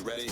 ready?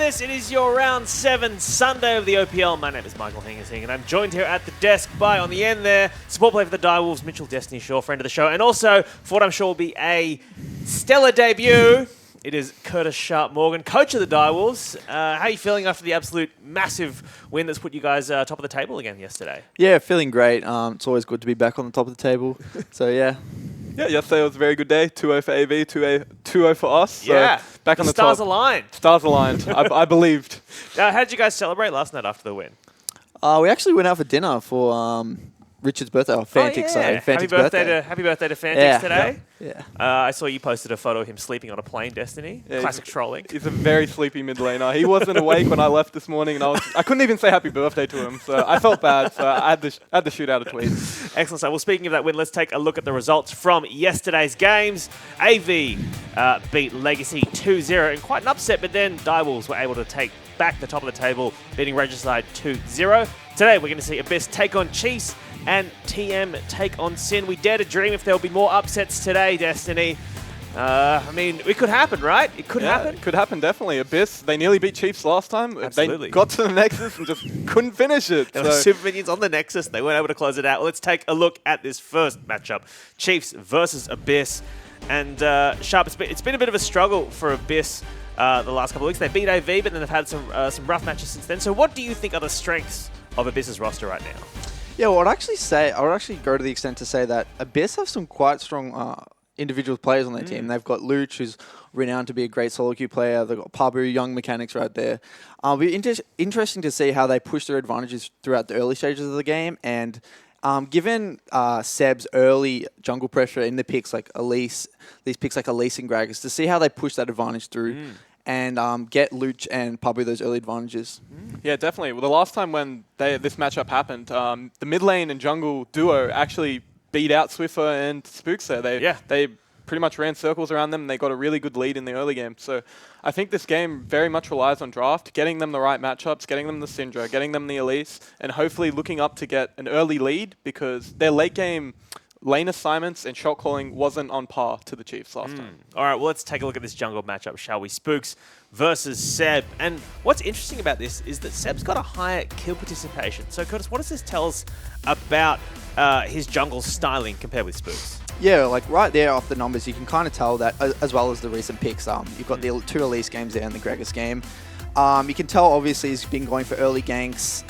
this. It is your round 7 Sunday of the OPL. My name is Michael Hingersing, and I'm joined here at the desk by, on the end there, support player for the Direwolves, Mitchell Destiny Shaw, friend of the show, and also, for what I'm sure will be a stellar debut, it is Curtis Sharp-Morgan, coach of the Direwolves. How are you feeling after the absolute massive win that's put you guys top of the table again yesterday? Yeah, feeling great. It's always good to be back on the top of the table. So, yeah. Yeah, yesterday was a very good day. 2-0 for AV, 2-0 for us. So Yeah, back on the stars top. aligned. Stars aligned. I believed. How did you guys celebrate last night after the win? We actually went out for dinner for Richard's birthday. Oh, Fantix, sorry. Happy birthday to Fantix today. Yeah. I saw you posted a photo of him sleeping on a plane, Destiny. Yeah, Classic trolling. He's a very sleepy mid laner. He wasn't awake when I left this morning, and I couldn't even say happy birthday to him. So I felt bad. So I had to shoot out a tweet. Excellent. So, well, speaking of that win, let's take a look at the results from yesterday's games. AV beat Legacy 2-0 in quite an upset, but then Direwolves were able to take back the top of the table, beating Regicide 2-0. Today, we're going to see Abyss take on Chiefs and TM take on Sin. We dare to dream if there'll be more upsets today, Destiny. I mean, it could happen, right? It could happen. It could happen, definitely. Abyss, they nearly beat Chiefs last time. Absolutely. They got to the Nexus and just couldn't finish it. There were super minions on the Nexus. They weren't able to close it out. Let's take a look at this first matchup. Chiefs versus Abyss. And Sharp, it's been a bit of a struggle for Abyss the last couple of weeks. They beat AV, but then they've had some rough matches since then. So what do you think are the strengths of Abyss's roster right now? Yeah, well, I would actually go to the extent to say that Abyss have some quite strong individual players on their team. They've got Luch, who's renowned to be a great solo queue player. They've got Pabu, young mechanics right there. It'll be interesting to see how they push their advantages throughout the early stages of the game. And given Seb's early jungle pressure in the picks like Elise, these picks like Elise and Gragas, to see how they push that advantage through. And get Luch and Pabu those early advantages. Yeah, definitely. Well, the last time when this matchup happened, the mid lane and jungle duo actually beat out Swiffer and Spooks there. They pretty much ran circles around them, and they got a really good lead in the early game. So I think this game very much relies on draft, getting them the right matchups, getting them the Syndra, getting them the Elise, and hopefully looking up to get an early lead, because their late game lane assignments and shot calling wasn't on par to the Chiefs last time. All right, well, let's take a look at this jungle matchup, shall we? Spooks versus Seb. And what's interesting about this is that Seb's got a higher kill participation. So, Curtis, what does this tell us about his jungle styling compared with Spooks? Yeah, like right there off the numbers, you can kind of tell that, as well as the recent picks. You've got the 2 Elise games there and the Gragas game. You can tell, obviously, he's been going for early ganks,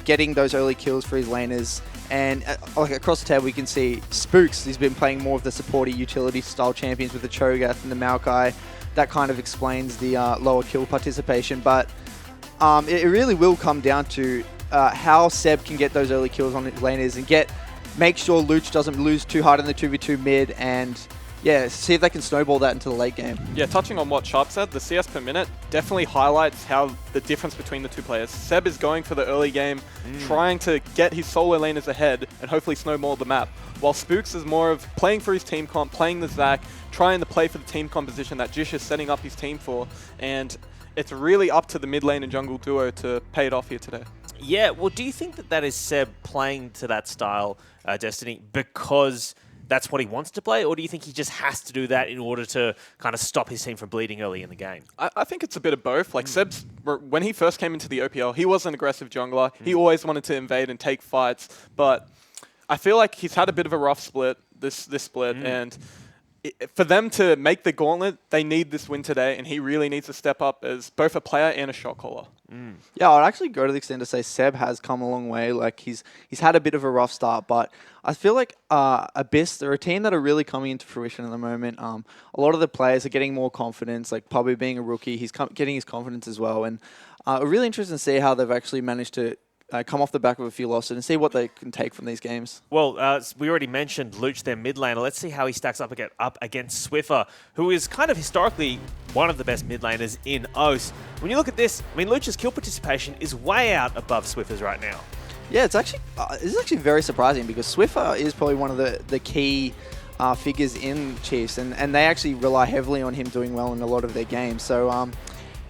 getting those early kills for his laners. And like across the table, we can see Spooks. He's been playing more of the supporty utility style champions with the Cho'Gath and the Maokai. That kind of explains the lower kill participation. But it really will come down to how Seb can get those early kills on his laners and make sure Luch doesn't lose too hard in the 2v2 mid, and see if they can snowball that into the late game. Yeah, touching on what Sharp said, the CS per minute definitely highlights how the difference between the two players. Seb is going for the early game, trying to get his solo laners ahead and hopefully snowball the map, while Spooks is more of playing for his team comp, playing the Zac, trying to play for the team composition that Jish is setting up his team for, and it's really up to the mid lane and jungle duo to pay it off here today. Yeah, well, do you think that is Seb playing to that style, Destiny, because that's what he wants to play, or do you think he just has to do that in order to kind of stop his team from bleeding early in the game? I think it's a bit of both. Like Seb's, when he first came into the OPL, he was an aggressive jungler. He always wanted to invade and take fights, but I feel like he's had a bit of a rough split, this split, and for them to make the gauntlet, they need this win today, and he really needs to step up as both a player and a shot caller. Yeah, I'd actually go to the extent to say Seb has come a long way. Like he's had a bit of a rough start, but I feel like Abyss, they're a team that are really coming into fruition at the moment. A lot of the players are getting more confidence. Like Pabu being a rookie, he's getting his confidence as well, and really interested to see how they've actually managed to come off the back of a few losses and see what they can take from these games. Well, we already mentioned Luch, their mid laner. Let's see how he stacks up against Swiffer, who is kind of historically one of the best mid laners in OS. When you look at this, I mean, Luch's kill participation is way out above Swiffer's right now. Yeah, this is actually very surprising, because Swiffer is probably one of the key figures in Chiefs, and they actually rely heavily on him doing well in a lot of their games. So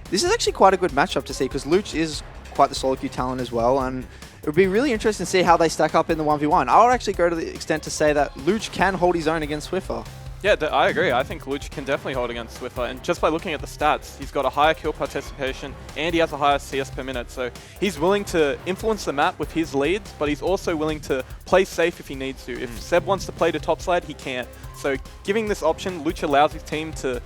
this is actually quite a good matchup to see, because Luch is quite the solo queue talent as well, and it would be really interesting to see how they stack up in the 1v1. I would actually go to the extent to say that Luch can hold his own against Swiffer. Yeah, I agree. I think Luch can definitely hold against Swiffer, and just by looking at the stats, he's got a higher kill participation, and he has a higher CS per minute, so he's willing to influence the map with his leads, but he's also willing to play safe if he needs to. If Seb wants to play to top side, he can't. So giving this option, Luch allows his team to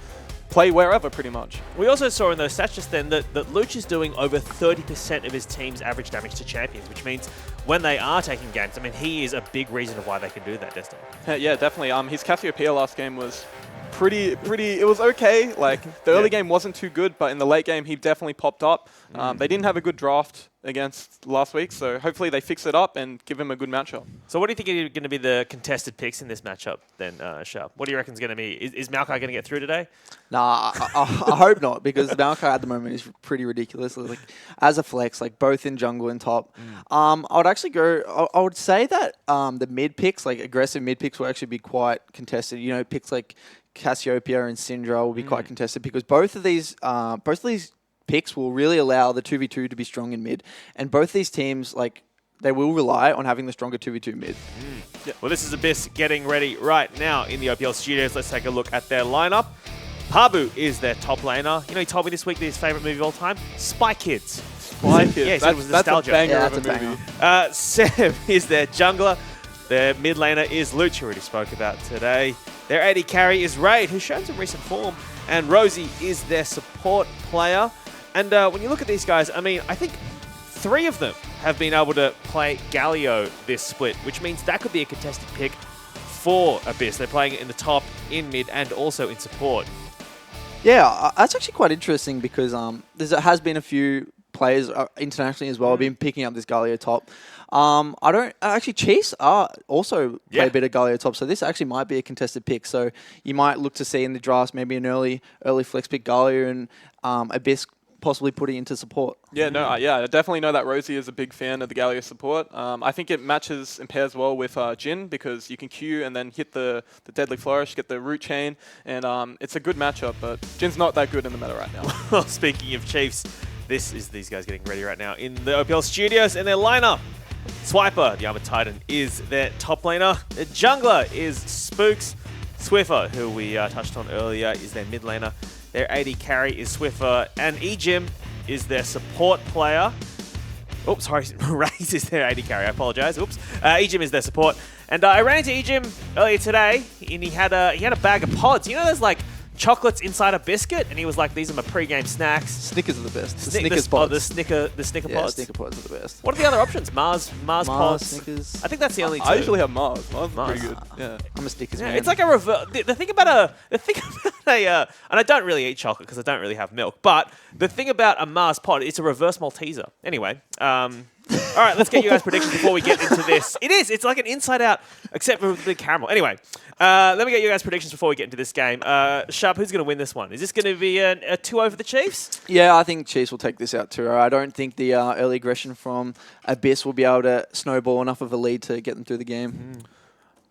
play wherever, pretty much. We also saw in those stats just then that Luch is doing over 30% of his team's average damage to champions, which means when they are taking games, I mean, he is a big reason of why they can do that, Destin. Yeah, definitely. His Cassiopeia last game was pretty, it was okay. Like, the early game wasn't too good, but in the late game, he definitely popped up. They didn't have a good draft against last week, so hopefully they fix it up and give him a good matchup. So what do you think are going to be the contested picks in this matchup then, Sharp? What do you reckon is going to be? Is Maokai going to get through today? Nah, I hope not, because Maokai at the moment is pretty ridiculous. Like, as a flex, like both in jungle and top. I would actually go, I would say that the mid picks, like aggressive mid picks, will actually be quite contested. You know, picks like Cassiopeia and Syndra will be quite contested, because both of these picks will really allow the 2v2 to be strong in mid, and both these teams, like, they will rely on having the stronger 2v2 mid. Yeah. Well, this is Abyss getting ready right now in the OPL studios. Let's take a look at their lineup. Pabu is their top laner. You know, he told me this week that his favorite movie of all time, Spy Kids. Spy Kids. Yeah, he said it was nostalgia. That's a banger of a movie. Seb is their jungler. Their mid laner is Luch, who we already spoke about today. Their AD carry is Raid, who's shown some recent form. And Rosie is their support player. And when you look at these guys, I mean, I think 3 of them have been able to play Galio this split, which means that could be a contested pick for Abyss. They're playing it in the top, in mid, and also in support. Yeah, that's actually quite interesting, because there has been a few players internationally as well been picking up this Galio top. Chiefs are also play a bit of Galio top, so this actually might be a contested pick. So you might look to see in the drafts maybe an early flex pick Galio and Abyss possibly putting into support. Yeah, I definitely know that Rosie is a big fan of the Galio support. I think it matches and pairs well with Jhin, because you can Q and then hit the Deadly Flourish, get the root chain, and it's a good matchup, but Jin's not that good in the meta right now. Well, speaking of Chiefs, this is these guys getting ready right now in the OPL studios, and their lineup. Swiper, the Armored Titan, is their top laner. The jungler is Spooks. Swiffer, who we touched on earlier, is their mid laner. Their AD carry is Swiffer, and Ejim is their support player. Oops, sorry, Raze is their AD carry. I apologize. Oops. Ejim is their support, and I ran into Ejim earlier today, and he had a bag of pods. You know, there's like chocolates inside a biscuit, and he was like, "These are my pre-game snacks." Snickers are the best. The Snickers pods. The Snicker pods. Snicker pods are the best. What are the other options? Mars pods. Snickers. I think that's the only two. I usually have Mars. Mars is pretty good. Yeah. I'm a Snickers Yeah, man. it's like a reverse. The thing about a and I don't really eat chocolate because I don't really have milk. But the thing about a Mars pod, it's a reverse Malteser. Anyway, all right, let's get you guys' predictions before we get into this. It's like an inside out, except for the caramel. Anyway, let me get you guys' predictions before we get into this game. Sharp, who's going to win this one? Is this going to be a 2-0 for the Chiefs? Yeah, I think Chiefs will take this out too. I don't think the early aggression from Abyss will be able to snowball enough of a lead to get them through the game.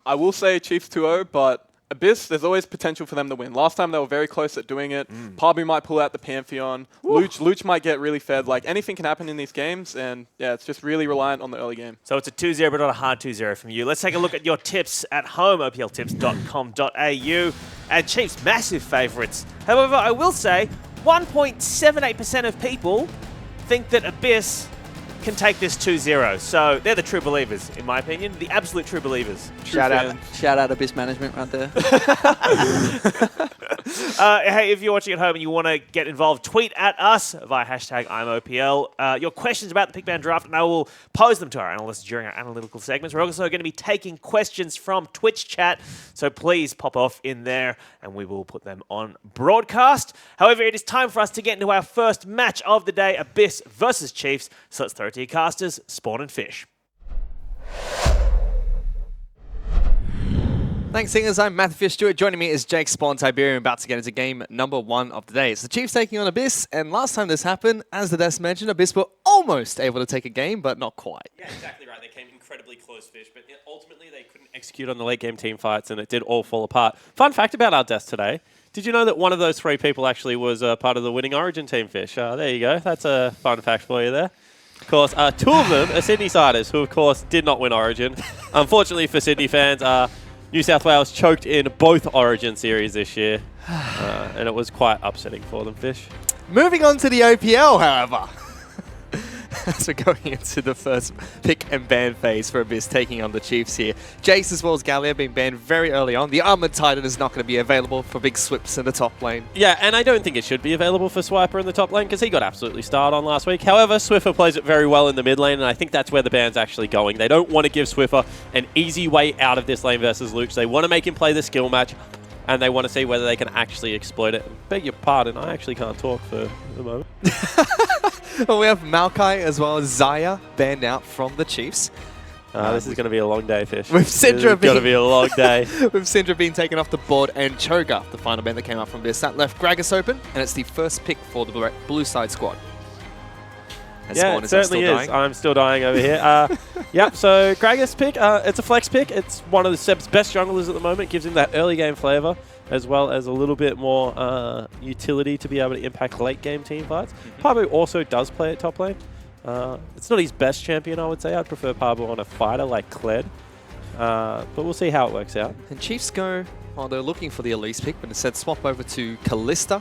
I will say Chiefs 2-0, but Abyss, there's always potential for them to win. Last time they were very close at doing it. Pabu might pull out the Pantheon. Luch might get really fed. Like, anything can happen in these games, and yeah, it's just really reliant on the early game. So it's a 2-0, but not a hard 2-0 from you. Let's take a look at your tips at home, opltips.com.au. And Chiefs, massive favourites. However, I will say 1.78% of people think that Abyss can take this 2-0. So they're the true believers, in my opinion. The absolute true believers. Shout out Abyss Management right there. Hey, if you're watching at home and you want to get involved, tweet at us via hashtag I'mOPL. Your questions about the Pick Band Draft, and I will pose them to our analysts during our analytical segments. We're also going to be taking questions from Twitch chat, so please pop off in there and we will put them on broadcast. However, it is time for us to get into our first match of the day, Abyss versus Chiefs. So let's throw it to your casters, Spawn and Fish. Thanks, singers. I'm Matthew Fish Stewart. Joining me is Jake Spawn Tiberium, about to get into game number 1 of the day. It's the Chiefs taking on Abyss, and last time this happened, as the Desk mentioned, Abyss were almost able to take a game, but not quite. Yeah, exactly right. They came incredibly close, Fish, but ultimately they couldn't execute on the late game team fights, and it did all fall apart. Fun fact about our Desk today. Did you know that one of those 3 people actually was part of the winning Origin team, Fish? There you go. That's a fun fact for you there. Of course, 2 of them are Sydney-siders, who, of course, did not win Origin. Unfortunately for Sydney fans, New South Wales choked in both Origin series this year, and it was quite upsetting for them, Fish. Moving on to the OPL, however. As we're going into the first pick and ban phase for Abyss, taking on the Chiefs here. Jace as well as Gallia being banned very early on. The Armored Titan is not going to be available for big swips in the top lane. Yeah, and I don't think it should be available for Swiper in the top lane because he got absolutely starred on last week. However, Swiffer plays it very well in the mid lane, and I think that's where the ban's actually going. They don't want to give Swiffer an easy way out of this lane versus Luch. They want to make him play the skill match, and they want to see whether they can actually exploit it. Beg your pardon, I actually can't talk for the moment. Well, we have Maokai as well as Zaya banned out from the Chiefs. This is going to be a long day, Fish. With Syndra going to be a long day. With Syndra being taken off the board and Choga, the final ban that came out from this. That left Gragas open, and it's the first pick for the blue side squad. And yeah, Spawn it certainly still is. dying. I'm still dying over here. Yep, so Gragas pick, it's a flex pick. It's one of the Seb's best junglers at the moment. Gives him that early game flavor, as well as a little bit more utility to be able to impact late game team fights. Pabu also does play at top lane. It's not his best champion, I would say. I'd prefer Pabu on a fighter like Kled. But we'll see how it works out. And Chiefs go, well, they're looking for the Elise pick, but instead swap over to Callista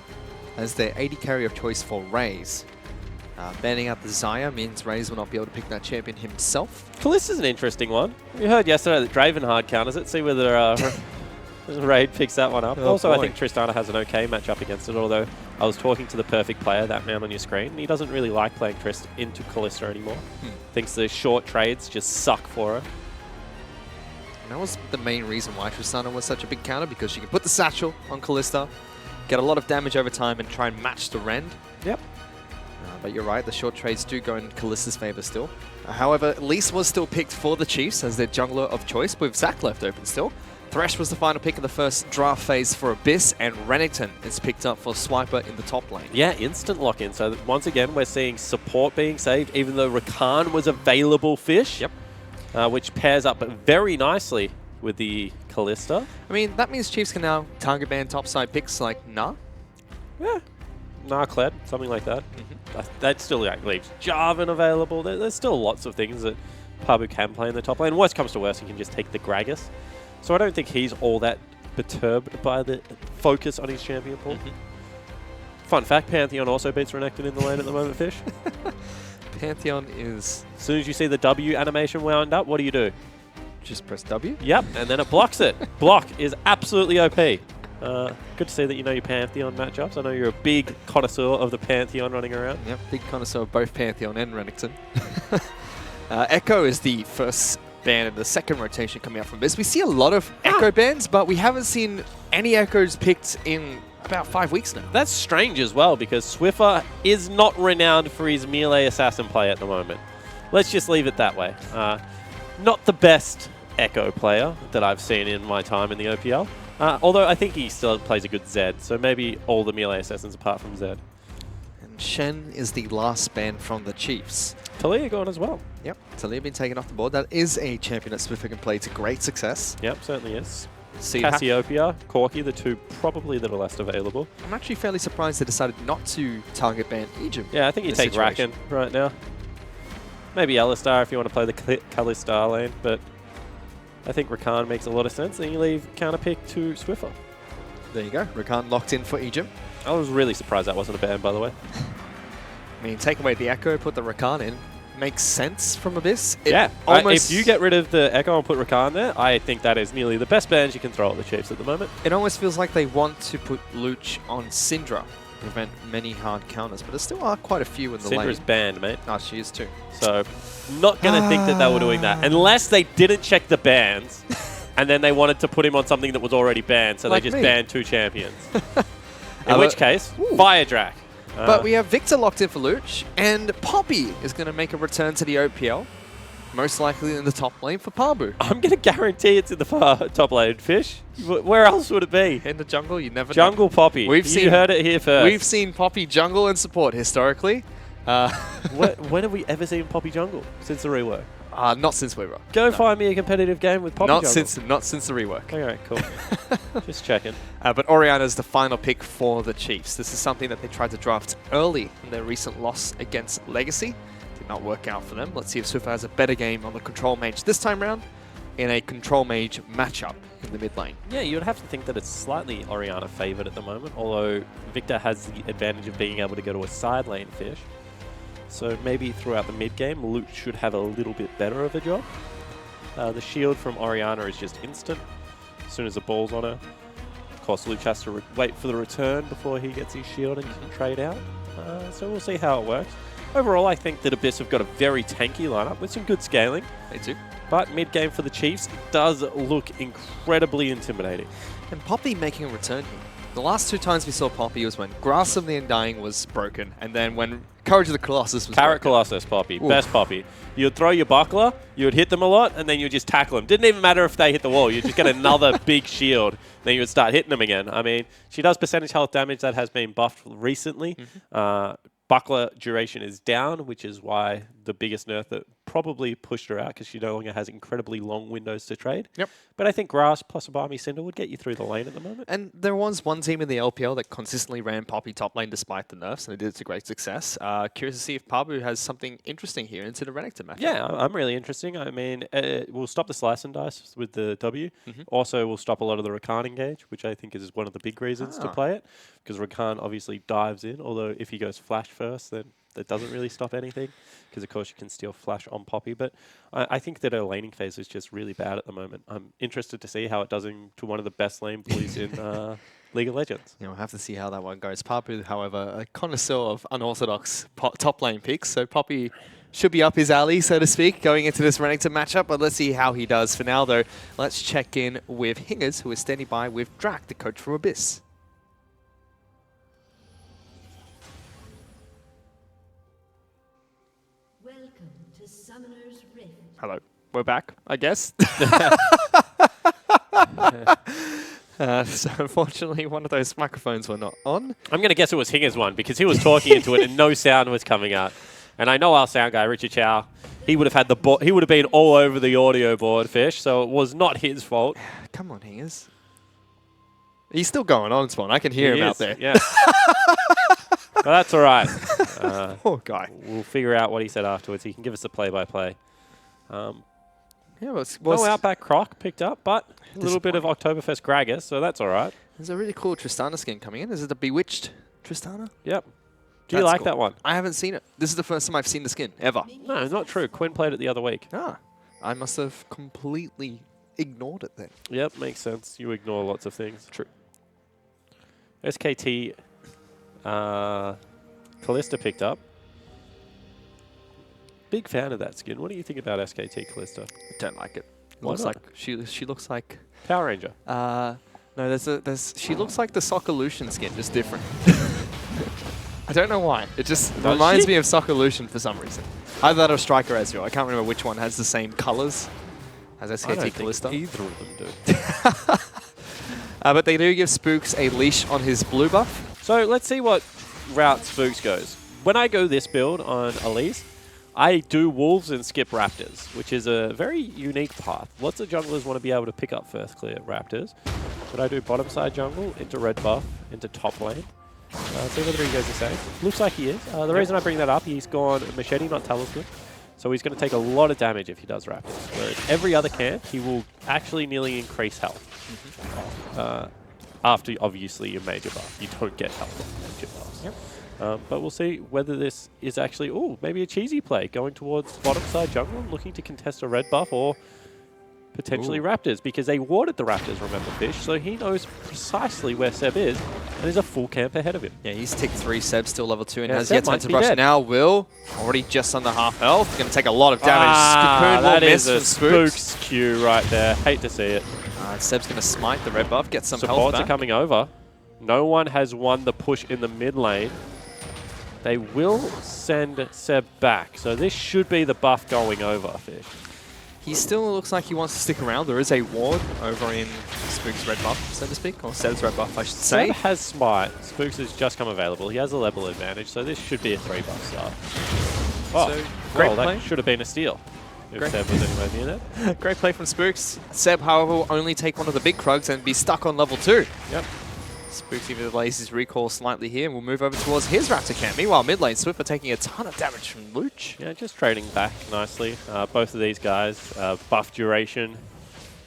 as their AD carry of choice for Raze. Banning out the Zaya means Raze will not be able to pick that champion himself. Kallista's an interesting one. We heard yesterday that Draven hard counters it. See whether Raid picks that one up. Oh also, boy. I think Tristana has an okay matchup against it, although I was talking to the perfect player, that man on your screen, and he doesn't really like playing Trist into Callista anymore. Thinks the short trades just suck for her. And that was the main reason why Tristana was such a big counter, because she can put the satchel on Callista, get a lot of damage over time, and try and match the Rend. Yep. But you're right, the short trades do go in Callista's favor still. However, Elise was still picked for the Chiefs as their jungler of choice, with Zac left open still. Thresh was the final pick of the first draft phase for Abyss, and Renekton is picked up for Swiper in the top lane. Yeah, instant lock-in. So once again, we're seeing support being saved, even though Rakan was available, Fish. Yep. Which pairs up very nicely with the Callista. I mean, that means Chiefs can now target ban topside picks like Nah. Yeah. Kled, something like that. That still leaves Jarvan available. There's still lots of things that Pabu can play in the top lane. Worst comes to worst, he can just take the Gragas. So I don't think he's all that perturbed by the focus on his champion pool. Fun fact, Pantheon also beats Renekton in the lane at the moment, Fish. Pantheon is... As soon as you see the W animation wound up, what do? Just press W? Yep, and then it blocks it. Block is absolutely OP. Good to see that you know your Pantheon matchups. I know you're a big connoisseur of the Pantheon running around. Yep, big connoisseur of both Pantheon and Renekton. Echo is the first ban in the second rotation coming out from this. We see a lot of Echo bans, but we haven't seen any Echoes picked in about 5 weeks now. That's strange as well, because Swiffer is not renowned for his melee assassin play at the moment. Let's just leave it that way. Not the best Echo player that I've seen in my time in the OPL. Although I think he still plays a good Zed, so maybe all the melee assassins apart from Zed. And Shen is the last ban from the Chiefs. Talia gone as well. Yep, Talia being taken off the board. That is a champion that Swiffer can play to great success. Yep, certainly is. See, Cassiopeia, Corki, the two probably that are last available. I'm actually fairly surprised they decided not to target ban Egypt. Yeah, I think you take Rakan right now. Maybe Alistar if you want to play the Kalista lane, but I think Rakan makes a lot of sense. Then you leave counter pick to Swiffer. There you go. Rakan locked in for Egypt. I was really surprised that wasn't a ban, by the way. I mean, take away the Echo, put the Rakan in. Makes sense from Abyss. If you get rid of the Echo and put Rakan there, I think that is nearly the best bans you can throw at the Chiefs at the moment. It almost feels like they want to put Luch on Syndra to prevent many hard counters, but there still are quite a few in the lane. Syndra's banned, mate. Oh, she is too. So, not going to think that they were doing that. Unless they didn't check the bans, and then they wanted to put him on something that was already banned, so like they just me. banned two champions. In which case, Fire Drac. But we have Victor locked in for Luch, and Poppy is going to make a return to the OPL, most likely in the top lane for Pabu. I'm going to guarantee it's in the top lane, Fish. Where else would it be? In the jungle, you never know. Jungle Poppy. You heard it here first. We've seen Poppy jungle and support historically. When have we ever seen Poppy jungle since the rework? Not since we were. Go find me a competitive game with Poppy jungle. Not since the rework. Okay, cool. Just checking. But Orianna is the final pick for the Chiefs. This is something that they tried to draft early in their recent loss against Legacy. Did not work out for them. Let's see if Swiffer has a better game on the control mage this time round in a control mage matchup in the mid lane. Yeah, you would have to think that it's slightly Orianna favoured at the moment, although Victor has the advantage of being able to go to a side lane fish. So maybe throughout the mid game, Luke should have a little bit better of a job. The shield from Orianna is just instant as soon as the ball's on her. Of course, Luke has to wait for the return before he gets his shield and can trade out. So we'll see how it works. Overall, I think that Abyss have got a very tanky lineup with some good scaling. They do. But mid-game for the Chiefs does look incredibly intimidating. And Poppy making a return here. The last 2 times we saw Poppy was when Grasp of the Undying was broken, and then when Courage of the Colossus was Carrot broken. Colossus Poppy, best Poppy. You'd throw your buckler, you would hit them a lot, and then you'd just tackle them. Didn't even matter if they hit the wall. You'd just get another big shield, then you would start hitting them again. I mean, she does percentage health damage. That has been buffed recently. Buckler duration is down, which is why the biggest nerf that probably pushed her out, because she no longer has incredibly long windows to trade. Yep. But I think Grass plus a Barmy Cinder would get you through the lane at the moment. And there was one team in the LPL that consistently ran Poppy top lane despite the nerfs, and they did it to great success. Curious to see if Pabu has something interesting here into the Renekton match. Yeah, I'm really interesting. I mean, we'll stop the slice and dice with the W. Also, we'll stop a lot of the Rakan engage, which I think is one of the big reasons to play it, because Rakan obviously dives in, although if he goes flash first, then that doesn't really stop anything, because of course you can steal flash on Poppy. But I think that her laning phase is just really bad at the moment. I'm interested to see how it does to one of the best lane bullies in League of Legends. Yeah, we'll have to see how that one goes. Papu, however, a connoisseur of unorthodox top lane picks, so Poppy should be up his alley, so to speak, going into this Renekton matchup, but let's see how he does. For now, though, let's check in with Hingers, who is standing by with Drac, the coach from Abyss. Hello. We're back, I guess. So unfortunately, one of those microphones were not on. I'm going to guess it was Hinger's one, because he was talking into it and no sound was coming out. And I know our sound guy, Richard Chow, he would have had he would have been all over the audio board, Fish, so it was not his fault. Come on, Hingers. He's still going on, Spawn. I can hear him out there. Yeah. But that's all right. Poor guy. We'll figure out what he said afterwards. He can give us the play-by-play. Yeah, no Outback Croc picked up, but a little bit of Oktoberfest Gragas, so that's all right. There's a really cool Tristana skin coming in. Is it the Bewitched Tristana? Yep. Do you like that one? I haven't seen it. This is the first time I've seen the skin, ever. No, not true. Quinn played it the other week. Ah, I must have completely ignored it then. Yep, makes sense. You ignore lots of things. True. SKT Callista picked up. Big fan of that skin. What do you think about SKT Callista? I don't like it. Why Looks not? like she looks like Power Ranger. no, she looks like the Soccerlution skin, just different. I don't know why. It just reminds me of Soccerlution for some reason. Either that or Striker Ezreal. I can't remember which one has the same colors as SKT Callista. Either of them do. But they do give Spooks a leash on his blue buff. So let's see what route Spooks goes. When I go this build on Elise, I do Wolves and skip Raptors, which is a very unique path. Lots of junglers want to be able to pick up first clear Raptors, but I do bottom side jungle, into red buff, into top lane. See whether he goes the same. Looks like he is. The reason I bring that up, he's gone Machete, not Talisman. So he's going to take a lot of damage if he does Raptors. Whereas every other camp, he will actually nearly increase health. After, obviously, your major buff. You don't get health on major buffs. Yep. But we'll see whether this is actually, maybe a cheesy play, going towards bottom side jungle, looking to contest a red buff, or potentially Raptors, because they warded the Raptors, remember, Fish, so he knows precisely where Seb is, and there's a full camp ahead of him. Yeah, he's tick 3, Seb's still level 2, and Yeah, has Seb yet time might to be brush. dead. Now Will, already just under half health, going to take a lot of damage. Cocoon will that miss is from a Spooks. Spooks cue right there. Hate to see it. Seb's going to smite the red buff, get some health Supports back. are coming over. No one has won the push in the mid lane. They will send Seb back, so this should be the buff going over, Fish. He still looks like he wants to stick around. There is a ward over in Spook's red buff, so to speak, or Seb's red buff, I should say. Seb has Smite. Spooks has just come available. He has a level advantage, so this should be a 3-buff start. Oh, So, great play. that should have been a steal. If Great. Seb was anywhere near that. Great play from Spooks. Seb, however, will only take one of the big Krugs and be stuck on level 2. Yep. Spooks even delays his recall slightly here, and we'll move over towards his Raptor camp. Meanwhile, mid lane, Swiffer taking a ton of damage from Luch. Yeah, just trading back nicely. Both of these guys, buff duration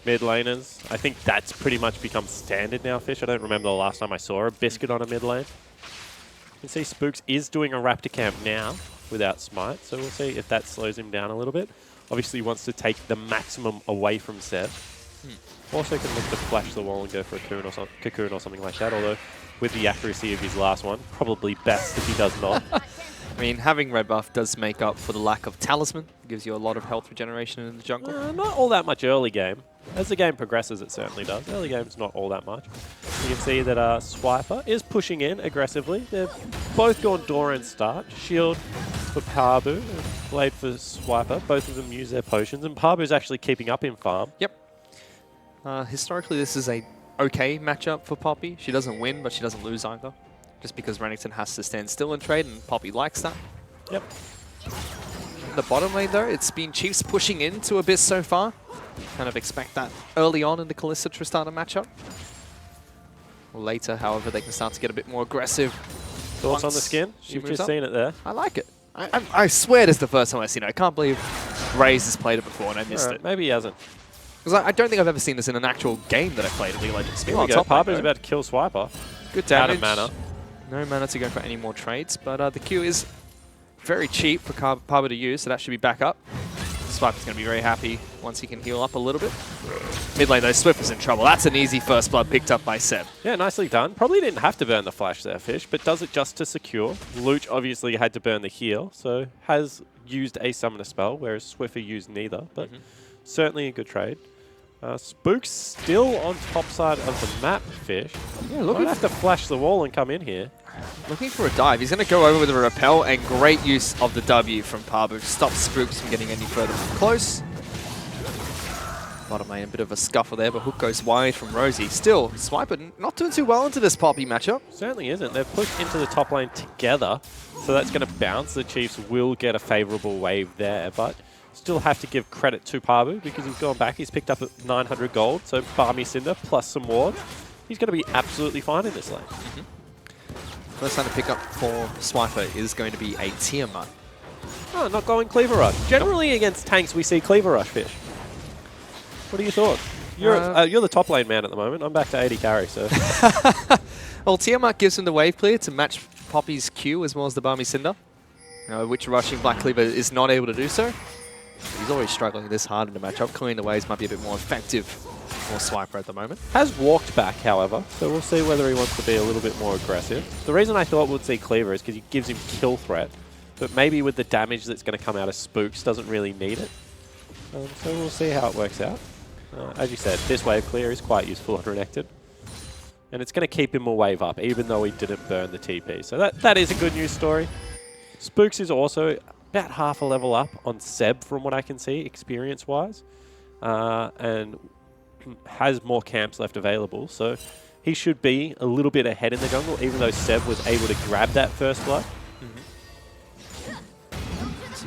mid laners. I think that's pretty much become standard now, Fish. I don't remember the last time I saw a Biscuit on a mid lane. You can see Spooks is doing a Raptor camp now without Smite, so we'll see if that slows him down a little bit. Obviously, he wants to take the maximum away from Seb. Also can look to flash the wall and go for a cocoon or something like that, although with the accuracy of his last one, probably best if he does not. I mean, having red buff does make up for the lack of talisman. It gives you a lot of health regeneration in the jungle. Not all that much early game. As the game progresses, it certainly does. Early game's not all that much. You can see that Swiper is pushing in aggressively. They've both gone Doran start. Shield for Pabu, Blade for Swiper. Both of them use their potions, and Pabu's actually keeping up in farm. Yep. Historically, this is a okay matchup for Poppy. She doesn't win, but she doesn't lose either. Just because Renekton has to stand still and trade, and Poppy likes that. Yep. In the bottom lane, though, it's been Chiefs pushing into Abyss so far. Kind of expect that early on in the Kalista-Tristana matchup. Later, however, they can start to get a bit more aggressive. Thoughts on the skin? You've just seen it there. I like it. I swear this is the first time I've seen it. I can't believe Raze has played it before and I missed it. Maybe he hasn't. Because I don't think I've ever seen this in an actual game that I played in League of Legends. Here we go. Pabu's about to kill Swiper. Good damage. Out of mana. No mana to go for any more trades, but the Q is very cheap for Pabu to use, so that should be back up. Swiper's going to be very happy once he can heal up a little bit. Mid lane though, Swift is in trouble. That's an easy first blood picked up by Seb. Yeah, nicely done. Probably didn't have to burn the flash there, Fish, but does it just to secure. Luch obviously had to burn the heal, so has used a summoner spell, whereas Swiffer used neither, but certainly a good trade. Spook's still on top side of the map, Fish. Yeah, might have to flash the wall and come in here. Looking for a dive. He's going to go over with a repel, and great use of the W from Pabu. Stops Spooks from getting any further close. Bottom lane, a bit of a scuffle there, but hook goes wide from Rosie. Still, Swiper not doing too well into this Poppy matchup. Certainly isn't. They've pushed into the top lane together, so that's going to bounce. The Chiefs will get a favourable wave there, but still have to give credit to Pabu because he's gone back. He's picked up 900 gold, so Barmy Cinder plus some wards. He's going to be absolutely fine in this lane. First time to pick up for Swiper is going to be a Tiamat. Oh, not going Cleaver Rush. Generally against tanks, we see Cleaver Rush, Fish. What are your thoughts? You're the top lane man at the moment. I'm back to 80 carry, so. Well, Tiamat gives him the wave clear to match Poppy's Q as well as the Barmy Cinder, which rushing Black Cleaver is not able to do so. He's already struggling this hard in the matchup. Clearing the waves might be a bit more effective for Swiper at the moment. Has walked back, however, so we'll see whether he wants to be a little bit more aggressive. The reason I thought we'd see Cleaver is because he gives him kill threat, but maybe with the damage that's going to come out of Spooks, doesn't really need it. So we'll see how it works out. As you said, this wave clear is quite useful on Renekton. And it's going to keep him a wave up, even though he didn't burn the TP. So that is a good news story. Spooks is also about half a level up on Seb from what I can see, experience-wise. And has more camps left available. So he should be a little bit ahead in the jungle, even though Seb was able to grab that first blood.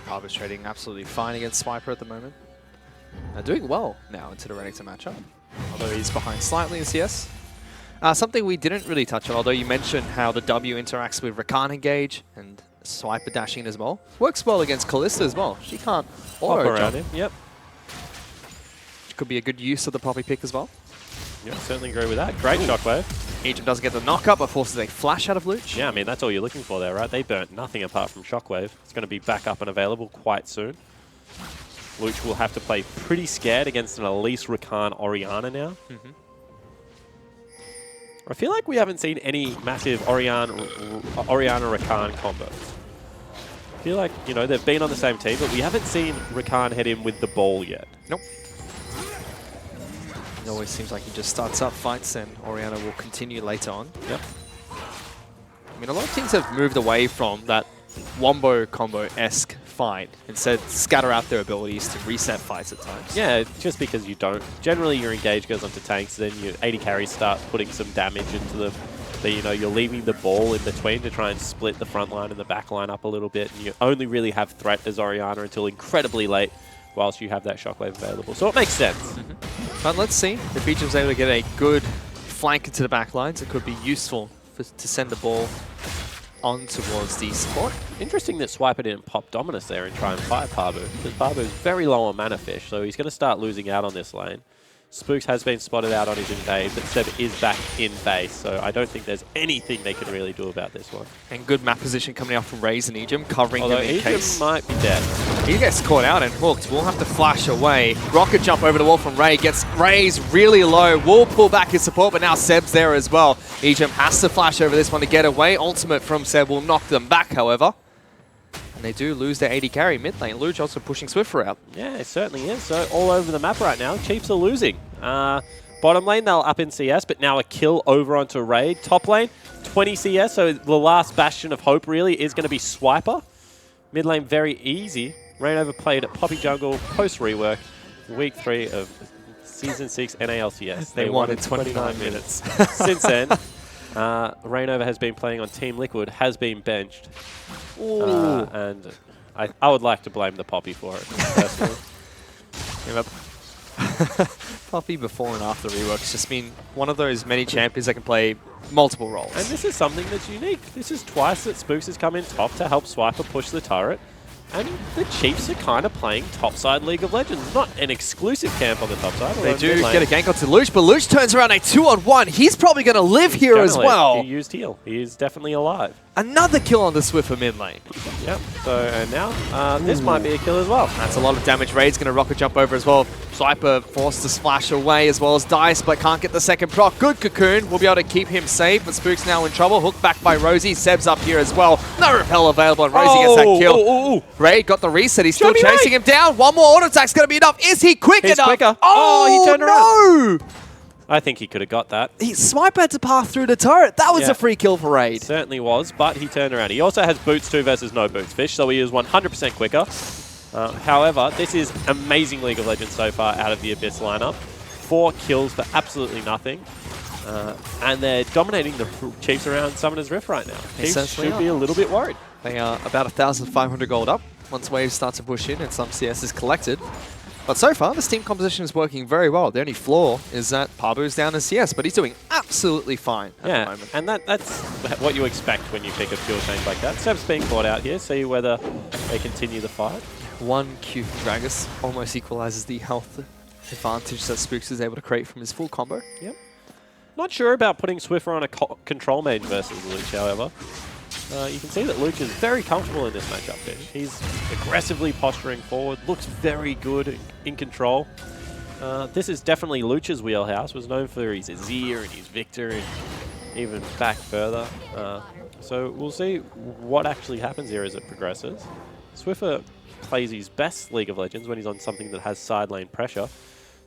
Pabu's trading absolutely fine against Swiper at the moment. Doing well now into the Renekton matchup, although he's behind slightly in CS. Something we didn't really touch on, although you mentioned how the W interacts with Rakan engage and Swiper dashing as well. Works well against Kalista as well. She can't auto around him. Yep. Which could be a good use of the Poppy pick as well. Yeah, certainly agree with that. Great shockwave. Egypt doesn't get the knock-up, but forces a flash out of Luch. Yeah, I mean, that's all you're looking for there, right? They burnt nothing apart from shockwave. It's going to be back up and available quite soon. Luch will have to play pretty scared against an Elise Rakan Orianna now. I feel like we haven't seen any massive Orianna Rakan combos. I feel like, you know, they've been on the same team, but we haven't seen Rakan head in with the ball yet. Nope. It always seems like he just starts up fights and Orianna will continue later on. Yep. I mean, a lot of teams have moved away from that wombo combo-esque fight. Instead, scatter out their abilities to reset fights at times. Yeah, just because you don't. Generally, your engage goes onto tanks, then your 80 carries start putting some damage into them. But, you know, you're leaving the ball in between to try and split the front line and the back line up a little bit. And you only really have threat as Orianna until incredibly late, whilst you have that shockwave available. So it makes sense. But let's see if Egypt was able to get a good flank into the back lines. It could be useful to send the ball on towards the support. Interesting that Swiper didn't pop Dominus there and try and fight Pabu, because Pabu is very low on mana, Fish, so he's going to start losing out on this lane. Spooks has been spotted out on his invade, but Seb is back in base, so I don't think there's anything they can really do about this one. And good map position coming out from Raze and Ejim, covering them in case. Might be dead. He gets caught out and hooked. We'll have to flash away. Rocket jump over the wall from Ray, gets Raze really low. Will pull back his support, but now Seb's there as well. Ejim has to flash over this one to get away. Ultimate from Seb will knock them back, however. And they do lose their 80 carry mid lane. Luch also pushing Swiffer out. Yeah, it certainly is. So all over the map right now, Chiefs are losing. Bottom lane, they'll up in CS, but now a kill over onto Raid. Top lane, 20 CS, so the last bastion of hope really is going to be Swiper. Mid lane, very easy. Rain overplayed at Poppy Jungle post-rework, week 3 of Season 6 NALCS. They won in 29 minutes. Since then, Rainover has been playing on Team Liquid, has been benched. And I would like to blame the Poppy for it, personally. Poppy before and after rework's just been one of those many champions that can play multiple roles. And this is something that's unique. This is twice that Spooks has come in top to help Swiper push the turret. And the Chiefs are kind of playing topside League of Legends. Not an exclusive camp on the top side. They do get a gank onto Luch, but Luch turns around a 2-on-1. He's probably going to live here as well. He used heal. He is definitely alive. Another kill on the Swiffer mid lane. Yep. So, and now this might be a kill as well. That's a lot of damage. Raid's going to rocket jump over as well. Swiper forced to splash away as well as Dice, but can't get the second proc. Good Cocoon. We'll be able to keep him safe, but Spook's now in trouble. Hooked back by Rosie. Seb's up here as well. No repel available, and Rosie gets that kill. Raid got the reset. He's still chasing him down. One more auto attack's going to be enough. Is he quick enough? Quicker. Oh, he turned around. No! I think he could have got that. Swiper had to pass through the turret. That was a free kill for Raid. Certainly was, but he turned around. He also has boots 2 versus no boots fish, so he is 100% quicker. However, this is amazing League of Legends so far out of the Abyss lineup. 4 kills for absolutely nothing. And they're dominating the Chiefs around Summoner's Rift right now. Chiefs should be a little bit worried. They are about 1,500 gold up once waves start to push in and some CS is collected. But so far, this team composition is working very well. The only flaw is that Pabu's down in CS, but he's doing absolutely fine at the moment. And that's what you expect when you pick a pure change like that. Seb's being caught out here, see whether they continue the fight. 1 Q from Dragus almost equalizes the health advantage that Spooks is able to create from his full combo. Yep. Not sure about putting Swiffer on a control mage versus Luch, however. You can see that Luch is very comfortable in this matchup. He's aggressively posturing forward, looks very good in control. This is definitely Luch's wheelhouse, was known for his Azir and his Victor and even back further. So we'll see what actually happens here as it progresses. Swiffer plays his best League of Legends when he's on something that has side lane pressure.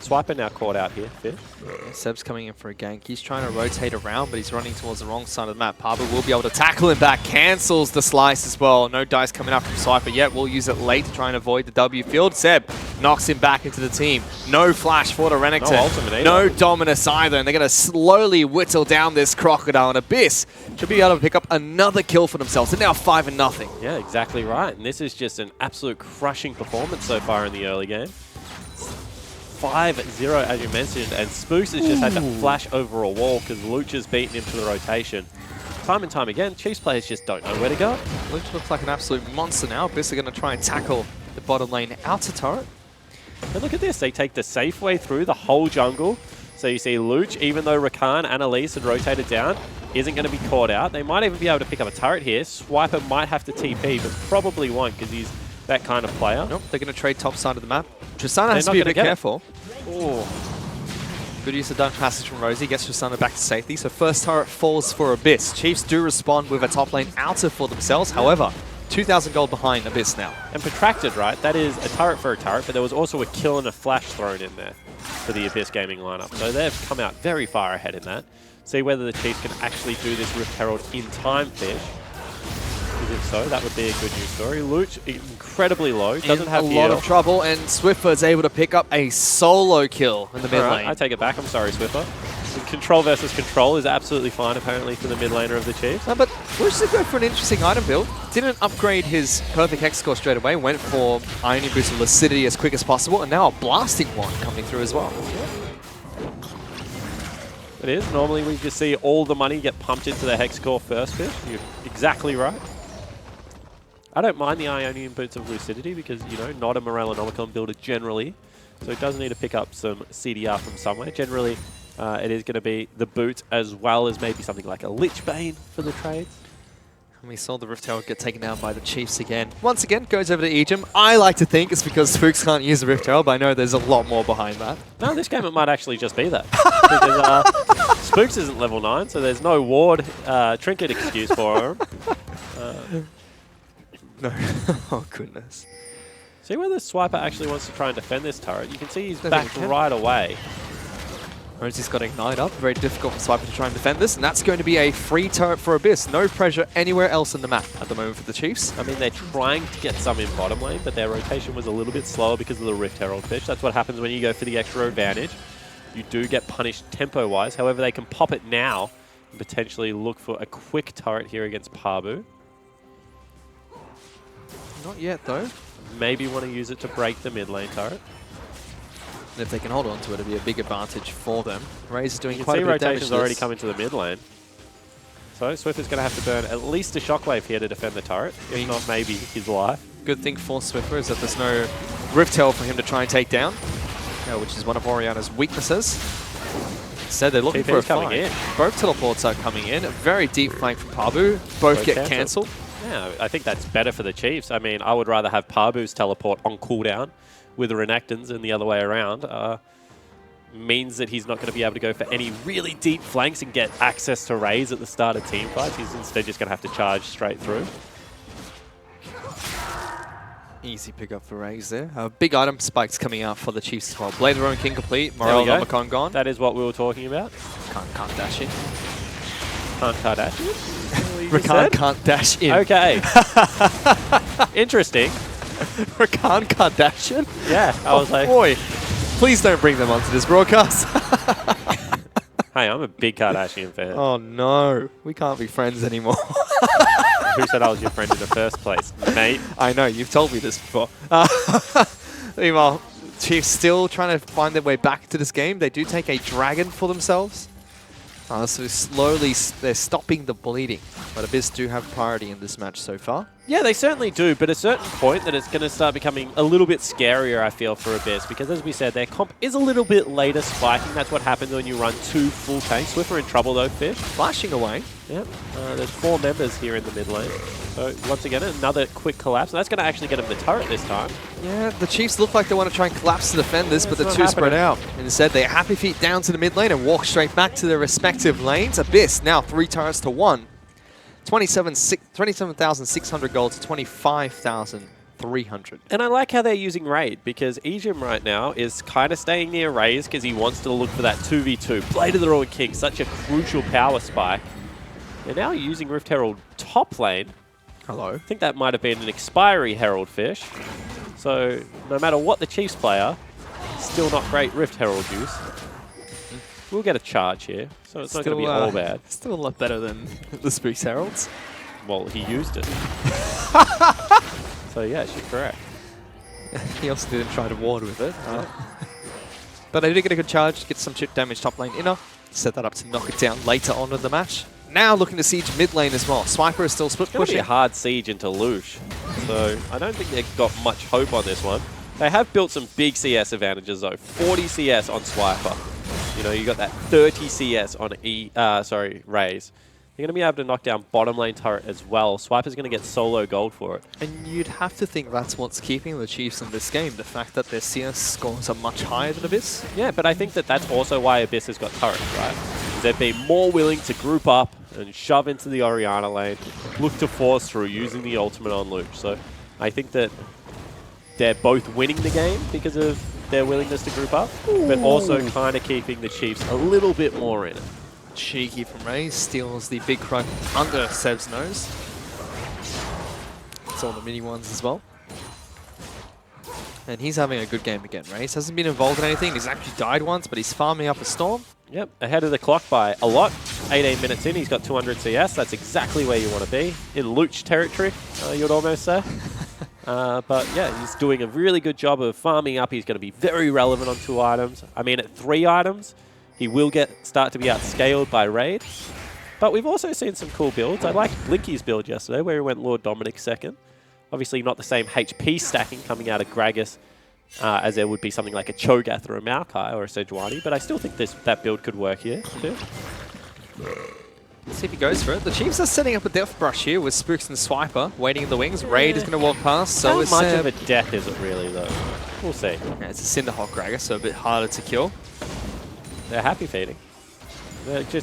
Swiper now caught out here, Fish. Yeah, Seb's coming in for a gank. He's trying to rotate around, but he's running towards the wrong side of the map. Pabu will be able to tackle him back. Cancels the slice as well. No dice coming up from Swiper yet. We'll use it late to try and avoid the W field. Seb knocks him back into the team. No flash for the Renekton. No ultimate either. No Dominus either. And they're going to slowly whittle down this Crocodile, and Abyss should be able to pick up another kill for themselves. They're now 5-0. Yeah, exactly right. And this is just an absolute crushing performance so far in the early game. 5-0, as you mentioned, and Spooks has just had to flash over a wall because Luch has beaten him to the rotation. Time and time again, Chiefs players just don't know where to go. Luch looks like an absolute monster now. Abyss are going to try and tackle the bottom lane outer turret. And look at this, they take the safe way through the whole jungle. So you see Luch, even though Rakan and Elise had rotated down, isn't going to be caught out. They might even be able to pick up a turret here. Swiper might have to TP, but probably won't because he's that kind of player. Nope, they're going to trade top side of the map. Tristana has to be a bit careful. Oh. Good use of Dungeon Passage from Rosie, gets Tristana back to safety. So first turret falls for Abyss. Chiefs do respond with a top lane outer for themselves. However, 2,000 gold behind Abyss now. And Protracted, right? That is a turret for a turret, but there was also a kill and a flash thrown in there for the Abyss Gaming lineup. So they've come out very far ahead in that. See whether the Chiefs can actually do this Rift Herald in time, Fish. Because if so, that would be a good news story. Luch, incredibly low, doesn't have a lot of trouble, and Swiffer's able to pick up a solo kill in the mid lane. I take it back. I'm sorry, Swiffer. Control versus control is absolutely fine, apparently, for the mid laner of the Chiefs. But Luch did go for an interesting item build. Didn't upgrade his perfect hex score straight away. Went for Ironing Boost and Lucidity as quick as possible, and now a blasting one coming through as well. It is. Normally, we just see all the money get pumped into the hex core first, Fish. You're exactly right. I don't mind the Ionian Boots of Lucidity because, you know, not a Morellonomicon builder generally. So it does need to pick up some CDR from somewhere. Generally, it is going to be the boot as well as maybe something like a Lich Bane for the trades. And we saw the Rift Herald get taken down by the Chiefs again. Once again, goes over to Ejim. I like to think it's because Spooks can't use the Rift Herald, but I know there's a lot more behind that. No, this game it might actually just be that. Because Spooks isn't level 9, so there's no ward trinket excuse for him. No. Oh, goodness. See whether Swiper actually wants to try and defend this turret. You can see he's back right away. Rosie's got Ignite up. Very difficult for Swiper to try and defend this. And that's going to be a free turret for Abyss. No pressure anywhere else in the map at the moment for the Chiefs. I mean, they're trying to get some in bottom lane, but their rotation was a little bit slower because of the Rift Herald fish. That's what happens when you go for the extra advantage. You do get punished tempo-wise. However, they can pop it now and potentially look for a quick turret here against Pabu. Not yet, though. Maybe want to use it to break the mid lane turret. And if they can hold on to it, it'll be a big advantage for them. Raze is doing You quite can a see bit of damage. rotation's already come into the mid lane. So Swift is going to have to burn at least a shockwave here to defend the turret, if not maybe his life. Good thing for Swiffer is that there's no Rift Herald for him to try and take down, which is one of Oriana's weaknesses. Instead, they're looking for a coming fight. in. Both teleports are coming in. A very deep flank from Pabu. Both get cancelled. Yeah, I think that's better for the Chiefs. I mean, I would rather have Pabu's teleport on cooldown with Renekton's and the other way around. Means that he's not going to be able to go for any really deep flanks and get access to Raze at the start of team fights. He's instead just going to have to charge straight through. Easy pickup for Raze there. Big item spikes coming out for the Chiefs as well. Blade of the Rowan King complete. Morellonomicon gone. That is what we were talking about. Can't dash in. Can't dash in? Rakan can't dash in. Okay. Interesting. Rakan can't dash in? Yeah, I was like... boy. Please don't bring them onto this broadcast. Hey, I'm a big Kardashian fan. Oh no, we can't be friends anymore. Who said I was your friend in the first place, mate? I know, you've told me this before. Meanwhile, Chiefs still trying to find their way back to this game. They do take a dragon for themselves. So slowly they're stopping the bleeding. But Abyss do have priority in this match so far. Yeah, they certainly do, but at a certain point that it's going to start becoming a little bit scarier, I feel, for Abyss, because as we said, their comp is a little bit later spiking. That's what happens when you run 2 full tanks. Swiffer in trouble though, Fish. Flashing away. Yep, there's 4 members here in the mid lane. So once again, another quick collapse. And that's going to actually get him the turret this time. Yeah, the Chiefs look like they want to try and collapse to defend this, but they're too spread out. Instead, they happy feet down to the mid lane and walk straight back to their respective lanes. Abyss now 3 turrets to 1. 27,600 gold to 25,300. And I like how they're using Raid, because Ejim right now is kind of staying near Raze because he wants to look for that 2v2. Blade of the Rowan King, such a crucial power spike. They're now using Rift Herald top lane. Hello. I think that might have been an expiry Herald Fish. So no matter what the Chiefs player, still not great Rift Herald use. We'll get a charge here, so it's not going to be all bad. Still a lot better than the Spooks Heralds. Well, he used it. So yes, you're correct. He also didn't try to ward with it. But they did get a good charge, get some chip damage top lane inner, set that up to knock it down later on in the match. Now looking to siege mid lane as well. Swiper is still split It's going to pushing. be a hard siege into Lush, so I don't think they've got much hope on this one. They have built some big CS advantages though. 40 CS on Swiper. You know, you got that 30 CS on Raze. You're going to be able to knock down bottom lane turret as well. Swiper's going to get solo gold for it. And you'd have to think that's what's keeping the Chiefs in this game, the fact that their CS scores are much higher than Abyss. Yeah, but I think that that's also why Abyss has got turrets, right? They've been more willing to group up and shove into the Oriana lane, look to force through using the ultimate on Luke. So I think that they're both winning the game because of their willingness to group up, but also kind of keeping the Chiefs a little bit more in it. Cheeky from Raze, steals the big croak under Seb's nose. It's all the mini ones as well. And he's having a good game again. Raze hasn't been involved in anything. He's actually died once, but he's farming up a storm. Yep, ahead of the clock by a lot. 18 minutes in, he's got 200 CS. That's exactly where you want to be. In Luch territory, you'd almost say. But yeah, he's doing a really good job of farming up. He's going to be very relevant on 2 items. I mean, at 3 items, he will start to be outscaled by Raid. But we've also seen some cool builds. I liked Blinky's build yesterday, where he went Lord Dominic second. Obviously not the same HP stacking coming out of Gragas as there would be something like a Cho'Gath or a Maokai or a Sejuani, but I still think that build could work here too. Let's see if he goes for it. The Chiefs are setting up a Death Brush here with Spooks and Swiper waiting in the wings. Raid is going to walk past. So How is much of a death is it really, though? We'll see. Yeah, it's a Cinderhawk Gragas, so a bit harder to kill. They're happy feeding.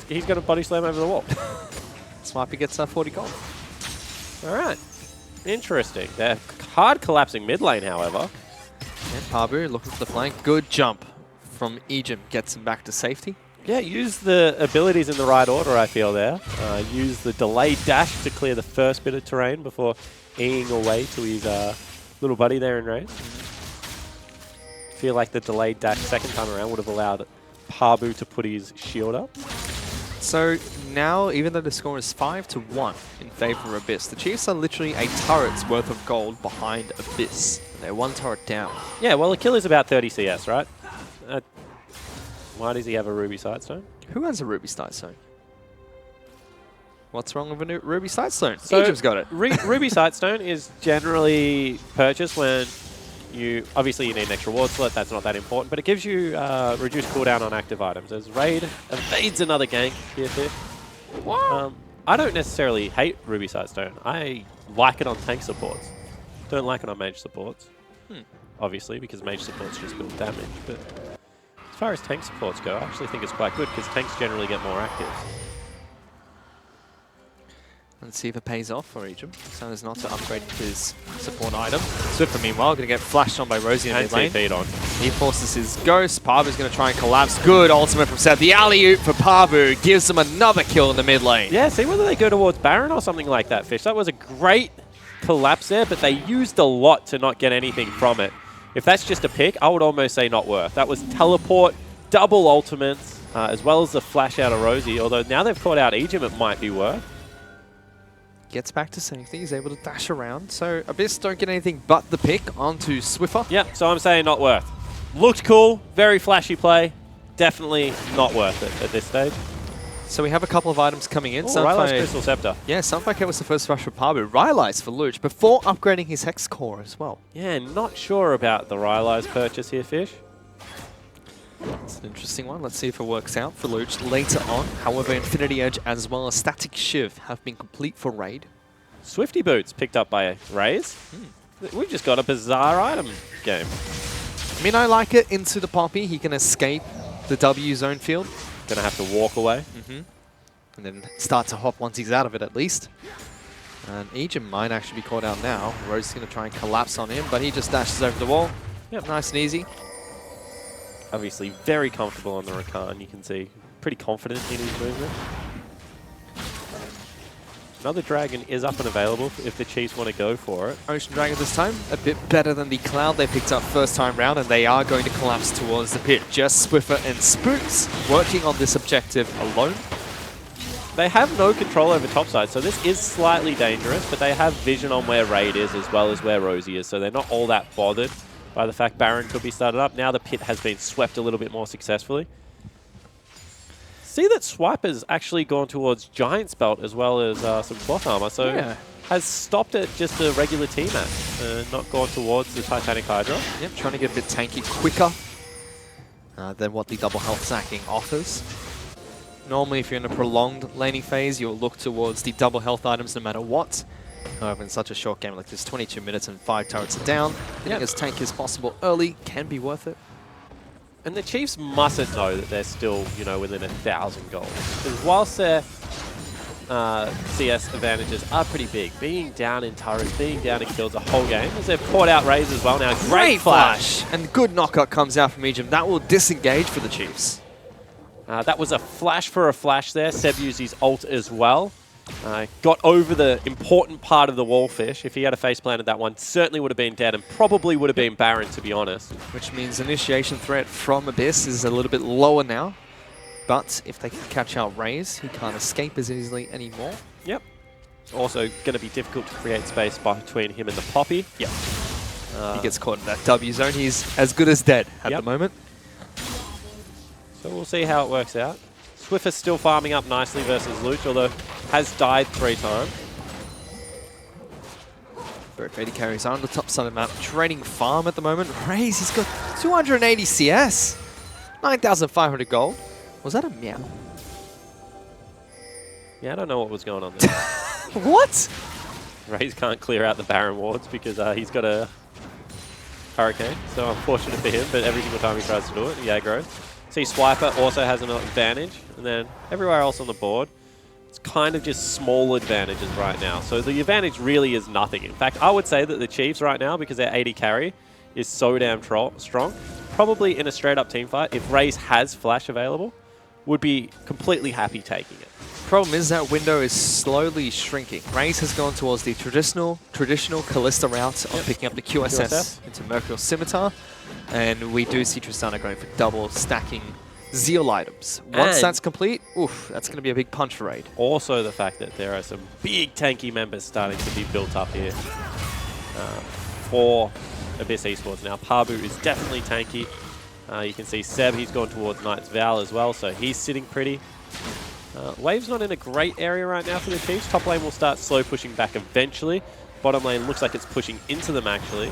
He's going to body slam over the wall. Swiper gets 40 gold. All right. Interesting. They're hard collapsing mid lane, however. And Pabu looking for the flank. Good jump from Egypt. Gets him back to safety. Yeah, use the abilities in the right order, I feel there. Use the delayed dash to clear the first bit of terrain before eeing away to his little buddy there in raid. Feel like the delayed dash second time around would have allowed Pabu to put his shield up. So now, even though the score is 5-1 in favor of Abyss, the Chiefs are literally a turret's worth of gold behind Abyss. They're one turret down. Yeah, well, the kill is about 30 CS, right? Why does he have a Ruby Sightstone? Who has a Ruby Sightstone? What's wrong with a new Ruby Sightstone? So Egypt's got it. Ruby Sightstone is generally purchased when obviously you need an extra ward slot, that's not that important, but it gives you reduced cooldown on active items. As Raid evades another gank here. I don't necessarily hate Ruby Sightstone. I like it on tank supports. Don't like it on mage supports. Obviously, because mage supports just build damage, but as far as tank supports go, I actually think it's quite good because tanks generally get more active. Let's see if it pays off for Egypt. So as not to upgrade his support item. Swiffer, meanwhile, going to get flashed on by Rosie in mid lane. He forces his ghost. Pabu's going to try and collapse. Good ultimate from Seth. The alley-oop for Pabu gives him another kill in the mid lane. Yeah, see whether they go towards Baron or something like that, Fish. That was a great collapse there, but they used a lot to not get anything from it. If that's just a pick, I would almost say not worth. That was teleport, double ultimates, as well as the flash out of Rosie. Although now they've caught out Egypt, it might be worth. Gets back to safety. He's able to dash around. So Abyss don't get anything but the pick onto Swiffer. Yeah, so I'm saying not worth. Looked cool, very flashy play. Definitely not worth it at this stage. So we have a couple of items coming in. Rylai's Crystal Scepter. Yeah, Sunfire was the first rush for Pabu. Rylai's for Luch before upgrading his Hex Core as well. Yeah, not sure about the Rylai's purchase here, Fish. It's an interesting one. Let's see if it works out for Luch later on. However, Infinity Edge as well as Static Shiv have been complete for Raid. Swifty Boots picked up by Raze. We've just got a bizarre item game. I mean, I like it into the Poppy. He can escape the W zone field. Gonna have to walk away. And then start to hop once he's out of it at least. And Egypt might actually be caught out now. Rose is going to try and collapse on him, but he just dashes over the wall. Yep, nice and easy. Obviously very comfortable on the Rakan, you can see. Pretty confident in his movement. Another dragon is up and available if the Chiefs want to go for it. Ocean Dragon this time, a bit better than the Cloud they picked up first time round, and they are going to collapse towards the pit. Just Swiffer and Spooks working on this objective alone. They have no control over topside, so this is slightly dangerous, but they have vision on where Raid is as well as where Rosie is, so they're not all that bothered by the fact Baron could be started up. Now the pit has been swept a little bit more successfully. See that Swiper's actually gone towards Giant's Belt as well as some cloth armor, so has stopped at just a regular T-Mat, not gone towards the Titanic Hydra. Yep, trying to get a bit tanky quicker than what the double health sacking offers. Normally, if you're in a prolonged laning phase, you'll look towards the double health items no matter what. However, in such a short game like this, 22 minutes and 5 turrets are down, getting as tanky as possible early can be worth it. And the Chiefs mustn't know that they're still, within 1,000 goals. Because whilst their CS advantages are pretty big, being down in turrets, being down in kills a whole game, as they've caught out Raze as well now. Great flash! And good knockout comes out from Egypt. That will disengage for the Chiefs. That was a flash for a flash there. Seb used his ult as well. Got over the important part of the wall, Fish. If he had a face planted that one, certainly would have been dead and probably would have been Baron, to be honest. Which means initiation threat from Abyss is a little bit lower now. But if they can catch out Raze, he can't escape as easily anymore. Yep. Also going to be difficult to create space between him and the Poppy. Yep. He gets caught in that W zone. He's as good as dead at the moment. So we'll see how it works out. Swiffer's still farming up nicely versus Luch, although has died 3 times. Both AD carries are on the top side of the map, trading farm at the moment. Raze, he's got 280 CS, 9,500 gold. Was that a meow? Yeah, I don't know what was going on there. What? Raze can't clear out the Baron wards because he's got a Hurricane. So unfortunate for him, but every single time he tries to do it, he aggroes. See, Swiper also has an advantage, and then everywhere else on the board, it's kind of just small advantages right now. So the advantage really is nothing. In fact, I would say that the Chiefs right now, because their AD carry is so damn strong, probably in a straight-up team fight, if Raze has Flash available, would be completely happy taking it. Problem is that window is slowly shrinking. Raze has gone towards the traditional Kalista route of picking up the QSS into Mercurial Scimitar, and we do see Tristana going for double stacking Zeal items. Once And that's complete, oof, that's going to be a big punch for Raid. Also the fact that there are some big tanky members starting to be built up here for Abyss Esports. Now, Pabu is definitely tanky. You can see Seb, he's gone towards Knight's Vow as well, so he's sitting pretty. Wave's not in a great area right now for the Chiefs. Top lane will start slow pushing back eventually. Bottom lane looks like it's pushing into them actually.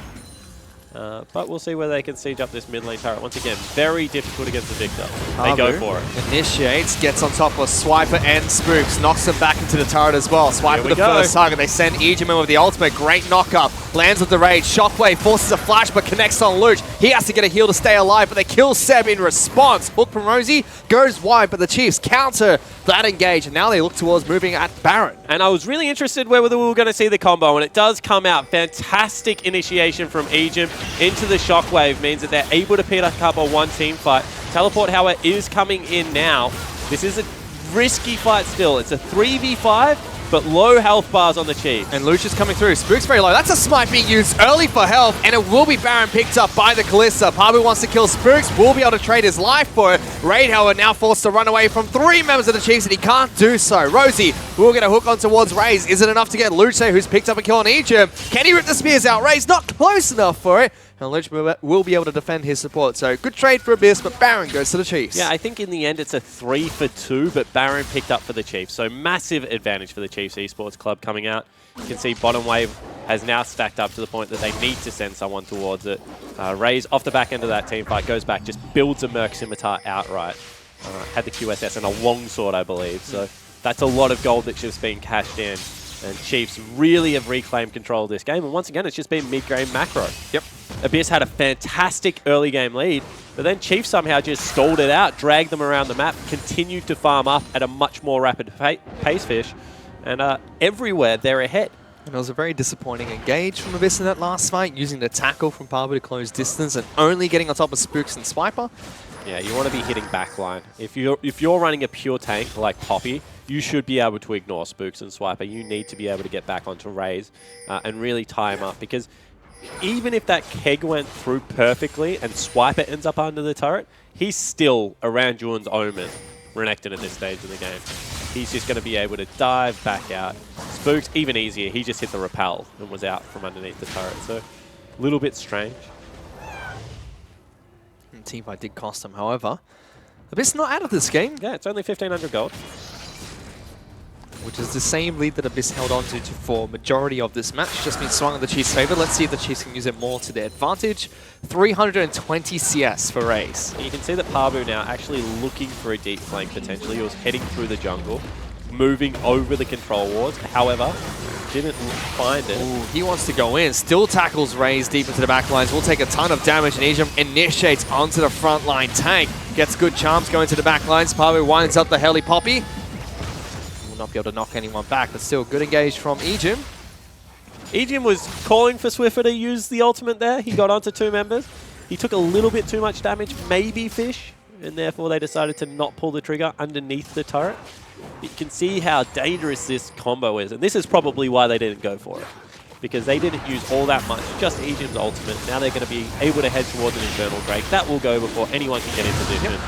But we'll see where they can siege up this mid lane turret. Once again, very difficult against the Victor. They go for it. Initiates, gets on top of Swiper and Spooks, knocks him back into the turret as well. Swiper the first target. They send Ejim in with the ultimate. Great knock-up. Lands with the Rage. Shockwave forces a flash but connects on Luch. He has to get a heal to stay alive, but they kill Seb in response. Hook from Rosie goes wide, but the Chiefs counter that engage, and now they look towards moving at Baron. And I was really interested whether we were going to see the combo, and it does come out. Fantastic initiation from Ejim into the Shockwave means that they're able to pick up a one team fight. Teleport, however, is coming in now. This is a risky fight still. It's a 3v5, but low health bars on the Chiefs. And Luch is coming through. Spook's very low. That's a smite being used early for health, and it will be Baron picked up by the Kalista. Pabu wants to kill Spooks, will be able to trade his life for it. Raid, however, now forced to run away from 3 members of the Chiefs, and he can't do so. Rosie will get a hook on towards Raze. Is it enough to get Luch, who's picked up a kill on Egypt? Can he rip the spears out? Raze not close enough for it. And Luch will be able to defend his support. So good trade for Abyss, but Baron goes to the Chiefs. Yeah, I think in the end it's a 3 for 2, but Baron picked up for the Chiefs. So massive advantage for the Chiefs Esports Club coming out. You can see bottom wave has now stacked up to the point that they need to send someone towards it. Raze off the back end of that team fight, goes back, just builds a Merc Scimitar outright. Had the QSS and a longsword, I believe. So that's a lot of gold that's just been cashed in. And Chiefs really have reclaimed control of this game. And once again, it's just been mid-game macro. Yep. Abyss had a fantastic early game lead, but then Chiefs somehow just stalled it out, dragged them around the map, continued to farm up at a much more rapid pace, Fish. And everywhere, they're ahead. And it was a very disappointing engage from Abyss in that last fight, using the tackle from Pabu to close distance and only getting on top of Spooks and Swiper. Yeah, you want to be hitting backline. If you're running a pure tank like Poppy, you should be able to ignore Spooks and Swiper. You need to be able to get back onto Raze and really tie him up, because even if that keg went through perfectly and Swiper ends up under the turret, he's still around Juan's Omen Renekton at this stage of the game. He's just going to be able to dive back out. Spooks, even easier. He just hit the repel and was out from underneath the turret. So a little bit strange. Teamfight did cost him, however. Abyss not out of this game. Yeah, it's only 1,500 gold. Which is the same lead that Abyss held on to for majority of this match. Just been swung in the Chiefs' favor. Let's see if the Chiefs can use it more to their advantage. 320 CS for Raze. And you can see that Pabu now actually looking for a deep flank potentially. He was heading through the jungle, moving over the control wards. However, didn't find it. Ooh, he wants to go in. Still tackles Raze deep into the back lines. Will take a ton of damage, and Ejim initiates onto the front line tank. Gets good charms going to the back lines. Pabu winds up the Heli Poppy. Will not be able to knock anyone back, but still good engage from Ejim. Ejim was calling for Swiffer to use the ultimate there. He got onto 2 members. He took a little bit too much damage, maybe Fish, and therefore they decided to not pull the trigger underneath the turret. You can see how dangerous this combo is, and this is probably why they didn't go for it, because they didn't use all that much, just Ejim's ultimate. Now they're going to be able to head towards an Infernal Drake. That will go before anyone can get in position. Yep.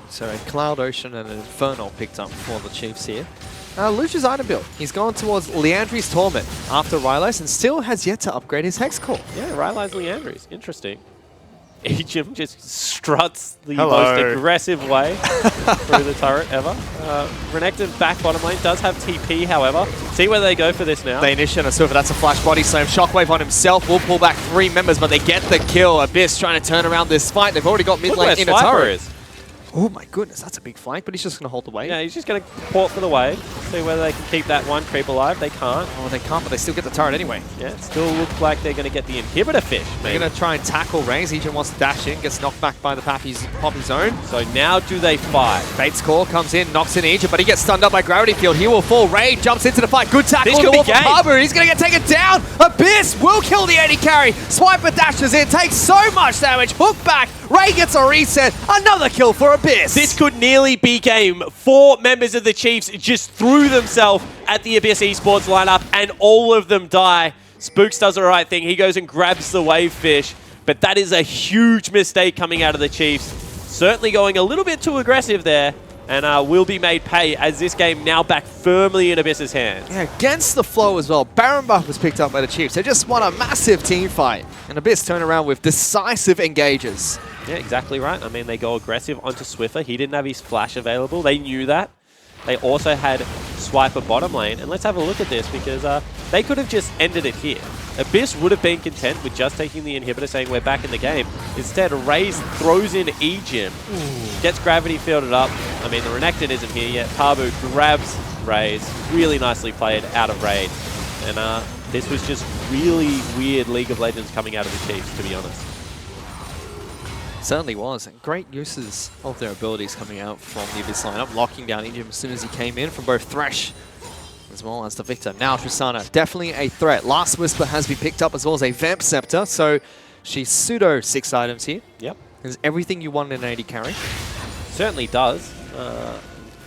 So a Cloud Ocean and an Infernal picked up for the Chiefs here. Luch's item build. He's gone towards Liandry's Torment after Rylai's and still has yet to upgrade his Hex Core. Yeah, Rylai's Liandry's. Interesting. Ejim just struts the most aggressive way through the turret ever. Renekton back bottom lane does have TP, however. See where they go for this now. They initiate on Swiffer. That's a flash body slam. Shockwave on himself will pull back 3 members, but they get the kill. Abyss trying to turn around this fight. They've already got mid lane in a turret. Oh my goodness, that's a big flank, but he's just going to hold the wave. Yeah, he's just going to port for the wave. See whether they can keep that one creep alive. They can't. Oh, they can't, but they still get the turret anyway. Yeah, it still looks like they're going to get the inhibitor fish. They're going to try and tackle Raze. Ejim wants to dash in, gets knocked back by the Poppy zone. So now do they fight? Bates Call comes in, knocks in Ejim, but he gets stunned up by Gravity Field. He will fall. Ray jumps into the fight. Good tackle. This could be game. He's going to get taken down. Abyss will kill the AD carry. Swiper dashes in, takes so much damage. Hook back. Ray gets a reset. Another kill for Abyss. This could nearly be game. 4 members of the Chiefs just threw themselves at the Abyss Esports lineup, and all of them die. Spooks does the right thing. He goes and grabs the wave fish, but that is a huge mistake coming out of the Chiefs. Certainly going a little bit too aggressive there, and will be made pay as this game now back firmly in Abyss's hands. Yeah, against the flow as well. Baron buff was picked up by the Chiefs. They just won a massive team fight, and Abyss turn around with decisive engages. Yeah, exactly right. I mean, they go aggressive onto Swiffer. He didn't have his flash available. They knew that. They also had Swiper bottom lane. And let's have a look at this, because they could have just ended it here. Abyss would have been content with just taking the inhibitor, saying we're back in the game. Instead, Raze throws in Ejim, gets Gravity fielded up. I mean, the Renekton isn't here yet. Pabu grabs Raze. Really nicely played out of raid. And this was just really weird League of Legends coming out of the Chiefs, to be honest. Certainly was. And great uses of their abilities coming out from the Abyss lineup, locking down Ejim as soon as he came in from both Thresh as well as the Victor. Now Tristana, definitely a threat. Last Whisper has been picked up as well as a Vamp Scepter, so she's pseudo 6 items here. Yep. Is everything you want in an AD carry. Certainly does.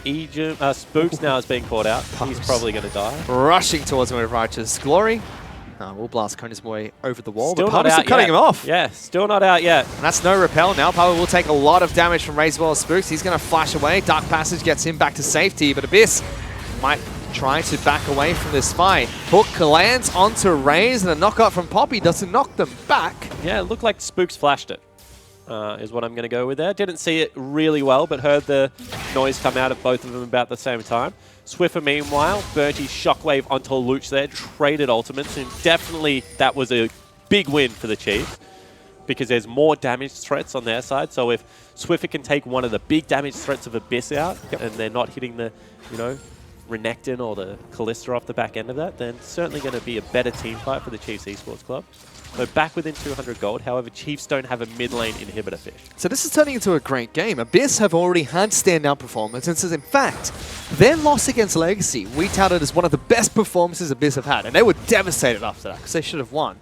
Ejim, Spooks now is being caught out. He's probably going to die. Rushing towards him with Righteous Glory. We'll blast Kona's way over the wall, Still but not out cutting yet. him off. Yeah, still not out yet. And that's no repel now. Power will take a lot of damage from Raze as well as Spooks. He's going to flash away. Dark Passage gets him back to safety, but Abyss might try to back away from this fight. Hook lands onto Raze, and a knockout from Poppy doesn't knock them back. Yeah, it looked like Spooks flashed it, is what I'm going to go with there. Didn't see it really well, but heard the noise come out of both of them about the same time. Swiffer, meanwhile, burnt his Shockwave onto Luch there, traded ultimates, and definitely that was a big win for the Chiefs because there's more damage threats on their side. So if Swiffer can take one of the big damage threats of Abyss out, and they're not hitting the, Renekton or the Callista off the back end of that, then certainly going to be a better team fight for the Chiefs Esports Club. So back within 200 gold. However, Chiefs don't have a mid lane inhibitor fish. So this is turning into a great game. Abyss have already had standout performances. In fact, their loss against Legacy, we touted as one of the best performances Abyss have had. And they were devastated after that because they should have won.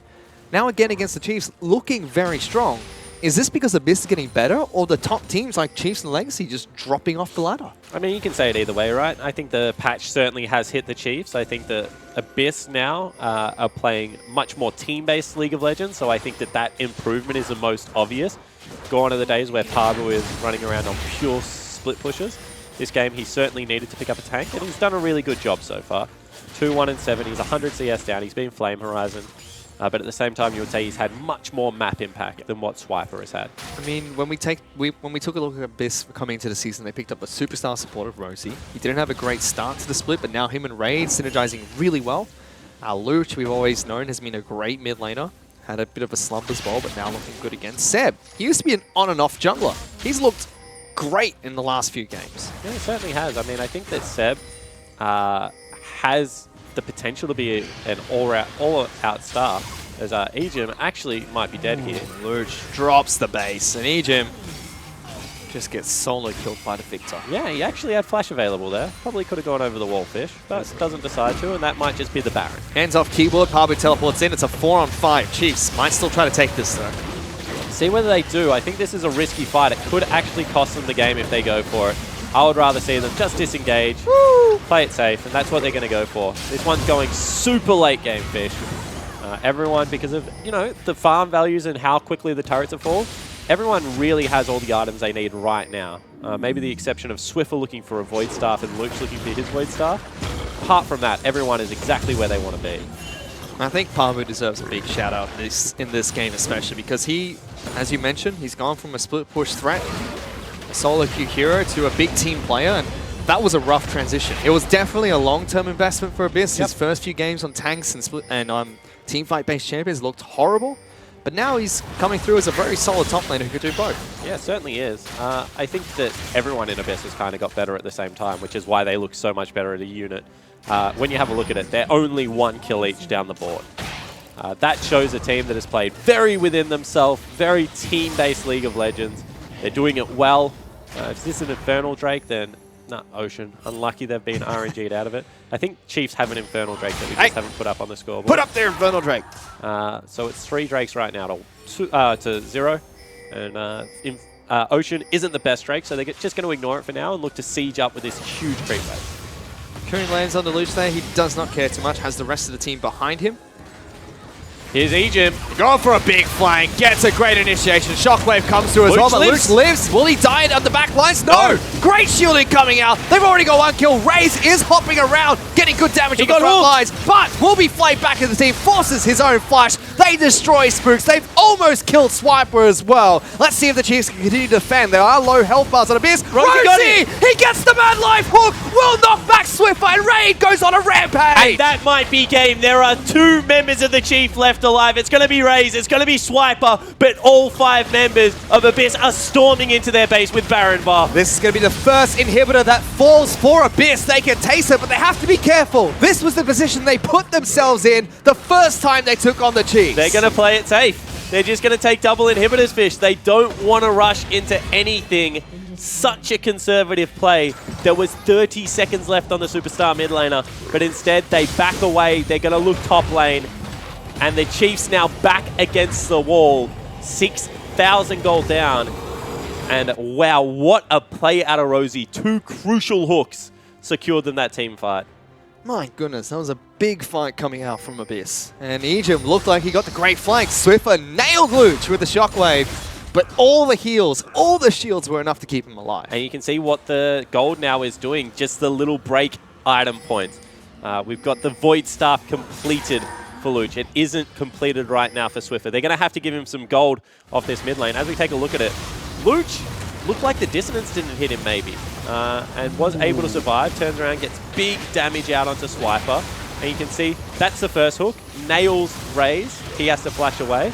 Now again against the Chiefs, looking very strong. Is this because Abyss is getting better, or the top teams like Chiefs and Legacy just dropping off the ladder? I mean, you can say it either way, right? I think the patch certainly has hit the Chiefs. I think the Abyss now are playing much more team-based League of Legends, so I think that improvement is the most obvious. Gone are the days where Parbu is running around on pure split pushes. This game, he certainly needed to pick up a tank, and he's done a really good job so far. 2-1-7, he's 100 CS down, he's been Flame Horizon. But at the same time, you would say he's had much more map impact than what Swiper has had. I mean, when we took a look at Abyss coming into the season, they picked up a superstar support of Rosie. He didn't have a great start to the split, but now him and Raid synergizing really well. Luch, we've always known, has been a great mid laner. Had a bit of a slump as well, but now looking good again. Seb, he used to be an on and off jungler. He's looked great in the last few games. Yeah, he certainly has. I mean, I think that Seb has the potential to be an all-out star, as Ejim actually might be dead here. Luch drops the base, and Ejim just gets solo killed by the Victor. Yeah, he actually had flash available there. Probably could have gone over the wall fish, but doesn't decide to, and that might just be the Baron. Hands off keyboard, Parbu teleports in. It's a 4-on-5. Chiefs might still try to take this, though. See whether they do. I think this is a risky fight. It could actually cost them the game if they go for it. I would rather see them just disengage, play it safe, and that's what they're going to go for. This one's going super late game fish. Everyone, because of, the farm values and how quickly the turrets are full, everyone really has all the items they need right now. Maybe the exception of Swiffer looking for a Void Staff and Luke's looking for his Void Staff. Apart from that, everyone is exactly where they want to be. I think Parbu deserves a big shout out in this game especially, because he As you mentioned, he's gone from a split push threat, a solo queue hero, to a big team player, and that was a rough transition. It was definitely a long-term investment for Abyss. His first few games on tanks and teamfight-based champions looked horrible, but now he's coming through as a very solid top laner who could do both. Yeah, it certainly is. I think that everyone in Abyss has kind of got better at the same time, which is why they look so much better as a unit. When you have a look at it, they're only 1 kill each down the board. That shows a team that has played very within themselves, very team-based League of Legends. They're doing it well. If this is an Infernal Drake, then Ocean. Unlucky they've been RNG'd out of it. I think Chiefs have an Infernal Drake that we just haven't put up on the scoreboard. Put up their Infernal Drake. So it's 3 Drakes right now to 0. And Ocean isn't the best Drake, so they're just going to ignore it for now and look to siege up with this huge creep wave. Coon lands on the Luch there. He does not care too much. Has the rest of the team behind him. Here's Ejim. Going for a big flank. Gets a great initiation. Shockwave comes through as well, but Luch lives. Will he die on the back lines? No! Great shielding coming out. They've already got 1 kill. Raze is hopping around, getting good damage on the front lines, but will be flayed back in the team. Forces his own flash. They destroy Spooks. They've almost killed Swiper as well. Let's see if the Chiefs can continue to defend. There are low health bars on Abyss. Rosie! He gets the Mad Life Hook. Will knock back Swiffer, and Raid goes on a rampage. And that might be game. There are 2 members of the Chief left alive. It's going to be Raze, it's going to be Swiper, but all 5 members of Abyss are storming into their base with Baron Buff. This is going to be the first inhibitor that falls for Abyss. They can taste it, but they have to be careful. This was the position they put themselves in the first time they took on the Chiefs. They're going to play it safe. They're just going to take double inhibitors, Fish. They don't want to rush into anything. Such a conservative play. There was 30 seconds left on the Superstar mid laner, but instead they back away. They're going to look top lane. And the Chiefs now back against the wall. 6,000 gold down. And wow, what a play out of Rosie. 2 crucial hooks secured them that team fight. My goodness, that was a big fight coming out from Abyss. And Ejim looked like he got the great flank. Swiffer nailed Luch with the shockwave. But all the heals, all the shields were enough to keep him alive. And you can see what the gold now is doing. Just the little break item points. We've got the Void Staff completed for Luch. It isn't completed right now for Swiffer. They're going to have to give him some gold off this mid lane. As we take a look at it, Luch looked like the dissonance didn't hit him maybe, and was able to survive. Turns around, gets big damage out onto Swiper, and you can see that's the first hook. Nails Raze. He has to flash away.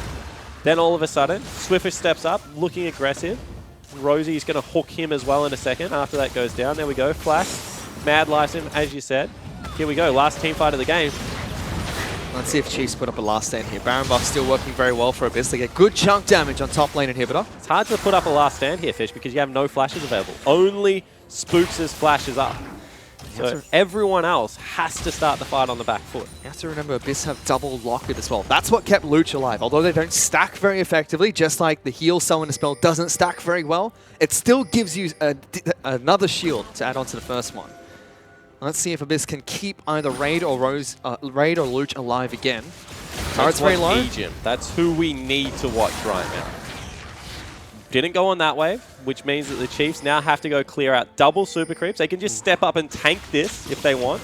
Then all of a sudden, Swiffer steps up, looking aggressive. Rosie's going to hook him as well in a second after that goes down. There we go. Flash. Mad Lice him, as you said. Here we go. Last team fight of the game. Let's see if Chiefs put up a last stand here. Baron Buff still working very well for Abyss. They get good chunk damage on top lane inhibitor. It's hard to put up a last stand here, Fish, because you have no flashes available. Only Spooks' flashes up. So everyone else has to start the fight on the back foot. You have to remember Abyss have double locket as well. That's what kept Luch alive. Although they don't stack very effectively, just like the heal summoner spell doesn't stack very well, it still gives you another shield to add on to the first one. Let's see if Abyss can keep either Raid or Luch alive again. Turret's very low. Ejim. That's who we need to watch right now. Didn't go on that wave, which means that the Chiefs now have to go clear out double super creeps. They can just step up and tank this if they want.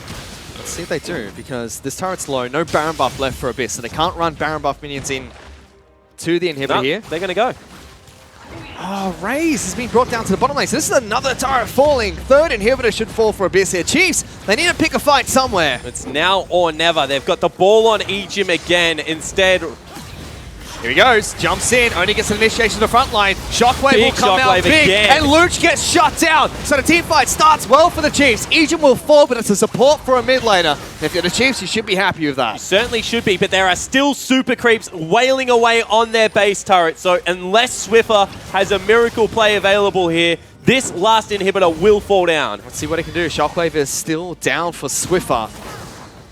Let's see if they do, because this turret's low. No Baron buff left for Abyss, so they can't run Baron buff minions in to the inhibitor here. They're going to go. Oh, Raze has been brought down to the bottom lane. So this is another turret falling. 3rd inhibitor should fall for Abyss here. Chiefs, they need to pick a fight somewhere. It's now or never. They've got the ball on Ejim again. Instead, here he goes. Jumps in. Only gets an initiation to the front line. Shockwave big will come out big. Again. And Luch gets shut down. So the team fight starts well for the Chiefs. Ejim will fall, but it's a support for a mid laner. And if you're the Chiefs, you should be happy with that. You certainly should be, but there are still super creeps wailing away on their base turret. So unless Swiffer has a miracle play available here, this last inhibitor will fall down. Let's see what he can do. Shockwave is still down for Swiffer.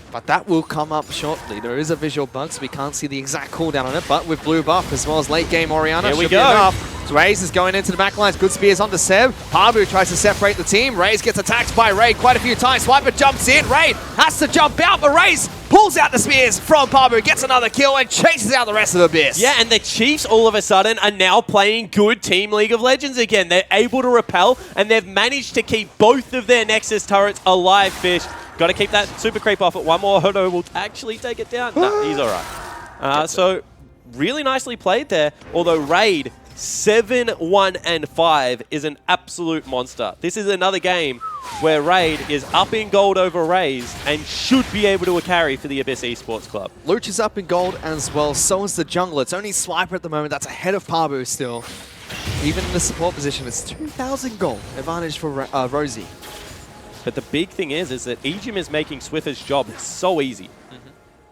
But that will come up shortly. There is a visual bug, so we can't see the exact cooldown on it. But with blue buff, as well as late game Orianna, here we should go. be enough. Raze is going into the back lines. Good spears onto Seb. Habu tries to separate the team. Raze gets attacked by Raid quite a few times. Swiper jumps in. Raid has to jump out, but Raze pulls out the spears from Pabu, gets another kill, and chases out the rest of Abyss. Yeah, and the Chiefs all of a sudden are now playing good Team League of Legends again. They're able to repel, and they've managed to keep both of their Nexus turrets alive, Fish. Got to keep that super creep off at one more. Hodo will actually take it down. No, he's all right. So really nicely played there, although Raid 7-1-5 is an absolute monster. This is another game where Raid is up in gold over Raze and should be able to carry for the Abyss Esports Club. Luch is up in gold as well, so is the jungler. It's only Swiper at the moment that's ahead of Pabu still. Even in the support position, it's 2,000 gold advantage for Rosie. But the big thing is that Ejim is making Swiffer's job so easy.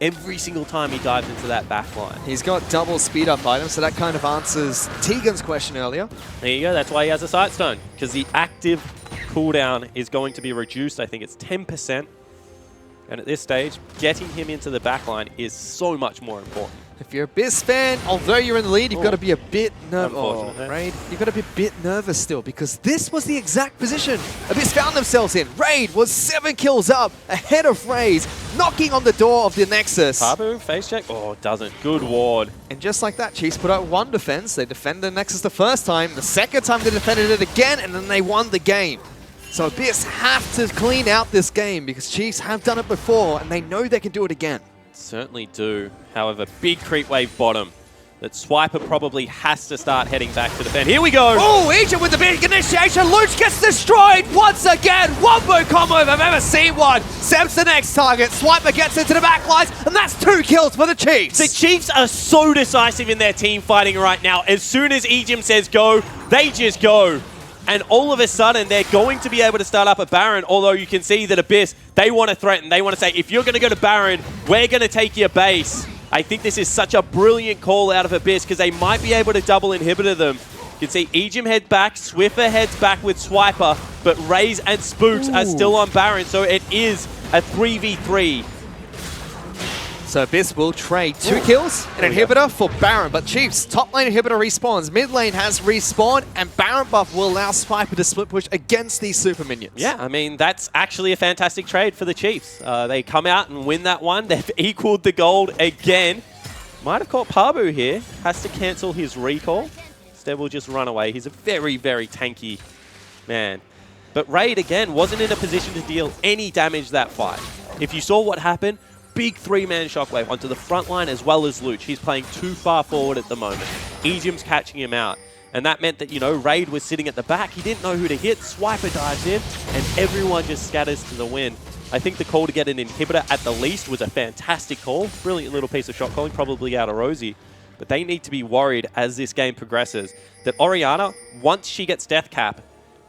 Every single time he dives into that back line. He's got double speed up items, so that kind of answers Tegan's question earlier. There you go, that's why he has a Sightstone, because the active cooldown is going to be reduced. I think it's 10%. And at this stage, getting him into the back line is so much more important. If you're a Abyss fan, although you're in the lead, you've got to be a bit nervous. Raid, you've got to be a bit nervous still, because this was the exact position Abyss found themselves in. Raid was 7 kills up ahead of Raze, knocking on the door of the Nexus. Pabu, face check. Oh, it doesn't. Good ward. And just like that, Chiefs put out one defense. They defended the Nexus the first time. The second time they defended it again, and then they won the game. So Abyss have to clean out this game, because Chiefs have done it before, and they know they can do it again. Certainly do. However, big creep wave bottom that Swiper probably has to start heading back to defend. Here we go! Oh, Egypt with the big initiation. Luch gets destroyed once again. Wombo combo if I've ever seen one. Seb's the next target. Swiper gets into the back lines, and that's 2 kills for the Chiefs. The Chiefs are so decisive in their team fighting right now. As soon as Ejim says go, they just go. And all of a sudden, they're going to be able to start up a Baron, although you can see that Abyss, they want to threaten. They want to say, if you're going to go to Baron, we're going to take your base. I think this is such a brilliant call out of Abyss, because they might be able to double inhibitor them. You can see Ejim head back, Swiffer heads back with Swiper, but Raze and Spooks are still on Baron, so it is a 3v3. So Abyss will trade 2 kills, an inhibitor for Baron, but Chiefs, top lane inhibitor respawns, mid lane has respawned, and Baron buff will allow Swiper to split push against these super minions. Yeah, I mean, that's actually a fantastic trade for the Chiefs. They come out and win that one. They've equaled the gold again. Might have caught Pabu here. Has to cancel his recall. Instead, will just run away. He's a very, very tanky man. But Raid, again, wasn't in a position to deal any damage that fight. If you saw what happened, big 3-man shockwave onto the front line as well as Luch. He's playing too far forward at the moment. Ejim's catching him out. And that meant that, you know, Raid was sitting at the back. He didn't know who to hit. Swiper dives in, and everyone just scatters to the wind. I think the call to get an inhibitor at the least was a fantastic call. Brilliant little piece of shot calling, probably out of Rosie. But they need to be worried as this game progresses that Orianna, once she gets death cap,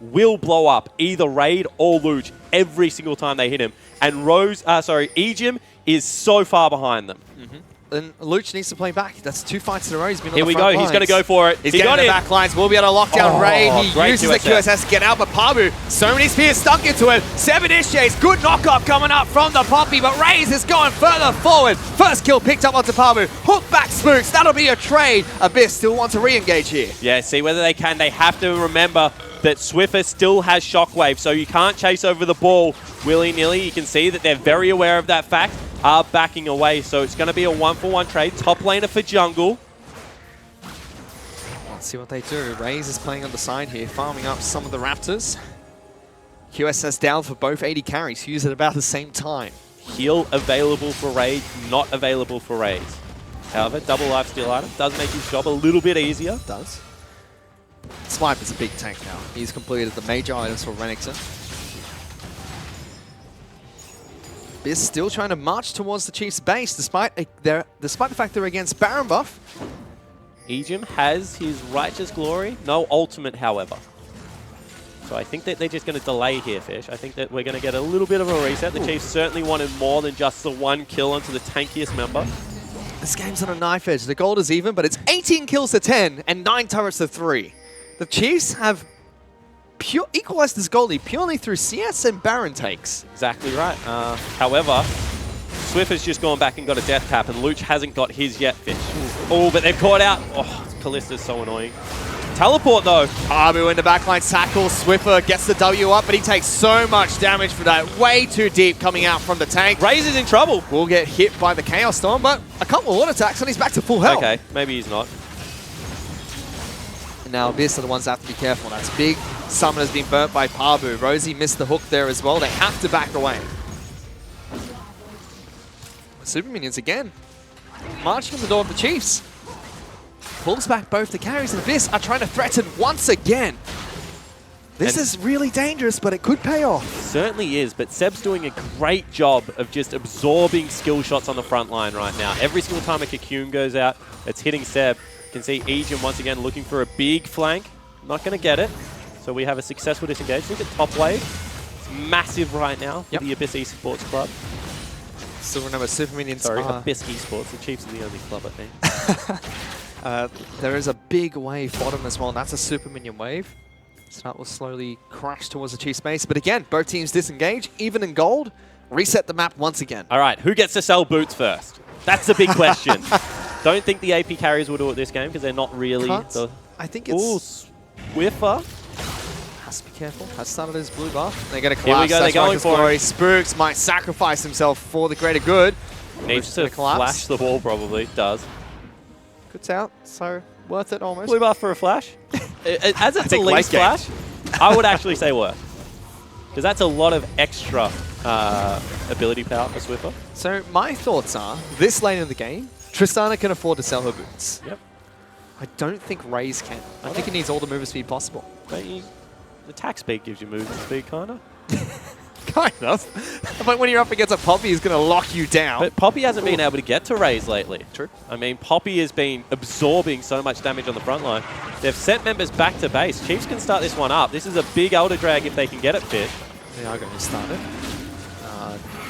will blow up either Raid or Luch every single time they hit him. And Ejim is so far behind them. And Luch needs to play back. That's 2 fights in a row. He's been on Here the we front go. lines. He's going to go for it. He's He getting got the it. back lines. Will be able to lock down Raid. He great uses the QSS to get out, but Pabu, so many spears stuck into it. 7 initiates. Good knockup coming up from the Poppy, but Raze is going further forward. First kill picked up onto Pabu. Hook back Spooks. That'll be a trade. Abyss still want to re-engage here. Yeah, see whether they can. They have to remember that Swiffer still has Shockwave, so you can't chase over the ball willy-nilly. You can see that they're very aware of that fact, are backing away, so it's going to be a 1-for-1 trade. Top laner for jungle. Let's see what they do. Raze is playing on the side here, farming up some of the Raptors. QSS down for both 80 carries, used at about the same time. Heal available for Raid, not available for Raze. However, double lifesteal item does make his job a little bit easier. Does. Swipe is a big tank now. He's completed the major items for Renekton. Biz still trying to march towards the Chiefs' base despite the fact they're against Baron buff. Ejim has his Righteous Glory, no ultimate, however. So I think that they're just going to delay here, Fish. I think that we're going to get a little bit of a reset. The Chiefs certainly wanted more than just the 1 kill onto the tankiest member. This game's on a knife edge. The gold is even, but it's 18 kills to 10 and 9 turrets to 3. The Chiefs have equalized this goal lead purely through CS and Baron takes. Exactly right. However, Swiffer's just gone back and got a death tap, and Luch hasn't got his yet, Fish. Oh, but they've caught out. Oh, Kallista's so annoying. Teleport, though. Pabu in the backline tackles. Swiffer gets the W up, but he takes so much damage for that. Way too deep coming out from the tank. Raze is in trouble. Will get hit by the Chaos Storm, but a couple of auto attacks and he's back to full health. Okay, maybe he's not. And now Abyss are the ones that have to be careful. That's big. Summoner's been burnt by Pabu. Rosie missed the hook there as well. They have to back away. Super Minions again. Marching on the door of the Chiefs. pulls back both the carries, and Abyss are trying to threaten once again. This is really dangerous, but it could pay off. Certainly is, but Seb's doing a great job of just absorbing skill shots on the front line right now. Every single time a Cocoon goes out, it's hitting Seb. You can see Ejim once again looking for a big flank. Not going to get it. So we have a successful disengage. Look at top wave. It's massive right now for the Abyss Esports Club. Still remember Super Minions. Sorry, Abyss Esports. The Chiefs are the only club, I think. There is a big wave bottom as well, and that's a Super Minion wave. So that will slowly crash towards the Chiefs base. But again, both teams disengage, even in gold. Reset the map once again. All right, who gets to sell boots first? That's the big question. Don't think the AP carries will do it this game because they're not really. I think it's. Swiffer. Has to be careful. Has started his blue buff. They're going to collapse. Here we go. They're going for Glory. Spooks might sacrifice himself for the greater good. Needs to flash the wall, probably. Does. Good out. So worth it almost. Blue buff for a flash. As it's a lead flash, I would actually say worth. Because that's a lot of extra ability power for Swiffer. So my thoughts are, this lane in the game, Tristana can afford to sell her boots. Yep. I don't think Raze can. I think it needs all the movement speed possible. Attack speed gives you movement speed, kind of. Kind of. But when you're up against a Poppy, he's going to lock you down. But Poppy hasn't been able to get to Raze lately. True. I mean, Poppy has been absorbing so much damage on the front line. They've sent members back to base. Chiefs can start this one up. This is a big Elder Drag if they can get it fit. They are going to start it.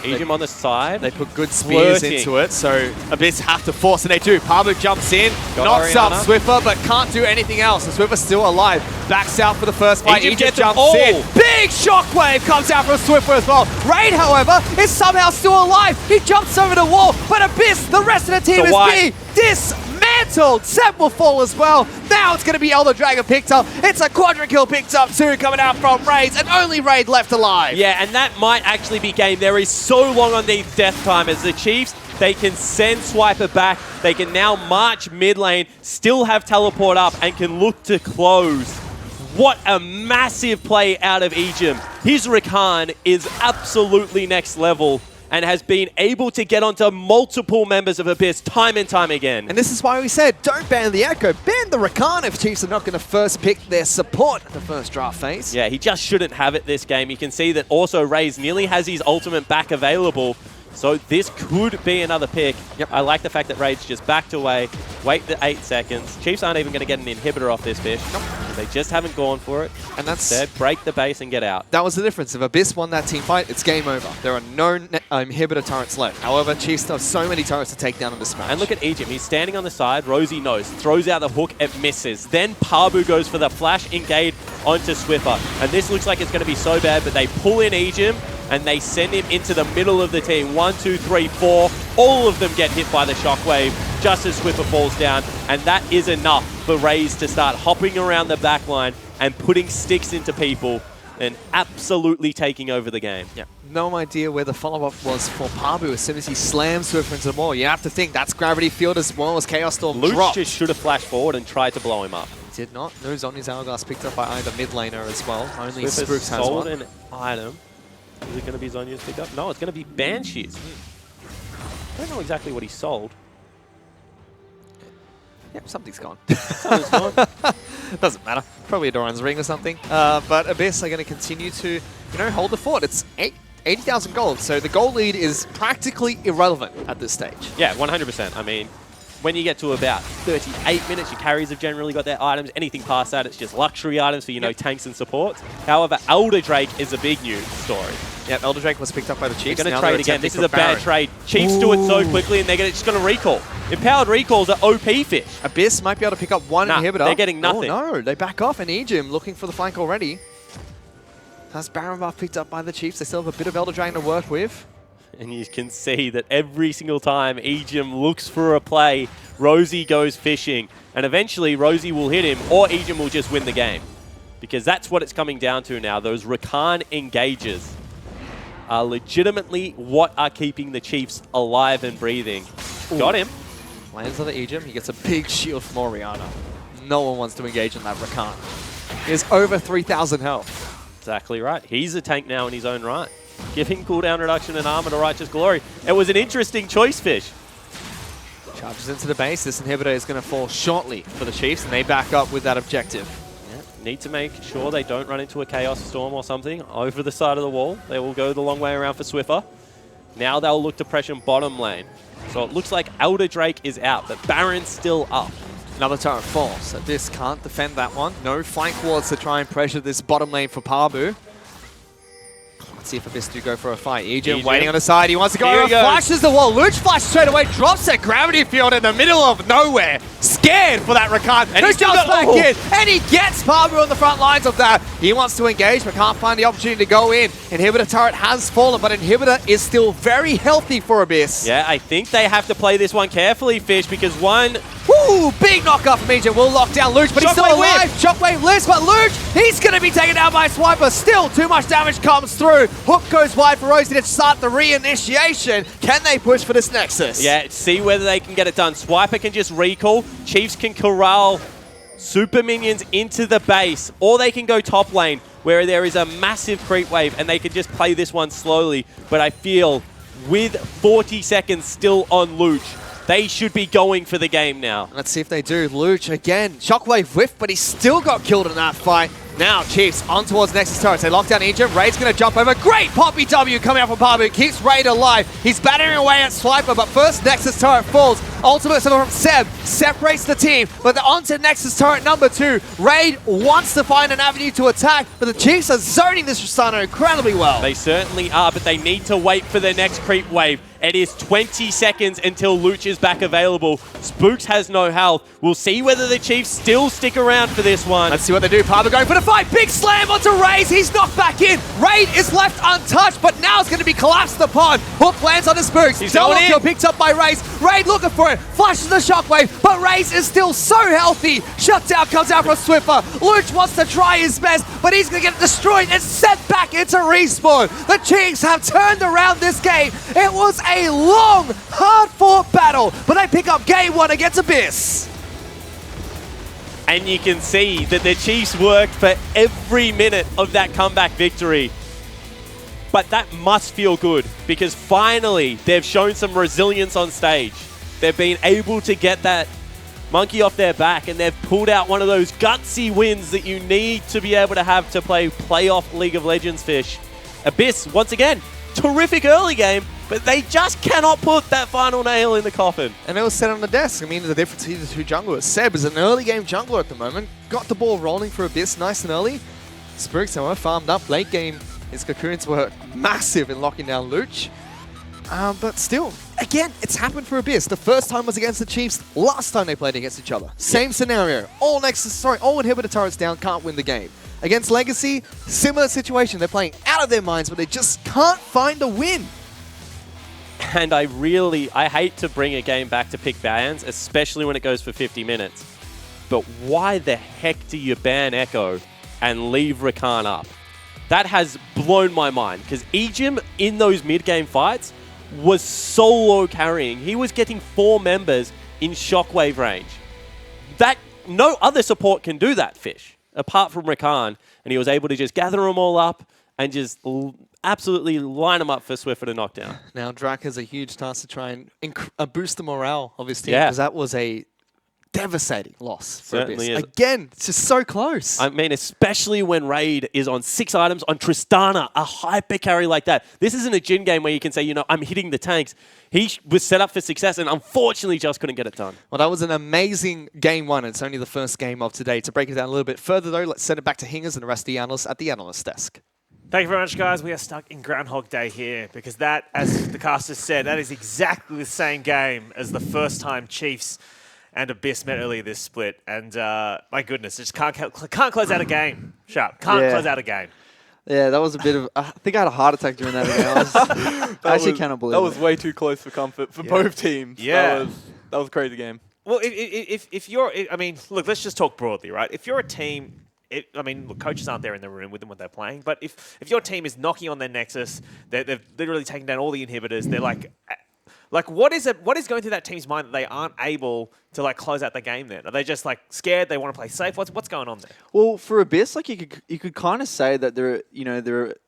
Ejim on the side. They put good spears into it, so Abyss have to force, and they do. Pabu jumps in, knocks up Swiffer, but can't do anything else. And Swiffer's still alive. Backs out for the first fight. Ejim jumps in. Big shockwave comes out from Swiffer as well. Raid, however, is somehow still alive. He jumps over the wall, but Abyss, the rest of the team is being dismantled. Seb will fall as well. Now it's going to be Elder Dragon picked up. It's a quadrant kill picked up too, coming out from Raids, and only Raid left alive. Yeah, and that might actually be game. There is so long on these death timers. The Chiefs, they can send Swiper back. They can now march mid lane, still have teleport up, and can look to close. What a massive play out of Ejim. His Rakan is absolutely next level and has been able to get onto multiple members of Abyss time and time again. And this is why we said, don't ban the Echo, ban the Rakan if Chiefs are not going to first pick their support at the first draft phase. Yeah, he just shouldn't have it this game. You can see that also Raze nearly has his ultimate back available. So this could be another pick. Yep. I like the fact that Rage just backed away, wait the 8 seconds. Chiefs aren't even going to get an inhibitor off this fish. Nope. They just haven't gone for it. And that's instead, break the base and get out. That was the difference. If Abyss won that team fight, it's game over. There are no inhibitor turrets left. However, Chiefs have so many turrets to take down in this match. And look at Ejim. He's standing on the side. Rosie knows. Throws out the hook. It misses. Then Pabu goes for the flash engage onto Swiffer. And this looks like it's going to be so bad, but they pull in Ejim and they send him into the middle of the team. 1, 2, 3, 4. All of them get hit by the shockwave just as Swiffer falls down. And that is enough for Raze to start hopping around the back line and putting sticks into people and absolutely taking over the game. Yeah. No idea where the follow-up was for Pabu as soon as he slams Swiffer into the wall. You have to think that's Gravity Field as well as Chaos Storm Luch just should have flashed forward and tried to blow him up. Did not. No Zhonya's Hourglass picked up by either mid laner as well. Only Swiffer's Spooks has sold one. an item. Is it going to be Zhonya's pick up? No, it's going to be Banshees. I don't know exactly what he sold. Yep, something's gone. Something's gone. Doesn't matter. Probably a Doran's Ring or something. But Abyss are going to continue to, hold the fort. It's 80,000 gold, so the gold lead is practically irrelevant at this stage. Yeah, 100%. I mean, when you get to about 38 minutes, your carries have generally got their items. Anything past that, it's just luxury items for, tanks and supports. However, Elder Drake is a big news story. Yeah, Elder Drake was picked up by the Chiefs. They're going to trade again. This is a bad trade. Chiefs do it so quickly, and they're just going to recall. Empowered recalls are OP fish. Abyss might be able to pick up one inhibitor. They're getting nothing. Oh, no. They back off, and Ejim looking for the flank already. That's Baron buff picked up by the Chiefs. They still have a bit of Elder Dragon to work with. And you can see that every single time Ejim looks for a play, Rosie goes fishing. And eventually, Rosie will hit him, or Ejim will just win the game. Because that's what it's coming down to now. Those Rakan engages are legitimately what are keeping the Chiefs alive and breathing. Ooh. Got him. Lands on the Ejim. He gets a big shield from Oriana. No one wants to engage in that Rakan. He has over 3,000 health. Exactly right. He's a tank now in his own right. Giving cooldown reduction and armor to Righteous Glory. It was an interesting choice, Fish. Charges into the base. This inhibitor is going to fall shortly for the Chiefs, and they back up with that objective. Need to make sure they don't run into a Chaos Storm or something over the side of the wall. They will go the long way around for Swiffer. Now they'll look to pressure bottom lane. So it looks like Elder Drake is out, but Baron's still up. Another turret falls, so this can't defend that one. No flank wards to try and pressure this bottom lane for Pabu. Let's see if Abyss do go for a fight. Ejim waiting on the side. He wants to go. Flashes the wall. Luch flash straight away. Drops that gravity field in the middle of nowhere. Scared for that Rakan. And he jumps back in. And he gets Pabu on the front lines of that. He wants to engage, but can't find the opportunity to go in. Inhibitor turret has fallen, but Inhibitor is still very healthy for Abyss. Yeah, I think they have to play this one carefully, Fish, because one... Woo! Big knockoff from Ejim. Will lock down Luch, but he's still alive. Shockwave lives, but Luch, he's going to be taken down by Swiper. Still, too much damage comes through. Hook goes wide for Rosie to start the reinitiation. Can they push for this Nexus? Yeah, see whether they can get it done. Swiper can just recall. Chiefs can corral super minions into the base, or they can go top lane where there is a massive creep wave and they can just play this one slowly. But I feel with 40 seconds still on Luch, they should be going for the game now. Let's see if they do. Luch again. Shockwave whiff, but he still got killed in that fight. Now Chiefs on towards Nexus turrets. They lock down Ejim. Raid's going to jump over. Great Poppy W coming out from Pabu. Keeps Raid alive. He's battering away at Swiper, but first Nexus turret falls. Ultimate from Seb separates the team, but they're onto Nexus turret number 2. Raid wants to find an avenue to attack, but the Chiefs are zoning this Tristana incredibly well. They certainly are, but they need to wait for the next creep wave. It is 20 seconds until Luch is back available. Spooks has no health. We'll see whether the Chiefs still stick around for this one. Let's see what they do. Pabu going for the fight. Big slam onto Raid. He's knocked back in. Raid is left untouched, but now it's going to be collapsed upon. Hook lands on the Spooks. He's going in. Kill picked up by Raid. Raid looking for it. Flashes the shockwave, but Raid is still so healthy. Shutdown comes out from Swiffer. Luch wants to try his best, but he's going to get destroyed and sent back into respawn. The Chiefs have turned around this game. It was a long, hard-fought battle, but they pick up game 1 against Abyss. And you can see that the Chiefs worked for every minute of that comeback victory. But that must feel good, because finally they've shown some resilience on stage. They've been able to get that monkey off their back, and they've pulled out one of those gutsy wins that you need to be able to have to play playoff League of Legends, Fish. Abyss, once again, terrific early game, but they just cannot put that final nail in the coffin. And it was set on the desk. I mean, the difference between the two junglers. Seb is an early game jungler at the moment. Got the ball rolling for Abyss nice and early. Spooks, however, farmed up. Late game, his cocoons were massive in locking down Luch. But still, again, it's happened for Abyss. The first time was against the Chiefs. Last time they played against each other. Same scenario. All inhibitor turrets down, can't win the game. Against Legacy, similar situation. They're playing out of their minds, but they just can't find a win. And I hate to bring a game back to pick bans, especially when it goes for 50 minutes. But why the heck do you ban Echo and leave Rakan up? That has blown my mind, because Ejim in those mid-game fights was solo carrying. He was getting 4 members in shockwave range. That no other support can do that, Fish, apart from Rakan, and he was able to just gather them all up and just absolutely line them up for Swiffer to knock down. Now, Drak has a huge task to try and boost the morale of his team, because that was a devastating loss for Certainly Abyss. is. Again, it's just so close. I mean, especially when Raid is on 6 items on Tristana, a hyper carry like that. This isn't a Jhin game where you can say, you know, I'm hitting the tanks. He was set up for success and unfortunately just couldn't get it done. Well, that was an amazing game 1. It's only the first game of today. To break it down a little bit further, though, let's send it back to Hingers and the rest of the analysts at the analyst desk. Thank you very much, guys. We are stuck in Groundhog Day here because that, as the casters said, that is exactly the same game as the first time Chiefs and Abyss met earlier this split. And my goodness, just can't close out a game. Sharp. Can't close out a game. Yeah, that was a bit of... I think I had a heart attack during that game. I actually cannot believe that was way too close for comfort for both teams. Yeah. That was a crazy game. Well, if you're... I mean, look, let's just talk broadly, right? If you're a team... I mean, look, coaches aren't there in the room with them when they're playing, but if your team is knocking on their Nexus, they've literally taken down all the inhibitors, they're like what is going through that team's mind that they aren't able to like close out the game then? Are they just like scared, they want to play safe? What's going on there? Well, for Abyss, like you could kind of say that they're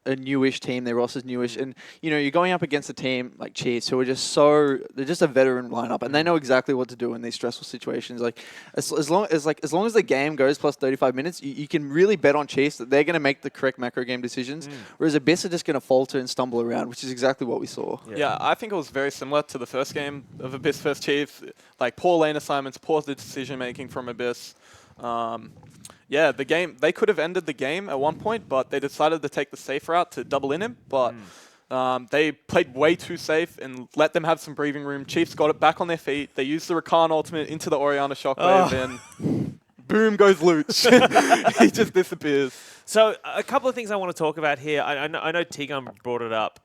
a newish team. Their roster's newish, and you're going up against a team like Chiefs, who are they're just a veteran lineup, and they know exactly what to do in these stressful situations. Like as long as the game goes plus 35 minutes, you can really bet on Chiefs that they're going to make the correct macro game decisions, whereas Abyss are just going to falter and stumble around, which is exactly what we saw. Yeah, I think it was very similar to the first game of Abyss vs Chiefs. Like poor lane assignments, poor decision making from Abyss. Yeah, the game, they could have ended the game at one point, but they decided to take the safe route to double in him. But they played way too safe and let them have some breathing room. Chiefs got it back on their feet. They used the Rakan ultimate into the Orianna shockwave, and boom goes Luch. He just disappears. So a couple of things I want to talk about here. I know Tigum brought it up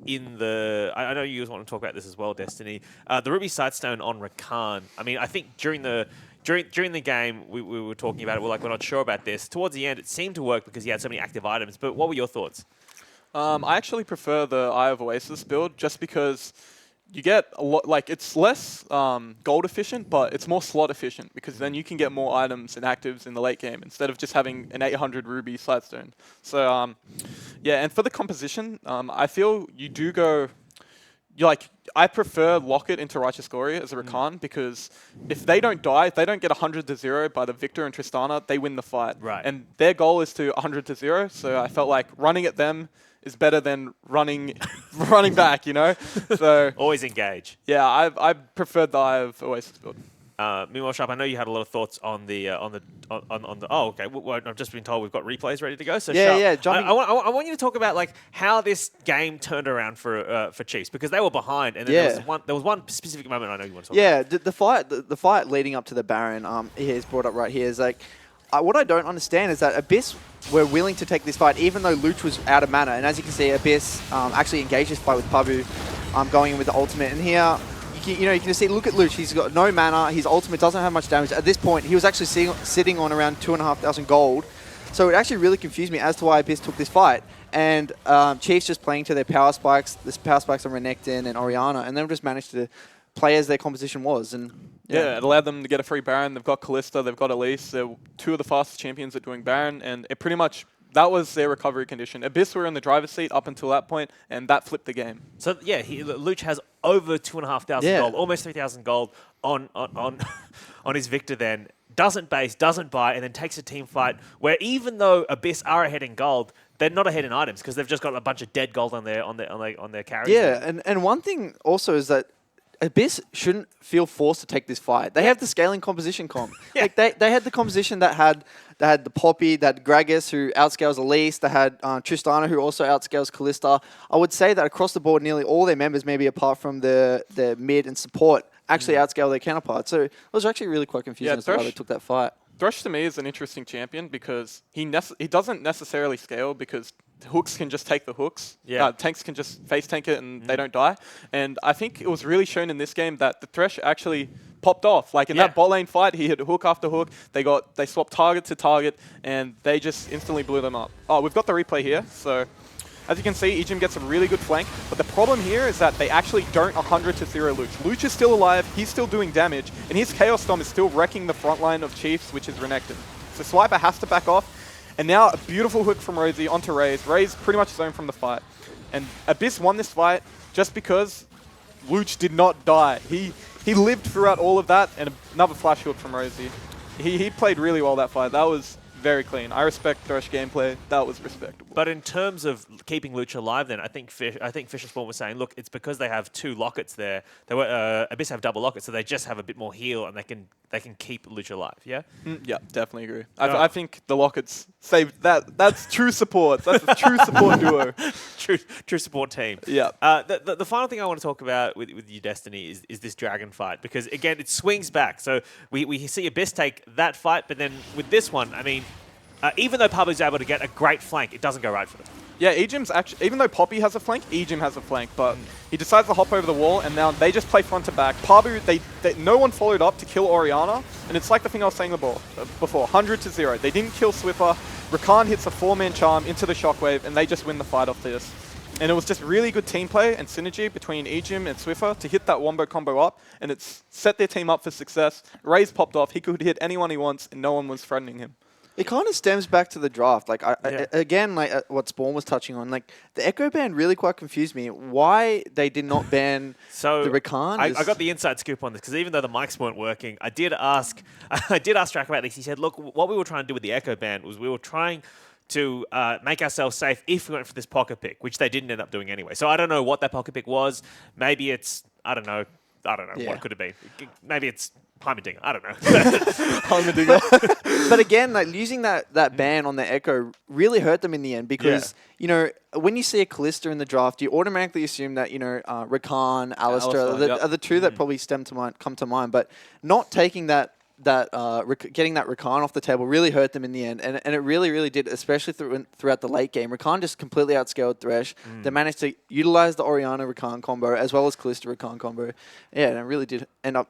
in the... I know you guys want to talk about this as well, Destiny. The Ruby Sightstone on Rakan. I mean, I think during the game, we were talking about it. We're not sure about this. Towards the end, it seemed to work because he had so many active items. But what were your thoughts? I actually prefer the Eye of Oasis build just because you get a lot, it's less gold efficient, but it's more slot efficient because then you can get more items and actives in the late game instead of just having an 800 Ruby Sightstone. So, yeah, and for the composition, I feel you do go... I prefer Locket into Righteous Glory as a Rakan because if they don't die, if they don't get 100-0 by the Victor and Tristana, they win the fight. Right. And their goal is to 100-0, so I felt like running at them is better than running back, So Always engage. yeah, I preferred the Eye of Oasis build. Meanwhile, Sharp, I know you had a lot of thoughts on the Oh, okay. Well, I've just been told we've got replays ready to go. So Sharp, I want you to talk about how this game turned around for Chiefs because they were behind, and then there was one specific moment I know you want to talk about. The fight leading up to the Baron. Here is brought up right here is what I don't understand is that Abyss were willing to take this fight even though Luch was out of mana, and as you can see, Abyss actually engaged this fight with Pabu, going in with the ultimate, and here. You can see, look at Luch, he's got no mana, his ultimate doesn't have much damage. At this point, he was actually sitting on around 2,500 gold. So it actually really confused me as to why Abyss took this fight. And Chiefs just playing to their power spikes, on Renekton and Orianna, and then just managed to play as their composition was. And yeah, it allowed them to get a free Baron. They've got Kalista, they've got Elise. They're two of the fastest champions at doing Baron, and it pretty much... That was their recovery condition. Abyss were in the driver's seat up until that point, and that flipped the game. So yeah, Luch has over 2,500 gold, almost 3,000 gold on his Victor. Then doesn't base, doesn't buy, and then takes a team fight where even though Abyss are ahead in gold, they're not ahead in items because they've just got a bunch of dead gold on their carries. Yeah, and one thing also is that Abyss shouldn't feel forced to take this fight. They have the scaling composition comp. Yeah. They had the composition that had the Poppy, that Gragas who outscales Elise, they had Tristana who also outscales Kalista. I would say that across the board, nearly all their members, maybe apart from the mid and support, actually outscale their counterparts. So it was actually really quite confusing as to why they took that fight. Thresh to me is an interesting champion because he doesn't necessarily scale because hooks can just take the hooks. Yeah. Tanks can just face tank it and they don't die. And I think it was really shown in this game that the Thresh actually popped off. Like in that bot lane fight, he hit hook after hook. They swapped target to target and they just instantly blew them up. Oh, we've got the replay here. So as you can see, Ejim gets a really good flank, but the problem here is that they actually don't 100-0 Luch. Luch is still alive, he's still doing damage, and his Chaos Storm is still wrecking the front line of Chiefs, which is Renekton. So Swiper has to back off, and now a beautiful hook from Rosie onto Raze. Raze pretty much zoned from the fight. And Abyss won this fight just because Luch did not die. He lived throughout all of that, and another flash hook from Rosie. He played really well that fight. That was very clean. I respect Thresh gameplay. That was respectable. But in terms of keeping Luch alive, then I think Fisher Spawn was saying, look, it's because they have two lockets there. Abyss have double lockets, so they just have a bit more heal, and they can keep Luch alive. Yeah. Yeah, definitely agree. I think the lockets saved that. That's true support. That's a true support duo. True support team. Yeah. The final thing I want to talk about with you, Destiny, is this dragon fight because again it swings back. So we see Abyss take that fight, but then with this one, I mean. Even though Pabu's able to get a great flank, it doesn't go right for them. Yeah, Ejim's actually, even though Poppy has a flank, Ejim has a flank, but he decides to hop over the wall, and now they just play front to back. Pabu, no one followed up to kill Orianna, and it's like the thing I was saying before, 100-0. They didn't kill Swiffer. Rakan hits a 4-man charm into the shockwave, and they just win the fight off this. And it was just really good team play and synergy between Ejim and Swiffer to hit that wombo combo up, and it's set their team up for success. Raze popped off, he could hit anyone he wants, and no one was threatening him. It kind of stems back to the draft. Like again, like what Spawn was touching on, like the Echo ban really quite confused me. Why they did not ban the Rakan? I got the inside scoop on this because even though the mics weren't working, I did ask Strack about this. He said, "Look, what we were trying to do with the Echo ban was we were trying to make ourselves safe if we went for this pocket pick, which they didn't end up doing anyway. So I don't know what that pocket pick was. Maybe it's I don't know what could it be. Maybe it's." Heimerdinger. I don't know. But again, like using that ban on the Echo really hurt them in the end because, you know, when you see a Callista in the draft, you automatically assume that, you know, Rakan, Alistair are the two that probably come to mind. But not taking getting that Rakan off the table really hurt them in the end. And it really did, especially throughout the late game. Rakan just completely outscaled Thresh. They managed to utilize the Orianna Rakan combo as well as Callista Rakan combo. Yeah, and it really did end up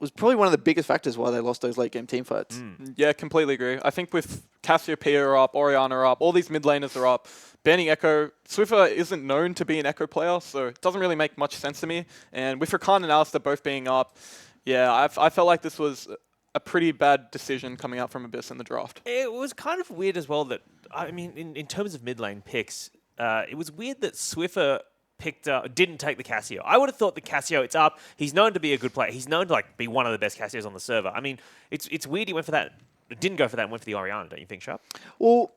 was probably one of the biggest factors why they lost those late game team fights. Yeah, completely agree. I think with Cassiopeia are up, Orianna are up, all these mid laners are up. Banning Echo, Swiffer isn't known to be an Echo player, so it doesn't really make much sense to me. And with Rakan and Alistair both being up, yeah, I felt like this was a pretty bad decision coming out from Abyss in the draft. It was kind of weird as well that, I mean, in terms of mid lane picks, it was weird that Swiffer didn't take the Cassio. I would have thought the Cassio, it's up. He's known to be a good player. He's known to like be one of the best Cassios on the server. I mean, it's weird he went for that. Didn't go for that and went for the Orianna, don't you think, Sharp? Well,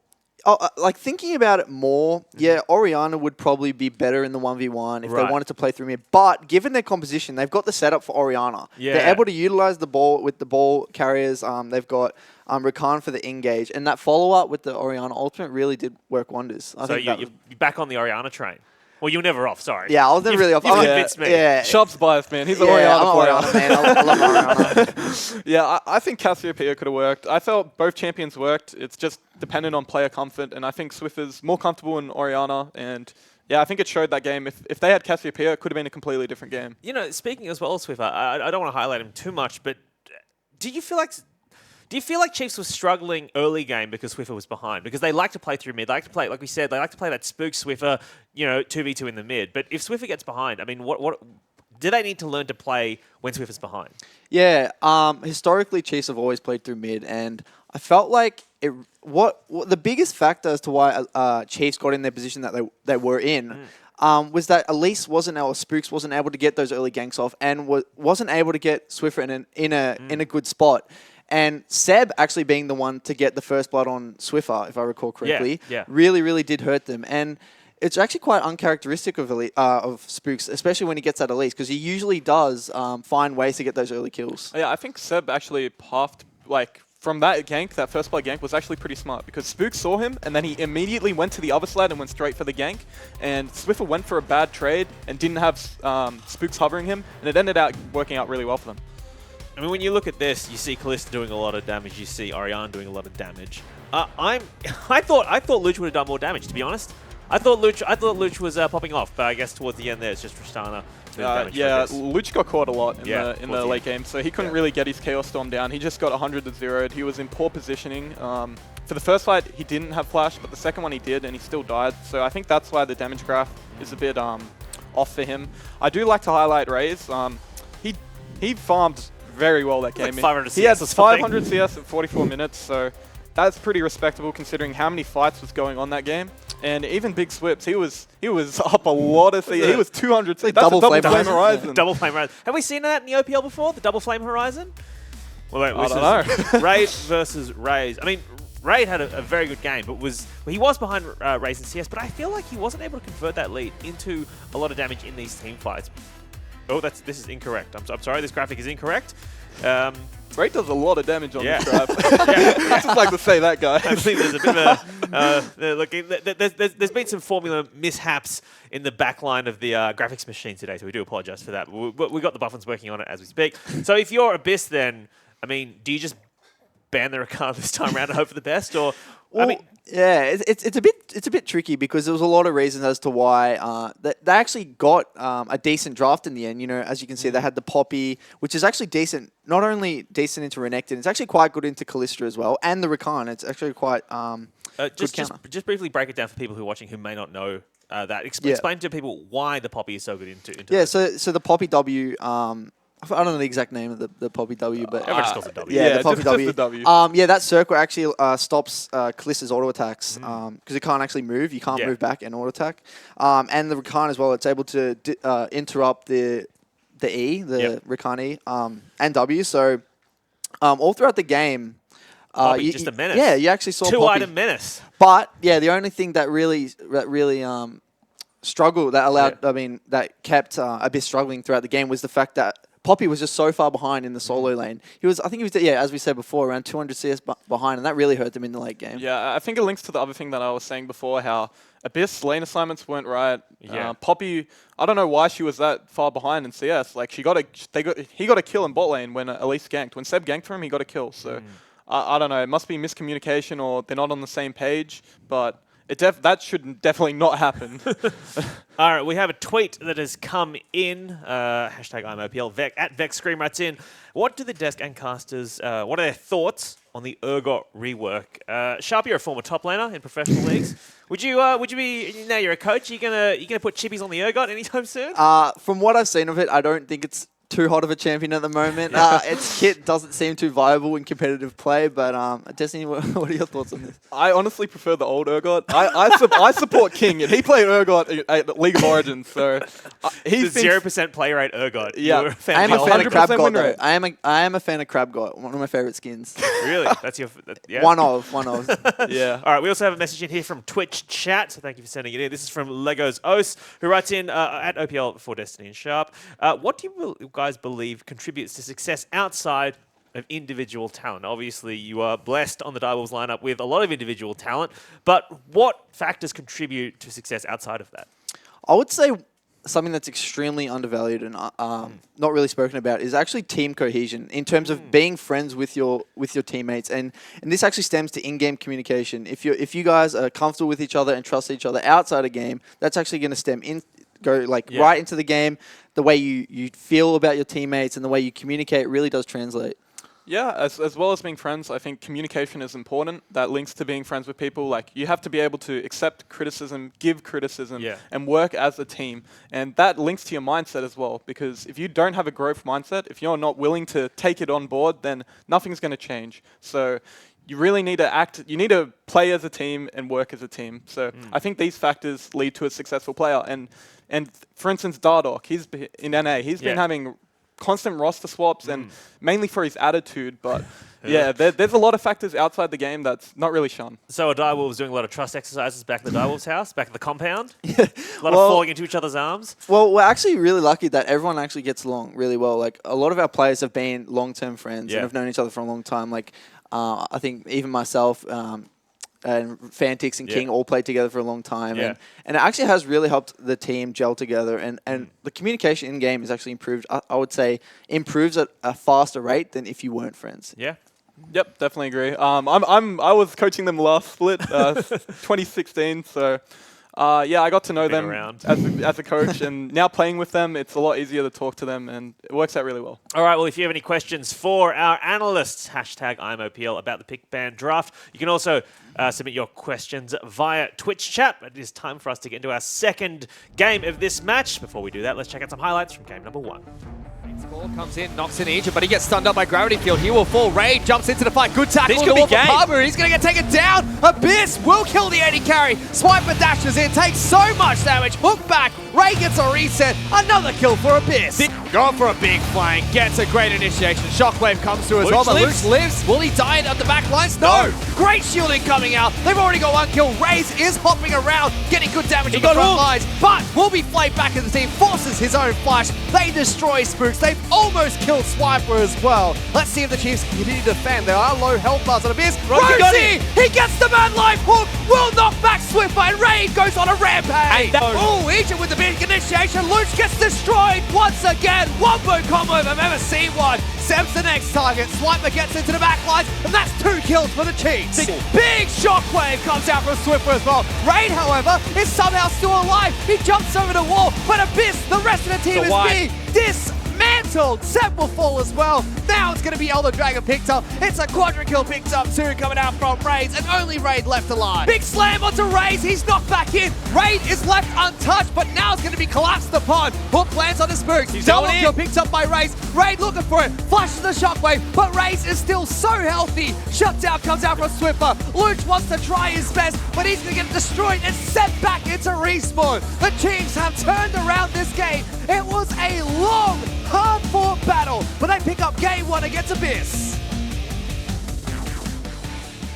like thinking about it more, Orianna would probably be better in the 1v1 if they wanted to play through mid. But given their composition, they've got the setup for Orianna. Yeah. They're able to utilize the ball with the ball carriers. They've got Rakan for the engage. And that follow-up with the Orianna ultimate really did work wonders. So you're back on the Orianna train. Well, you were never off, sorry. Yeah, I was never really off. You convinced me. Yeah. Sharp's biased, man. He's an Orianna player. Orianna, man. I love Orianna. Yeah, I think Cassiopeia could have worked. I felt both champions worked. It's just dependent on player comfort, and I think Swiffer's more comfortable in Orianna, and yeah, I think it showed that game. If they had Cassiopeia, it could have been a completely different game. You know, speaking as well of Swiffer, I don't want to highlight him too much, but do you feel like Chiefs was struggling early game because Swiffer was behind? Because they like to play through mid. They like to play, like we said, they like to play that spook Swiffer, 2v2 in the mid. But if Swiffer gets behind, I mean, what do they need to learn to play when Swiffer's behind? Yeah, historically, Chiefs have always played through mid, and I felt like what the biggest factor as to why Chiefs got in their position that they were in was that Elise Spooks wasn't able to get those early ganks off and wasn't able to get Swiffer in a good spot. And Seb actually being the one to get the first blood on Swiffer, if I recall correctly, really did hurt them. And it's actually quite uncharacteristic of Spooks, especially when he gets that Elise, because he usually does find ways to get those early kills. Yeah, I think Seb actually pathed, from that gank, that first blood gank was actually pretty smart, because Spooks saw him, and then he immediately went to the other side and went straight for the gank. And Swiffer went for a bad trade and didn't have Spooks hovering him, and it ended up working out really well for them. I mean, when you look at this, you see Callista doing a lot of damage. You see Orianna doing a lot of damage. I thought Luch would have done more damage, to be honest. I thought Luch was popping off, but I guess towards the end there, it's just Tristana. Yeah, Luch got caught a lot in the late game, so he couldn't really get his Chaos Storm down. He just got 100-0'd. He was in poor positioning. For the first fight, he didn't have Flash, but the second one he did, and he still died. So I think that's why the damage graph is a bit off for him. I do like to highlight Raze. He farmed very well that game. Like 500 CS he had or something. 500 CS in 44 minutes, so that's pretty respectable considering how many fights was going on that game. And even Big Swips, he was up a lot of CS. He was 200 CS. That's double flame Horizon. Double Flame Horizon. Have we seen that in the OPL before? The Double Flame Horizon? Well, I don't know. Raid versus Raze. I mean, Raid had a very good game, but he was behind Raze in CS, but I feel like he wasn't able to convert that lead into a lot of damage in these team fights. Oh, this is incorrect. I'm sorry, this graphic is incorrect. Raid does a lot of damage on this graph. I just like to say that, guys. I think there's a bit of a... there's been some formula mishaps in the backline of the graphics machine today, so we do apologize for that. We got the buffins working on it as we speak. So if you're Abyss then, I mean, do you just ban the Rakan this time around and hope for the best? Or... Well, yeah, it's a bit tricky because there was a lot of reasons as to why they actually got a decent draft in the end. You know, as you can see, they had the Poppy, which is actually decent. Not only decent into Renekton, it's actually quite good into Callista as well, and the Rakan. It's actually quite good counter. Just briefly break it down for people who are watching who may not know that. Explain to people why the Poppy is so good into. Yeah, so the Poppy W. I don't know the exact name of the Poppy W, but Everyone just calls it W. yeah, the Poppy just W. the W. Yeah, that circle actually stops Kalissa's auto attacks because it can't actually move. You can't move back and auto attack. And the Rakan as well. It's able to interrupt the E, the Rakan E, and W. So all throughout the game, Poppy, just a menace. Yeah, you actually saw Two-item menace. But yeah, the only thing that really struggled, that allowed, that kept Abyss struggling throughout the game was the fact that Poppy was just so far behind in the solo lane. I think he was, as we said before, around 200 CS behind, and that really hurt them in the late game. Yeah, I think it links to the other thing that I was saying before, how Abyss lane assignments weren't right. Yeah. Poppy, I don't know why she was that far behind in CS. Like he got a kill in bot lane when Elise ganked. When Seb ganked for him, he got a kill. So I don't know. It must be miscommunication or they're not on the same page. But that should definitely not happen. All right, we have a tweet that has come in. Hashtag IMOPL. At VexScream writes in, what do the desk and casters, what are their thoughts on the Urgot rework? Sharp, you're a former top laner in professional leagues. Would you be, now you're a coach, you gonna put chippies on the Urgot anytime soon? From what I've seen of it, I don't think it's too hot of a champion at the moment. Its kit doesn't seem too viable in competitive play, but Destiny, what are your thoughts on this? I honestly prefer the old Urgot. I support King, and he played Urgot at League of Origins, so he's the 0% play rate Urgot. Yeah, I am a fan of 100% Crab God, win though. rate. I am a fan of Crab God, one of my favorite skins. Really? That's your... yeah. One of. Yeah. All right, we also have a message in here from Twitch chat, so thank you for sending it in. This is from Legos Os, who writes in at OPL for Destiny and Sharp. What do you guys believe contributes to success outside of individual talent? Obviously, you are blessed on the Direwolves lineup with a lot of individual talent, but what factors contribute to success outside of that? I would say something that's extremely undervalued and not really spoken about is actually team cohesion in terms of being friends with your teammates, and this actually stems to in-game communication. If you guys are comfortable with each other and trust each other outside a game, that's actually going to go right into the game. The way you feel about your teammates and the way you communicate really does translate. Yeah, as well as being friends, I think communication is important. That links to being friends with people. Like, you have to be able to accept criticism, give criticism, and work as a team. And that links to your mindset as well, because if you don't have a growth mindset, if you're not willing to take it on board, then nothing's going to change. So you really need to play as a team and work as a team. So I think these factors lead to a successful player. And for instance, Dardoch, he's in NA, he's been having constant roster swaps and mainly for his attitude, but there's a lot of factors outside the game that's not really shown. So are Direwolves doing a lot of trust exercises back at the Direwolves house, back at the compound? A lot of falling into each other's arms? Well, we're actually really lucky that everyone actually gets along really well. Like, a lot of our players have been long-term friends and have known each other for a long time. Like, I think even myself and Fantix and King all played together for a long time. And it actually has really helped the team gel together. And the communication in-game is actually improved. I would say improves at a faster rate than if you weren't friends. Yeah. Yep, definitely agree. I was coaching them last split, 2016. So I got to know them as a coach, and now playing with them, it's a lot easier to talk to them, and it works out really well. All right, well, if you have any questions for our analysts, hashtag IMOPL, about the pick ban draft, you can also submit your questions via Twitch chat. It is time for us to get into our second game of this match. Before we do that, let's check out some highlights from game number 1. Ball comes in, knocks in Egypt, but he gets stunned up by Gravity Field. He will fall. Raid jumps into the fight. Good tackle. This could be game. He's going to get taken down. Abyss will kill the AD carry. Swiper dashes in, takes so much damage. Hook back. Raid gets a reset. Another kill for Abyss. Going for a big flank. Gets a great initiation. Shockwave comes through as well, but Luch lives. Will he die at the back lines? No. Great shielding coming out. They've already got one kill. Raze is hopping around, getting good damage on the front lines, but will be flayed back in the team. Forces his own flash. They destroy Spooks. They've almost killed Swiper as well. Let's see if the Chiefs can continue to defend. There are low health bars on Abyss. Rosie! He gets the man life hook. Will knock back Swiffer, and Raid goes on a rampage. Oh, Egypt with the big initiation. Luch gets destroyed once again. Wombo combo if I've ever seen one. Seb's the next target. Swiper gets into the back lines, and that's 2 kills for the Chiefs. Big shockwave comes out from Swiffer as well. Raid, however, is somehow still alive. He jumps over the wall, but Abyss, the rest of the team is being dismantled. settled. Seb will fall as well. Now it's going to be Elder Dragon picked up. It's a quadra kill picked up too, coming out from Raid, and only Raid left alive. Big slam onto Raid. He's knocked back in. Raid is left untouched, but now it's going to be collapsed upon. Hook lands on his Spooks. Double kill picked up by Raid. Raid looking for it. Flashes the shockwave, but Raid is still so healthy. Shutdown comes out from Swiffer. Luch wants to try his best, but he's going to get destroyed and sent back into respawn. The Chiefs have turned around this game. It was a long, hard-fought battle, but they pick up game 1 against Abyss.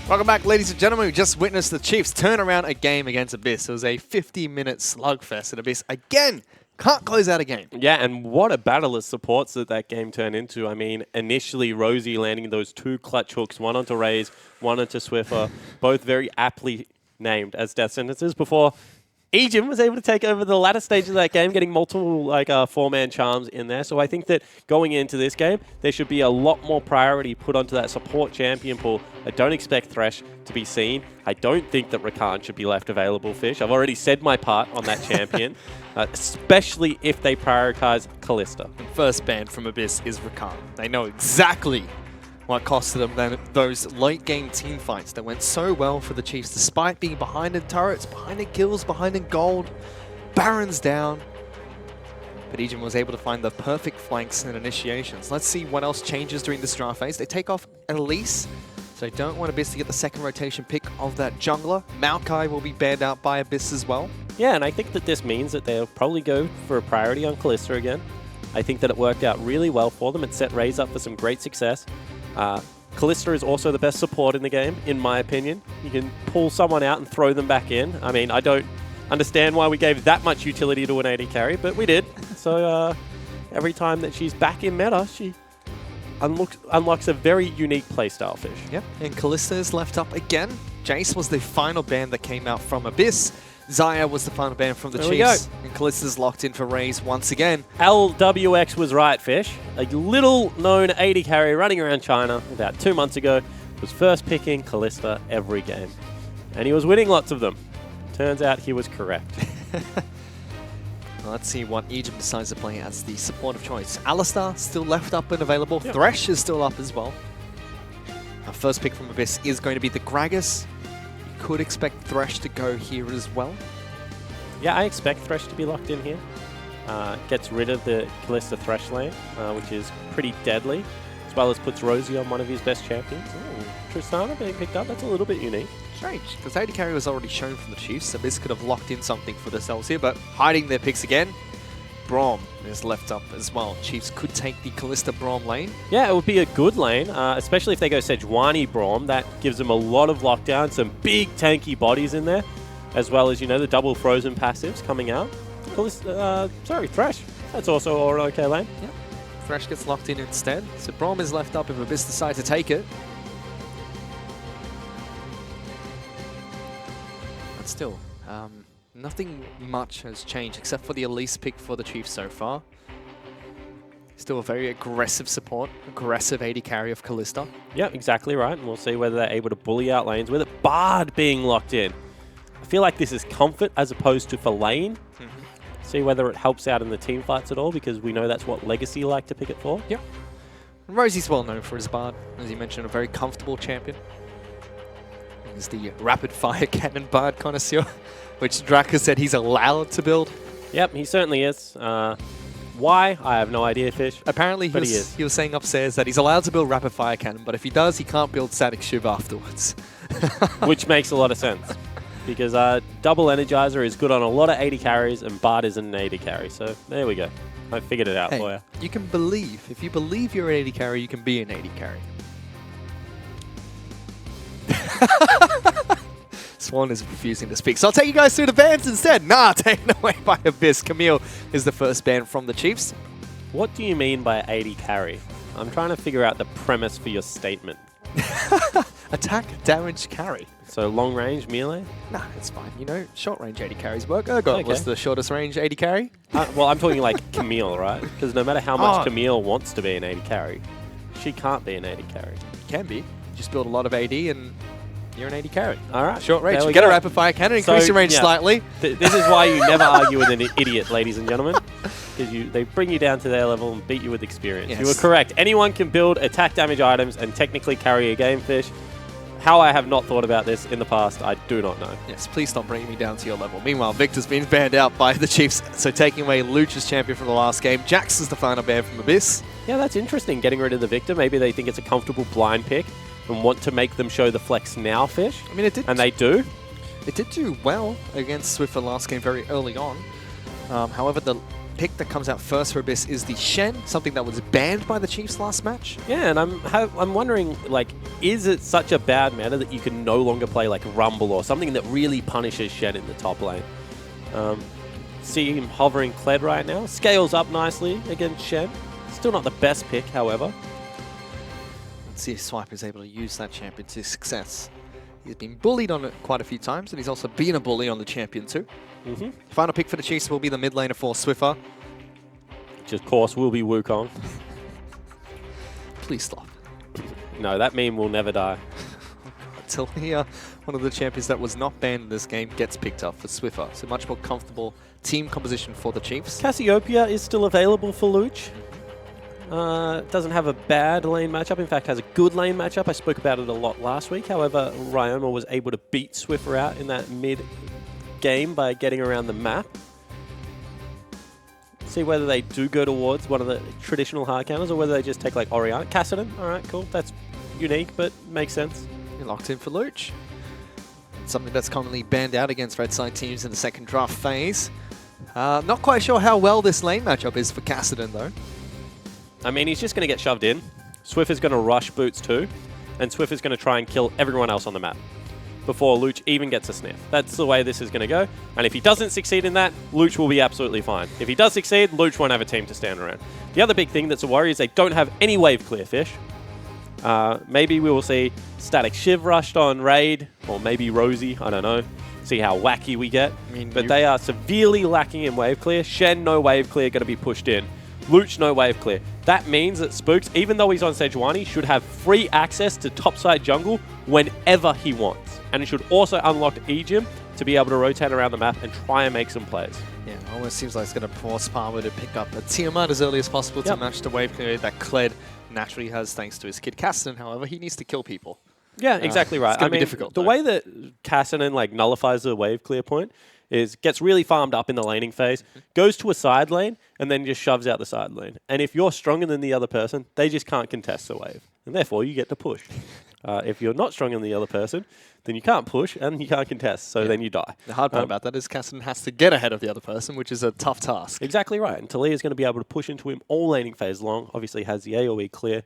Welcome back, ladies and gentlemen. We just witnessed the Chiefs turn around a game against Abyss. It was a 50-minute slugfest, and Abyss, again, can't close out a game. Yeah, and what a battle of supports that game turned into. I mean, initially, Rosie landing those 2 clutch hooks, one onto Raze, one onto Swiffer, both very aptly named as death sentences before Ejim was able to take over the latter stage of that game, getting multiple 4-man charms in there. So I think that going into this game, there should be a lot more priority put onto that support champion pool. I don't expect Thresh to be seen. I don't think that Rakan should be left available, Fish. I've already said my part on that champion, especially if they prioritize Kalista. First ban from Abyss is Rakan. They know exactly what costed them those late-game team fights that went so well for the Chiefs, despite being behind in turrets, behind in kills, behind in gold, Baron's down. But Ejim was able to find the perfect flanks and initiations. Let's see what else changes during this draft phase. They take off Elise, so they don't want Abyss to get the second rotation pick of that jungler. Maokai will be banned out by Abyss as well. Yeah, and I think that this means that they'll probably go for a priority on Kalista again. I think that it worked out really well for them. It set Raze up for some great success. Kalista is also the best support in the game, in my opinion. You can pull someone out and throw them back in. I mean, I don't understand why we gave that much utility to an AD carry, but we did. So every time that she's back in meta, she unlocks a very unique playstyle, Fish. Yep, and Kalista is left up again. Jace was the final ban that came out from Abyss. Zaya was the final ban from the Chiefs. And Kalista's locked in for Raze once again. LWX was right, Fish. A little-known AD carry running around China about 2 months ago was first picking Kalista every game. And he was winning lots of them. Turns out he was correct. Well, let's see what Ejim decides to play as the support of choice. Alistar still left up and available. Yep. Thresh is still up as well. Our first pick from Abyss is going to be the Gragas. Could expect Thresh to go here as well. Yeah, I expect Thresh to be locked in here. Gets rid of the Kalista Thresh lane, which is pretty deadly, as well as puts Rosie on one of his best champions. Ooh, Tristana being picked up, that's a little bit unique. Strange, because AD carry was already shown from the Chiefs, so this could have locked in something for themselves here, but hiding their picks again. Braum is left up as well. Chiefs could take the Kalista Braum lane. Yeah, it would be a good lane, especially if they go Sejuani Braum. That gives them a lot of lockdown, some big tanky bodies in there, as well as, you know, the double frozen passives coming out. Thresh. That's also an okay lane. Yeah. Thresh gets locked in instead. So Braum is left up if Abyss decide to take it. But still, nothing much has changed except for the Elise pick for the Chiefs so far. Still a very aggressive support, aggressive AD carry of Kalista. Yeah, exactly right. And we'll see whether they're able to bully out lanes with it. Bard being locked in. I feel like this is comfort as opposed to for lane. See whether it helps out in the team fights at all, because we know that's what Legacy like to pick it for. Yep. Rosie's well known for his Bard. As you mentioned, a very comfortable champion. He's the rapid fire cannon Bard connoisseur, which Draka said he's allowed to build. Yep, he certainly is. Why? I have no idea, Fish. Apparently he was saying upstairs that he's allowed to build rapid fire cannon, but if he does, he can't build static shiv afterwards. Which makes a lot of sense. Because double Energizer is good on a lot of 80 carries, and Bard isn't an 80 carry. So there we go. I figured it out for you. You can believe. If you believe you're an 80 carry, you can be an 80 carry. Swan is refusing to speak. So I'll take you guys through the bans instead. Nah, taken away by Abyss. Camille is the first ban from the Chiefs. What do you mean by 80 carry? I'm trying to figure out the premise for your statement. Attack, damage, carry. So long range, melee? Nah, it's fine. You know, short range 80 carries work. Urgot was the shortest range 80 carry. Well, I'm talking like Camille, right? Because no matter how much Camille wants to be an 80 carry, she can't be an 80 carry. Can be. Just build a lot of AD and you're an 80 carry. All right. Short range. Get a rapid fire cannon, increase your range slightly. This is why you never argue with an idiot, ladies and gentlemen. because they bring you down to their level and beat you with experience. Yes. You were correct. Anyone can build attack damage items and technically carry a game, Fish. How I have not thought about this in the past, I do not know. Yes, please stop bringing me down to your level. Meanwhile, Victor's been banned out by the Chiefs, so taking away Luch's champion from the last game. Jax is the final ban from Abyss. Yeah, that's interesting, getting rid of the Victor. Maybe they think it's a comfortable blind pick and want to make them show the flex now, Fish. I mean, it did. And they do. It did do well against Swiffer last game very early on. However, the pick that comes out first for Abyss is the Shen, something that was banned by the Chiefs last match. Yeah, and I'm wondering, like, is it such a bad meta that you can no longer play like Rumble or something that really punishes Shen in the top lane? See him hovering Kled right now. Scales up nicely against Shen. Still not the best pick, however. Let's see if Swipe is able to use that champion to success. He's been bullied on it quite a few times, and he's also been a bully on the champion too. Final pick for the Chiefs will be the mid laner for Swiffer. Which, of course, will be Wukong. Please stop. No, that meme will never die. Until here, one of the champions that was not banned in this game gets picked up for Swiffer. So much more comfortable team composition for the Chiefs. Cassiopeia is still available for Luch. Doesn't have a bad lane matchup. In fact, has a good lane matchup. I spoke about it a lot last week. However, Ryoma was able to beat Swiffer out in that mid game by getting around the map. See whether they do go towards one of the traditional hard counters or whether they just take like Oriana. Kassadin, alright, cool. That's unique, but makes sense. You're locked in for Luch. Something that's commonly banned out against red side teams in the second draft phase. Not quite sure how well this lane matchup is for Kassadin though. I mean, he's just going to get shoved in. Swiffer's going to rush boots too, and Swiffer's going to try and kill everyone else on the map before Luch even gets a sniff. That's the way this is going to go. And if he doesn't succeed in that, Luch will be absolutely fine. If he does succeed, Luch won't have a team to stand around. The other big thing that's a worry is they don't have any wave clear, Fish. Maybe we will see Static Shiv rushed on Raid, or maybe Rosie, I don't know. See how wacky we get. But they are severely lacking in wave clear. Shen, no wave clear, going to be pushed in. Luch, no wave clear. That means that Spooks, even though he's on stage 1, he should have free access to topside jungle whenever he wants. And it should also unlock Ejim to be able to rotate around the map and try and make some plays. Yeah, it almost seems like it's going to force Palmer to pick up a Tiamat as early as possible to match the wave clear that Kled naturally has thanks to his kid Kassadin. However, he needs to kill people. Yeah, exactly right. It's going to be difficult. The way that Kassadin like nullifies the wave clear point is gets really farmed up in the laning phase, goes to a side lane, and then just shoves out the side lane. And if you're stronger than the other person, they just can't contest the wave. And therefore, you get to push. If you're not stronger than the other person, then you can't push and you can't contest, so then you die. The hard part about that is Kassadin has to get ahead of the other person, which is a tough task. Exactly right. And Talia is going to be able to push into him all laning phase long. Obviously has the AoE clear.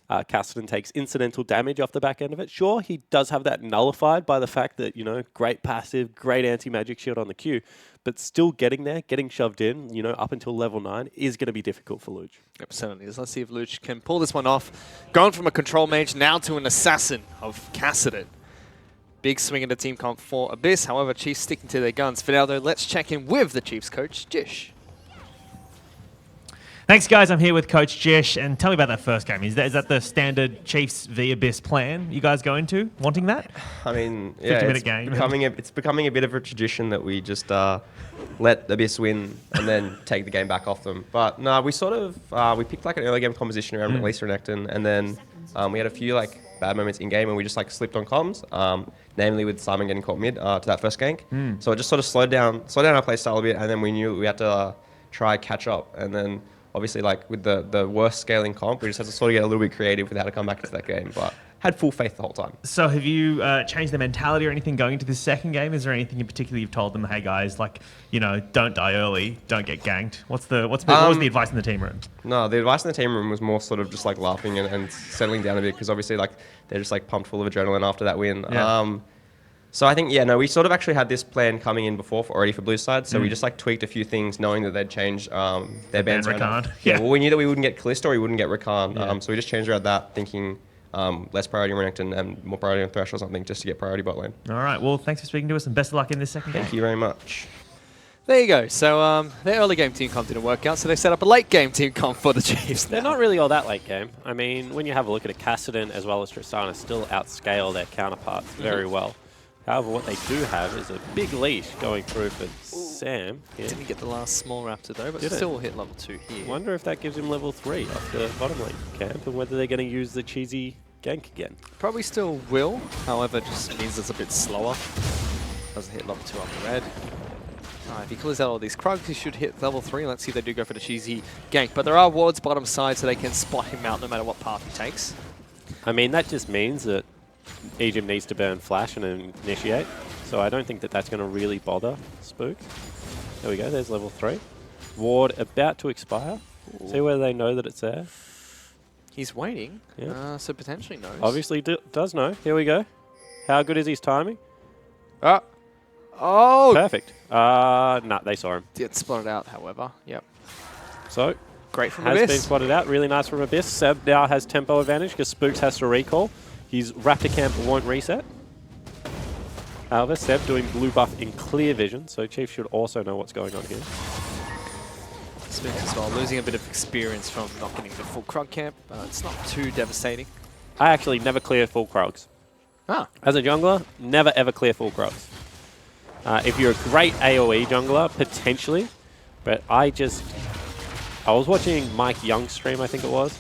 Kassadin takes incidental damage off the back end of it. Sure, he does have that nullified by the fact that, you know, great passive, great anti-magic shield on the Q, but still getting there, getting shoved in, you know, up until level 9 is going to be difficult for Luch. Yep, certainly is. Let's see if Luch can pull this one off. Going from a control mage now to an assassin of Kassadin. Big swing in the team comp for Abyss. However, Chiefs sticking to their guns. For now, though, let's check in with the Chiefs coach, Jish. Thanks, guys. I'm here with Coach Jish. And tell me about that first game. Is that the standard Chiefs v Abyss plan you guys go into? Wanting that? I mean, yeah, 50-minute game. It's becoming a bit of a tradition that we just let Abyss win and then take the game back off them. But no, we sort of we picked like an early game composition around Lisa and Ekton, and then we had a few like bad moments in game and we just like slipped on comms, namely with Simon getting caught mid to that first gank. So it just sort of slowed down our play style a bit, and then we knew we had to try catch up, and then obviously like with the worst scaling comp, we just had to sort of get a little bit creative with how to come back into that game, but had full faith the whole time. So have you changed the mentality or anything going into this second game? Is there anything in particular you've told them, hey guys, like, you know, don't die early, don't get ganked? What was the advice in the team room? No, the advice in the team room was more sort of just like laughing and settling down a bit, because obviously like they're just like pumped full of adrenaline after that win. Yeah. So I think, we sort of actually had this plan coming in before already for Blue Side. So we just like tweaked a few things, knowing that they'd change their bans around. Rakan. Yeah, well, we knew that we wouldn't get Callisto or we wouldn't get Rakan. So we just changed around that, thinking less priority on Renekton and more priority on Thresh or something, just to get priority bot lane. All right. Well, thanks for speaking to us and best of luck in this second game. Thank you very much. There you go. So their early game team comp didn't work out, so they set up a late game team comp for the Chiefs. They're not really all that late game. I mean, when you have a look at it, Kassadin as well as Tristana still outscale their counterparts very well. However, what they do have is a big leash going through for Sam. Yeah. Didn't get the last small raptor though, but Did it? still hit level 2 here. Wonder if that gives him level 3 off the bottom lane camp, and whether they're going to use the cheesy gank again. Probably still will, however, just means it's a bit slower. Doesn't hit level 2 off the red. If he clears out all these Krugs, he should hit level 3. Let's see if they do go for the cheesy gank. But there are wards bottom side, so they can spot him out no matter what path he takes. I mean, that just means that Egypt needs to burn flash and initiate. So I don't think that that's going to really bother Spook. There we go, there's level 3. Ward about to expire. Ooh. See whether they know that it's there. He's waiting, so potentially knows. Obviously does know. Here we go. How good is his timing? Oh! Perfect. Nah, they saw him. Did spot it out, however. Yep. So, great from Has Abyss. been spotted out. Really nice from Abyss. Seb now has tempo advantage because Spooks has to recall. His Raptor camp won't reset. However, Seb doing blue buff in clear vision, so Chief should also know what's going on here. Spooks as well, losing a bit of experience from not getting the full Krug camp. It's not too devastating. I actually never clear full Krugs. As a jungler, never ever clear full Krugs. If you're a great AoE jungler, potentially, but I was watching Mike Young's stream, I think it was,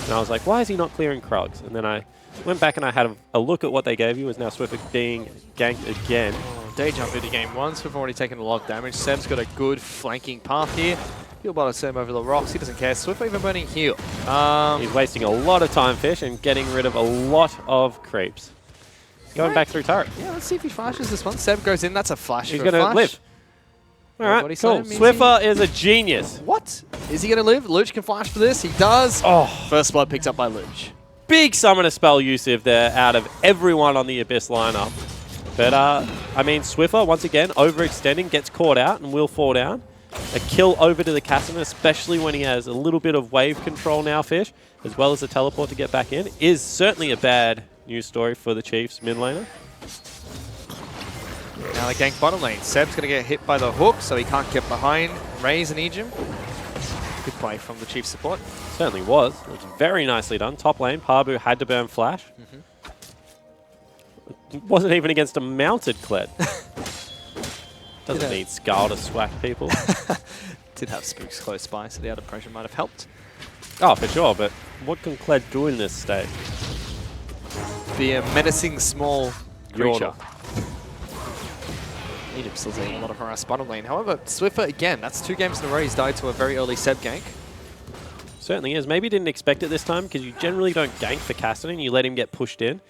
and I was like, why is he not clearing Krugs? And then I went back and I had a look at what they gave you, as now Swiffer being ganked again. Day jump into game 1, so we've already taken a lot of damage. Seb's got a good flanking path here. Heal by the Seb over the rocks, he doesn't care. Swiffer even burning heal. He's wasting a lot of time, Fish, and getting rid of a lot of creeps. Going back through turret. Yeah, let's see if he flashes this one. Seb goes in, that's a flash. He's going to live. All right, cool. Swiffer is a genius. What? Is he going to live? Luch can flash for this. He does. Oh. First blood picked up by Luch. Big summoner spell usage there out of everyone on the Abyss lineup. But, I mean, Swiffer, once again, overextending, gets caught out and will fall down. A kill over to the Casimir, especially when he has a little bit of wave control now, Fish, as well as a teleport to get back in, is certainly a bad news story for the Chiefs mid laner. Now they gank bottom lane. Seb's going to get hit by the hook, so he can't get behind Raze and Ejim. Good play from the Chief support. Certainly was. It was very nicely done. Top lane, Parbu had to burn flash. It wasn't even against a mounted Kled. Doesn't need Skull to swack people. Did have Spooks close by, so the outer pressure might have helped. Oh, for sure, but what can Kled do in this state? Be a menacing small creature. Yordle. Ejim still taking a lot of harass bottom lane. However, Swiffer, again, that's 2 games in a row he's died to a very early Seb gank. Certainly is. Maybe didn't expect it this time because you generally don't gank for Cassidy. You let him get pushed in.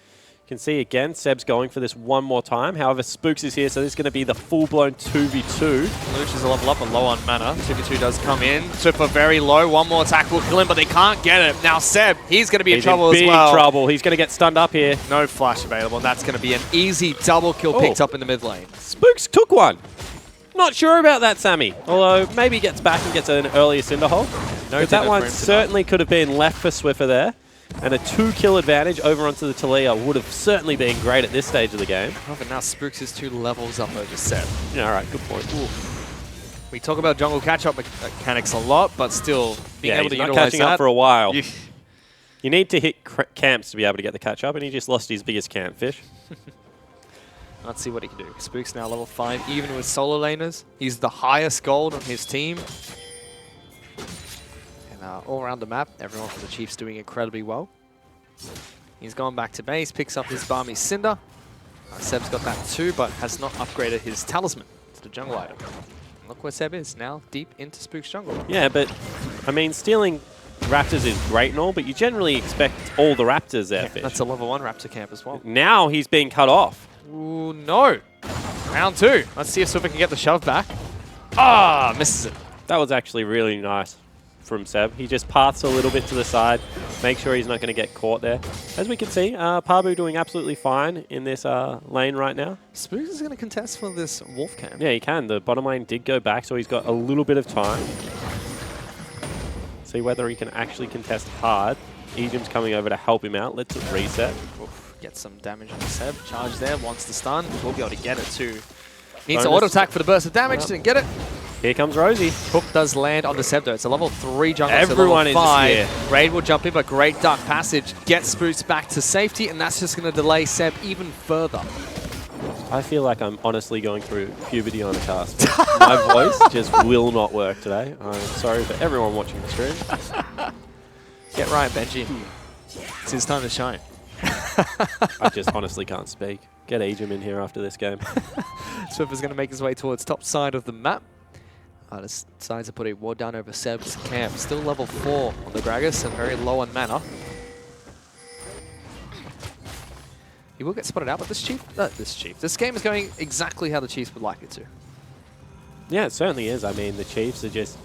You can see again, Seb's going for this one more time. However, Spooks is here, so this is going to be the full-blown 2v2. Luch is a level up and low on mana. 2v2 does come in. Swiffer very low. One more attack will kill him, but they can't get it. Now Seb, he's going to be in trouble as well. Big trouble. He's going to get stunned up here. No flash available, and that's going to be an easy double kill picked up in the mid lane. Spooks took one. Not sure about that, Sammy. Although, maybe he gets back and gets an earlier Cinderhole. No, but that one certainly could have been left for Swiffer there. And a 2-kill advantage over onto the Talia would have certainly been great at this stage of the game. Oh, but now Spooks is 2 levels up over Seb. Yeah, all right, good point. We talk about jungle catch-up mechanics a lot, but still being able to not utilize catching up for a while. You need to hit camps to be able to get the catch-up, and he just lost his biggest camp, Fish. Let's see what he can do. Spooks now level 5, even with solo laners. He's the highest gold on his team. All around the map, everyone from the Chiefs doing incredibly well. He's gone back to base, picks up his Barmy Cinder. Seb's got that too, but has not upgraded his Talisman to the jungle item. Look where Seb is, now deep into Spook's jungle. Yeah, but, I mean, stealing Raptors is great and all, but you generally expect all the Raptors there, Fish. That's a level 1 Raptor camp as well. Now he's being cut off. Ooh, no. Round 2. Let's see if Swiffer can get the shove back. Ah, misses it. That was actually really nice from Seb. He just paths a little bit to the side, make sure he's not going to get caught there. As we can see, Parbu doing absolutely fine in this lane right now. Spooks is going to contest for this Wolf camp. Yeah, he can. The bottom lane did go back, so he's got a little bit of time. See whether he can actually contest hard. Ejim's coming over to help him out. Let's it reset. Oof, get some damage on Seb. Charge there, wants the stun. We'll be able to get it too. Needs to auto attack for the burst of damage, didn't get it. Here comes Rosie. Hook does land on the Seb though. It's a level 3 jungle. Everyone is here. Raid will jump in, but great Dark Passage gets Spooks back to safety, and that's just going to delay Seb even further. I feel like I'm honestly going through puberty on a cast. My voice just will not work today. I'm sorry for everyone watching the stream. Get right, Benji. It's his time to shine. I just honestly can't speak. Get Ejim in here after this game. Swiffer's going to make his way towards top side of the map. Decides to put a ward down over Seb's camp. Still level 4 on the Gragas and very low on mana. He will get spotted out, but this game is going exactly how the Chiefs would like it to. Yeah, it certainly is. I mean, the Chiefs are just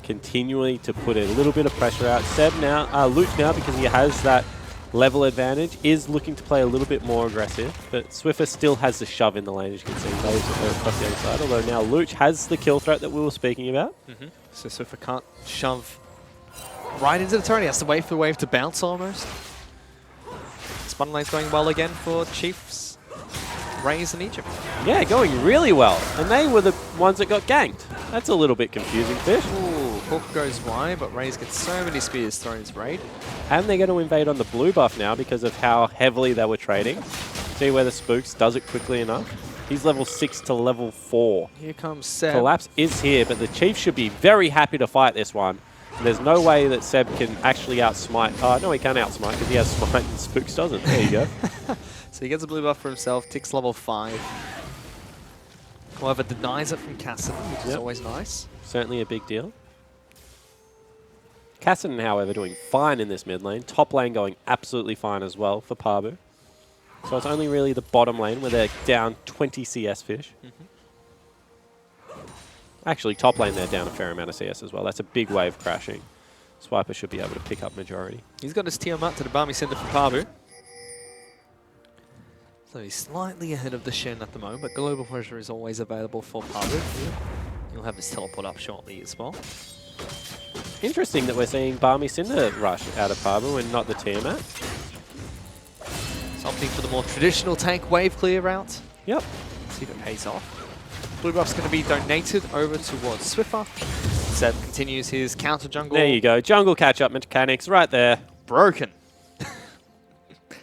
continually to put a little bit of pressure out. Seb now, Luke now, because he has that level advantage, is looking to play a little bit more aggressive, but Swiffer still has the shove in the lane, as you can see. Those are across the other side, although now Luch has the kill threat that we were speaking about. So Swiffer can't shove right into the turret. He has to wait for the wave to bounce almost. Bottom lane's going well again for Chiefs, Raze and Egypt. Yeah, going really well. And they were the ones that got ganked. That's a little bit confusing, Fish. Ooh, Hook goes wide, but Raze gets so many spears thrown his raid. And they're going to invade on the blue buff now because of how heavily they were trading. See whether Spooks does it quickly enough. He's level 6 to level 4. Here comes Seb. Collapse is here, but the Chiefs should be very happy to fight this one. There's no way that Seb can actually outsmite. No, he can outsmite because he has smite and Spooks doesn't. There you go. So he gets a blue buff for himself, ticks level 5. However, denies it from Cassidy, which is always nice. Certainly a big deal. Cassidy, however, doing fine in this mid lane. Top lane going absolutely fine as well for Pabu. So it's only really the bottom lane where they're down 20 CS Fish. Actually, top lane, they're down a fair amount of CS as well. That's a big wave crashing. Swiper should be able to pick up majority. He's got his Tiamat to the Barmy Cinder for Pabu. So he's slightly ahead of the Shen at the moment, but Global Pressure is always available for Pabu. He'll have his teleport up shortly as well. Interesting that we're seeing Barmy Cinder rush out of Pabu and not the Tiamat. Something for the more traditional tank wave clear route. Yep. Let's see if it pays off. Blue buff's going to be donated over towards Swiffer. Seb continues his counter jungle. There you go. Jungle catch-up mechanics right there. Broken.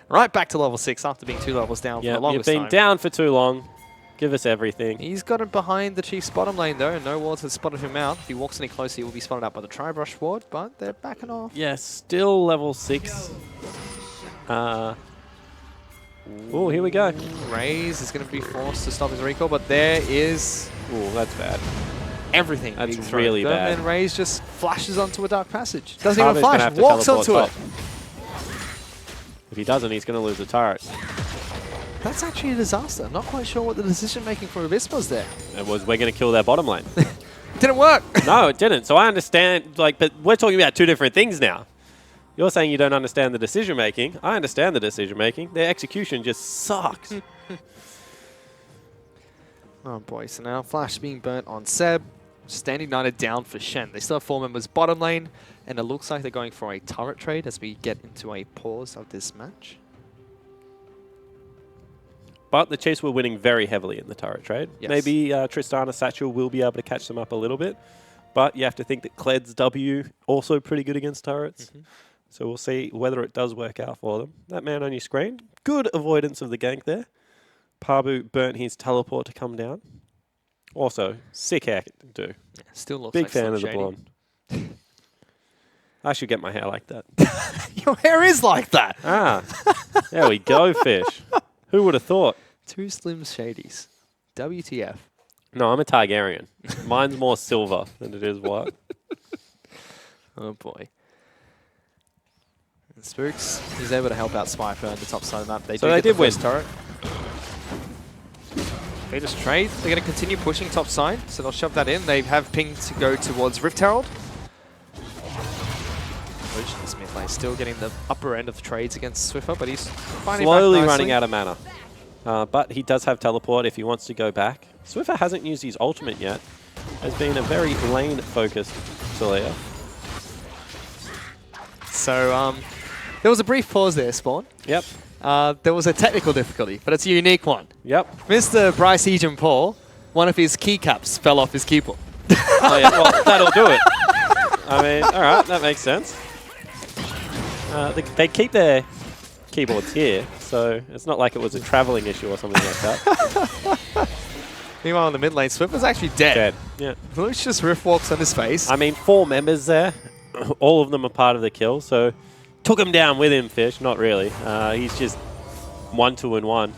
Right back to level 6 after being 2 levels down for the longest time. You've been down for too long. Give us everything. He's got him behind the Chief's bottom lane, though. No wards have spotted him out. If he walks any closer, he will be spotted out by the Tri-Brush ward, but they're backing off. Yes, still level 6. Oh, here we go. Raze is going to be forced to stop his recall, but there is... Oh, that's bad. Everything. That's really bad. And Raze just flashes onto a Dark Passage. Doesn't even Pabu's flash, walks onto it. If he doesn't, he's going to lose the turret. That's actually a disaster. I'm not quite sure what the decision-making from Abyss was there. It was, we're going to kill their bottom lane. Didn't work. No, it didn't. So I understand, like, but we're talking about two different things now. You're saying you don't understand the decision-making. I understand the decision-making. Their execution just sucks. Oh boy, so now Flash being burnt on Seb. Standing United down for Shen. They still have 4 members bottom lane, and it looks like they're going for a turret trade as we get into a pause of this match. But the Chiefs were winning very heavily in the turret trade. Yes. Maybe Tristana Satchel will be able to catch them up a little bit. But you have to think that Cled's W also pretty good against turrets. So we'll see whether it does work out for them. That man on your screen, good avoidance of the gank there. Pabu burnt his teleport to come down. Also, sick hair do. Yeah, still looks Big like fan of Slim the Shady. blonde. I should get my hair like that. Your hair is like that. Ah, there we go, Fish. Who would have thought? 2 Slim Shadies. WTF. No, I'm a Targaryen. Mine's more silver than it is white. Oh boy. And Spooks is able to help out Swiper on the top side of the map. They did win. Turret. They just trade. They're going to continue pushing top side, so they'll shove that in. They have ping to go towards Rift Herald. This mid lane still getting the upper end of the trades against Swiffer, but he's finding slowly running out of mana. But he does have teleport if he wants to go back. Swiffer hasn't used his ultimate yet. Has been a very lane-focused Celia. So there was a brief pause there, Spawn. Yep. There was a technical difficulty, but it's a unique one. Yep. Mr. Bryce Egan Paul, one of his keycaps fell off his keyboard. Oh, yeah, well, that'll do it. I mean, all right, that makes sense. They keep their keyboards here, so it's not like it was a traveling issue or something like that. Meanwhile, in the mid lane, Swiffer's actually dead. Yeah. Luch just riff walks on his face. I mean, 4 members there. All of them are part of the kill, so took him down with him, Fish. Not really. He's just 1-2-1.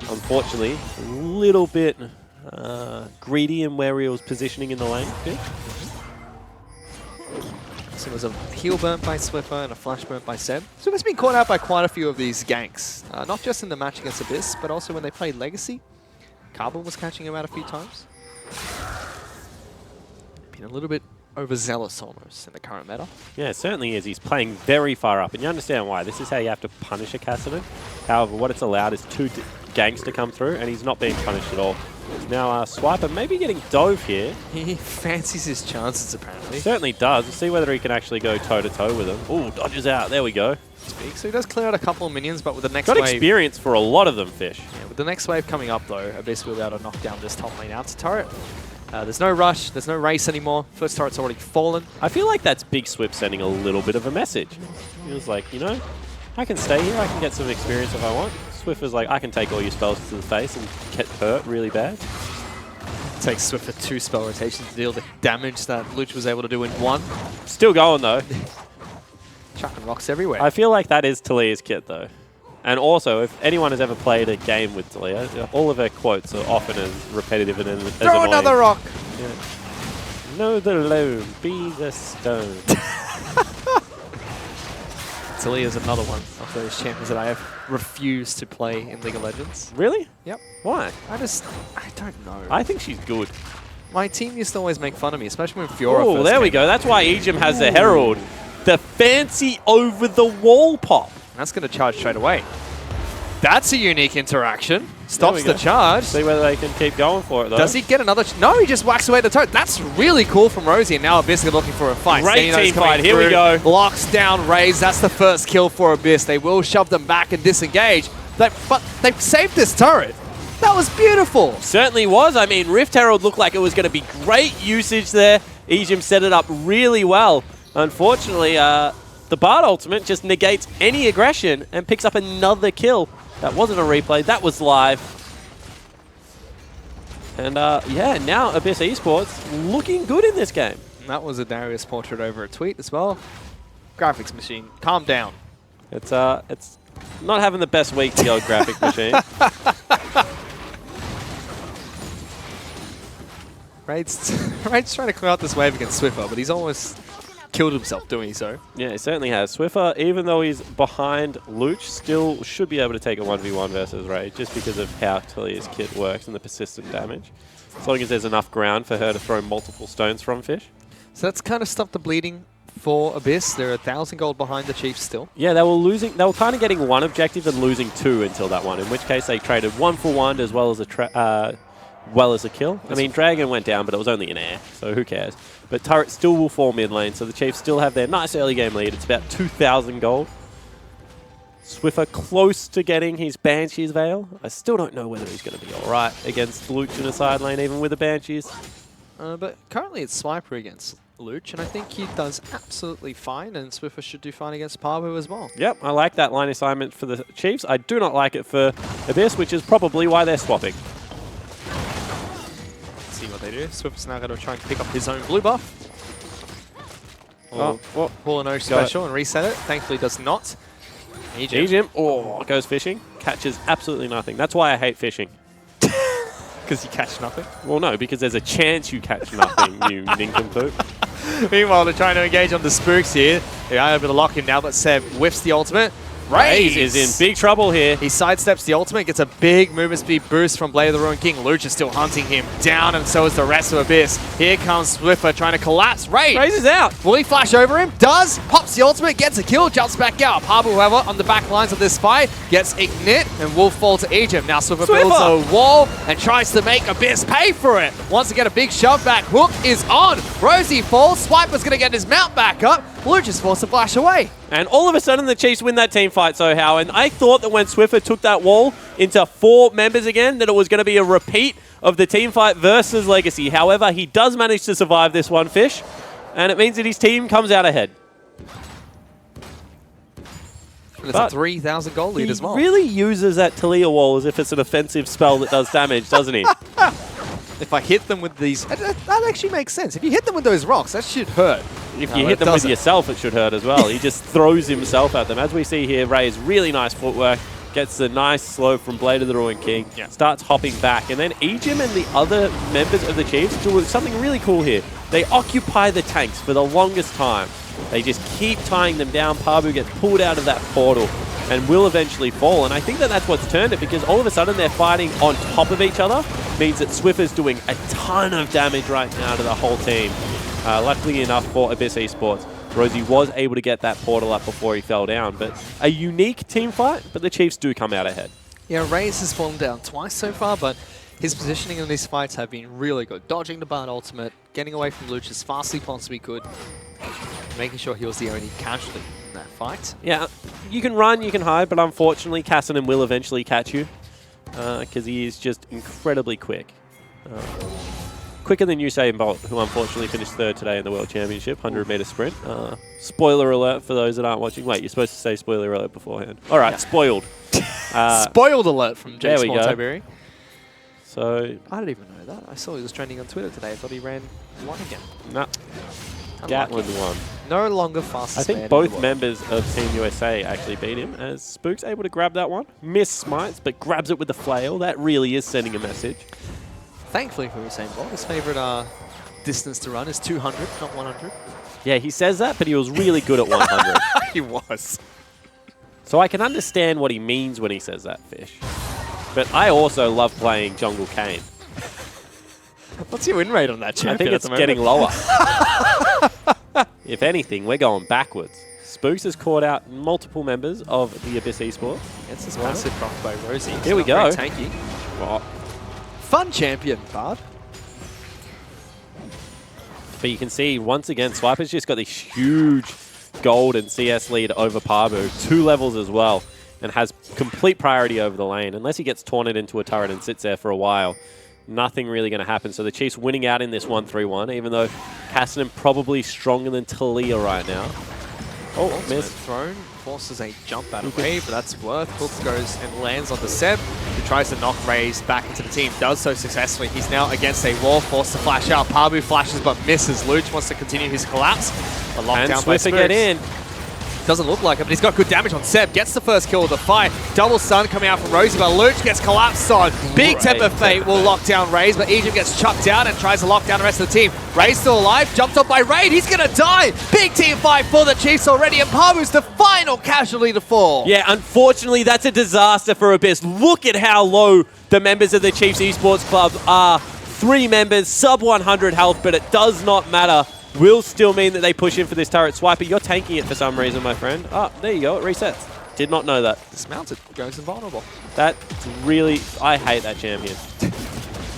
Unfortunately, a little bit greedy in where he was positioning in the lane. Fish. So there's a heal burn by Swiffer and a flash burn by Seb. Swiffer's been caught out by quite a few of these ganks. Not just in the match against Abyss, but also when they played Legacy. Carbon was catching him out a few times. Been a little bit overzealous almost in the current meta. Yeah, it certainly is. He's playing very far up, and you understand why. This is how you have to punish a Kassadin. However, what it's allowed is 2 ganks to come through, and he's not being punished at all. Now, Swiper maybe getting dove here. He fancies his chances, apparently. He certainly does. We'll see whether he can actually go toe-to-toe with him. Ooh, dodges out. There we go. So he does clear out a couple of minions, but with the next Got wave... experience for a lot of them, Fish. Yeah, with the next wave coming up, though, Abyss will be able to knock down this top lane out to turret. There's no rush, there's no race anymore. First turret's already fallen. I feel like that's Big Swip sending a little bit of a message. He was like, you know, I can stay here, I can get some experience if I want. Swiffer's like, I can take all your spells to the face and get hurt really bad. Takes Swiffer 2 spell rotations to deal the damage that Luch was able to do in 1. Still going, though. Chucking rocks everywhere. I feel like that is Talia's kit, though. And also, if anyone has ever played a game with Talia, all of her quotes are often as repetitive and as Throw annoying. another rock! Yeah. Know the loam, be the stone. Talia is another one of those champions that I have refused to play in League of Legends. Really? Yep. Why? I don't know. I think she's good. My team used to always make fun of me, especially when Fiora Oh, first there we came go. That's why Ejim has the Herald. The fancy over-the-wall pop. That's going to charge straight away. That's a unique interaction. Stops the go. charge. See whether they can keep going for it, though. Does he get another? No, he just whacks away the turret. That's really cool from Rosie. And now Abyss are looking for a fight. Great Steno's team coming fight. Here we through, go. Locks down Raze. That's the first kill for Abyss. They will shove them back and disengage. But they've saved this turret. That was beautiful. Certainly was. I mean, Rift Herald looked like it was going to be great usage there. Ejim set it up really well. Unfortunately, the Bard ultimate just negates any aggression and picks up another kill. That wasn't a replay. That was live. And yeah, now Abyss Esports looking good in this game. And that was a Darius portrait over a tweet as well. Graphics machine, calm down. It's not having the best week, the old graphic machine. Raid's trying to clear out this wave against Swiffer, but he's almost killed himself doing so. Yeah, he certainly has. Swiffer, even though he's behind Luch, still should be able to take a 1v1 versus Raid, just because of how Talia's kit works and the persistent damage. As long as there's enough ground for her to throw multiple stones from Fish. So that's kind of stopped the bleeding for Abyss. They're 1,000 gold behind the Chiefs still. Yeah, they were kind of getting one objective and losing 2 until that one, in which case they traded 1 for 1 as well as a kill. I mean, Dragon went down, but it was only in air, so who cares? But Turret still will fall mid lane, so the Chiefs still have their nice early game lead. It's about 2,000 gold. Swiffer close to getting his Banshee's Veil. I still don't know whether he's going to be all right against Luch in a side lane, even with the Banshees. But currently it's Swiper against Luch, and I think he does absolutely fine, and Swiffer should do fine against Parvu as well. Yep, I like that line assignment for the Chiefs. I do not like it for Abyss, which is probably why they're swapping. See what they do. Swiffer's now going to try and pick up his own blue buff. Pull an O special and reset it. Thankfully does not. Ejim, goes fishing. Catches absolutely nothing. That's why I hate fishing. Because you catch nothing? Well, no, because there's a chance you catch nothing, you nincompoop. Meanwhile, they're trying to engage on the Spooks here. They're able to lock him now, but Seb whiffs the ultimate. Raze is in big trouble here. He sidesteps the ultimate, gets a big movement speed boost from Blade of the Ruined King. Luch is still hunting him down, and so is the rest of Abyss. Here comes Swiffer trying to collapse. Raze is out. Will he flash over him? Does. Pops the ultimate, gets a kill, jumps back out. Parbu, however, on the back lines of this fight, gets Ignite and will fall to Ejim. Now Swiffer builds a wall and tries to make Abyss pay for it. Once again, a big shove back. Hook is on. Rosie falls. Swiper's going to get his mount back up. Luch is forced to flash away. And all of a sudden, the Chiefs win that team fight somehow. And I thought that when Swiffer took that wall into 4 members again, that it was going to be a repeat of the team fight versus Legacy. However, he does manage to survive this one, Fish. And it means that his team comes out ahead. But it's a 3,000 gold lead as well. He really uses that Talia wall as if it's an offensive spell that does damage, doesn't he? If I hit them with these... That actually makes sense. If you hit them with those rocks, that should hurt. If you hit them with yourself, it should hurt as well. He just throws himself at them. As we see here, Ray's really nice footwork. Gets the nice slow from Blade of the Ruined King. Yeah. Starts hopping back. And then Ejim and the other members of the Chiefs do something really cool here. They occupy the tanks for the longest time. They just keep tying them down. Pabu gets pulled out of that portal and will eventually fall. And I think that that's what's turned it, because all of a sudden they're fighting on top of each other. Means that Swiffer's doing a ton of damage right now to the whole team. Luckily enough for Abyss Esports, Rosie was able to get that portal up before he fell down. But a unique team fight, but the Chiefs do come out ahead. Yeah, Reyes has fallen down twice so far, but his positioning in these fights have been really good. Dodging the Bard ultimate, getting away from Luch as fast as he possibly could, making sure he was the only casualty in that fight. Yeah, you can run, you can hide, but unfortunately Cassinan will eventually catch you because he is just incredibly quick. Quicker than Usain Bolt, who unfortunately finished third today in the World Championship, 100-meter sprint. Spoiler alert for those that aren't watching. Wait, you're supposed to say spoiler alert beforehand. All right, yeah. Spoiled. Spoiled alert from James Monteberry. So I didn't even know that. I saw he was trending on Twitter today. I thought he ran one again. No. Gatlin won. No longer fastest. I think both members of Team USA actually beat him, as Spook's able to grab that one. Miss smites, but grabs it with the flail. That really is sending a message. Thankfully for Usain Bolt, his favorite distance to run is 200, not 100. Yeah, he says that, but he was really good at 100. He was. So I can understand what he means when he says that, Fish. But I also love playing Jungle Kane. What's your win rate on that champion? I think it's getting lower. If anything, we're going backwards. Spooks has caught out multiple members of the Abyss Esports. It's this massive proc by Rosie. Here we go. Tanky. Well, fun champion, Bard. But you can see, once again, Swiper's just got this huge gold and CS lead over Pabu. 2 levels as well. And has complete priority over the lane. Unless he gets taunted into a turret and sits there for a while, nothing really going to happen. So the Chiefs winning out in this 1-3-1, even though Cassinan probably stronger than Talia right now. Oh, missed. Thrown forces a jump out of Ray, but that's worth. Hook goes and lands on the Seb, who tries to knock Rays back into the team. Does so successfully. He's now against a wall, forced to flash out. Pabu flashes but misses. Luch wants to continue his collapse. A lockdown by Spooks. Get in. Doesn't look like it, but he's got good damage on Seb. Gets the first kill of the fight. Double stun coming out from Rosie, but Luch gets collapsed on. Big Temper Fate will lock down Rays, but Ejim gets chucked out and tries to lock down the rest of the team. Ray's still alive, jumped up by Raid. He's going to die. Big team fight for the Chiefs already, and Pabu's the final casualty to fall. Yeah, unfortunately, that's a disaster for Abyss. Look at how low the members of the Chiefs Esports Club are. 3 members, sub 100 health, but it does not matter. Will still mean that they push in for this turret. Swiper, you're tanking it for some reason, my friend. Oh, there you go. It resets. Did not know that. Dismounted. Goes invulnerable. That's really... I hate that champion.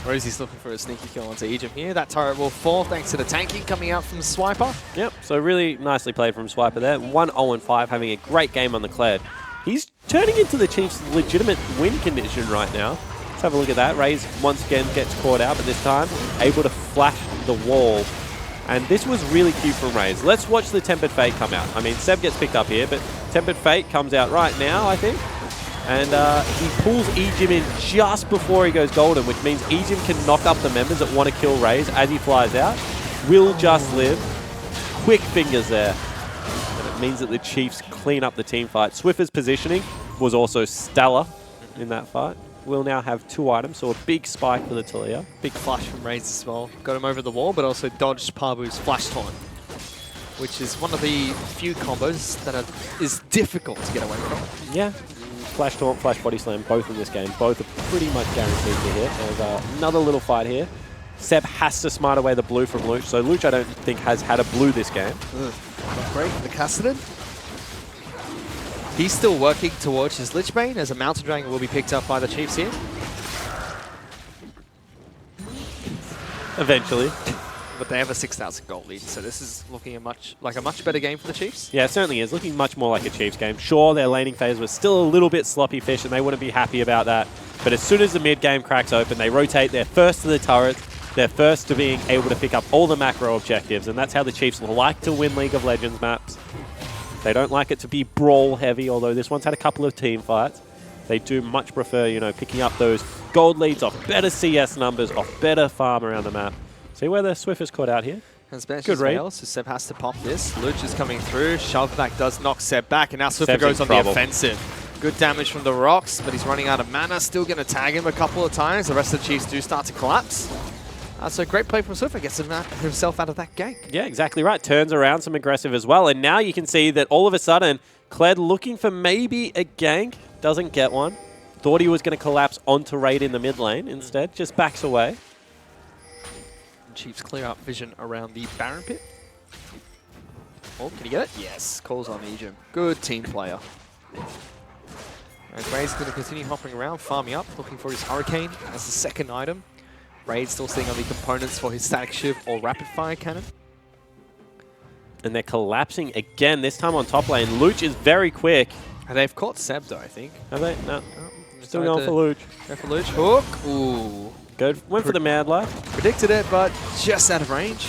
Rosie's looking for a sneaky kill onto Ejim here. That turret will fall thanks to the tanking coming out from Swiper. Yep, so really nicely played from Swiper there. 1-0-5, having a great game on the Cled. He's turning into the Chiefs' legitimate win condition right now. Let's have a look at that. Raze once again gets caught out, but this time able to flash the wall. And this was really cute from Raze. Let's watch the Tempered Fate come out. I mean, Seb gets picked up here, but Tempered Fate comes out right now, I think. And he pulls Ejim in just before he goes golden, which means Ejim can knock up the members that want to kill Raze as he flies out. Will just live. Quick fingers there. And it means that the Chiefs clean up the team fight. Swiffer's positioning was also stellar in that fight. We'll now have 2 items, so a big spike for the Talia. Big flash from Raze as well. Got him over the wall, but also dodged Pabu's flash taunt, which is one of the few combos that is difficult to get away from. Yeah. Flash taunt, flash body slam, both in this game. Both are pretty much guaranteed to hit. There's another little fight here. Seb has to smart away the blue from Luch, so Luch I don't think has had a blue this game. Not great for the Cassinan. He's still working towards his Lichbane as a Mountain Dragon will be picked up by the Chiefs here. Eventually. But they have a 6,000 gold lead, so this is looking like a much better game for the Chiefs. Yeah, it certainly is. Looking much more like a Chiefs game. Sure, their laning phase was still a little bit sloppy fish, and they wouldn't be happy about that. But as soon as the mid game cracks open, they rotate. They're first to the turrets. They're first to being able to pick up all the macro objectives, and that's how the Chiefs like to win League of Legends maps. They don't like it to be brawl heavy, although this one's had a couple of team fights. They do much prefer, you know, picking up those gold leads off better CS numbers, off better farm around the map. See where the Swift is caught out here? Good raid. So Seb has to pop this. Luch is coming through. Shove back does knock Seb back, and now Swiffer goes on the offensive. Good damage from the rocks, but he's running out of mana. Still going to tag him a couple of times. The rest of the Chiefs do start to collapse. So great play from Swiffer. Gets himself out of that gank. Yeah, exactly right. Turns around some aggressive as well. And now you can see that all of a sudden, Kled looking for maybe a gank. Doesn't get one. Thought he was going to collapse onto Raid in the mid lane. Instead, just backs away. Chiefs clear up vision around the Baron pit. Oh, can he get it? Yes. Calls on Ejim. Good team player. And Raid's going to continue hopping around, farming up, looking for his Hurricane as the second item. Raid still sitting on the components for his Static Shiv or Rapid Fire Cannon. And they're collapsing again, this time on top lane. Luch is very quick. And they've caught Seb though, I think. Have they? No. Still going for Luch. Go for Luch. Hook. Ooh. Went for the Mad Life. Predicted it, but just out of range.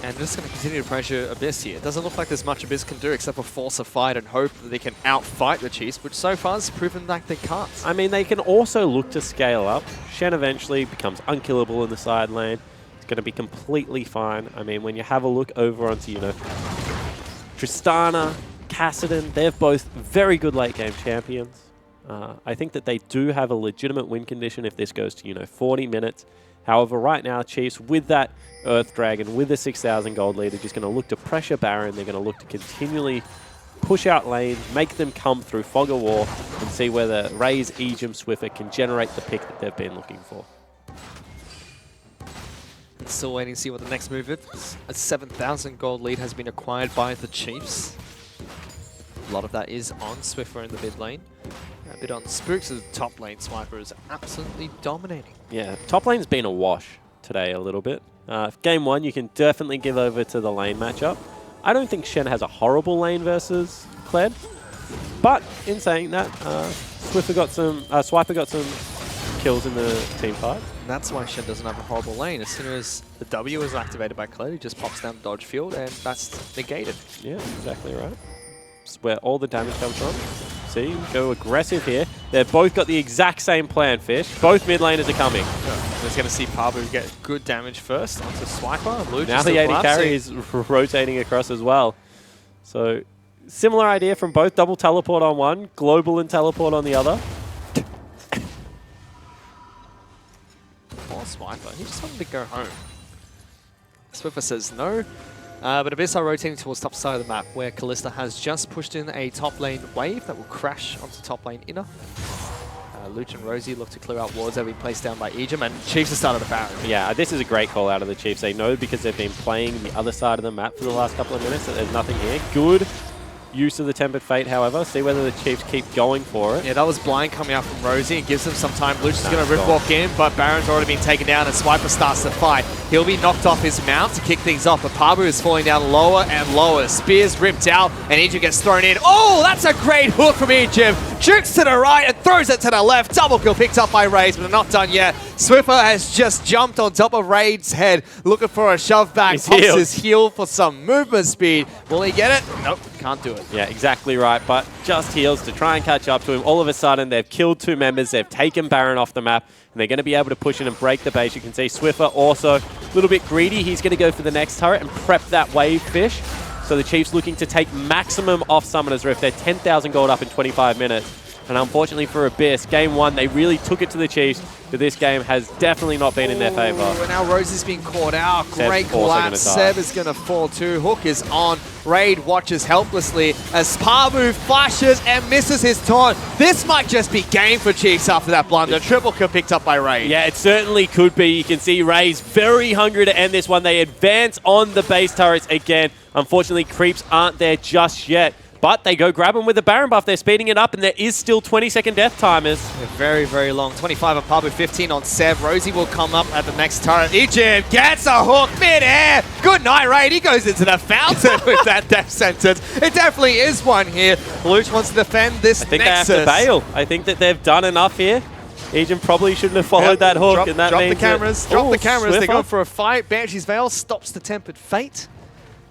And just going to continue to pressure Abyss here. It doesn't look like there's much Abyss can do except for force a fight and hope that they can outfight the Chiefs, which so far has proven like they can't. I mean, they can also look to scale up. Shen eventually becomes unkillable in the side lane. It's going to be completely fine. I mean, when you have a look over onto, you know, Tristana, Kassadin, they're both very good late game champions. I think that they do have a legitimate win condition if this goes to, you know, 40 minutes. However, right now, Chiefs, with that Earth Dragon, with the 6,000 gold lead, they're just going to look to pressure Baron. They're going to look to continually push out lanes, make them come through Fog of War, and see whether Raze, Ejim, Swiffer can generate the pick that they've been looking for. Still waiting to see what the next move is. A 7,000 gold lead has been acquired by the Chiefs. A lot of that is on Swiffer in the mid lane. A bit on Spooks as the top lane. Swiper is absolutely dominating. Yeah, top lane's been a wash today a little bit. Game 1, you can definitely give over to the lane matchup. I don't think Shen has a horrible lane versus Kled. But in saying that, Swiper got some kills in the team fight. And that's why Shen doesn't have a horrible lane. As soon as the W is activated by Kled, he just pops down the dodge field, and that's negated. Yeah, exactly right. It's where all the damage comes from. See, go aggressive here. They've both got the exact same plan, Fish. Both mid laners are coming. Just going to see Pabu get good damage first onto Swiper. Luch now the 80 carry is rotating across as well. So, similar idea from both. Double teleport on one, global and teleport on the other. Poor Swiper. He just wanted to go home. Swiffer says no. But Abyss are rotating towards top side of the map, where Kalista has just pushed in a top lane wave that will crash onto top lane inner. Luch and Rosie look to clear out wards that have been placed down by Ejim, and Chiefs have started a Baron. Yeah, this is a great call out of the Chiefs. They know because they've been playing the other side of the map for the last couple of minutes that there's nothing here. Good use of the Tempered Fate, however. See whether the Chiefs keep going for it. Yeah, that was blind coming out from Rosie. It gives them some time. Luch is going to rip walk in, but Baron's already been taken down, and Swiper starts to fight. He'll be knocked off his mount to kick things off, but Pabu is falling down lower and lower. Spears ripped out, and Ejim gets thrown in. Oh, that's a great hook from Ejim. Jukes to the right and throws it to the left. Double kill picked up by Raze, but they're not done yet. Swiffer has just jumped on top of Raid's head, looking for a shove back. Pops his heel for some movement speed. Will he get it? Nope, can't do it. Yeah, exactly right, but just heals to try and catch up to him. All of a sudden, they've killed 2 members. They've taken Baron off the map, and they're going to be able to push in and break the base. You can see Swiffer also a little bit greedy. He's going to go for the next turret and prep that wave, Fish. So the Chiefs looking to take maximum off Summoner's Rift. They're 10,000 gold up in 25 minutes. And unfortunately for Abyss, game 1, they really took it to the Chiefs, but this game has definitely not been in their favor. And now Rosie's been caught out. Great collapse. Seb is going to fall too. Hook is on. Raid watches helplessly as Pabu flashes and misses his taunt. This might just be game for Chiefs after that blunder. Triple kill picked up by Raid. Yeah, it certainly could be. You can see Raid's very hungry to end this one. They advance on the base turrets again. Unfortunately, creeps aren't there just yet. But they go grab him with the Baron buff. They're speeding it up, and there is still 20-second death timers. They're very, very long. 25 on Pabu, 15 on Seb. Rosie will come up at the next turret. Ejim gets a hook mid-air. Good night, Raid. He goes into the fountain with that death sentence. It definitely is one here. Luch wants to defend this I think Nexus. they have to bail. I think that they've done enough here. Ejim probably shouldn't have followed that hook, and that drop means the cameras. that, Drop the cameras. They Swiffer. go for a fight. Banshee's Veil stops the Tempered Fate.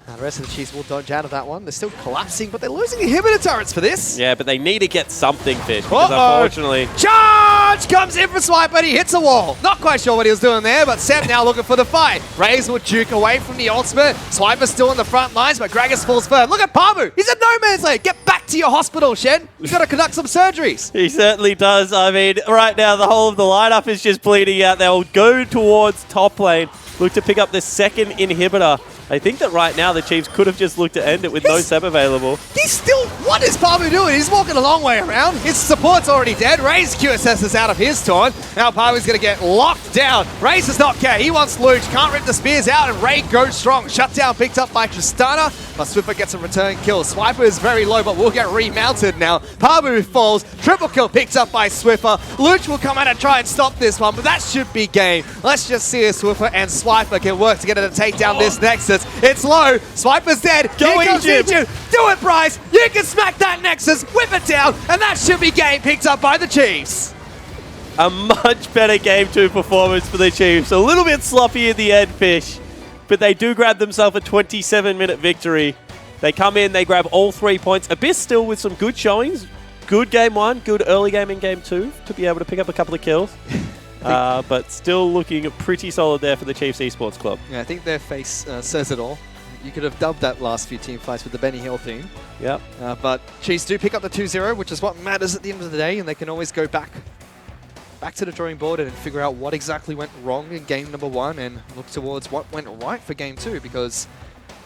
The rest of the Chiefs will dodge out of that one. They're still collapsing, but they're losing inhibitor turrets for this. Yeah, but they need to get something, Fish, because unfortunately... Charge comes in for Swipe, but he hits a wall. Not quite sure what he was doing there, but Seb now looking for the fight. Raze will juke away from the ultimate. Swiper's still in the front lines, but Gragas falls first. Look at Pabu. He's in no man's land. Get back to your hospital, Shen. You've got to conduct some surgeries. He certainly does. I mean, right now, the whole of the lineup is just bleeding out. They'll go towards top lane, look to pick up the second inhibitor. I think that right now the Chiefs could have just looked to end it with no Seb available. He's still... What is Pabu doing? He's walking a long way around. His support's already dead. Raze QSS is out of his taunt. Now Pabu's going to get locked down. Raze does not care. He wants Luge. Can't rip the spears out, and Ray goes strong. Shutdown picked up by Tristana, but Swiffer gets a return kill. Swiper is very low, but will get remounted now. Pabu falls. Triple kill picked up by Swiffer. Luge will come out and try and stop this one, but that should be game. Let's just see if Swiffer and Swiper can work together to take down this Nexus. It's low. Swiper's dead. Go, Here comes Ejim. Ejim. Do it, Bryce. You can smack that Nexus, whip it down, and that should be game picked up by the Chiefs. A much better Game 2 performance for the Chiefs. A little bit sloppy in the end, Fish, but they do grab themselves a 27-minute victory. They come in, they grab all 3 points. Abyss still with some good showings. Good Game 1, good early game in Game 2 to be able to pick up a couple of kills. But still looking pretty solid there for the Chiefs Esports Club. Yeah, I think their face says it all. You could have dubbed that last few team fights with the Benny Hill theme. Yep. But Chiefs do pick up the 2-0, which is what matters at the end of the day, and they can always go back to the drawing board and figure out what exactly went wrong in game number 1 and look towards what went right for game 2, because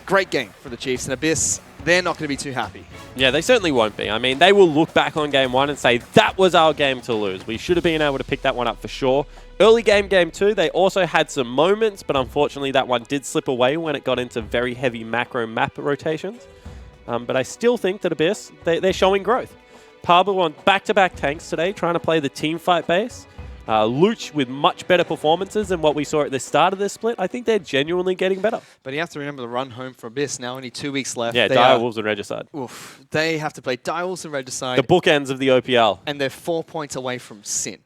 great game for the Chiefs, and Abyss, they're not going to be too happy. Yeah, they certainly won't be. I mean, they will look back on Game 1 and say, that was our game to lose. We should have been able to pick that one up for sure. Early Game 2, they also had some moments, but unfortunately that one did slip away when it got into very heavy macro map rotations. But I still think that Abyss, they're showing growth. Parbu on back-to-back tanks today, trying to play the team fight base. Luch with much better performances than what we saw at the start of this split. I think they're genuinely getting better. But you have to remember the run home for Abyss. Now only 2 weeks left. Yeah, Direwolves and Regicide. Oof, they have to play Direwolves and Regicide. The bookends of the OPL. And they're 4 points away from Sin.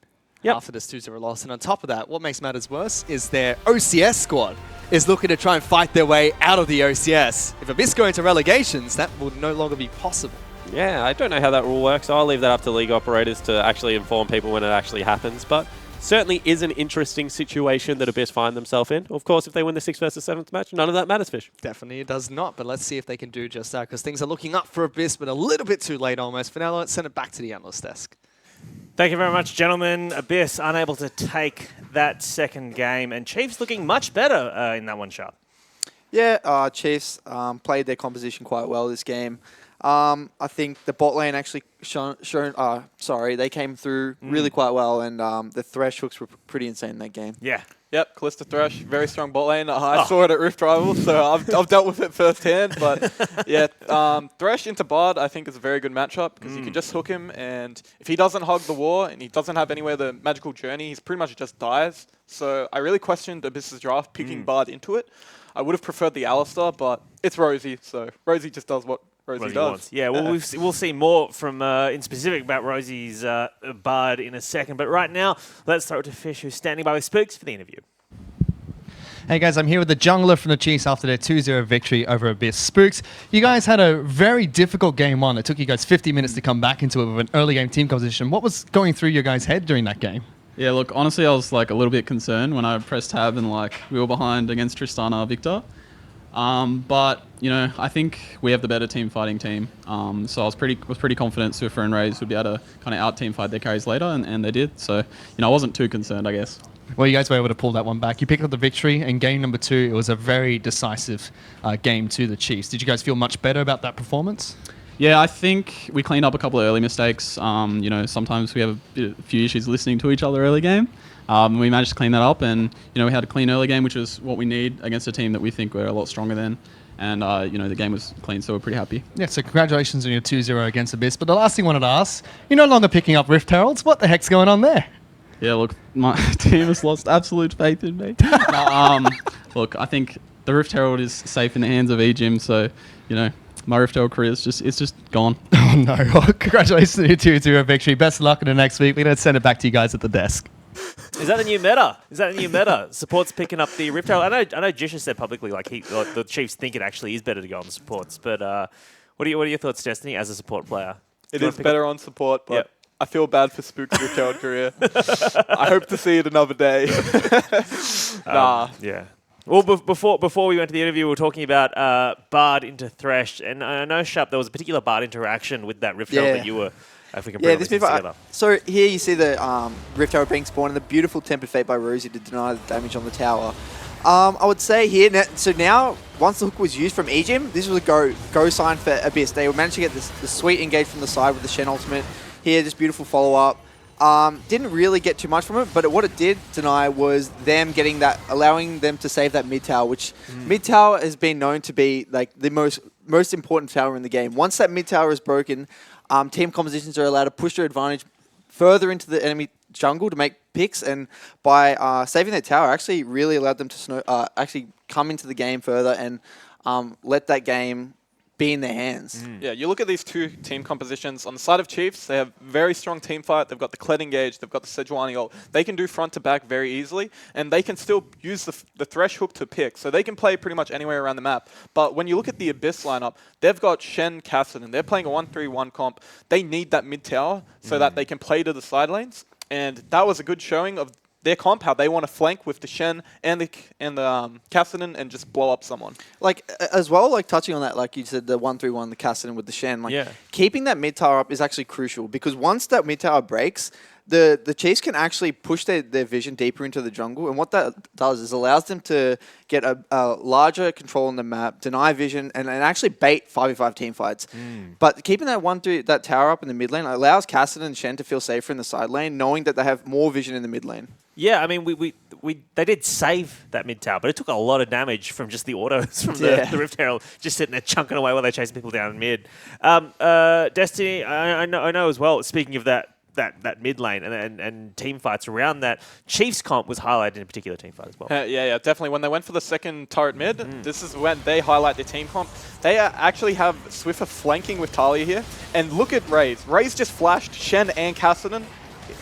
Yep. After this 2-0 loss. And on top of that, what makes matters worse is their OCS squad is looking to try and fight their way out of the OCS. If Abyss go into relegations, that will no longer be possible. Yeah, I don't know how that rule works. So I'll leave that up to league operators to actually inform people when it actually happens. But certainly is an interesting situation that Abyss find themselves in. Of course, if they win the 6th versus 7th match, none of that matters, Fish. Definitely it does not, but let's see if they can do just that, because things are looking up for Abyss, but a little bit too late almost. For now, let's send it back to the analyst desk. Thank you very much, gentlemen. Abyss unable to take that second game, and Chiefs looking much better in that one, Sharp. Yeah, Chiefs played their composition quite well this game. I think the bot lane actually they came through really quite well, and the Thresh hooks were pretty insane in that game. Yeah. Yep, Callista Thresh, very strong bot lane. I saw it at Rift Rivals, so I've dealt with it firsthand. But yeah, Thresh into bot I think is a very good matchup, because you can just hook him, and if he doesn't hog the war and he doesn't have anywhere the magical journey, he's pretty much just dies. So I really questioned Abyss's draft picking Bard into it. I would have preferred the Alistar, but it's Rosie, so Rosie just does what Rosie does. Wants. Yeah, well, we'll see more from in specific about Rosie's Bard in a second. But right now, let's throw it to Fish, who's standing by with Spooks for the interview. Hey guys, I'm here with the jungler from the Chiefs after their 2-0 victory over Abyss. Spooks, you guys had a very difficult game 1. It took you guys 50 minutes to come back into it with an early game team composition. What was going through your guys' head during that game? Yeah, look, honestly, I was like a little bit concerned when I pressed tab and like we were behind against Tristana Victor. But you know, I think we have the better team fighting team. So I was pretty confident Swiffer and Raze would be able to kind of out team fight their carries later, and they did. So you know, I wasn't too concerned, I guess. Well, you guys were able to pull that one back. You picked up the victory, and game number 2, it was a very decisive game to the Chiefs. Did you guys feel much better about that performance? Yeah, I think we cleaned up a couple of early mistakes. You know, sometimes we have a few issues listening to each other early game. We managed to clean that up, and you know, we had a clean early game, which is what we need against a team that we think we're a lot stronger than. And you know, the game was clean, so we're pretty happy. Yeah, so congratulations on your 2-0 against Abyss. But the last thing I wanted to ask, you're no longer picking up Rift Heralds. What the heck's going on there? Yeah, look, my team has lost absolute faith in me. Look, I think the Rift Herald is safe in the hands of Ejim, so you know, my Riftail career is just gone. Oh no! Well, congratulations to your 2-0 victory. Best of luck in the next week. We're gonna send it back to you guys at the desk. Is that the new meta? Support's picking up the Riftail. I know Jish has said publicly like the Chiefs think it actually is better to go on the supports. But what are your thoughts, Destiny, as a support player? It is better on support, but I feel bad for Spook's Riftail career. I hope to see it another day. Yeah. Well, before we went to the interview, we were talking about Bard into Thresh, and I know, Sharp, there was a particular Bard interaction with that Riftail that you were. If we can bring this together. So here you see the Riftail being spawned and the beautiful Tempered Fate by Rosie to deny the damage on the tower. I would say here, so now, once the hook was used from Ejim, this was a go sign for Abyss. They managed to get the sweet engage from the side with the Shen ultimate. Here, just beautiful follow-up. Didn't really get too much from it, but what it did deny was them getting that, allowing them to save that mid tower, which mid tower has been known to be like the most important tower in the game. Once that mid tower is broken, team compositions are allowed to push their advantage further into the enemy jungle to make picks, and by saving that tower, actually really allowed them to actually come into the game further and let that game be in their hands. Yeah, you look at these two team compositions. On the side of Chiefs, they have very strong team fight. They've got the Kled engage. They've got the Sejuani ult. They can do front to back very easily, and they can still use the Thresh hook to pick. So they can play pretty much anywhere around the map. But when you look at the Abyss lineup, they've got Shen, Cassidy. They're playing a 1-3-1 comp. They need that mid tower so that they can play to the side lanes. And that was a good showing of their comp, how they want to flank with the Shen and the Cassidy and just blow up someone. Like, as well, like touching on that, like you said, the 1-3-1, the Cassidy with the Shen, like keeping that mid tower up is actually crucial, because once that mid tower breaks, the Chiefs can actually push their vision deeper into the jungle, and what that does is allows them to get a larger control on the map, deny vision, and actually bait 5v5 team fights. But keeping that tower up in the mid lane allows Cassidy and Shen to feel safer in the side lane, knowing that they have more vision in the mid lane. Yeah, I mean, they did save that mid tower, but it took a lot of damage from just the autos from the Rift Herald just sitting there chunking away while they're chasing people down in mid. Destiny, I know as well, speaking of that mid lane and team fights around that, Chiefs comp was highlighted in a particular team fight as well. Yeah, definitely. When they went for the second turret mid, this is when they highlight their team comp. They actually have Swiffer flanking with Talia here, and look at Raze. Raze just flashed Shen and Cassidy.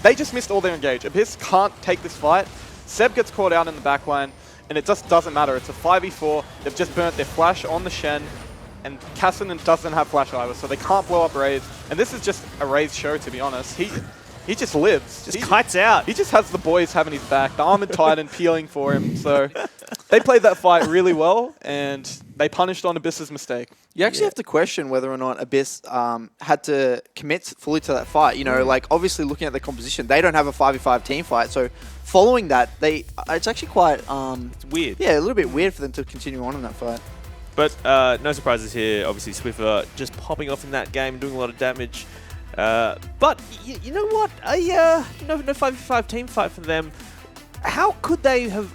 They just missed all their engage. Abyss can't take this fight. Seb gets caught out in the backline, and it just doesn't matter. It's a 5v4. They've just burnt their flash on the Shen, and Cassidy doesn't have flash either, so they can't blow up Raze. And this is just a Raze show, to be honest. He just lives. Just kites out. He just has the boys having his back. The Armored Titan peeling for him. So they played that fight really well, and they punished on Abyss's mistake. You actually have to question whether or not Abyss had to commit fully to that fight. You know, like obviously looking at the composition, they don't have a 5v5 team fight. So following that, it's actually quite it's weird. Yeah, a little bit weird for them to continue on in that fight. But no surprises here. Obviously, Swiffer just popping off in that game, doing a lot of damage. But you know what? No 5v5 team fight for them. How could have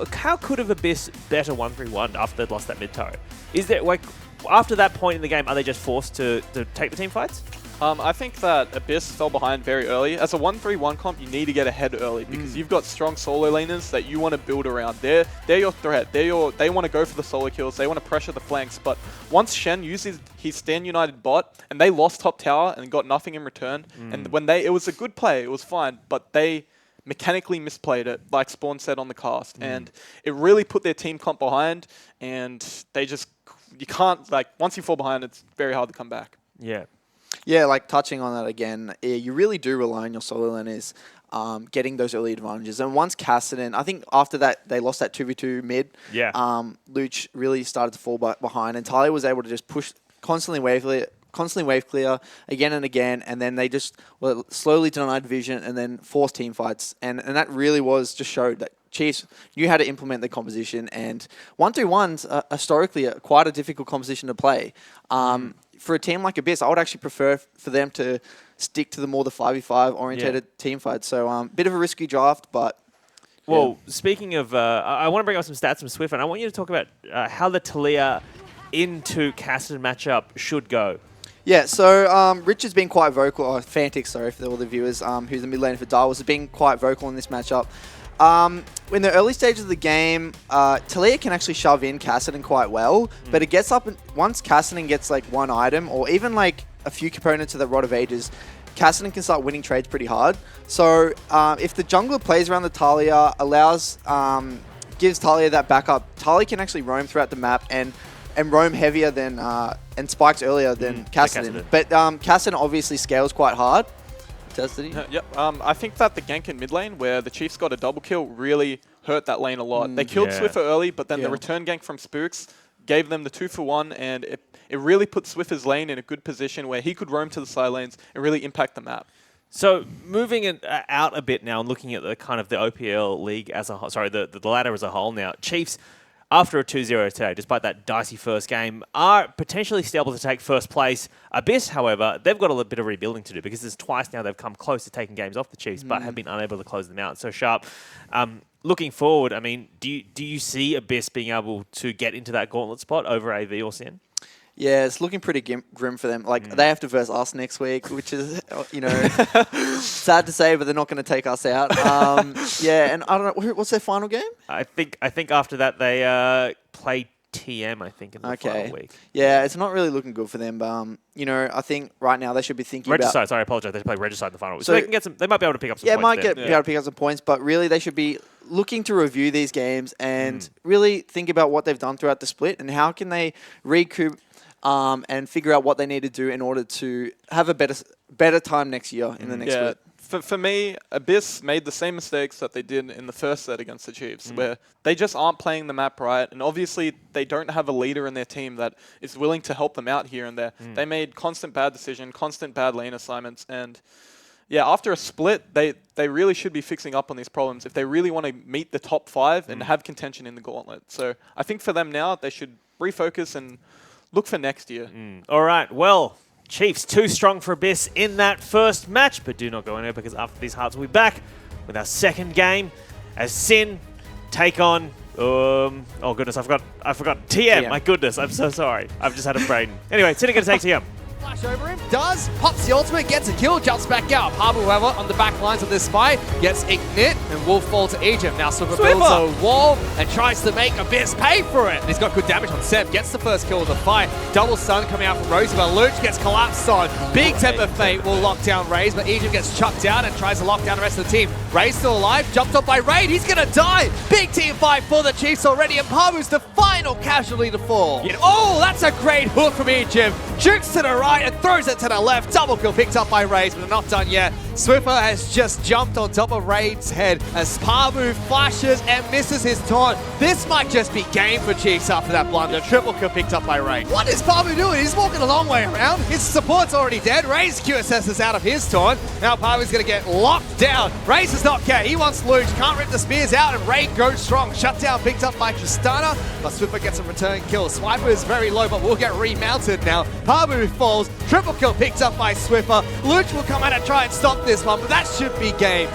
Abyss better 1-3-1 after they'd lost that mid tower? Is there like after that point in the game, are they just forced to take the team fights? I think that Abyss fell behind very early. As a 1-3-1 comp, you need to get ahead early because you've got strong solo laners that you want to build around. They're your threat. They want to go for the solo kills. They want to pressure the flanks. But once Shen uses his Stand United bot and they lost top tower and got nothing in return, and when it was a good play, it was fine, but they mechanically misplayed it, like Spawn said on the cast, and it really put their team comp behind, and you can't, like, once you fall behind, it's very hard to come back. Yeah. Yeah, like touching on that again, you really do rely on your solo laners getting those early advantages. And once Cassidy, I think after that, they lost that 2v2 mid. Yeah. Luch really started to fall behind, and Talia was able to just push constantly wave clear again and again, and then they just slowly denied vision and then forced team fights. And that really just showed that Chiefs knew how to implement the composition, and 1-3-1's historically quite a difficult composition to play. For a team like Abyss, I would actually prefer for them to stick to the 5v5 orientated team fight. So bit of a risky draft, but... Well, speaking of... I want to bring up some stats from Swift, and I want you to talk about how the Talia into Cassidy matchup should go. Yeah, so Rich has been quite vocal, Fantix, sorry, for all the viewers, who's the mid laner for Darwis, has been quite vocal in this matchup. In the early stages of the game, Talia can actually shove in Cassidy quite well, but it gets up, once Cassidy gets like one item, or even like a few components of the Rod of Ages, Cassidy can start winning trades pretty hard. So if the jungler plays around the Talia, gives Talia that backup, Talia can actually roam throughout the map and roam heavier than, and spikes earlier than Cassidy. But Cassidy obviously scales quite hard. Yep. I think that the gank in mid lane, where the Chiefs got a double kill, really hurt that lane a lot. They killed Swiffer early, but then the return gank from Spooks gave them the 2-for-1, and it really put Swiffer's lane in a good position where he could roam to the side lanes and really impact the map. So moving it out a bit now and looking at the kind of the OPL league as a whole, sorry, the ladder as a whole now, Chiefs, after a 2-0 today, despite that dicey first game, are potentially still able to take first place. Abyss, however, they've got a little bit of rebuilding to do because there's twice now they've come close to taking games off the Chiefs, but have been unable to close them out. So Sharp, looking forward, I mean, do you see Abyss being able to get into that gauntlet spot over AV or Sin? Yeah, it's looking pretty grim for them. Like, they have to verse us next week, which is, sad to say, but they're not going to take us out. Yeah, and I don't know, what's their final game? I think after that they play TM, I think, in the final week. Yeah, it's not really looking good for them. But, I think right now they should be thinking about... Sorry, I apologize. They play Regicide in the final week. So they can get some... They might be able to pick up some points. Yeah, might be able to pick up some points, but really they should be looking to review these games and really think about what they've done throughout the split and how can they recoup and figure out what they need to do in order to have a better time next year in the next split. For me, Abyss made the same mistakes that they did in the first set against the Chiefs, where they just aren't playing the map right, and obviously they don't have a leader in their team that is willing to help them out here and there. They made constant bad decisions, constant bad lane assignments, and yeah, after a split, they really should be fixing up on these problems if they really want to meet the top 5 and have contention in the gauntlet. So I think for them now, they should refocus and look for next year. All right, well, Chiefs too strong for Abyss in that first match, but do not go anywhere because after these hearts we'll be back with our second game as Sin take on oh goodness, I forgot TM. My goodness, I'm so sorry. I've just had a brain. Anyway, Sin are going to take TM. Flash over him, does, pops the ultimate, gets a kill, jumps back out. Harbour, however, on the back lines of this fight, gets Ignite, and will fall to Egypt. Now Swiffer builds a wall and tries to make Abyss pay for it. And he's got good damage on Seb, gets the first kill of the fight. Double stun coming out from Roosevelt. Luch gets collapsed on. Big Temper Fate will lock down Raze, but Egypt gets chucked out and tries to lock down the rest of the team. Raze still alive, jumped up by Raid, he's gonna die! Big team fight for the Chiefs already, and Pabu's the final casualty to fall. Oh, that's a great hook from Egypt. Jukes to the right and throws it to the left. Double kill picked up by Raze, but they're not done yet. Swiffer has just jumped on top of Raid's head as Pabu flashes and misses his taunt. This might just be game for Chiefs after that blunder. Triple kill picked up by Raid. What is Pabu doing? He's walking a long way around. His support's already dead. Raid's QSS is out of his taunt. Now Pabu's going to get locked down. Raze does not care. He wants Luch. Can't rip the spears out, and Raid goes strong. Shutdown picked up by Tristana, but Swiffer gets a return kill. Swiper is very low, but will get remounted now. Pabu falls. Triple kill picked up by Swiffer. Luch will come out and try and stop this one, but that should be game.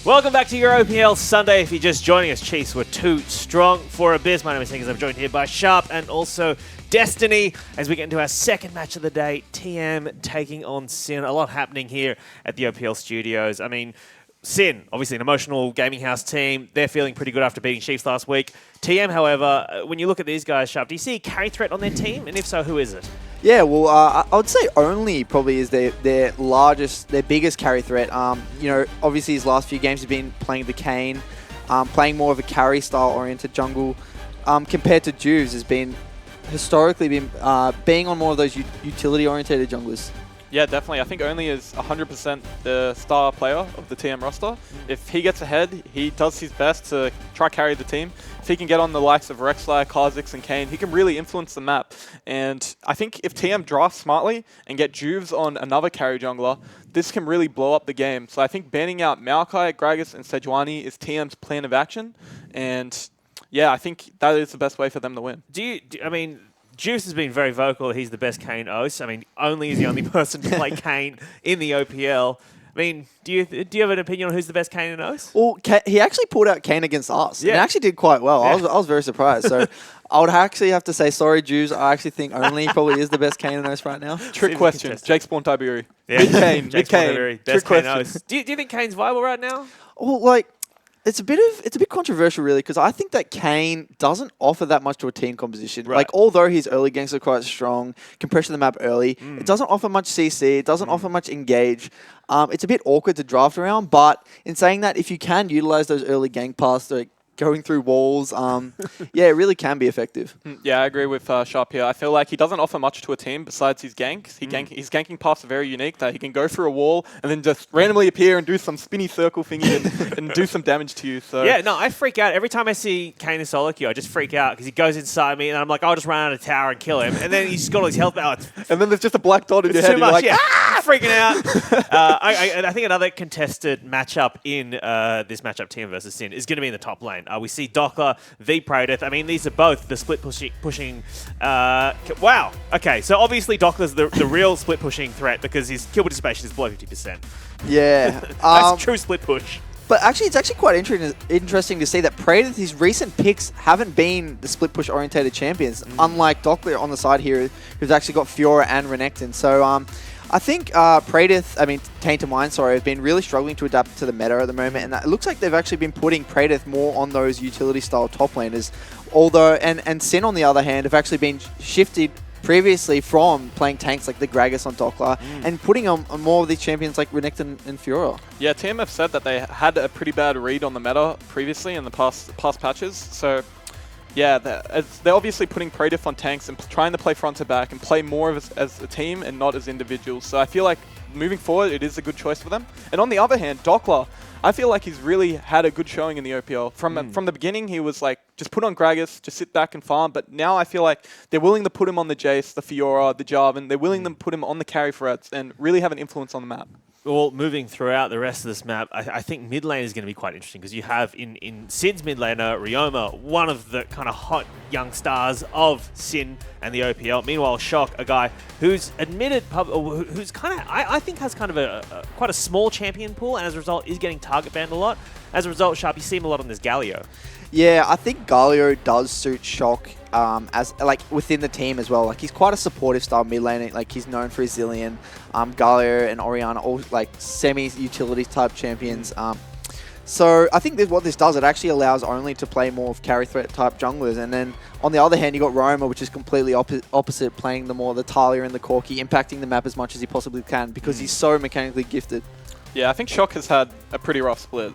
Welcome back to your OPL Sunday. If you're just joining us, Chiefs were too strong for Abyss. My name is Higgins. I'm joined here by Sharp and also Destiny as we get into our second match of the day. TM taking on Sin. A lot happening here at the OPL studios. I mean, Sin, obviously an emotional gaming house team. They're feeling pretty good after beating Chiefs last week. TM, however, when you look at these guys, Sharp, do you see a carry threat on their team? And if so, who is it? Yeah, well, I would say Only probably is their biggest carry threat. You know, obviously his last few games have been playing the Kane, playing more of a carry style oriented jungle, compared to Juves has been historically being on more of those utility oriented junglers. Yeah, definitely. I think Only is 100% the star player of the TM roster. If he gets ahead, he does his best to try carry the team. If he can get on the likes of Rexfly, Kha'Zix, and Kane, he can really influence the map. And I think if TM drafts smartly and get Juves on another carry jungler, this can really blow up the game. So I think banning out Maokai, Gragas, and Sejuani is TM's plan of action. And yeah, I think that is the best way for them to win. I mean, Juice has been very vocal that he's the best Kane OS. I mean, Only is the only person to play Kane in the OPL. I mean, do you have an opinion on who's the best Kane in OS? Well, he actually pulled out Kane against us. Yeah. And actually did quite well. Yeah. I was very surprised. So I would actually have to say, sorry, Jews. I actually think Only probably is the best Kane in OS right now. Trick question. Jake Spawn Tiberi. Yeah. Mid-Kane. Jake Spawn Tiberi. Best Trick Kane OS. Do you think Kane's viable right now? Well, like, it's a bit controversial, really, because I think that Kane doesn't offer that much to a team composition. Right. Like, although his early ganks are quite strong, compression of the map early, it doesn't offer much CC, it doesn't offer much engage. It's a bit awkward to draft around, but in saying that, if you can utilize those early gank paths, like going through walls, yeah, it really can be effective. Yeah, I agree with Sharp here. I feel like he doesn't offer much to a team besides his ganks. His ganking paths are very unique, that he can go through a wall and then just randomly appear and do some spinny circle thingy and do some damage to you. So yeah, no, I freak out. Every time I see Kane in solo queue, I just freak out because he goes inside me and I'm like, I'll just run out of tower and kill him. And then he's just got all his health balance. And then there's just a black dot in your It's head. too You're much, like, yeah. Freaking out. I think another contested matchup in this matchup, TM versus Sin, is going to be in the top lane. We see Docker v Pradith. I mean, these are both the split pushing. Wow. Okay, so obviously Docker's the real split pushing threat because his kill participation is below 50%. Yeah. That's true split push. But actually, it's actually quite interesting to see that Pradith, his recent picks haven't been the split push orientated champions, unlike Docker on the side here, who's actually got Fiora and Renekton. So I think Pradith, I mean Tainted Mind, sorry, have been really struggling to adapt to the meta at the moment, and it looks like they've actually been putting Pradith more on those utility style top laners. Although, and Sin on the other hand, have actually been shifted previously from playing tanks like the Gragas on Dockler and putting on more of these champions like Renekton and Fiora. Yeah, TM have said that they had a pretty bad read on the meta previously in the past patches. So yeah, they're obviously putting Pradith on tanks and trying to play front to back and play more as a team and not as individuals. So I feel like moving forward, it is a good choice for them. And on the other hand, Dockler, I feel like he's really had a good showing in the OPL. From the beginning, he was like, just put on Gragas, just sit back and farm. But now I feel like they're willing to put him on the Jace, the Fiora, the Jarvan. They're willing to put him on the carry threats and really have an influence on the map. Well, moving throughout the rest of this map, I think mid lane is going to be quite interesting because you have in Sin's mid laner, Ryoma, one of the kind of hot young stars of Sin and the OPL. Meanwhile, Shock, a guy who's who's kind of, I think has kind of quite a small champion pool and as a result is getting target banned a lot. As a result, Sharp, you see him a lot on this Galio. Yeah, I think Galio does suit Shock as like within the team as well. Like he's quite a supportive style mid laner. Like he's known for his Zillion. Galio and Orianna, all like semi-utility type champions. So I think what this does, it actually allows Only to play more of carry threat type junglers. And then on the other hand, you got Roma, which is completely opposite, playing the Talia and the Corki, impacting the map as much as he possibly can because he's so mechanically gifted. Yeah, I think Shock has had a pretty rough split.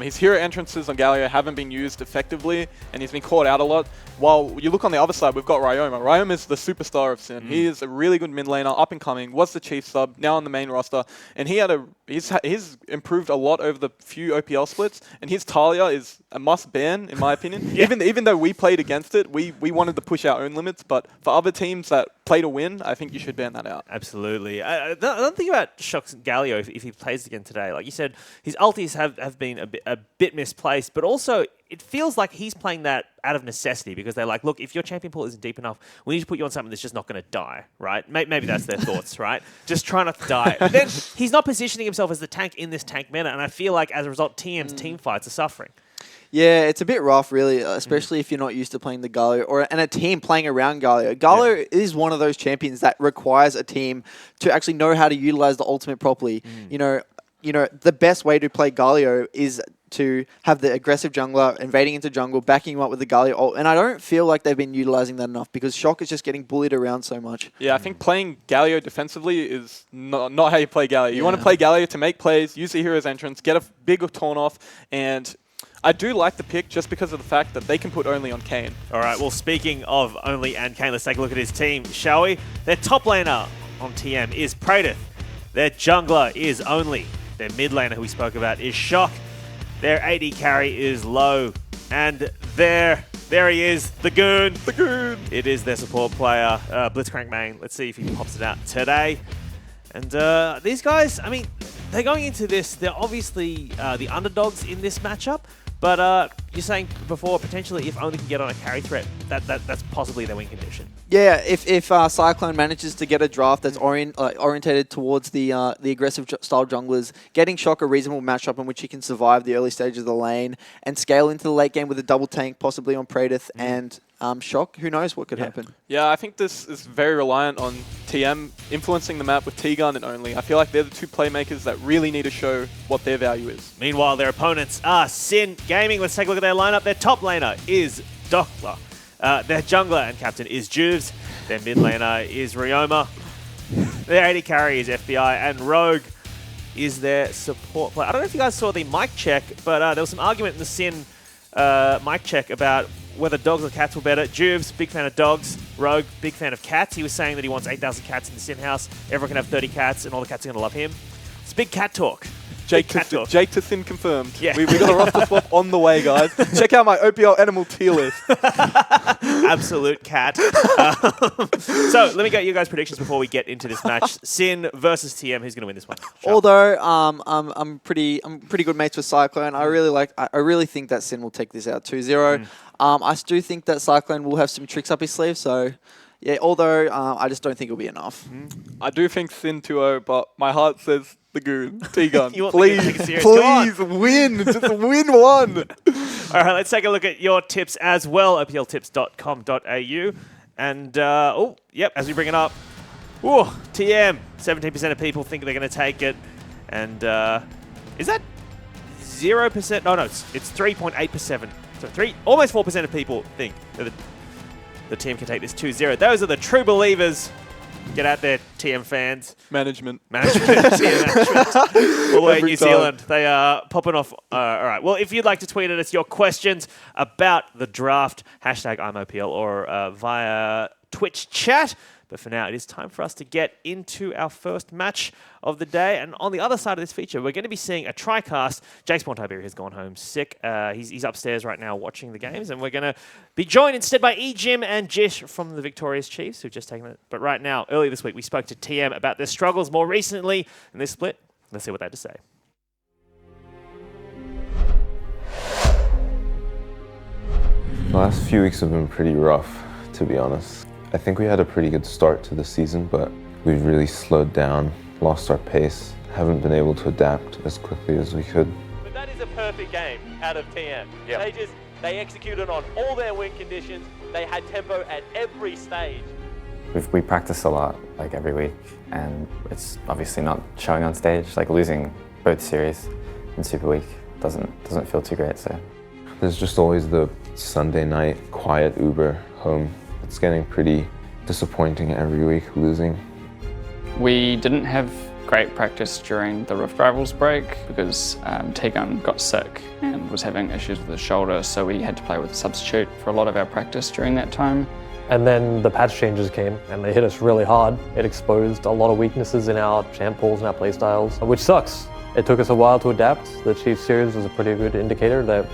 His hero entrances on Galio haven't been used effectively, and he's been caught out a lot. While you look on the other side, we've got Ryoma. Ryoma is the superstar of Sin. He is a really good mid laner, up and coming, was the chief sub, now on the main roster, and he's improved a lot over the few OPL splits, and his Talia is a must ban, in my opinion. Even though we played against it, we wanted to push our own limits, but for other teams that play to win, I think you should ban that out. Absolutely. Another thing about Shock's Galio, if he plays again today, like you said, his ultis have been a bit misplaced, but also it feels like he's playing that out of necessity because they're like, look, if your champion pool isn't deep enough, we need to put you on something that's just not going to die, right? Maybe that's their thoughts, right? Just try not to die. But then he's not positioning himself as the tank in this tank meta, and I feel like as a result, TM's team fights are suffering. Yeah, it's a bit rough, really, especially if you're not used to playing the Galio and a team playing around Galio. Galio is one of those champions that requires a team to actually know how to utilize the ultimate properly. You know, the best way to play Galio is to have the aggressive jungler invading into jungle, backing you up with the Galio ult. And I don't feel like they've been utilizing that enough because Shock is just getting bullied around so much. Yeah, I think playing Galio defensively is not how you play Galio. You want to play Galio to make plays, use the hero's entrance, get a big taunt off, and I do like the pick just because of the fact that they can put only on Kayn. All right, well, speaking of only and Kayn, let's take a look at his team, shall we? Their top laner on TM is Praedyth. Their jungler is only. Their mid laner, who we spoke about, is Shock. Their AD carry is Low. And there he is, the Goon. The Goon. It is their support player, Blitzcrank main. Let's see if he pops it out today. And these guys, I mean, they're going into this, they're obviously the underdogs in this matchup. But you're saying before, potentially, if only can get on a carry threat, that's possibly their win condition. Yeah, if Cyclone manages to get a draft that's orientated towards the aggressive style junglers, getting Shock a reasonable matchup in which he can survive the early stages of the lane and scale into the late game with a double tank, possibly on Praedyth and Shock, who knows what could happen. Yeah, I think this is very reliant on TM influencing the map with T-Gun and only. I feel like they're the two playmakers that really need to show what their value is. Meanwhile, their opponents are Sin Gaming. Let's take a look at their lineup. Their top laner is Doppler. Their jungler and captain is Juves. Their mid laner is Ryoma. Their AD carry is FBI. And Rogue is their support player. I don't know if you guys saw the mic check, but there was some argument in the Sin mic check about whether dogs or cats were better. Juves, big fan of dogs. Rogue, big fan of cats. He was saying that he wants 8,000 cats in the Sin house. Everyone can have 30 cats, and all the cats are going to love him. It's big cat talk. Jake to Sin confirmed. Yeah. We got a roster swap on the way, guys. Check out my OPL animal tier list. Absolute cat. So let me get you guys' predictions before we get into this match. Sin versus TM. Who's going to win this one? Sharp. Although I'm pretty good mates with Cyclone. I really think that Sin will take this out 2-0. I do think that Cyclone will have some tricks up his sleeve. So yeah, although I just don't think it'll be enough. I do think Sin 2-0, but my heart says the Goon. T-Gun. Please win. Just win one. All right, let's take a look at your tips as well. opltips.com.au. And, as we bring it up, TM, 17% of people think they're going to take it. And is that 0%? No, it's 3.8%. So almost 4% of people think that the team can take this 2-0. Those are the true believers. Get out there, TM fans. Management. TM management. All the way in New Zealand. They are popping off. All right. Well, if you'd like to tweet at us your questions about the draft, #ImOPL or via Twitch chat. But for now, it is time for us to get into our first match of the day. And on the other side of this feature, we're going to be seeing a TriCast. Jake Spontiberia has gone home sick. He's upstairs right now watching the games. And we're going to be joined instead by E-Jim and Jish from the Victorious Chiefs, who've just taken it. But right now, earlier this week, we spoke to TM about their struggles more recently in this split. Let's see what they had to say. The last few weeks have been pretty rough, to be honest. I think we had a pretty good start to the season, but we've really slowed down, lost our pace, haven't been able to adapt as quickly as we could. But that is a perfect game out of TM. Yep. They executed on all their win conditions. They had tempo at every stage. We practice a lot, like every week, and it's obviously not showing on stage. Like losing both series in Super Week doesn't feel too great. So there's just always the Sunday night quiet Uber home. It's getting pretty disappointing every week, losing. We didn't have great practice during the Rift Rivals break because T-Gun got sick and was having issues with his shoulder, so we had to play with a substitute for a lot of our practice during that time. And then the patch changes came and they hit us really hard. It exposed a lot of weaknesses in our champ pools and our playstyles, which sucks. It took us a while to adapt. The Chiefs series was a pretty good indicator that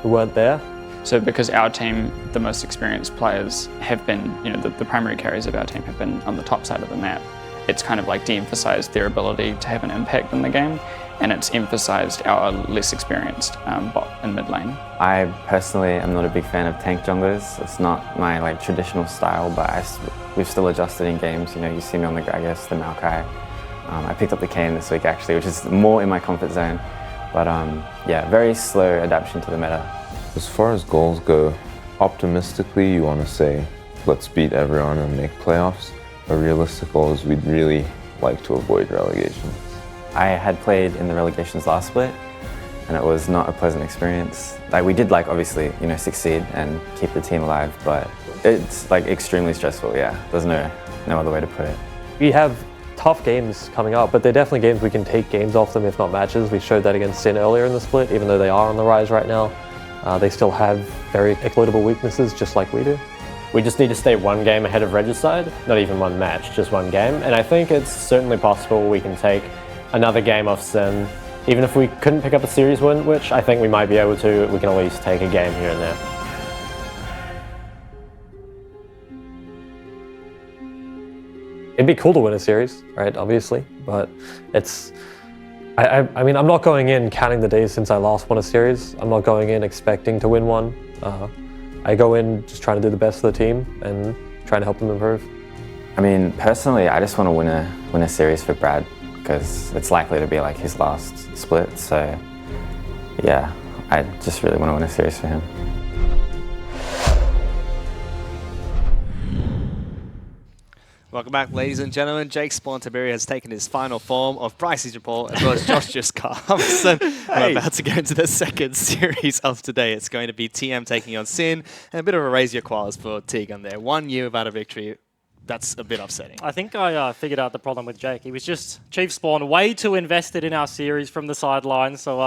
we weren't there. So because our team, the most experienced players have been, the primary carries of our team have been on the top side of the map, it's kind of like de-emphasized their ability to have an impact in the game, and it's emphasized our less experienced bot in mid lane. I personally am not a big fan of tank junglers. It's not my traditional style, but we've still adjusted in games. You see me on the Gragas, the Maokai. I picked up the Kayn this week actually, which is more in my comfort zone. But yeah, very slow adaptation to the meta. As far as goals go, optimistically you want to say, let's beat everyone and make playoffs. A realistic goal is we'd really like to avoid relegation. I had played in the relegations last split, and it was not a pleasant experience. We did obviously, succeed and keep the team alive, but it's extremely stressful, yeah. There's no other way to put it. We have tough games coming up, but they're definitely games we can take games off them, if not matches. We showed that against Sin earlier in the split, even though they are on the rise right now. They still have very exploitable weaknesses, just like we do. We just need to stay one game ahead of Regicide, not even one match, just one game. And I think it's certainly possible we can take another game off Sin. Even if we couldn't pick up a series win, which I think we might be able to, we can at least take a game here and there. It'd be cool to win a series, right, obviously, but it's... I mean, I'm not going in counting the days since I last won a series. I'm not going in expecting to win one. I go in just trying to do the best for the team and trying to help them improve. I mean, personally, I just want to win a series for Brad, because it's likely to be his last split, so yeah, I just really want to win a series for him. Welcome back, ladies and gentlemen. Jake Spontaberry has taken his final form of Bryce Paul as well as Josh Juscarlson. We're about to go into the second series of today. It's going to be TM taking on Sin, and a bit of a raise your quals for Tegan there. 1 year without a victory. That's a bit upsetting. I think I figured out the problem with Jake. He was just Chief Spawn, way too invested in our series from the sidelines. So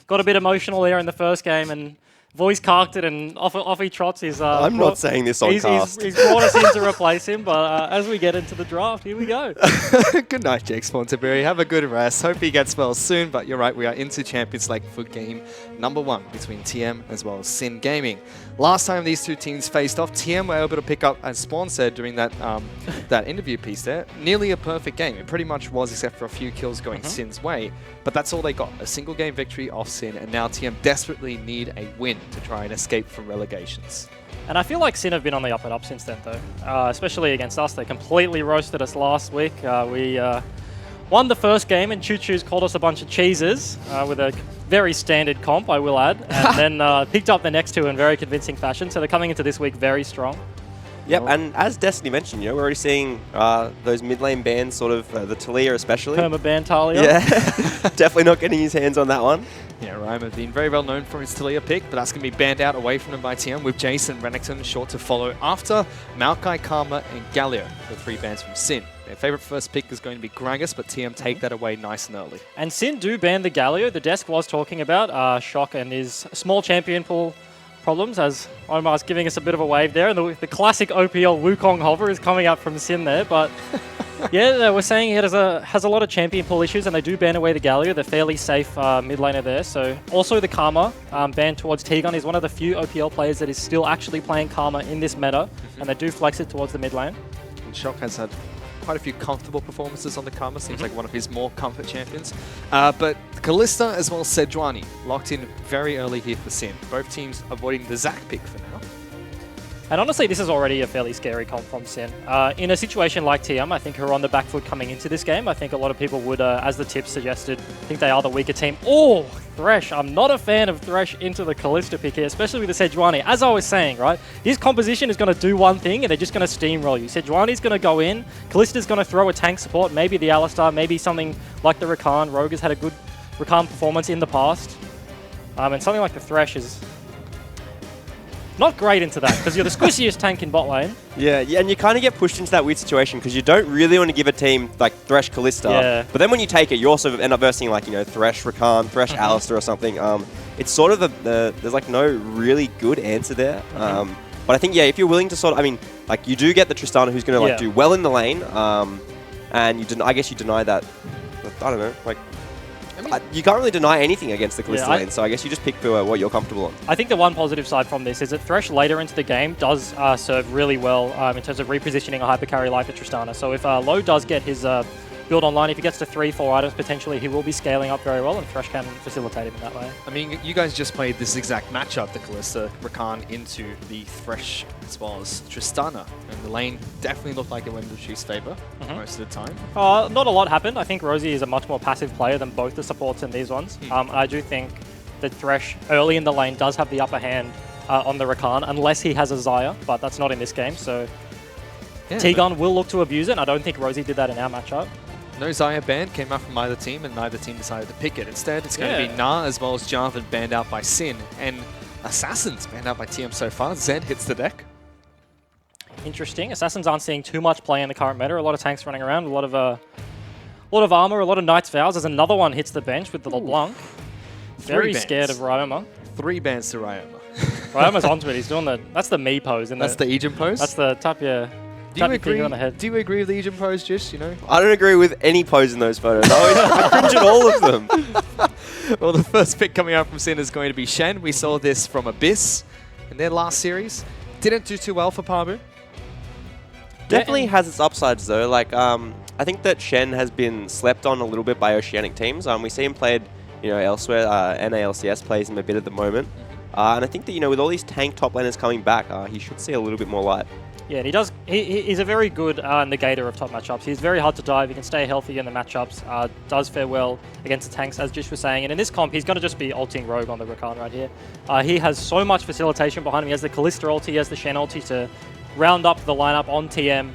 got a bit emotional there in the first game and voice carked it, and off he trots. I'm not saying this on cast. He's brought us in to replace him, but as we get into the draft, here we go. Good night, Jake Spontaberry. Have a good rest. Hope he gets well soon, but you're right, we are into Champions League for game number 1 between TM as well as Sin Gaming. Last time these two teams faced off, TM were able to pick up, as Spawn said during that that interview piece there, nearly a perfect game. It pretty much was, except for a few kills going Sin's way, but that's all they got. A single game victory off Sin, and now TM desperately need a win to try and escape from relegations. And I feel like Sin have been on the up and up since then, though. Especially against us. They completely roasted us last week. We won the first game, and Choo Choo's called us a bunch of cheeses with a very standard comp, I will add, and then picked up the next two in very convincing fashion. So they're coming into this week very strong. Yep, and as Destiny mentioned, we're already seeing those mid lane bans, sort of the Talia especially. Perma-ban Talia. Yeah, definitely not getting his hands on that one. Yeah, Rhyme have been very well known for his Talia pick, but that's going to be banned out away from him by TM, with Jason Renekton short to follow after Maokai, Karma, and Galio, the 3 bans from Sin. Their favourite first pick is going to be Gragas, but TM take that away nice and early. And Sin do ban the Galio. The desk was talking about Shock and his small champion pool problems, as Omar's giving us a bit of a wave there, and the classic OPL Wukong hover is coming out from Sin there, but yeah, they were saying he has a lot of champion pool issues, and they do ban away the Galio, the fairly safe mid laner there. So also the Karma ban towards Tegan is one of the few OPL players that is still actually playing Karma in this meta, and they do flex it towards the mid lane. And Shock has had quite a few comfortable performances on the Karma, seems like one of his more comfort champions. But Kalista as well as Sejuani locked in very early here for Sin. Both teams avoiding the Zac pick for now. And honestly, this is already a fairly scary comp from Sin. In a situation like TM, I think who are on the back foot coming into this game, I think a lot of people would, as the tips suggested, think they are the weaker team. Oh, Thresh. I'm not a fan of Thresh into the Kalista pick here, especially with the Sejuani. As I was saying, right, his composition is going to do one thing, and they're just going to steamroll you. Sejuani's going to go in, Kalista's going to throw a tank support, maybe the Alistar, maybe something like the Rakan. Rogue has had a good Rakan performance in the past. And something like the Thresh is not great into that, because you're the squissiest tank in bot lane. Yeah, and you kind of get pushed into that weird situation because you don't really want to give a team like Thresh Kalista. Yeah. But then when you take it, you also end up versing like, Thresh Rakan, Thresh Alistar or something. It's sort of there's like no really good answer there. But I think, yeah, if you're willing to sort of, like you do get the Tristana who's going to do well in the lane, and I guess you deny that. I don't know, like You can't really deny anything against the Callista Yeah, lane, so I guess you just pick for what you're comfortable on. I think the one positive side from this is that Thresh later into the game does serve really well in terms of repositioning a hypercarry like a Tristana. So if Low does get his build online, if he gets to 3-4 items potentially, he will be scaling up very well, and Thresh can facilitate him in that way. I mean, you guys just played this exact matchup, the Callista Rakan into the Thresh as well as Tristana, and the lane definitely looked like it went in Chief's favor most of the time. Not a lot happened. I think Rosie is a much more passive player than both the supports in these ones. I do think that Thresh early in the lane does have the upper hand on the Rakan, unless he has a Xayah, but that's not in this game, so T-Gun will look to abuse it, and I don't think Rosie did that in our matchup. No Xayah ban came out from either team, and neither team decided to pick it. Instead, it's going to be Na as well as Jarvan banned out by Sin, and Assassins banned out by TM so far. Zed hits the deck. Interesting. Assassins aren't seeing too much play in the current meta. A lot of tanks running around, a lot of armor, a lot of Knight's Vows. As another one hits the bench with the LeBlanc. Very scared of Ryoma. 3 bans to Ryoma. Ryoma's onto it. He's doing that's the me pose. That's the Ejin pose? That's the tap your finger on the head. Do you agree with the Ejin pose, Jish? You know? I don't agree with any pose in those photos. I cringe at all of them. Well, the first pick coming out from Sin is going to be Shen. We saw this from Abyss in their last series. Didn't do too well for Pabu. Definitely has its upsides though. Like, I think that Shen has been slept on a little bit by Oceanic teams. We see him played, elsewhere. NALCS plays him a bit at the moment, and I think that with all these tank top laners coming back, he should see a little bit more light. Yeah, and he does. He's a very good negator of top matchups. He's very hard to dive. He can stay healthy in the matchups. Does fare well against the tanks, as Jish was saying. And in this comp, he's going to just be ulting Rogue on the Rakan right here. He has so much facilitation behind him. He has the Callista ulti, he has the Shen ulti to round up the lineup on TM.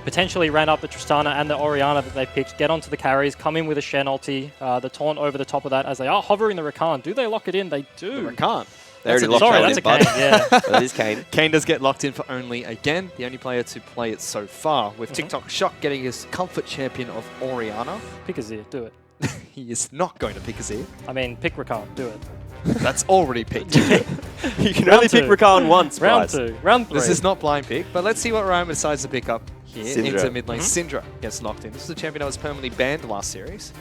Potentially round up the Tristana and the Orianna that they picked. Get onto the carries. Come in with a Shen ulti. The taunt over the top of that as they are hovering the Rakan. Do they lock it in? They do. The Rakan. They already locked Sorry, that's a Kane, yeah. That is Kane. Kane does get locked in for only, again, the only player to play it so far, with TikTok Shock getting his comfort champion of Orianna. Pick Azir, do it. He is not going to pick Azir. I mean, pick Rakan, do it. That's already picked. You can only pick Rakan once, Round 2, round 3. This is not blind pick, but let's see what Ryan decides to pick up here Syndra. into mid lane. Syndra gets locked in. This is a champion that was permanently banned last series.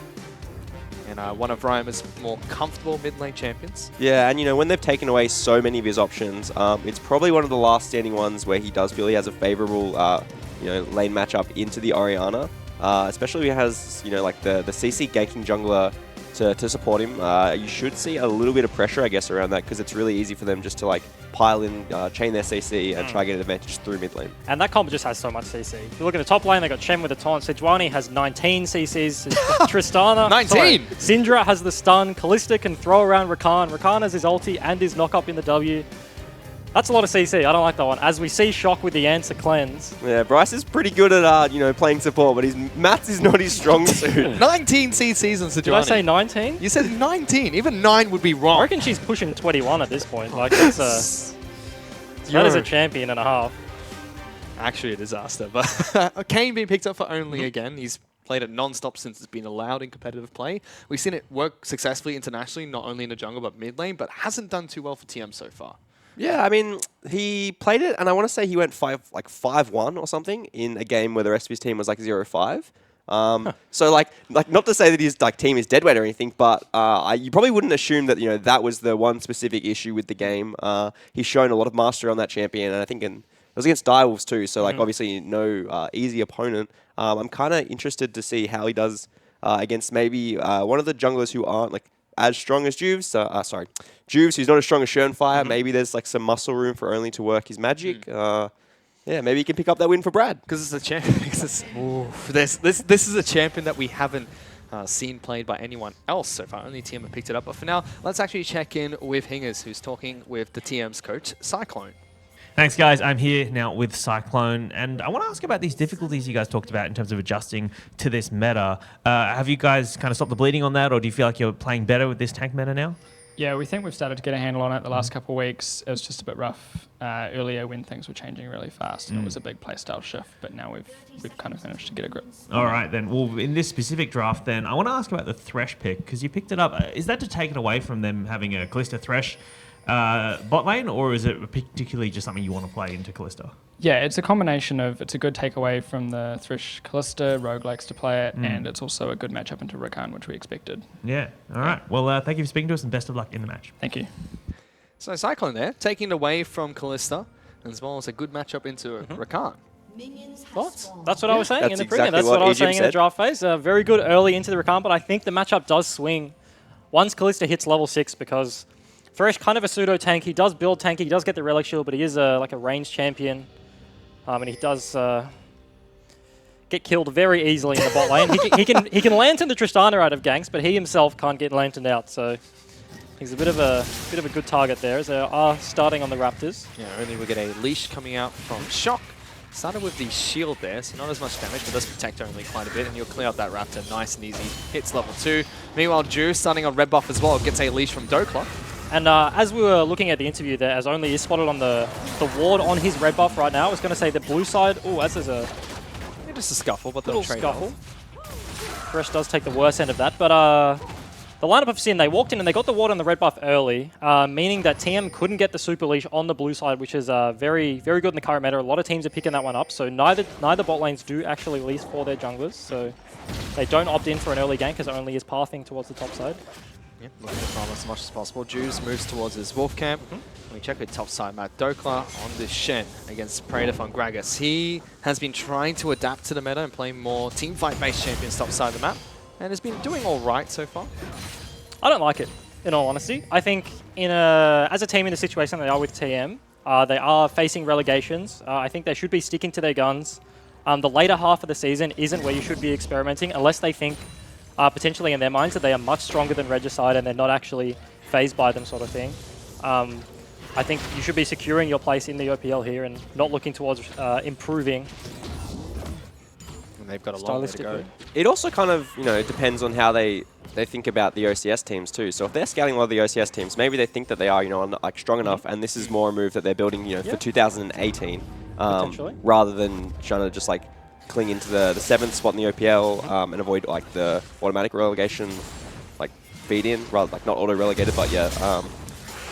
And one of Ryoma's more comfortable mid-lane champions. Yeah, and when they've taken away so many of his options, it's probably one of the last standing ones where he does feel he has a favorable, lane matchup into the Orianna. Especially if he has, like the CC ganking jungler to support him. You should see a little bit of pressure, I guess, around that, because it's really easy for them just to pile in, chain their CC and try to get an advantage through mid lane. And that combo just has so much CC. If you look at the top lane, they got Shen with the taunt. Sejuani has 19 CCs. Tristana. 19! Sorry, Syndra has the stun. Callista can throw around Rakan. Rakan has his ulti and his knock up in the W. That's a lot of CC. I don't like that one. As we see Shock with the answer cleanse. Yeah, Bryce is pretty good at, playing support, but his maths is not his strong suit. 19 CCs on Sejuani. Did I say 19? You said 19. Even 9 would be wrong. I reckon she's pushing 21 at this point. Like, that's that is a champion and a half. Actually a disaster, but Kane being picked up for only again. He's played it non-stop since it's been allowed in competitive play. We've seen it work successfully internationally, not only in the jungle but mid lane, but hasn't done too well for TM so far. Yeah, I mean, he played it, and I want to say he went 5-1 or something in a game where the rest of his team was 0-5. So like not to say that his team is deadweight or anything, but you probably wouldn't assume that that was the one specific issue with the game. He's shown a lot of mastery on that champion, and I think it was against Direwolves too. So obviously no easy opponent. I'm kind of interested to see how he does against maybe one of the junglers who aren't as strong as Juves. Juves, who's not as strong as Schönfire. Maybe there's some muscle room for only to work his magic. Yeah, maybe he can pick up that win for Brad. Because it's a champion. This is a champion that we haven't seen played by anyone else so far. Only TM have picked it up. But for now, let's actually check in with Hingers, who's talking with the TM's coach, Cyclone. Thanks, guys. I'm here now with Cyclone, and I want to ask about these difficulties you guys talked about in terms of adjusting to this meta. Have you guys kind of stopped the bleeding on that, or do you feel like you're playing better with this tank meta now? Yeah, we think we've started to get a handle on it the last couple of weeks. It was just a bit rough earlier when things were changing really fast, and it was a big playstyle shift, but now we've kind of managed to get a grip. All right, then. Well, in this specific draft, then, I want to ask about the Thresh pick, because you picked it up. Is that to take it away from them having a Callista Thresh bot lane, or is it particularly just something you want to play into Callista? Yeah, it's a combination of, it's a good takeaway from the Thresh Callista, Rogue likes to play it, and it's also a good matchup into Rakan, which we expected. Yeah, all right. Well, thank you for speaking to us, and best of luck in the match. Thank you. So Cyclone there, taking it away from Callista, as well as a good matchup into Rakan. Thoughts? That's what I was saying That's in the exactly pregame. That's what I was Egypt saying in the said. draft phase. Very good early into the Rakan, but I think the matchup does swing once Callista hits level 6 because Thresh kind of a pseudo tank. He does build tanky, he does get the relic shield, but he is like a ranged champion. And he does get killed very easily in the bot lane. He can lantern the Tristana out of ganks, but he himself can't get lanterned out. So he's a bit of a good target there as they are starting on the Raptors. Yeah, only we get a leash coming out from Shock. Started with the shield there, so not as much damage, but does protect only quite a bit, and you'll clear out that Raptor nice and easy. Hits level 2. Meanwhile, Ju starting on red buff as well, gets a leash from Dokla. And as we were looking at the interview there, as Only is spotted on the ward on his red buff right now, I was going to say the blue side, as there's a just a scuffle, but little they'll trade scuffle. off. Thresh does take the worst end of that, but the lineup of Sin, they walked in and they got the ward on the red buff early, meaning that TM couldn't get the super leash on the blue side, which is very, very good in the current meta. A lot of teams are picking that one up, so neither bot lanes do actually leash for their junglers, so they don't opt in for an early gank because Only is pathing towards the top side. Yep, looking to farm as much as possible. Juice moves towards his Wolf Camp. We check with top side Matt Dokla on this Shen against Praetor on Gragas. He has been trying to adapt to the meta and play more team fight based champions top side of the map, and has been doing all right so far. I don't like it, in all honesty. I think as a team in the situation they are with TM, they are facing relegations. I think they should be sticking to their guns. The later half of the season isn't where you should be experimenting unless they think potentially in their minds that they are much stronger than Regicide and they're not actually phased by them sort of thing. I think you should be securing your place in the OPL here and not looking towards improving. And they've got a long way to go. It also kind of, depends on how they think about the OCS teams too. So if they're scouting a lot of the OCS teams, maybe they think that they are, like strong enough, and this is more a move that they're building, for 2018, rather than trying to just like cling into the 7th spot in the OPL and avoid like the automatic relegation, like feed in, rather like not auto relegated, but yeah,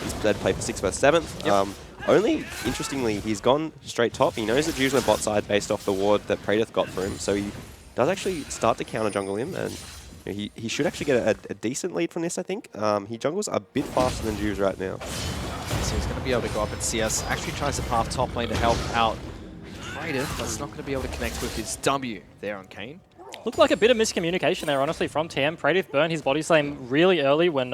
instead play for 6th versus 7th. Only, interestingly, he's gone straight top. He knows that Juice went bot side based off the ward that Praetor got for him, so he does actually start to counter jungle him, and he should actually get a decent lead from this, I think. He jungles a bit faster than Juice right now. So he's going to be able to go up and CS. Actually tries to path top lane to help out Praetor, but it's not going to be able to connect with his W there on Kayn. Looked like a bit of miscommunication there, honestly, from TM. Praetor burned his body slam really early when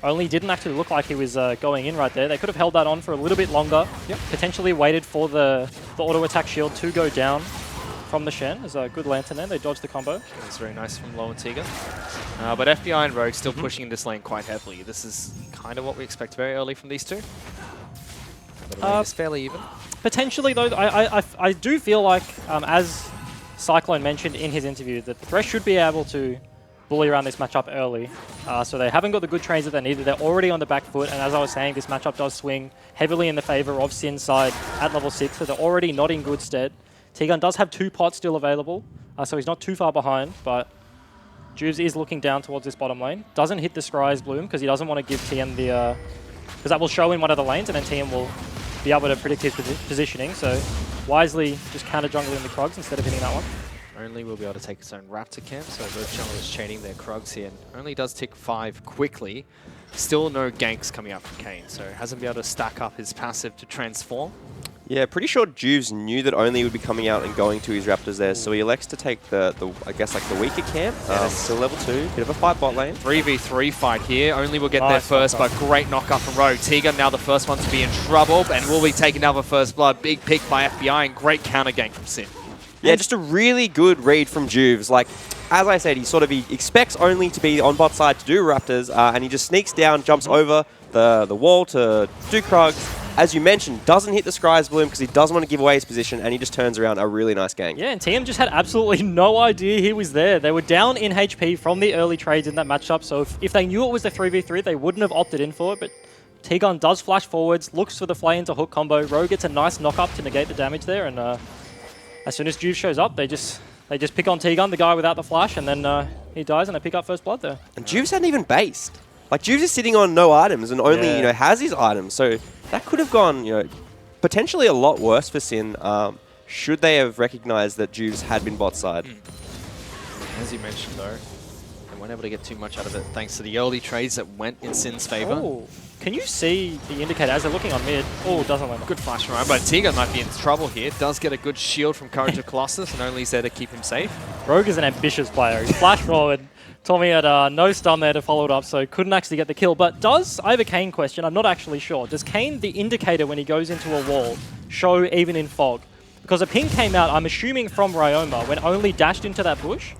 Only didn't actually look like he was going in right there. They could have held that on for a little bit longer, potentially waited for the auto attack shield to go down from the Shen. There's a good lantern there. They dodged the combo. It's very nice from Low and Tiga. But FBI and Rogue still pushing in this lane quite heavily. This is kind of what we expect very early from these two. The lane is fairly even. Potentially, though, I do feel like, as Cyclone mentioned in his interview, that Thresh should be able to bully around this matchup early. So they haven't got the good trains that they needed. They're already on the back foot, and as I was saying, this matchup does swing heavily in the favor of Sin's side at level 6, so they're already not in good stead. T-Gun does have 2 pots still available, so he's not too far behind, but Juves is looking down towards this bottom lane. Doesn't hit the Scry's Bloom because he doesn't want to give TM the... because that will show in one of the lanes, and then TM will be able to predict his positioning, so wisely just counter jungling the Krugs instead of hitting that one. Only will be able to take his own Raptor camp, so both junglers chaining their Krugs here. And Only does tick 5 quickly. Still no ganks coming out from Kayn, so hasn't been able to stack up his passive to transform. Yeah, pretty sure Juves knew that Only would be coming out and going to his Raptors there, so he elects to take the I guess, like the weaker camp. Still level 2, bit of a fight bot lane. 3v3 fight here. Only will get there first, but great knock up from Rogue. Tiga now the first one to be in trouble, and will be taking down the first blood. Big pick by FBI, and great counter gank from Sin. Yeah, just a really good read from Juves. Like, as I said, he expects Only to be on bot side to do Raptors, and he just sneaks down, jumps over the wall to do Krugs. As you mentioned, doesn't hit the Scry's Bloom because he doesn't want to give away his position, and he just turns around a really nice gank. Yeah, and TM just had absolutely no idea he was there. They were down in HP from the early trades in that matchup, so if they knew it was the 3v3, they wouldn't have opted in for it, but T-Gun does flash forwards, looks for the flay into hook combo. Rogue gets a nice knock up to negate the damage there, and as soon as Juve shows up, they just pick on T-Gun, the guy without the flash, and then he dies and they pick up first blood there. And Juves hadn't even based. Like, Juves is sitting on no items and only, has his items. So that could have gone, potentially a lot worse for Sin, should they have recognized that Juves had been bot side. As you mentioned, though, they weren't able to get too much out of it thanks to the early trades that went in Sin's favor. Oh, can you see the indicator as they're looking on mid? Oh, doesn't land. Good flash from Ryan, but Tiga might be in trouble here. Does get a good shield from Courage of Colossus, and only is there to keep him safe. Rogue is an ambitious player. He flashed forward. Tommy had no stun there to follow it up, so couldn't actually get the kill. But I have a Kane question. I'm not actually sure. Does Kane, the indicator when he goes into a wall, show even in fog? Because a ping came out, I'm assuming from Ryoma, when only dashed into that bush.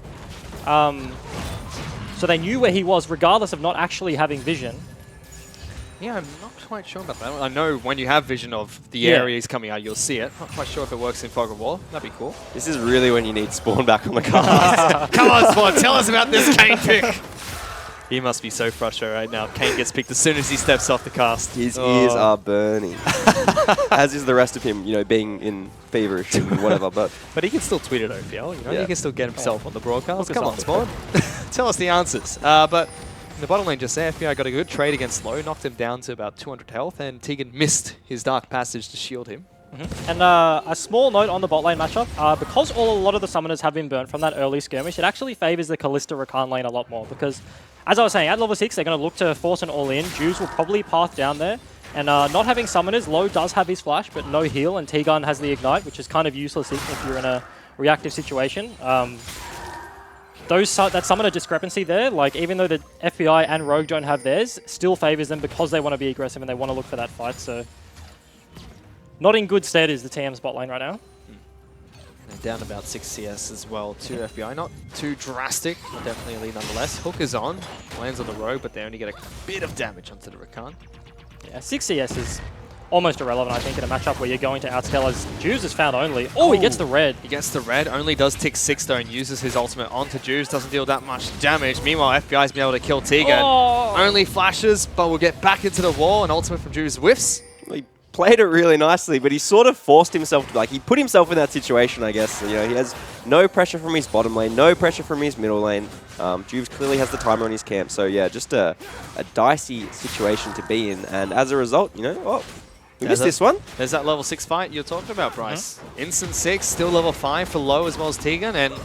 So they knew where he was, regardless of not actually having vision. Yeah, I'm not quite sure about that. I know when you have vision of the area he's coming out, you'll see it. Not quite sure if it works in fog of war. That'd be cool. This is really when you need Spawn back on the cast. Come on, Spawn, tell us about this Kane pick. He must be so frustrated right now. Kane gets picked as soon as he steps off the cast. His ears are burning. As is the rest of him, being in feverish and whatever. But he can still tweet it, OPL. He can still get himself on the broadcast. Come on, Spawn. Tell us the answers. But in the bottom lane just there, FBI got a good trade against Low, knocked him down to about 200 health, and Tegan missed his Dark Passage to shield him. And a small note on the bot lane matchup, because a lot of the summoners have been burnt from that early skirmish, it actually favors the Kalista Rakan lane a lot more, because, as I was saying, at level 6, they're going to look to force an all-in. Juves will probably path down there, and not having summoners, Low does have his flash, but no heal, and T-Gun has the ignite, which is kind of useless if you're in a reactive situation. That summoner discrepancy there, like even though the FBI and Rogue don't have theirs, still favors them because they want to be aggressive and they want to look for that fight. So, not in good stead is the TM's bot lane right now. And down about 6 CS as well to FBI. Not too drastic, but definitely a lead nonetheless. Hook is on, lands on the Rogue, but they only get a bit of damage onto the Rakan. Yeah, 6 CS is almost irrelevant, I think, in a matchup where you're going to outscale as Juves is found only. Oh, he gets the red. He gets the red, only does tick 6 though, and uses his ultimate onto Juves, doesn't deal that much damage. Meanwhile, FBI's been able to kill Tegan. Oh. Only flashes, but will get back into the wall, and ultimate from Juves whiffs. He played it really nicely, but he sort of forced himself, he put himself in that situation, I guess. He has no pressure from his bottom lane, no pressure from his middle lane. Juves clearly has the timer on his camp, so yeah, just a dicey situation to be in, and as a result, we missed this one. There's that level 6 fight you're talking about, Bryce. Instant 6, still level 5 for Low as well as Tegan, and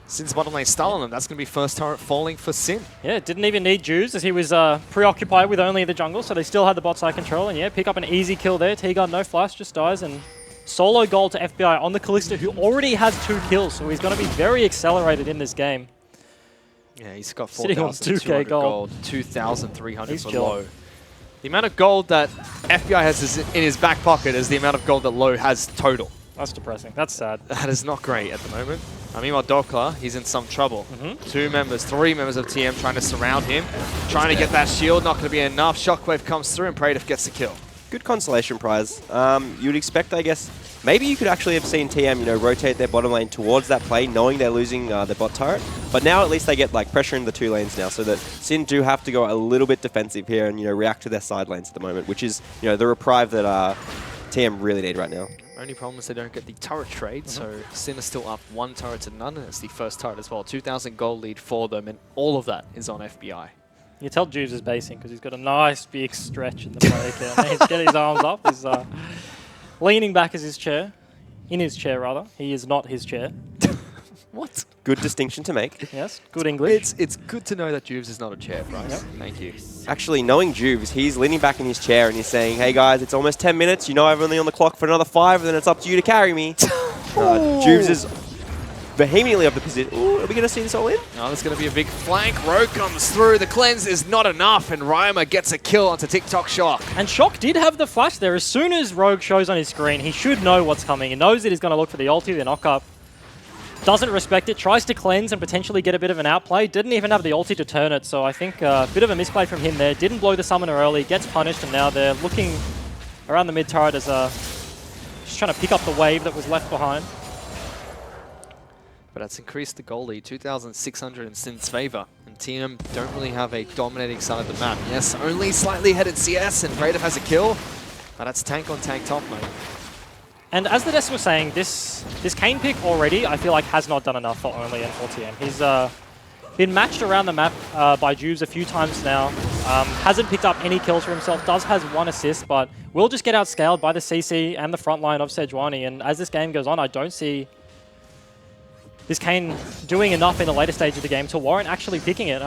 Sin's bottom lane stolen him. That's going to be first turret falling for Sin. Yeah, didn't even need Juves as he was preoccupied with only the jungle, so they still had the bot side control, and yeah, pick up an easy kill there. T-Gun, no flash, just dies, and solo gold to FBI on the Kalista, who already has 2 kills, so he's going to be very accelerated in this game. Yeah, he's got 4,200 gold, 2,300 for Low. The amount of gold that FBI has in his back pocket is the amount of gold that Low has total. That's depressing. That's sad. That is not great at the moment. Meanwhile, Dokla, he's in some trouble. 3 members of TM trying to surround him, trying to get that shield, not going to be enough. Shockwave comes through and Praetor gets the kill. Good consolation prize. You'd expect, I guess, maybe you could actually have seen TM, rotate their bottom lane towards that play, knowing they're losing their bot turret. But now at least they get pressure in the 2 lanes now, so that Sin do have to go a little bit defensive here and react to their side lanes at the moment, which is the reprieve that TM really need right now. Only problem is they don't get the turret trade, so Sin is still up 1 turret to none, and it's the first turret as well. 2,000 gold lead for them, and all of that is on FBI. You tell Juves is basing because he's got a nice big stretch in the play account. He's getting his arms up. He's leaning back in his chair, rather. He is not his chair. What? Good distinction to make. Yes, good English. It's good to know that Juves is not a chair, Bryce. Yep. Thank you. Actually, knowing Juves, he's leaning back in his chair and he's saying, hey guys, it's almost 10 minutes. I'm only on the clock for another 5, and then it's up to you to carry me. Juves is vehemently of the position. Ooh, are we going to see this all in? No, there's going to be a big flank. Rogue comes through. The cleanse is not enough, and Ryoma gets a kill onto TikTok Shock. And Shock did have the flash there. As soon as Rogue shows on his screen, he should know what's coming. He knows that he's going to look for the ulti, the knock-up. Doesn't respect it, tries to cleanse and potentially get a bit of an outplay. Didn't even have the ulti to turn it, so I think a bit of a misplay from him there. Didn't blow the summoner early, gets punished, and now they're looking around the mid turret as just trying to pick up the wave that was left behind. But that's increased the goal lead, 2,600 in Sin's favor. And TM don't really have a dominating side of the map. Yes, only slightly ahead in CS, and Praetor has a kill. But that's tank on tank top mode. And as the desk was saying, this Kane pick already, I feel like has not done enough for Only and for TM. been matched around the map by Juves a few times now. Hasn't picked up any kills for himself, does has 1 assist, but will just get outscaled by the CC and the front line of Sejuani. And as this game goes on, I don't see this Kayn doing enough in the later stage of the game to warrant actually picking it.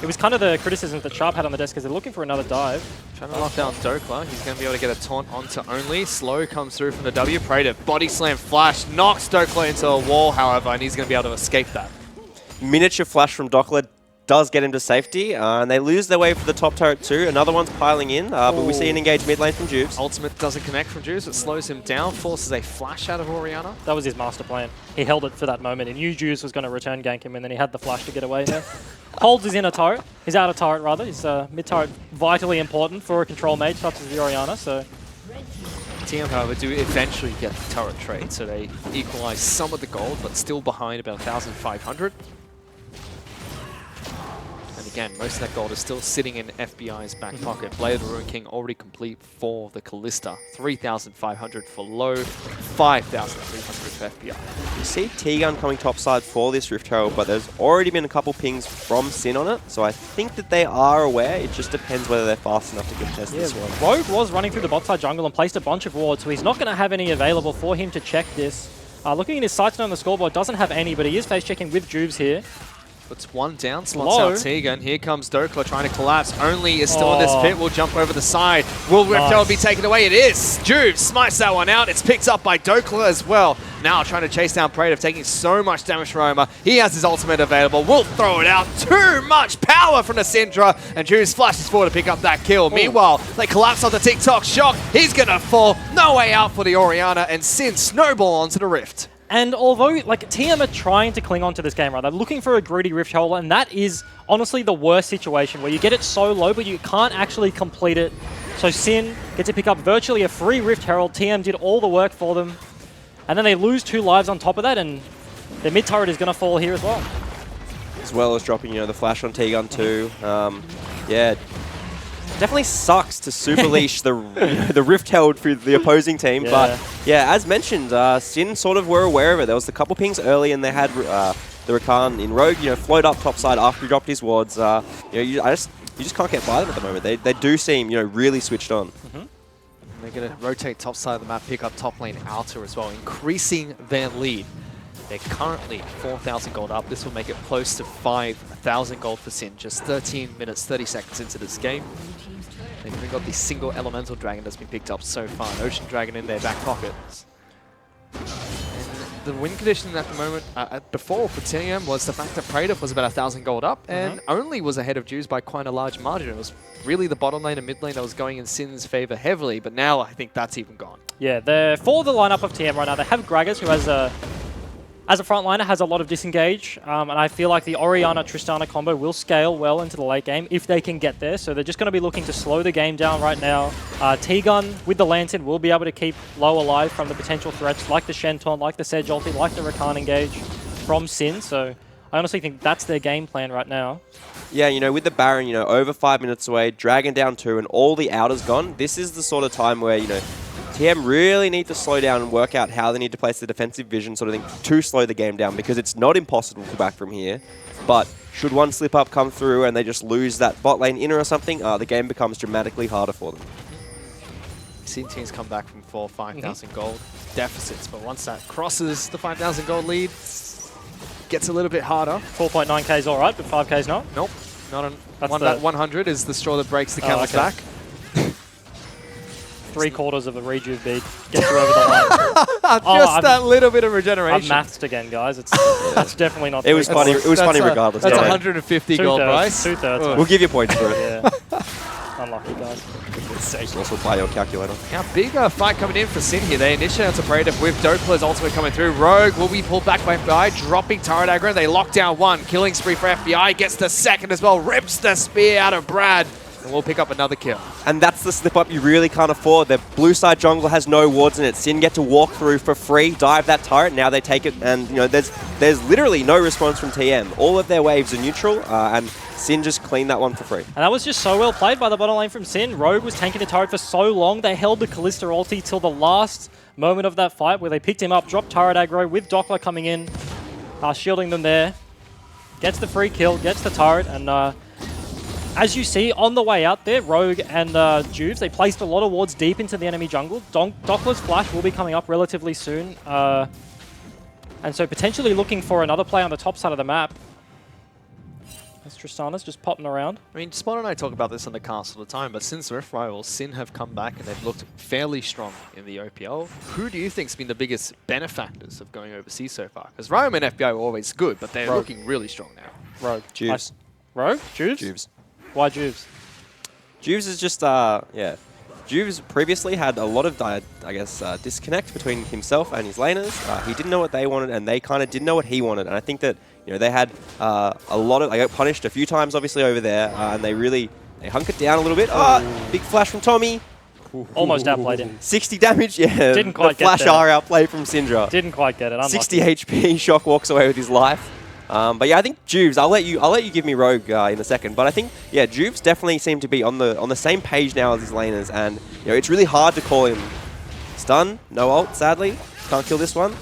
It was kind of the criticisms that Sharp had on the desk because they're looking for another dive. Trying to lock down Dokla. He's going to be able to get a taunt onto Only. Slow comes through from the W. Praetor. Body slam flash. Knocks Dokla into a wall, however, and he's going to be able to escape that. Miniature flash from Dokla does get him to safety, and they lose their way for the top turret too. Another one's piling in, but we see an engaged mid lane from Juves. Ultimate doesn't connect from Juves, it slows him down, forces a flash out of Orianna. That was his master plan. He held it for that moment. He knew Juves was going to return gank him, and then he had the flash to get away there. Holds his inner turret, his outer turret rather. His mid turret vitally important for a control mage such as the Orianna. So TM, however, do eventually get the turret trade, so they equalize some of the gold, but still behind about 1,500. Again, most of that gold is still sitting in FBI's back pocket. Blade of the Ruin King already complete for the Callista. 3,500 for low, 5,300 for FBI. You see T-Gun coming topside for this Rift Herald, but there's already been a couple pings from Sin on it, so I think that they are aware. It just depends whether they're fast enough to contest this one. Rogue was running through the bot side jungle and placed a bunch of wards, so he's not going to have any available for him to check this. Looking at his sights on the scoreboard, doesn't have any, but he is face checking with Juves here. Puts one down, slots out Tegan. Here comes Dokla trying to collapse. Only is still in this pit. Will jump over the side. Will Rift Herald be taken away? It is. Juve smites that one out. It's picked up by Dokla as well. Now trying to chase down Praetor, taking so much damage from Roma. He has his ultimate available. Will throw it out. Too much power from the Syndra. And Juve flashes forward to pick up that kill. Meanwhile, they collapse on the TikTok shock. He's going to fall. No way out for the Orianna. And Sin snowball onto the Rift. And although, like, TM are trying to cling on to this game, right? They're looking for a greedy Rift Herald, and that is honestly the worst situation, where you get it so low, but you can't actually complete it. So Sin gets to pick up virtually a free Rift Herald. TM did all the work for them. And then they lose 2 lives on top of that, and their mid turret is going to fall here as well. As well as dropping, the flash on T-Gun too. Yeah. Definitely sucks to super leash the Rift Herald through the opposing team, but yeah, as mentioned, Sin sort of were aware of it. There was a couple pings early, and they had the Rakan in Rogue, float up topside after he dropped his wards. You just can't get by them at the moment. They do seem really switched on. They're going to rotate top side of the map, pick up top lane outer as well, increasing their lead. They're currently 4,000 gold up. This will make it close to 5,000 gold for Sin. Just 13 minutes, 30 seconds into this game. They've even got the single elemental dragon that's been picked up so far. An ocean dragon in their back pockets. And the win condition at the moment, before for TM, was the fact that Praetor was about 1,000 gold up and only was ahead of Juves by quite a large margin. It was really the bottom lane and mid lane that was going in Sin's favor heavily, but now I think that's even gone. Yeah, for the lineup of TM right now, they have Gragas, who has as a frontliner, has a lot of disengage, and I feel like the Orianna-Tristana combo will scale well into the late game if they can get there, so they're just going to be looking to slow the game down right now. T-Gun with the Lantern will be able to keep low alive from the potential threats like the Shen taunt, like the Sedge ulti, like the Rakan engage from Sin, so I honestly think that's their game plan right now. Yeah, with the Baron, over 5 minutes away, Dragon down 2, and all the outers gone, this is the sort of time where, TM really need to slow down and work out how they need to place the defensive vision sort of thing to slow the game down, because it's not impossible to go back from here. But should one slip up come through and they just lose that bot lane inner or something, the game becomes dramatically harder for them. Seen teams come back from 4,000 or 5,000 gold deficits, but once that crosses the 5,000 gold lead, gets a little bit harder. 4.9k is all right, but 5k is not? Nope. Not on that 100 is the straw that breaks the camel's back. 3/4 of a rejuve bead gets you over the line. Just that little bit of regeneration. I've mathed again, guys. That's definitely not. It was funny. It was funny regardless. That's 150 gold price. 2/3. We'll give you points for it. Yeah. Unlucky, guys. Also buy your calculator. Now, big fight coming in for Sin here. They initiate onto Praetor with Dokla's ultimate coming through. Rogue will be pulled back by FBI, dropping turret aggro. They lock down one. Killing spree for FBI. Gets the second as well. Rips the spear out of Brad. And we'll pick up another kill. And that's the slip-up you really can't afford. The blue side jungle has no wards in it. Sin get to walk through for free, dive that turret. Now they take it, and there's literally no response from TM. All of their waves are neutral, and Sin just cleaned that one for free. And that was just so well played by the bottom lane from Sin. Rogue was tanking the turret for so long. They held the Callista ulti till the last moment of that fight, where they picked him up, dropped turret aggro with Dokla coming in, shielding them there. gets the free kill, gets the turret, and as you see on the way out there, Rogue and Juves, they placed a lot of wards deep into the enemy jungle. Doppler's flash will be coming up relatively soon, and so potentially looking for another play on the top side of the map. As Tristana's just popping around. I mean, Spot and I talk about this on the cast all the time, but since Rift Rivals, Sin have come back and they've looked fairly strong in the OPL. Who do you think's been the biggest benefactors of going overseas so far? Because Rome and FBI were always good, but they're looking really strong now. Rogue. Juves. Rogue? Juves? Juves. Why Juves? Juves is just, yeah. Juves previously had a lot of, I guess, disconnect between himself and his laners. He didn't know what they wanted, and they kind of didn't know what he wanted. And I think that, you know, they had a lot of, they got punished a few times, obviously, over there, and they hunkered down a little bit. Big flash from Tommy. Almost outplayed him. 60 damage, yeah. Didn't quite the flash get there. R outplay from Syndra. Didn't quite get it. Unlucky. 60 HP, Shock walks away with his life. But yeah, I think Juves, I'll let you give me Rogue in a second. But I think, yeah, Juves definitely seem to be on the same page now as his laners, and you know, it's really hard to call him stun. No ult, sadly. Can't kill this one.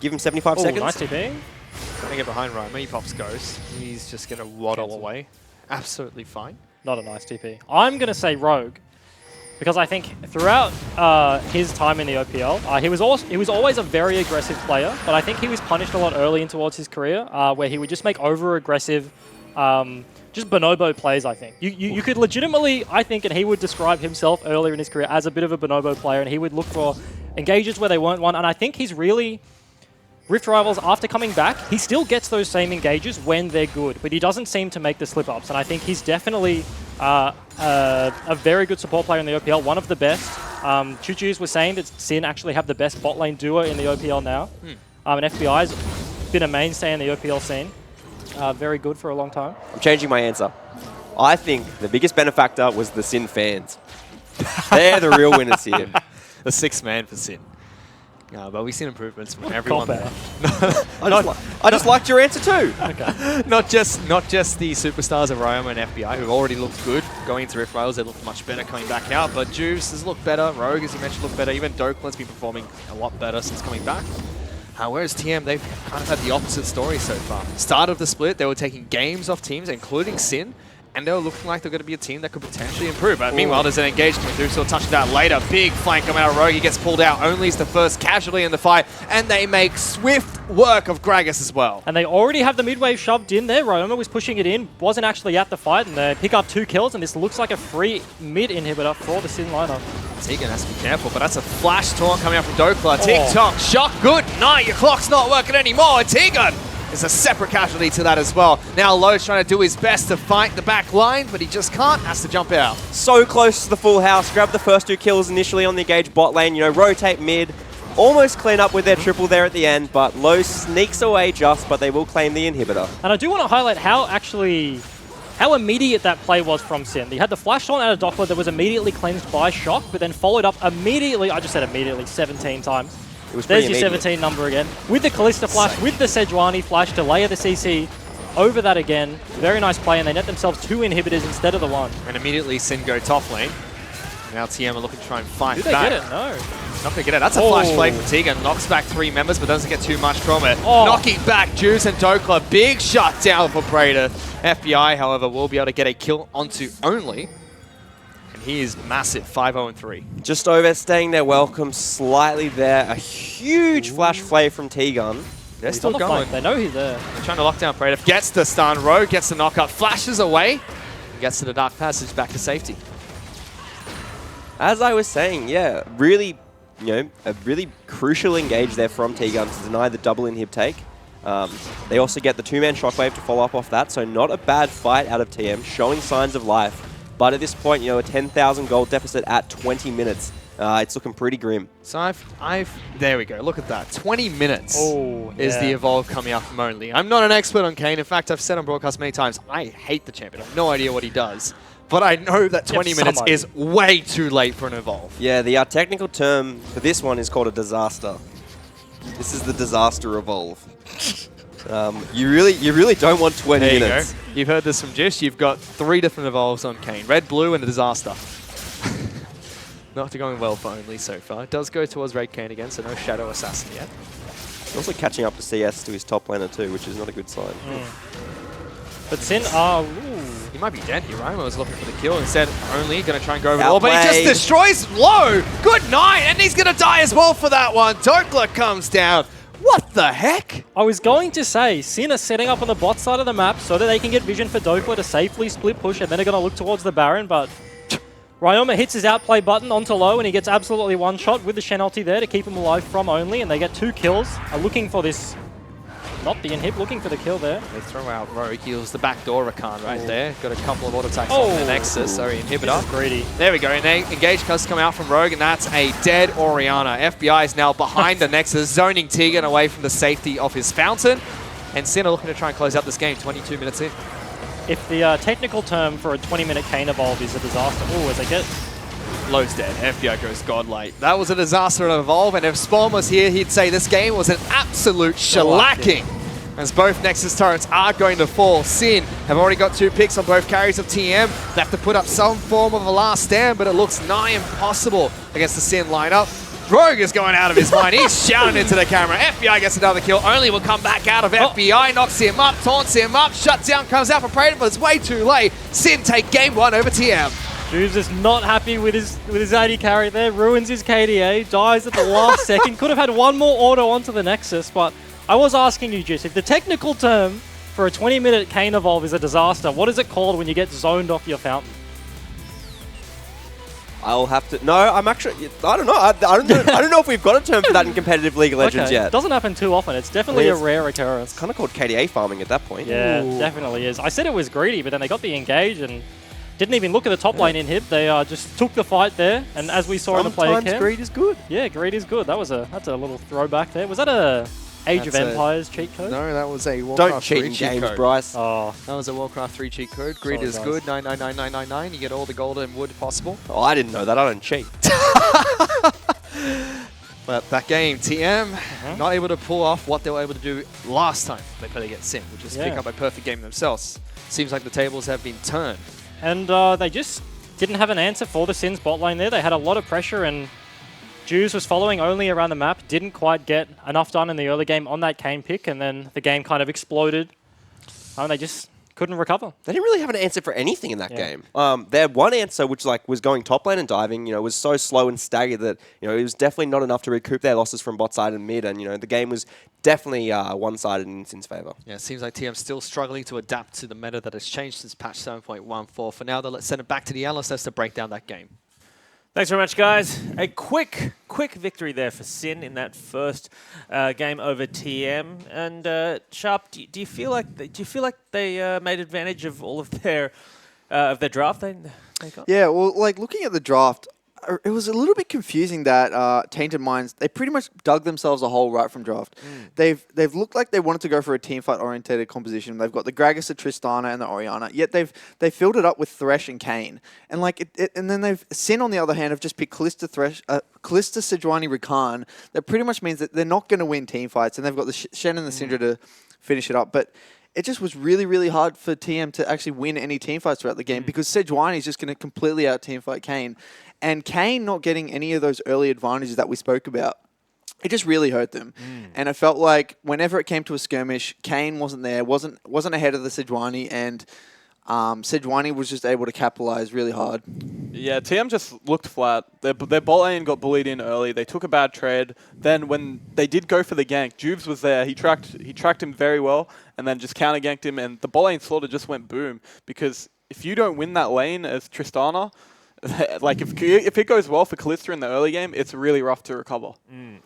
Give him 75 seconds. Nice TP. Going to get behind Roma, he pops Ghost. He's just going to waddle away. Absolutely fine. Not a nice TP. I'm going to say Rogue, because I think throughout his time in the OPL, he was always a very aggressive player, but I think he was punished a lot early in towards his career, where he would just make over-aggressive, just bonobo plays, I think. You could legitimately, I think, and he would describe himself earlier in his career as a bit of a bonobo player, and he would look for engages where they weren't won, and I think he's really... Rift Rivals, after coming back, he still gets those same engages when they're good, but he doesn't seem to make the slip-ups, and I think he's definitely a very good support player in the OPL, one of the best. Choo-Choo's was saying that Sin actually have the best bot lane duo in the OPL now, and FBI's been a mainstay in the OPL scene. Very good for a long time. I'm changing my answer. I think the biggest benefactor was the Sin fans. They're the real winners here. The sixth man for Sin. But we've seen improvements from everyone. I just liked your answer too. Okay. Not just the superstars of Roma and FBI who've already looked good going into Rift Rivals. They looked much better coming back out. But Juves has looked better. Rogue, as you mentioned, looked better. Even Doklin's been performing a lot better since coming back. Whereas TM, they've kind of had the opposite story so far. Start of the split, they were taking games off teams, including Sin, and they were looking like they're going to be a team that could potentially improve. But meanwhile, there's an engagement through, so we'll touch that later. Big flank coming out of Rogue. He gets pulled out. Only is the first casualty in the fight, and they make swift work of Gragas as well. And they already have the mid wave shoved in there. Roma was pushing it in, wasn't actually at the fight, and they pick up 2 kills, and this looks like a free mid inhibitor for the Sin lineup. Tegan has to be careful, but that's a flash taunt coming out from Dokla. Tick-tock, Shock, good night. Your clock's not working anymore. And Tegan is a separate casualty to that as well. Now Lowe's trying to do his best to fight the back line, but he just can't, has to jump out. So close to the full house. Grab the first 2 kills initially on the engaged bot lane, you know, rotate mid, almost clean up with their triple there at the end, but Lowe sneaks away just, but they will claim the inhibitor. And I do want to highlight how immediate that play was from Sin. He had the flash on out of Doppler that was immediately cleansed by Shock, but then followed up immediately, I just said immediately, 17 times. There's your 17 number again. With the Kalista flash, with the Sejuani flash to layer the CC over that again. Very nice play, and they net themselves 2 inhibitors instead of the 1. And immediately Sin go top lane. Now TM are looking to try and fight back. Did they get it? No. Not going to get it. That's a flash play from Tegan. Knocks back 3 members, but doesn't get too much from it. Knocking back Juice and Dokla. Big shutdown for Praetor. FBI, however, will be able to get a kill onto Only. And he is massive, 5-0-3. Just overstaying their welcome slightly there. A huge flash play from T-Gun. They're still going. They know he's there. They're trying to lock down Praetor. Gets the stun. Rogue gets the knock up. Flashes away. And gets to the Dark Passage back to safety. As I was saying, yeah, really, you know, a really crucial engage there from T-Gun to deny the double inhib take. They also get the 2-man shockwave to follow up off that, so not a bad fight out of TM, showing signs of life. But at this point, you know, a 10,000 gold deficit at 20 minutes. It's looking pretty grim. So there we go. Look at that. 20 minutes is the evolve coming out from Only. I'm not an expert on Kane. In fact, I've said on broadcast many times, I hate the champion. I have no idea what he does. But I know that 20 minutes is way too late for an evolve. Yeah, the technical term for this one is called a disaster. This is the disaster evolve. You really don't want 20 minutes. There you go. You've heard this from Jish. You've got 3 different evolves on Kane. Red, blue, and a disaster. Not going well for Only so far. It does go towards Red Kane again, so no Shadow Assassin yet. Also catching up to CS to his top laner too, which is not a good sign. But Sin, he might be dead here, right? I was looking for the kill. Instead, only going to try and go over the wall, but he Outplayed. just destroys low. Good night, and he's going to die as well for that one. Dokla comes down. What the heck? I was going to say, Sin are setting up on the bot side of the map so that they can get vision for Dokla to safely split push, and then they're going to look towards the Baron, but Ryoma hits his outplay button onto low, and he gets absolutely one shot with the Shen ulti there to keep him alive from only, and they get 2 kills. Are looking for this, not the inhib, looking for the kill there. They throw out Rogue, heals the backdoor Rakan right there. Got a couple of auto attacks on the Nexus, sorry, inhibitor. This is greedy. There we go, and engage does come out from Rogue, and that's a dead Orianna. FBI is now behind the Nexus, zoning Tegan away from the safety of his fountain, and Sin are looking to try and close out this game, 22 minutes in. If the technical term for a 20-minute Kayn evolve is a disaster, as they get... Low's dead. FBI goes godlike. That was a disaster to evolve, and if Spawn was here, he'd say this game was an absolute shellacking. As both Nexus turrets are going to fall. Sin have already got 2 picks on both carries of TM. They have to put up some form of a last stand, but it looks nigh impossible against the Sin lineup. Rogue is going out of his mind. He's shouting into the camera. FBI gets another kill. Only will come back out of FBI. Knocks him up, taunts him up. Shutdown comes out for Praetor, but it's way too late. Sin take game 1 over TM. Juves is not happy with his AD carry there. Ruins his KDA. Dies at the last second. Could have had one more auto onto the Nexus, but I was asking you, Juice, if the technical term for a 20-minute Kayn evolve is a disaster, what is it called when you get zoned off your fountain? I'll have to. No, I'm actually. I don't know. I don't know if we've got a term for that in competitive League of Legends yet. It doesn't happen too often. It's definitely a rare occurrence. It's kind of called KDA farming at that point. Yeah, it definitely is. I said it was greedy, but then they got the engage and didn't even look at the top lane inhib. They just took the fight there, and as we saw in the player cam, sometimes greed is good. Yeah, greed is good. That's a little throwback there. Was that a Age of Empires cheat code? No, that was a Warcraft 3 cheat games, code. Bryce. Oh, that was a Warcraft 3 cheat code. Greed is good. 99999. You get all the gold and wood possible. Oh, I didn't know that. I don't cheat. But that game, TM, not able to pull off what they were able to do last time they played against Sin, which is pick up a perfect game themselves. Seems like the tables have been turned. And they just didn't have an answer for the Sin's bot lane there. They had a lot of pressure, and Juice was following only around the map, didn't quite get enough done in the early game on that Kayn pick, and then the game kind of exploded, and they just couldn't recover. They didn't really have an answer for anything in that game. They had one answer, which was going top lane and diving. Was so slow and staggered that it was definitely not enough to recoup their losses from bot side and mid, and the game was definitely one-sided in Sin's favor. Yeah, it seems like TM's still struggling to adapt to the meta that has changed since patch 7.14. For now, let's send it back to the analysts to break down that game. Thanks very much, guys. A quick victory there for Sin in that first game over TM. And Sharp, do you feel like they made advantage of all of their draft they got? Yeah, well, looking at the draft, it was a little bit confusing that Tainted Minds, they pretty much dug themselves a hole right from draft. They've looked like they wanted to go for a teamfight oriented composition. They've got the Gragas, the Tristana, and the Orianna. Yet they filled it up with Thresh and Kayn. And and then they've Sin on the other hand have just picked Kalista, Kalista, Sejuani, Rakan. That pretty much means that they're not going to win teamfights, and they've got the Shen and the Syndra to finish it up. But it just was really, really hard for TM to actually win any teamfights throughout the game because Sejuani is just going to completely out-teamfight Kayn. And Kayn not getting any of those early advantages that we spoke about, it just really hurt them. And it felt like whenever it came to a skirmish, Kayn wasn't there, wasn't ahead of the Sejuani, and Sejuani was just able to capitalize really hard. Yeah, TM just looked flat. Their bot lane got bullied in early. They took a bad trade. Then when they did go for the gank, Juves was there. He tracked him very well, and then just counter ganked him. And the bot lane slaughter just went boom because if you don't win that lane as Tristana, if it goes well for Kalista in the early game, it's really rough to recover.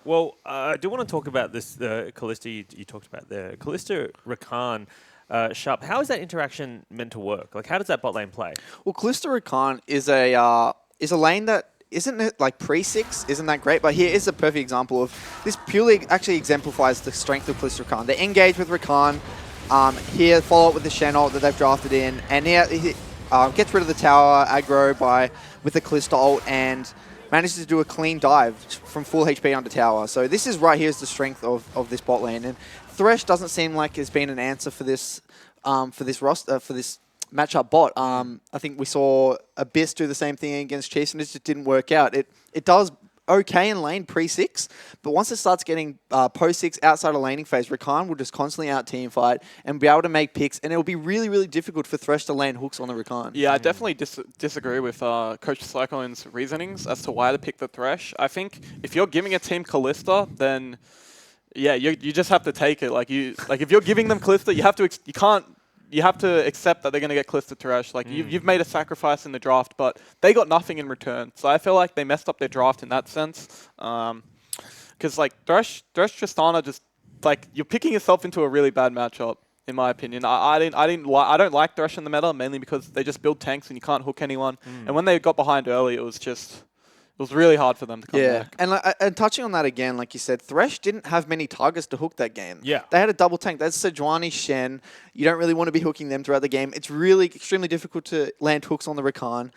Well, I do want to talk about this Kalista you talked about there. Kalista, Rakan, Sharp, how is that interaction meant to work? How does that bot lane play? Well, Kalista Rakan is a lane that isn't it pre-6 isn't that great, but here is a perfect example of this. Purely actually exemplifies the strength of Kalista Rakan. They engage with Rakan. Here, follow up with the Shen ult that they've drafted in, and here he gets rid of the tower aggro with the Kalista ult and manages to do a clean dive from full HP onto tower. So this is right here is the strength of this bot lane. And Thresh doesn't seem like it's been an answer for this roster for this matchup bot. I think we saw Abyss do the same thing against Chiefs and it just didn't work out. It does okay in lane pre-6, but once it starts getting post-6 outside of laning phase, Rakan will just constantly out-team fight and be able to make picks, and it will be really, really difficult for Thresh to land hooks on the Rakan. Yeah, I definitely disagree with Coach Cyclone's reasonings as to why to pick the Thresh. I think if you're giving a team Kalista, then yeah, you just have to take it. Like if you're giving them Kalista, you have to accept that they're going to get Kalista Thresh. Like you've made a sacrifice in the draft, but they got nothing in return. So I feel like they messed up their draft in that sense. Because like Thresh Tristana, just like you're picking yourself into a really bad matchup. In my opinion, I don't like Thresh in the meta mainly because they just build tanks and you can't hook anyone. And when they got behind early, it was really hard for them to come back. And touching on that again, like you said, Thresh didn't have many targets to hook that game. Yeah. They had a double tank. That's Sejuani, Shen. You don't really want to be hooking them throughout the game. It's really extremely difficult to land hooks on the Rakan.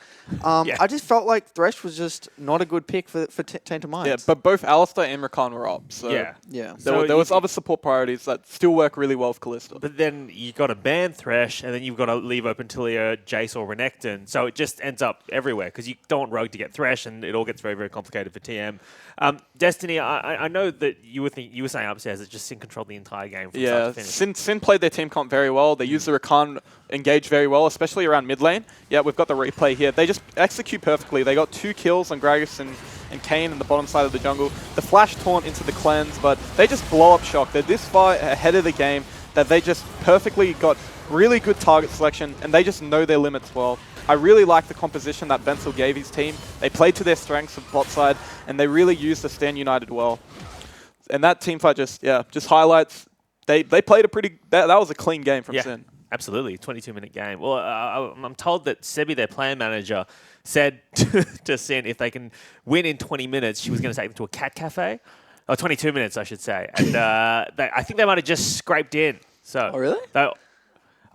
I just felt like Thresh was just not a good pick for Tainted Minds. Yeah, but both Alistar and Rakan were up. So yeah. There was other support priorities that still work really well for Kalista. But then you got to ban Thresh, and then you've got to leave open Tilia, Jace, or Renekton. So it just ends up everywhere because you don't want Rogue to get Thresh, and it all gets very, very complicated for TM. Destiny, I know that you were saying upstairs that just Sin controlled the entire game from start to finish. Sin played their team comp very well. They used the Rakan engage very well, especially around mid lane. Yeah, we've got the replay here. They just execute perfectly. They got 2 kills on Gragas and Kayn in the bottom side of the jungle. The flash taunt into the cleanse, but they just blow up Shock. They're this far ahead of the game that they just perfectly got really good target selection, and they just know their limits well. I really like the composition that Benzel gave his team. They played to their strengths of bot side, and they really used the Stand United well. And that team fight just highlights. They played that was a clean game from Sin. Absolutely, 22-minute game. Well, I'm told that Sebi, their plan manager, said to Sin if they can win in 20 minutes, she was going to take them to a cat cafe. Or 22 minutes, I should say. And I think they might have just scraped in. So, oh, really?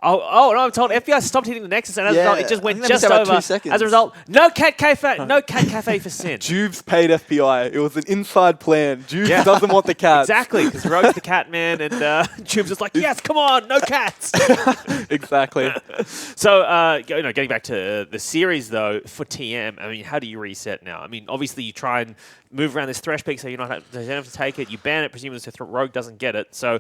Oh, no, I'm told FBI stopped hitting the Nexus, and as a result, it just went just over. 2 seconds. As a result, no cat cafe for Sin. Juves paid FBI. It was an inside plan. Juves doesn't want the cats. Exactly, because Rogue's the cat man, and Juves is like, yes, come on, no cats. Exactly. So, getting back to the series, though, for TM, I mean, how do you reset now? I mean, obviously, you try and move around this Thresh pick so you don't have to take it. You ban it, presumably, so Rogue doesn't get it. So,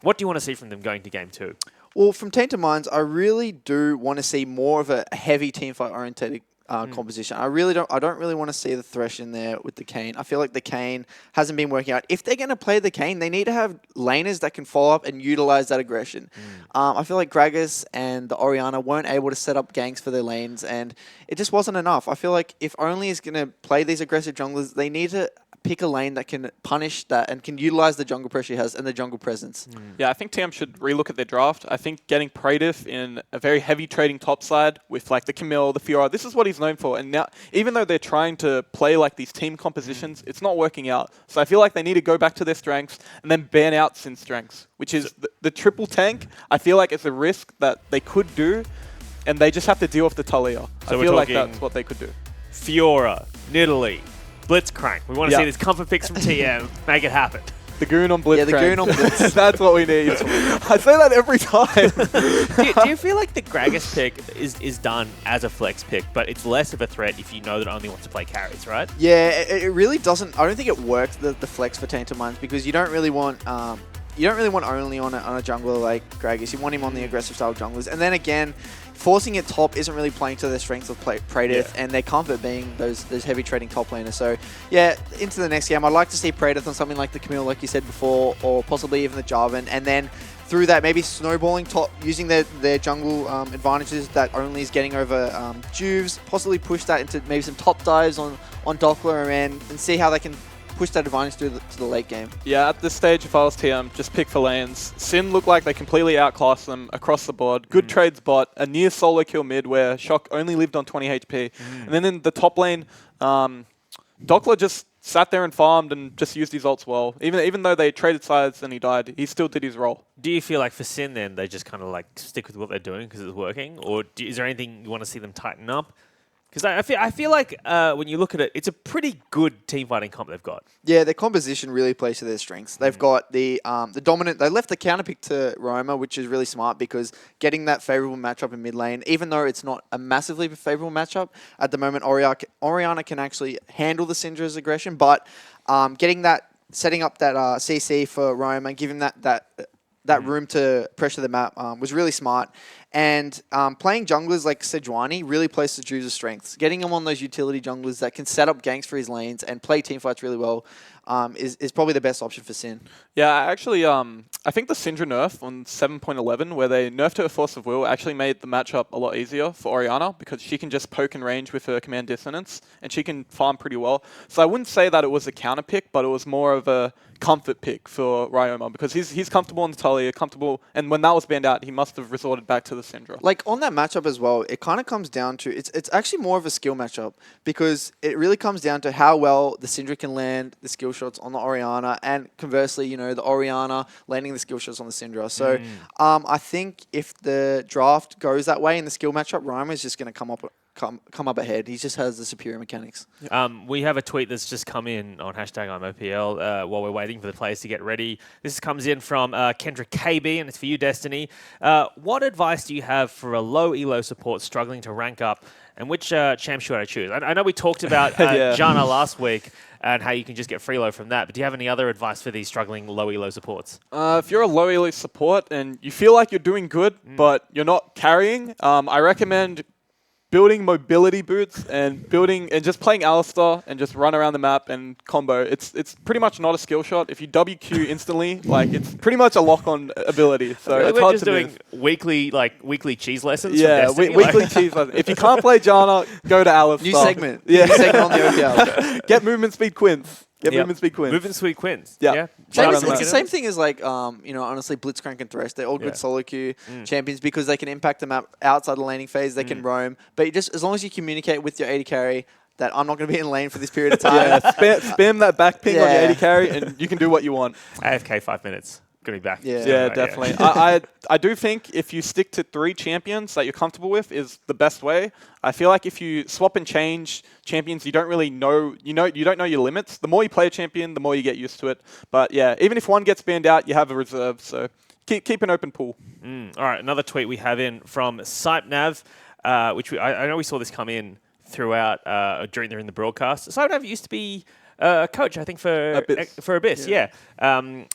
what do you want to see from them going to game 2? Well, from Tainted Minds, I really do want to see more of a heavy teamfight oriented composition. I don't really want to see the Thresh in there with the Kayn. I feel like the Kayn hasn't been working out. If they're going to play the Kayn, they need to have laners that can follow up and utilize that aggression. I feel like Gragas and the Orianna weren't able to set up ganks for their lanes, and it just wasn't enough. I feel like if Only is going to play these aggressive junglers, they need to pick a lane that can punish that and can utilize the jungle pressure he has and the jungle presence. Yeah, I think TM should relook at their draft. I think getting Praedyth in a very heavy trading topside with like the Camille, the Fiora, this is what he's known for. And now, even though they're trying to play like these team compositions, it's not working out. So I feel like they need to go back to their strengths and then ban out Sin's strengths, which is the triple tank. I feel like it's a risk that they could do, and they just have to deal with the Talia. So I feel like that's what they could do. Fiora, Nidalee, Blitzcrank. We want to see these comfort picks from TM. Make it happen. The goon on Blitzcrank. Yeah, the goon on Blitz. That's what we need. I say that every time. do you feel like the Gragas pick is done as a flex pick, but it's less of a threat if you know that Only wants to play carries, right? Yeah, it really doesn't. I don't think it works, the flex for Tainted Minds, because you don't really want Only on a jungler like Gragas. You want him on the aggressive style junglers. And then again, forcing it top isn't really playing to their strengths of Praedyth and their comfort being those heavy trading top laners. So yeah, into the next game, I'd like to see Praedyth on something like the Camille, like you said before, or possibly even the Jarvan, and then through that maybe snowballing top, using their jungle advantages that Only is getting over Juves, possibly push that into maybe some top dives on Doppler and see how they can push that advantage to the late game. Yeah, at this stage, if I was TM, just pick for lanes. Sin looked like they completely outclassed them across the board. Good trades bot, a near solo kill mid where Shock only lived on 20 HP. And then in the top lane, Doppler just sat there and farmed and just used his ults well. Even though they traded sides and he died, he still did his role. Do you feel like for Sin then, they just kind of like stick with what they're doing because it's working? Or is there anything you want to see them tighten up? Because I feel like when you look at it, it's a pretty good team fighting comp they've got. Yeah, their composition really plays to their strengths. They've got the dominant. They left the counter pick to Roma, which is really smart because getting that favorable matchup in mid lane, even though it's not a massively favorable matchup at the moment, Oriana can actually handle the Syndra's aggression, but setting up that CC for Roma, giving that room to pressure the map was really smart. And playing junglers like Sejuani really plays to Drew's strengths. Getting him on those utility junglers that can set up ganks for his lanes and play teamfights really well is probably the best option for Sin. Yeah, actually, I think the Syndra nerf on 7.11, where they nerfed her Force of Will, actually made the matchup a lot easier for Oriana because she can just poke and range with her Command Dissonance, and she can farm pretty well. So I wouldn't say that it was a counter pick, but it was more of a comfort pick for Ryoma because he's comfortable on the Talia, comfortable, and when that was banned out, he must have resorted back to the Syndra. Like on that matchup as well, it kind of comes down to it's actually more of a skill matchup because it really comes down to how well the Syndra can land the skill shots on the Oriana, and conversely, the Oriana landing the skill shots on the Syndra. So I think if the draft goes that way in the skill matchup, Ryoma is just going to come up ahead. He just has the superior mechanics. We have a tweet that's just come in on #ImOPL while we're waiting for the players to get ready. This comes in from Kendra KB, and it's for you, Destiny. What advice do you have for a low elo support struggling to rank up, and which champ should I choose? I know we talked about Jana last week and how you can just get freelo from that, but do you have any other advice for these struggling low elo supports? If you're a low elo support and you feel like you're doing good, but you're not carrying, I recommend building mobility boots and just playing Alistar and just run around the map and combo. It's pretty much not a skill shot. If you WQ instantly, it's pretty much a lock-on ability. So it's hard just to doing move. weekly cheese lessons. Yeah, from Destiny, weekly cheese lessons. If you can't play Jana, go to Alistar. New segment. Yeah. New segment on the OPL. Get movement speed Quints. Movement speed Quints. Movement speed Quints. Yeah. It's the same thing as honestly, Blitzcrank and Thresh. They're all good solo queue champions because they can impact the map outside the laning phase. They can roam, but as long as you communicate with your AD carry that I'm not going to be in lane for this period of time. Spam that back ping on your AD carry, and you can do what you want. AFK 5 minutes. Gonna be back. Yeah, definitely. I do think if you stick to 3 champions that you're comfortable with is the best way. I feel like if you swap and change champions, you don't really know. You don't know your limits. The more you play a champion, the more you get used to it. But yeah, even if one gets banned out, you have a reserve. So keep an open pool. All right, another tweet we have in from SipeNav, which I know we saw this come in throughout during the broadcast. SipeNav used to be a coach, I think, for Abyss. Yeah.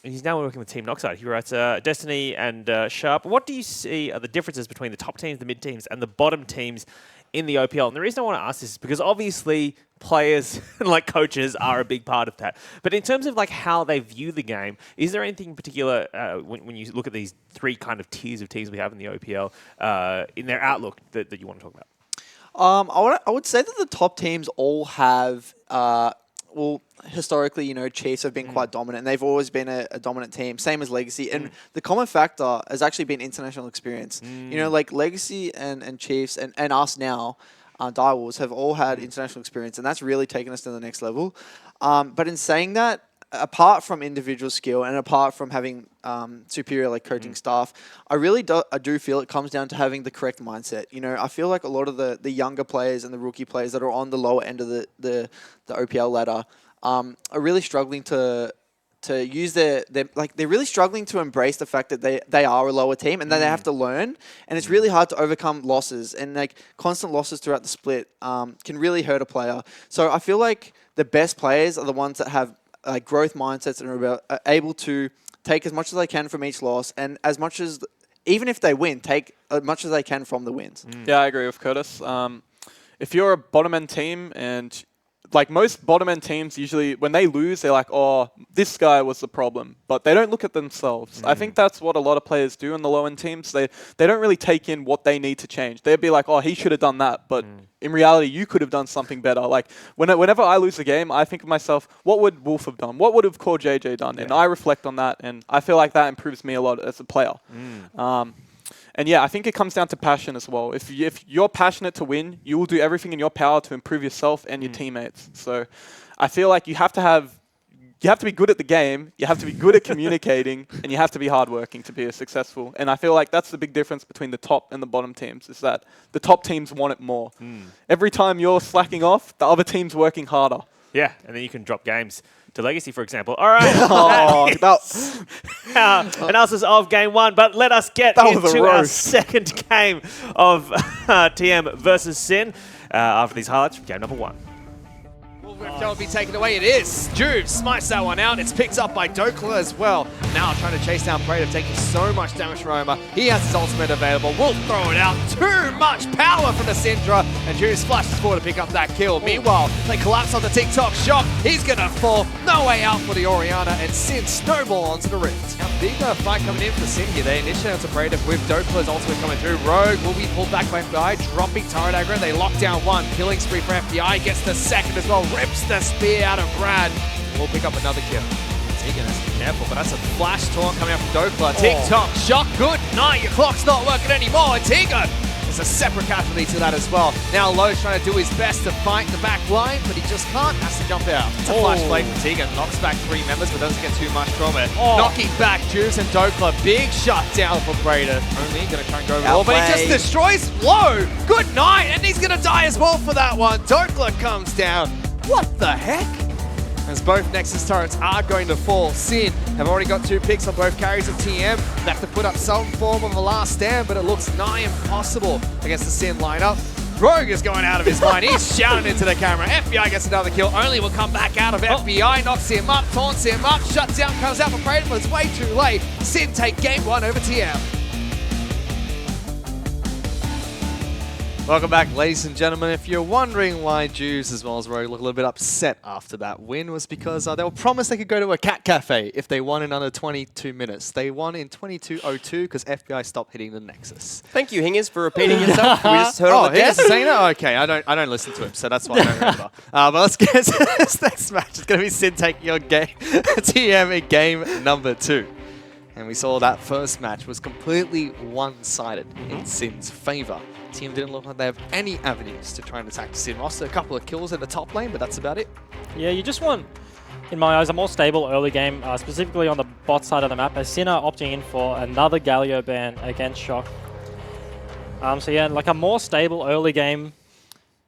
He's now working with Team Noxide. He writes, Destiny and Sharp, what do you see are the differences between the top teams, the mid teams, and the bottom teams in the OPL? And the reason I want to ask this is because obviously players and coaches are a big part of that. But in terms of how they view the game, is there anything in particular when you look at these 3 kind of tiers of teams we have in the OPL in their outlook that you want to talk about? I would say that the top teams all have historically, Chiefs have been quite dominant, and they've always been a dominant team, same as Legacy. And the common factor has actually been international experience. Legacy and Chiefs and us now, Direwolves, have all had international experience, and that's really taken us to the next level. But in saying that, apart from individual skill and apart from having superior coaching staff, I do feel it comes down to having the correct mindset. I feel like a lot of the younger players and the rookie players that are on the lower end of the OPL ladder are really struggling to use they're really struggling to embrace the fact that they are a lower team and that they have to learn, and it's really hard to overcome losses, and constant losses throughout the split can really hurt a player. So I feel like the best players are the ones that have growth mindsets and are able to take as much as they can from each loss, and even if they win, take as much as they can from the wins. Yeah, I agree with Curtis. If you're a bottom end team, and most bottom end teams, usually when they lose, they're like, oh, this guy was the problem, but they don't look at themselves. I think that's what a lot of players do in the low end teams. They don't really take in what they need to change. They'd be like, oh, he should have done that, but in reality, you could have done something better. Whenever I lose a game, I think of myself, what would Wolf have done? What would have Core JJ done? And I reflect on that, and I feel like that improves me a lot as a player. And yeah, I think it comes down to passion as well. If you're passionate to win, you will do everything in your power to improve yourself and your teammates. So I feel like you have to have you have to be good at the game, you have to be good at communicating, and you have to be hardworking to be successful. And I feel like that's the big difference between the top and the bottom teams, is that the top teams want it more. Every time you're slacking off, the other team's working harder. Yeah, and then you can drop games to Legacy, for example. All right. Our analysis of game one, but let us get into our second game of TM versus Sin after these highlights from game number one. Don't be taken away. It is. Juve smites that one out. It's picked up by Dokla as well. Now trying to chase down Praetor, taking so much damage from Roma. He has his ultimate available. Will throw it out. Too much power from the Syndra. And Juve splashes forward to pick up that kill. Meanwhile, they collapse on the TikTok shock. He's going to fall. No way out for the Oriana. And Sin snowball onto the rift. Now, big fight coming in for Sin here. They initiate onto Praetor with Dokla's ultimate coming through. Rogue will be pulled back by FBI. Dropping turret aggro. They lock down one. Killing spree for FBI. Gets the second as well. Rips the spear out of Brad. We'll pick up another kill. Tegan has to be careful, but that's a flash taunt coming out from Dokla. TikTok shock. Good night. Your clock's not working anymore. And Tegan is a separate casualty to that as well. Now Lowe's trying to do his best to fight the back line, but he just can't. Has to jump out. It's a flash play from Tegan. Knocks back 3 members, but doesn't get too much from it. Knocking back Juice and Dokla. Big shutdown for Praetor. Only going to try and go over the wall, but he just destroys Lowe. Good night. And he's going to die as well for that one. Dokla comes down. What the heck? As both Nexus turrets are going to fall. Sin have already got 2 picks on both carries of TM. They have to put up some form of a last stand, but it looks nigh impossible against the Sin lineup. Rogue is going out of his mind. He's shouting into the camera. FBI gets another kill. Only will come back out of FBI. Knocks him up, taunts him up. Shutdown comes out for Praetor, but it's way too late. Sin take game 1 over TM. Welcome back, ladies and gentlemen. If you're wondering why Jews as well as Rogue look a little bit upset after that win, was because they were promised they could go to a cat cafe if they won in under 22 minutes. They won in 22:02 because FBI stopped hitting the Nexus. Thank you, Hingers, for repeating yourself. We just heard on the Hingers is saying that? Okay, I don't listen to him, so that's why I don't remember. But let's get to this next match. It's going to be Sin taking on TM in game number 2. And we saw that first match was completely one-sided in Sin's favor. Team didn't look like they have any avenues to try and attack the Sin roster. A couple of kills in the top lane, but that's about it. Yeah, you just want, in my eyes, a more stable early game, specifically on the bot side of the map, as Sin are opting in for another Galio ban against Shock. So yeah, like a more stable early game,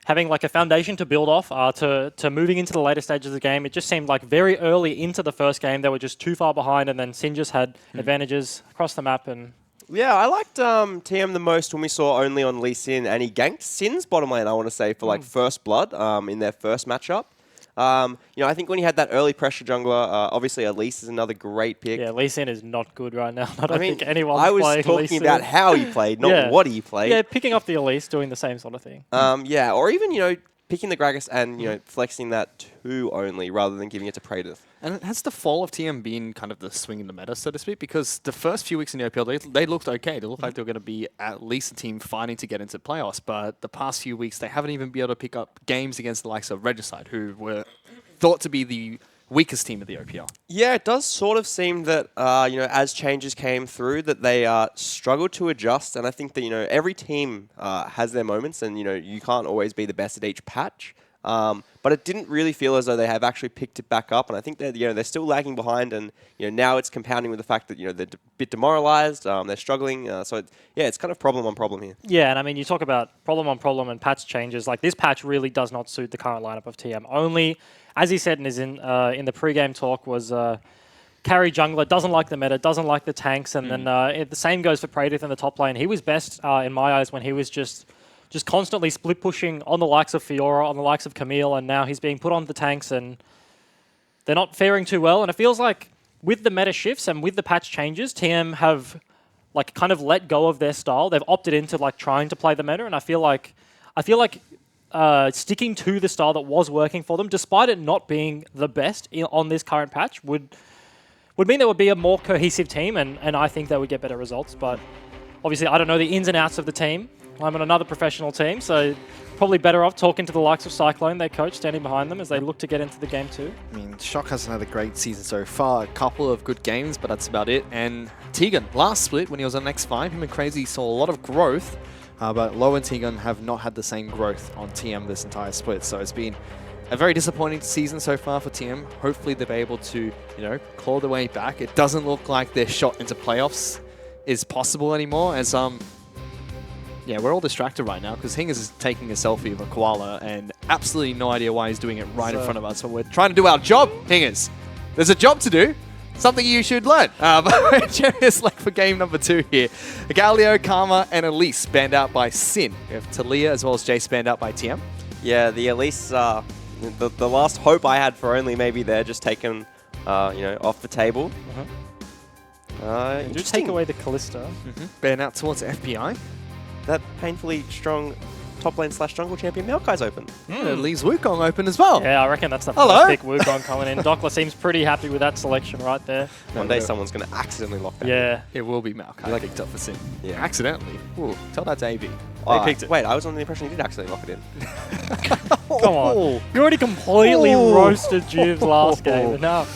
having like a foundation to build off to moving into the later stages of the game. It just seemed like very early into the first game, they were just too far behind, and then Sin just had advantages across the map. And yeah, I liked TM the most when we saw only on Lee Sin, and he ganked Sin's bottom lane, I want to say, for like first blood in their first matchup. I think when he had that early pressure jungler, obviously Elise is another great pick. Yeah, Lee Sin is not good right now. I don't think anyone's I was playing talking about how he played, not what he played. Yeah, picking up the Elise, doing the same sort of thing. Yeah, or even, picking the Gragas and, flexing that too only rather than giving it to Praetor. And has the fall of TM been kind of the swing in the meta, so to speak? Because the first few weeks in the OPL, they looked okay. They looked like they were going to be at least a team fighting to get into playoffs. But the past few weeks, they haven't even been able to pick up games against the likes of Regicide, who were thought to be the weakest team of the OPL. Yeah, it does sort of seem that, as changes came through, that they struggled to adjust. And I think that, every team has their moments and, you can't always be the best at each patch. But it didn't really feel as though they have actually picked it back up, and I think that they're still lagging behind, and now it's compounding with the fact that they're a bit demoralized, they're struggling. It's kind of problem on problem here. Yeah, and I mean you talk about problem on problem and patch changes. Like this patch really does not suit the current lineup of TM. Only, as he said in the pre-game talk, was carry jungler doesn't like the meta, doesn't like the tanks, and then the same goes for Praetor in the top lane. He was best in my eyes when he was just constantly split pushing on the likes of Fiora, on the likes of Camille, and now he's being put on the tanks and they're not faring too well. And it feels like with the meta shifts and with the patch changes, TM have like kind of let go of their style. They've opted into like trying to play the meta, and I feel like sticking to the style that was working for them, despite it not being the best on this current patch, would mean there would be a more cohesive team, and I think they would get better results. But obviously, I don't know the ins and outs of the team. I'm on another professional team, so probably better off talking to the likes of Cyclone, their coach, standing behind them as they look to get into the game too. I mean, Shock hasn't had a great season so far. A couple of good games, but that's about it. And Tegan, last split, when he was on X5, him and Crazy saw a lot of growth, but Low and Tegan have not had the same growth on TM this entire split. So it's been a very disappointing season so far for TM. Hopefully they'll be able to, claw their way back. It doesn't look like their shot into playoffs is possible anymore, as yeah, we're all distracted right now because Hingers is taking a selfie of a koala and absolutely no idea why he's doing it right in front of us. So we're trying to do our job, Hingers. There's a job to do. Something you should learn. Cherry's like for game number 2 here. Galio, Karma, and Elise banned out by Sin. We have Talia as well as Jace banned out by TM. Yeah, the Elise, the last hope I had for only maybe they're just taken, off the table. Do take away the Callista. Ban out towards FBI. That painfully strong top lane / jungle champion Maokai's open. Lee's Wukong open as well. Yeah, I reckon that's the first pick Wukong coming in. Dockler seems pretty happy with that selection right there. One day someone's going to accidentally lock that. Yeah. It will be Maokai picked up for Sin. Yeah. Accidentally. Ooh, tell that to AV. They picked it. Wait, I was under the impression he did accidentally lock it in. Come on. You already completely roasted Juve's last game. And now...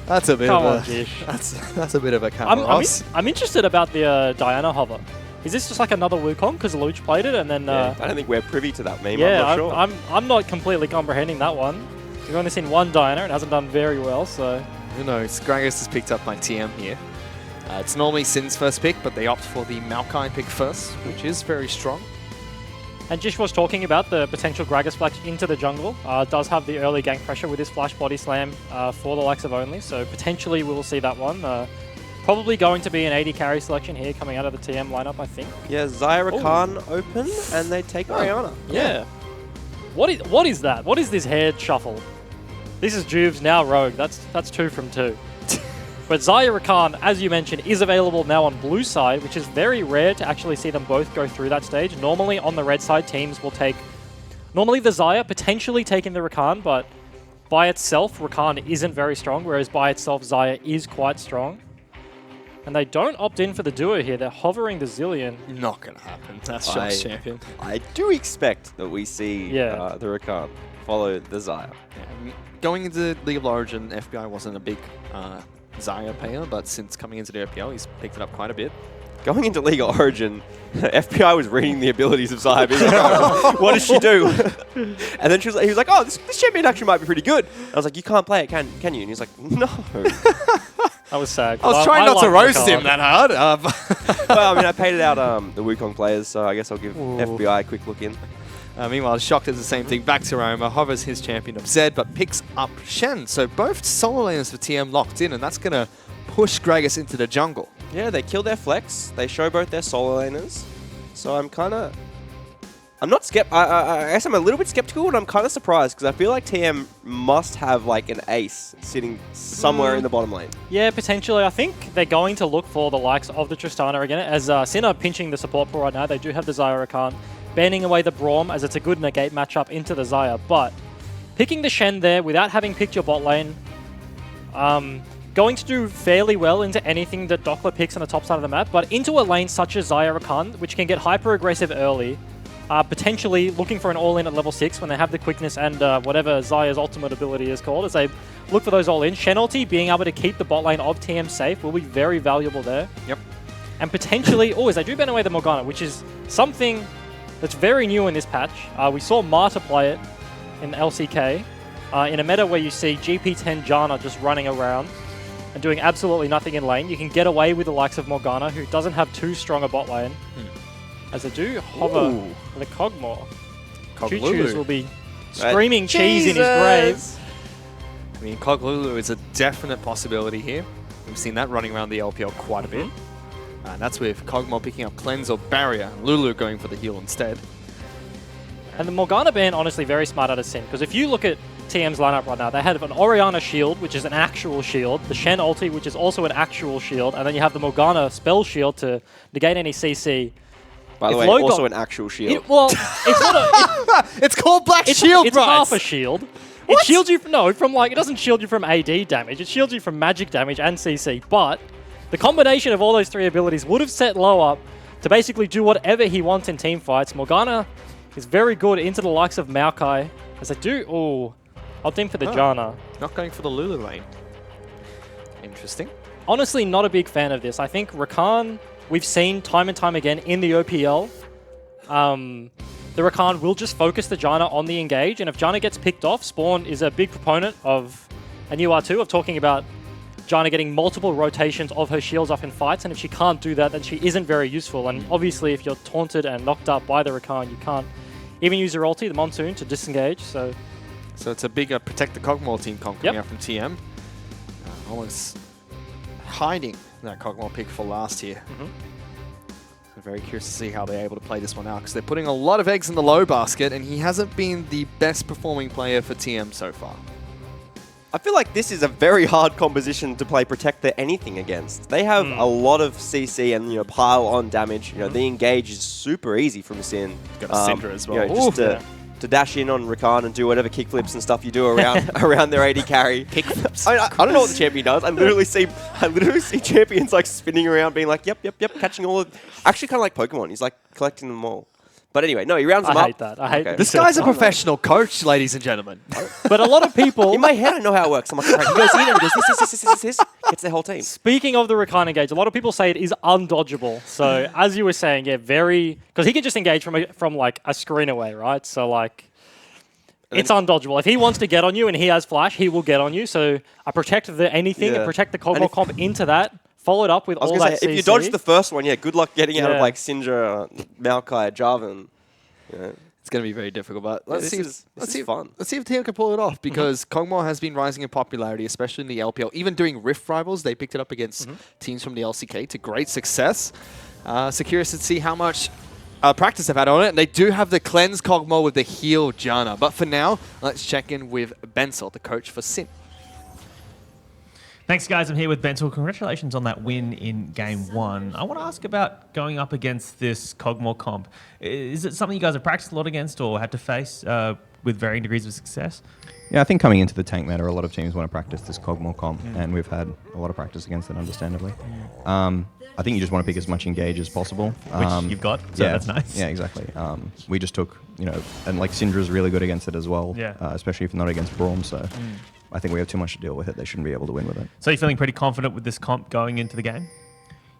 That's a bit Come of on, a... Jish. That's a bit of a camera. I'm interested about the Diana hover. Is this just like another Wukong because Luch played it and then... I don't think we're privy to that meme, yeah, I'm not sure. I'm not completely comprehending that one. We've only seen one Diana and it hasn't done very well, so... Who knows? Gragas is picked up by TM here. It's normally Sin's first pick, but they opt for the Maokai pick first, which is very strong. And Jish was talking about the potential Gragas flash into the jungle. Does have the early gank pressure with his flash body slam for the likes of Only, so potentially we will see that one. Probably going to be an 80 carry selection here coming out of the TM lineup, I think. Yeah, Zyra Khan open, and they take Orianna. Yeah. What is that? What is this head shuffle? This is Juve's now Rogue. That's 2 from 2. But Zyra Khan, as you mentioned, is available now on blue side, which is very rare to actually see them both go through that stage. Normally on the red side, teams will take... Normally the Zyra potentially taking the Rakan, but by itself, Rakan isn't very strong, whereas by itself, Zyra is quite strong. And they don't opt in for the duo here. They're hovering the Zillion. Not going to happen. That's Shot's champion. I do expect that we see the Rakan follow the Zyra. Yeah. Going into League of Origin, FBI wasn't a big Zyra payer, but since coming into the OPL, he's picked it up quite a bit. Going into League of Origin, FBI was reading the abilities of Zyra. Like, what does she do? And then he was like, oh, this champion actually might be pretty good. I was like, you can't play it, can you? And he's like, no. I was sad. I was trying not to roast him that hard. Well, I mean, I painted out the Wukong players, so I guess I'll give FBI a quick look in. Meanwhile, Shocked does the same thing. Back to Roma, hovers his champion of Zed, but picks up Shen. So both solo laners for TM locked in, and that's going to push Gragas into the jungle. Yeah, they kill their flex. They show both their solo laners. So I'm kind of... I'm not I guess I'm a little bit skeptical, and I'm kind of surprised because I feel like TM must have like an ace sitting somewhere in the bottom lane. Yeah, potentially. I think they're going to look for the likes of the Tristana again. As Sin are pinching the support pool right now, they do have the Zyra Rakan, banning away the Braum as it's a good negate matchup into the Zyra. But picking the Shen there without having picked your bot lane, going to do fairly well into anything that Dockler picks on the top side of the map, but into a lane such as Zyra Rakan, which can get hyper-aggressive early, potentially looking for an all-in at level 6 when they have the quickness and whatever Zyra's ultimate ability is called, as they look for those all-in. Shen ulti being able to keep the bot lane of TM safe will be very valuable there. Yep. And potentially, as they do ban away the Morgana, which is something that's very new in this patch. We saw Marta play it in LCK, in a meta where you see GP10 Janna just running around and doing absolutely nothing in lane. You can get away with the likes of Morgana, who doesn't have too strong a bot lane. As they do hover the Cogmore. Choo-choos will be screaming cheese in his grave. I mean, Coglulu is a definite possibility here. We've seen that running around the LPL quite a bit. And that's with Cogmore picking up Cleanse or Barrier, and Lulu going for the heal instead. And the Morgana ban, honestly, very smart out of Sin. Because if you look at TM's lineup right now, they have an Orianna shield, which is an actual shield, the Shen ulti, which is also an actual shield, and then you have the Morgana spell shield to negate any CC. By the way, also an actual shield. It's not it's called Black Shield, It's half a shield. It shields you from it doesn't shield you from AD damage. It shields you from magic damage and CC. But the combination of all those 3 abilities would have set Low up to basically do whatever he wants in team fights. Morgana is very good into the likes of Maokai, as they do. Opt in for the Janna. Not going for the Lulu lane. Interesting. Honestly, not a big fan of this. I think Rakan, we've seen time and time again in the OPL, the Rakan will just focus the Janna on the engage, and if Janna gets picked off, Spawn is a big proponent of, and you are too, of talking about Janna getting multiple rotations of her shields up in fights, and if she can't do that, then she isn't very useful. And obviously, if you're taunted and knocked up by the Rakan, you can't even use your ulti, the Monsoon, to disengage. So it's a big Protect the Kog'Maw team comp coming out from TM. Almost hiding that Kog'Maw pick for last here. I'm very curious to see how they're able to play this one out, because they're putting a lot of eggs in the low basket, and he hasn't been the best performing player for TM so far. I feel like this is a very hard composition to play Protector anything against. They have a lot of CC and pile on damage. The engage is super easy from Sin. Got a Syndra as well. Just to dash in on Rakan and do whatever kickflips and stuff you do around their AD carry. Kickflips. I don't know what the champion does. I literally see champions like spinning around, being like, yep, catching all of. Actually, kind of like Pokemon. He's like collecting them all. But anyway, no, he rounds them up. I hate that. I hate that. This guy's a professional coach, ladies and gentlemen. But a lot of people... In my head, I know how it works. I'm like, right, he goes in and he goes this. Gets the whole team. Speaking of the Rakan engage, a lot of people say it is undodgeable. So, as you were saying, very... Because he can just engage from like a screen away, right? So, like... It's undodgeable. If he wants to get on you and he has flash, he will get on you. So, I protect anything and protect the Kog'Maw comp into that. Follow it up with all that CC. If you dodge the first one, good luck getting out of like Syndra, Maokai, Jarvan. It's going to be very difficult, but let's see if fun. Let's see if Team can pull it off, because Kog'Maw has been rising in popularity, especially in the LPL. Even doing Rift Rivals, they picked it up against teams from the LCK to great success. So curious to see how much practice they've had on it. And they do have the cleanse Kog'Maw with the heal Janna. But for now, let's check in with Bensel, the coach for Sin. Thanks, guys. I'm here with Bensel. Congratulations on that win in Game 1. I want to ask about going up against this Kog'Maw comp. Is it something you guys have practiced a lot against or had to face with varying degrees of success? Yeah, I think coming into the tank meta, a lot of teams want to practice this Kog'Maw comp, and we've had a lot of practice against it, understandably. I think you just want to pick as much engage as possible. Which you've got, so that's nice. Yeah, exactly. We just took, and like Syndra's really good against it as well, especially if not against Braum, so... I think we have too much to deal with it. They shouldn't be able to win with it. So you're feeling pretty confident with this comp going into the game?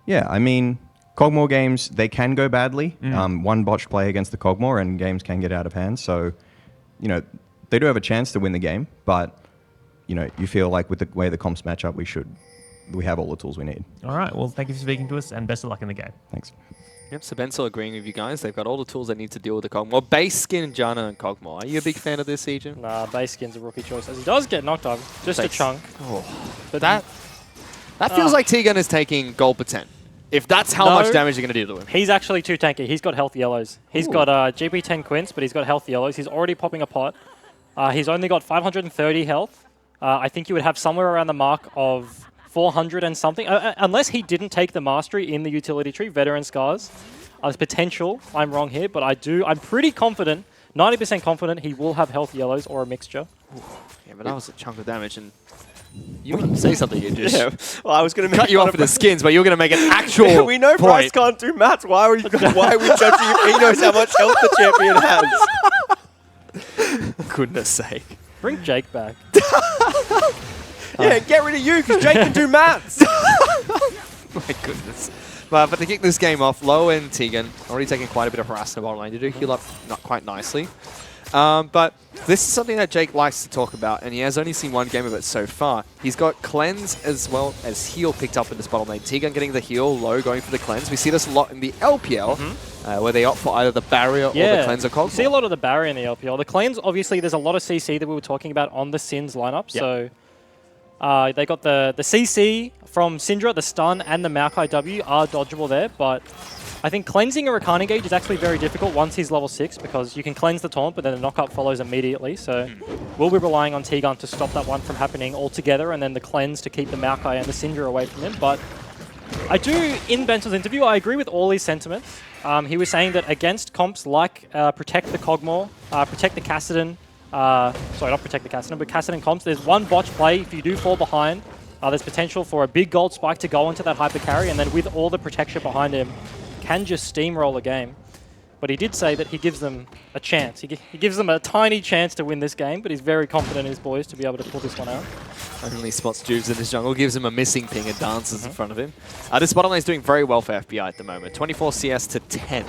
Yeah, I mean, Kog'Maw games, they can go badly. One botched play against the Kog'Maw and games can get out of hand. So, they do have a chance to win the game, but, you feel like with the way the comps match up, we have all the tools we need. All right, well, thank you for speaking to us and best of luck in the game. Thanks. Yep, so Bensel agreeing with you guys. They've got all the tools they need to deal with the Kog'Maw. Base skin, Janna, and Kog'Maw. Are you a big fan of this, Egan? Nah, base skin's a rookie choice. As he does get knocked up, just a chunk. Oh, but that feels like Tegan is taking gold per 10. If that's how much damage you're going to do to him. He's actually too tanky. He's got health yellows. He's got GP 10 quints, but he's got health yellows. He's already popping a pot. He's only got 530 health. I think you would have somewhere around the mark of 400 and something. Unless he didn't take the mastery in the utility tree, Veteran Scars. There's potential. I'm wrong here, but I'm pretty confident, 90% confident he will have health yellows or a mixture. Yeah, but that was a chunk of damage, and you wouldn't say something, you just... Yeah, well, I was going to cut you off with the skins, but you're going to make an actual Yeah, we know point. Bryce can't do maths. Why are we judging if he knows how much health the champion has? Goodness sake. Bring Jake back. Yeah, get rid of you, because Jake can do maths. My goodness. But to kick this game off, Low and Tegan already taking quite a bit of harassment in the bottom lane. They do heal up not quite nicely. But this is something that Jake likes to talk about, and he has only seen one game of it so far. He's got Cleanse as well as Heal picked up in this bottom lane. Tegan getting the Heal, Low going for the Cleanse. We see this a lot in the LPL, where they opt for either the Barrier or the Cleanse or Kog'Maw. See a lot of the Barrier in the LPL. The Cleanse, obviously, there's a lot of CC that we were talking about on the Sins lineup. Yep. So they got the CC from Syndra, the stun, and the Maokai W are dodgeable there, but I think cleansing a Rakan engage is actually very difficult once he's level 6, because you can cleanse the taunt, but then the knockup follows immediately. So we'll be relying on Tegan to stop that one from happening altogether, and then the cleanse to keep the Maokai and the Syndra away from him. But I do, in Bensel's interview, I agree with all his sentiments. He was saying that against comps like Protect the Kog'Maw, Protect the Kassadin, sorry, not Protect the Kassadin, but Kassadin comps, there's one botch play. If you do fall behind, there's potential for a big gold spike to go into that hyper carry, and then with all the protection behind him, can just steamroll a game. But he did say that he gives them a chance. He gives them a tiny chance to win this game, but he's very confident in his boys to be able to pull this one out. Only spots Juves in his jungle, gives him a missing ping and dances in front of him. This bottom lane is doing very well for FBI at the moment. 24 CS to 10.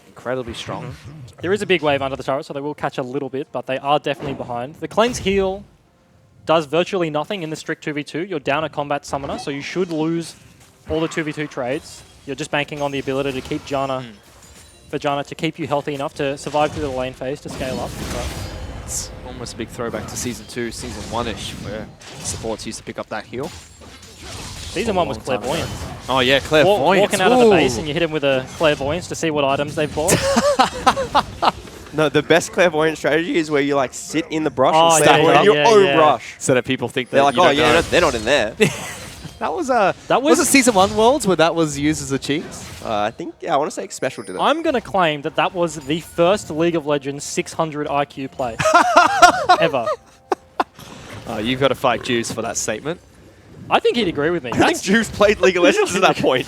Incredibly strong. There is a big wave under the turret, so they will catch a little bit, but they are definitely behind. The cleanse heal does virtually nothing in the strict 2v2. You're down a combat summoner, so you should lose all the 2v2 trades. You're just banking on the ability to keep Janna, for Janna to keep you healthy enough to survive through the lane phase to scale up. But it's almost a big throwback to Season 2, Season 1-ish, where supports used to pick up that heal. Season 1 was Clairvoyance. Oh yeah, Clairvoyance. Walking out of the base and you hit him with a Clairvoyance to see what items they've bought. No, the best Clairvoyant strategy is where you like sit in the brush Oh, and Clairvoyant your own brush. So that people think that They're like, you oh don't yeah, know. they're not in there. That was a Season 1 Worlds where that was used as a cheat? I think, I want to say Special did it. I'm going to claim that that was the first League of Legends 600 IQ play ever. You've got to fight Juice for that statement. I think he'd agree with me. I think Juice played League of Legends at that point.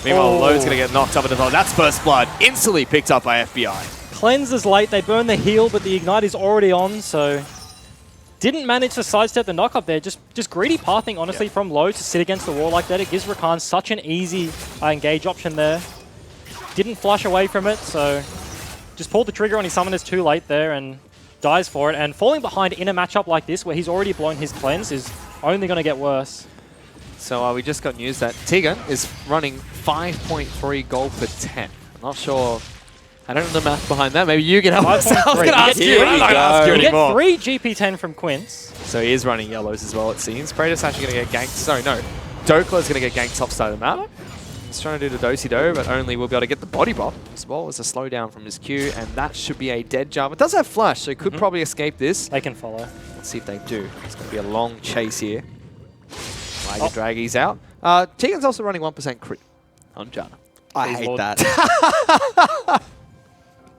Meanwhile, Lode's going to get knocked up in the ball. That's First Blood, instantly picked up by FBI. Cleanse is late. They burn the heal, but the Ignite is already on, so didn't manage to sidestep the knock up there. Just greedy pathing, honestly, from low to sit against the wall like that. It gives Rakan such an easy engage option there. Didn't flush away from it, so just pulled the trigger on his summoners too late there and dies for it. And falling behind in a matchup like this, where he's already blown his cleanse, is only going to get worse. So we just got news that Tegan is running 5.3 gold per 10. I'm not sure. I don't know the math behind that. Maybe you can help us out. I was going to ask you. I'm not going to ask you anymore. You get 3 GP10 from Quince. So he is running yellows as well, it seems. Praetor's actually going to get ganked. Sorry, no. Dokla is going to get ganked top side of the map. He's trying to do the do-si-do, but only will be able to get the body bop as well as a slowdown from his Q, and that should be a dead jump. It does have flash, so he could probably escape this. They can follow. Let's see if they do. It's going to be a long chase here. Tiger Draggy's out. Tegan's also running 1% crit on Janna. I hate that.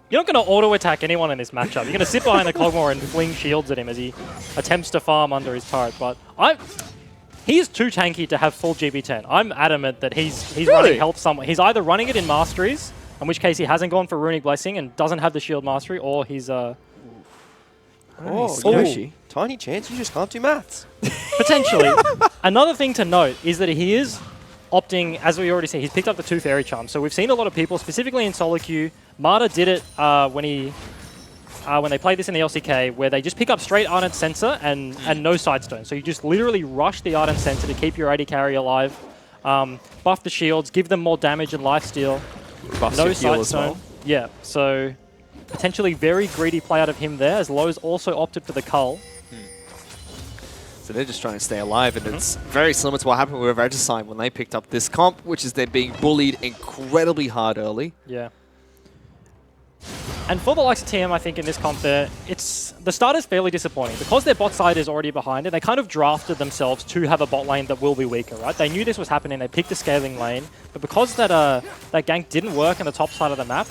You're not going to auto-attack anyone in this matchup. You're going to sit behind the Cogmore and fling shields at him as he attempts to farm under his turret. But he's too tanky to have full GB10. I'm adamant that he's running health somewhere. He's either running it in Masteries, in which case he hasn't gone for Runic Blessing and doesn't have the shield mastery, or he's... Yoshi. Tiny chance you just can't do maths. Potentially. Another thing to note is that he is opting, as we already see, he's picked up the 2 Fairy Charms. So we've seen a lot of people, specifically in solo queue. Marta did it when they played this in the LCK, where they just pick up straight Ardent Sensor and no Sidestone. So you just literally rush the Ardent Sensor to keep your AD carry alive, buff the shields, give them more damage and lifesteal. Buffs no your heal as Sidestone. well. Yeah, so potentially very greedy play out of him there, as Lowe's also opted for the Cull. So they're just trying to stay alive, and it's very similar to what happened with Regicide when they picked up this comp, which is they're being bullied incredibly hard early. Yeah. And for the likes of TM, I think in this comp there, the start is fairly disappointing. Because their bot side is already behind it, they kind of drafted themselves to have a bot lane that will be weaker, right? They knew this was happening, they picked a scaling lane, but because that gank didn't work on the top side of the map,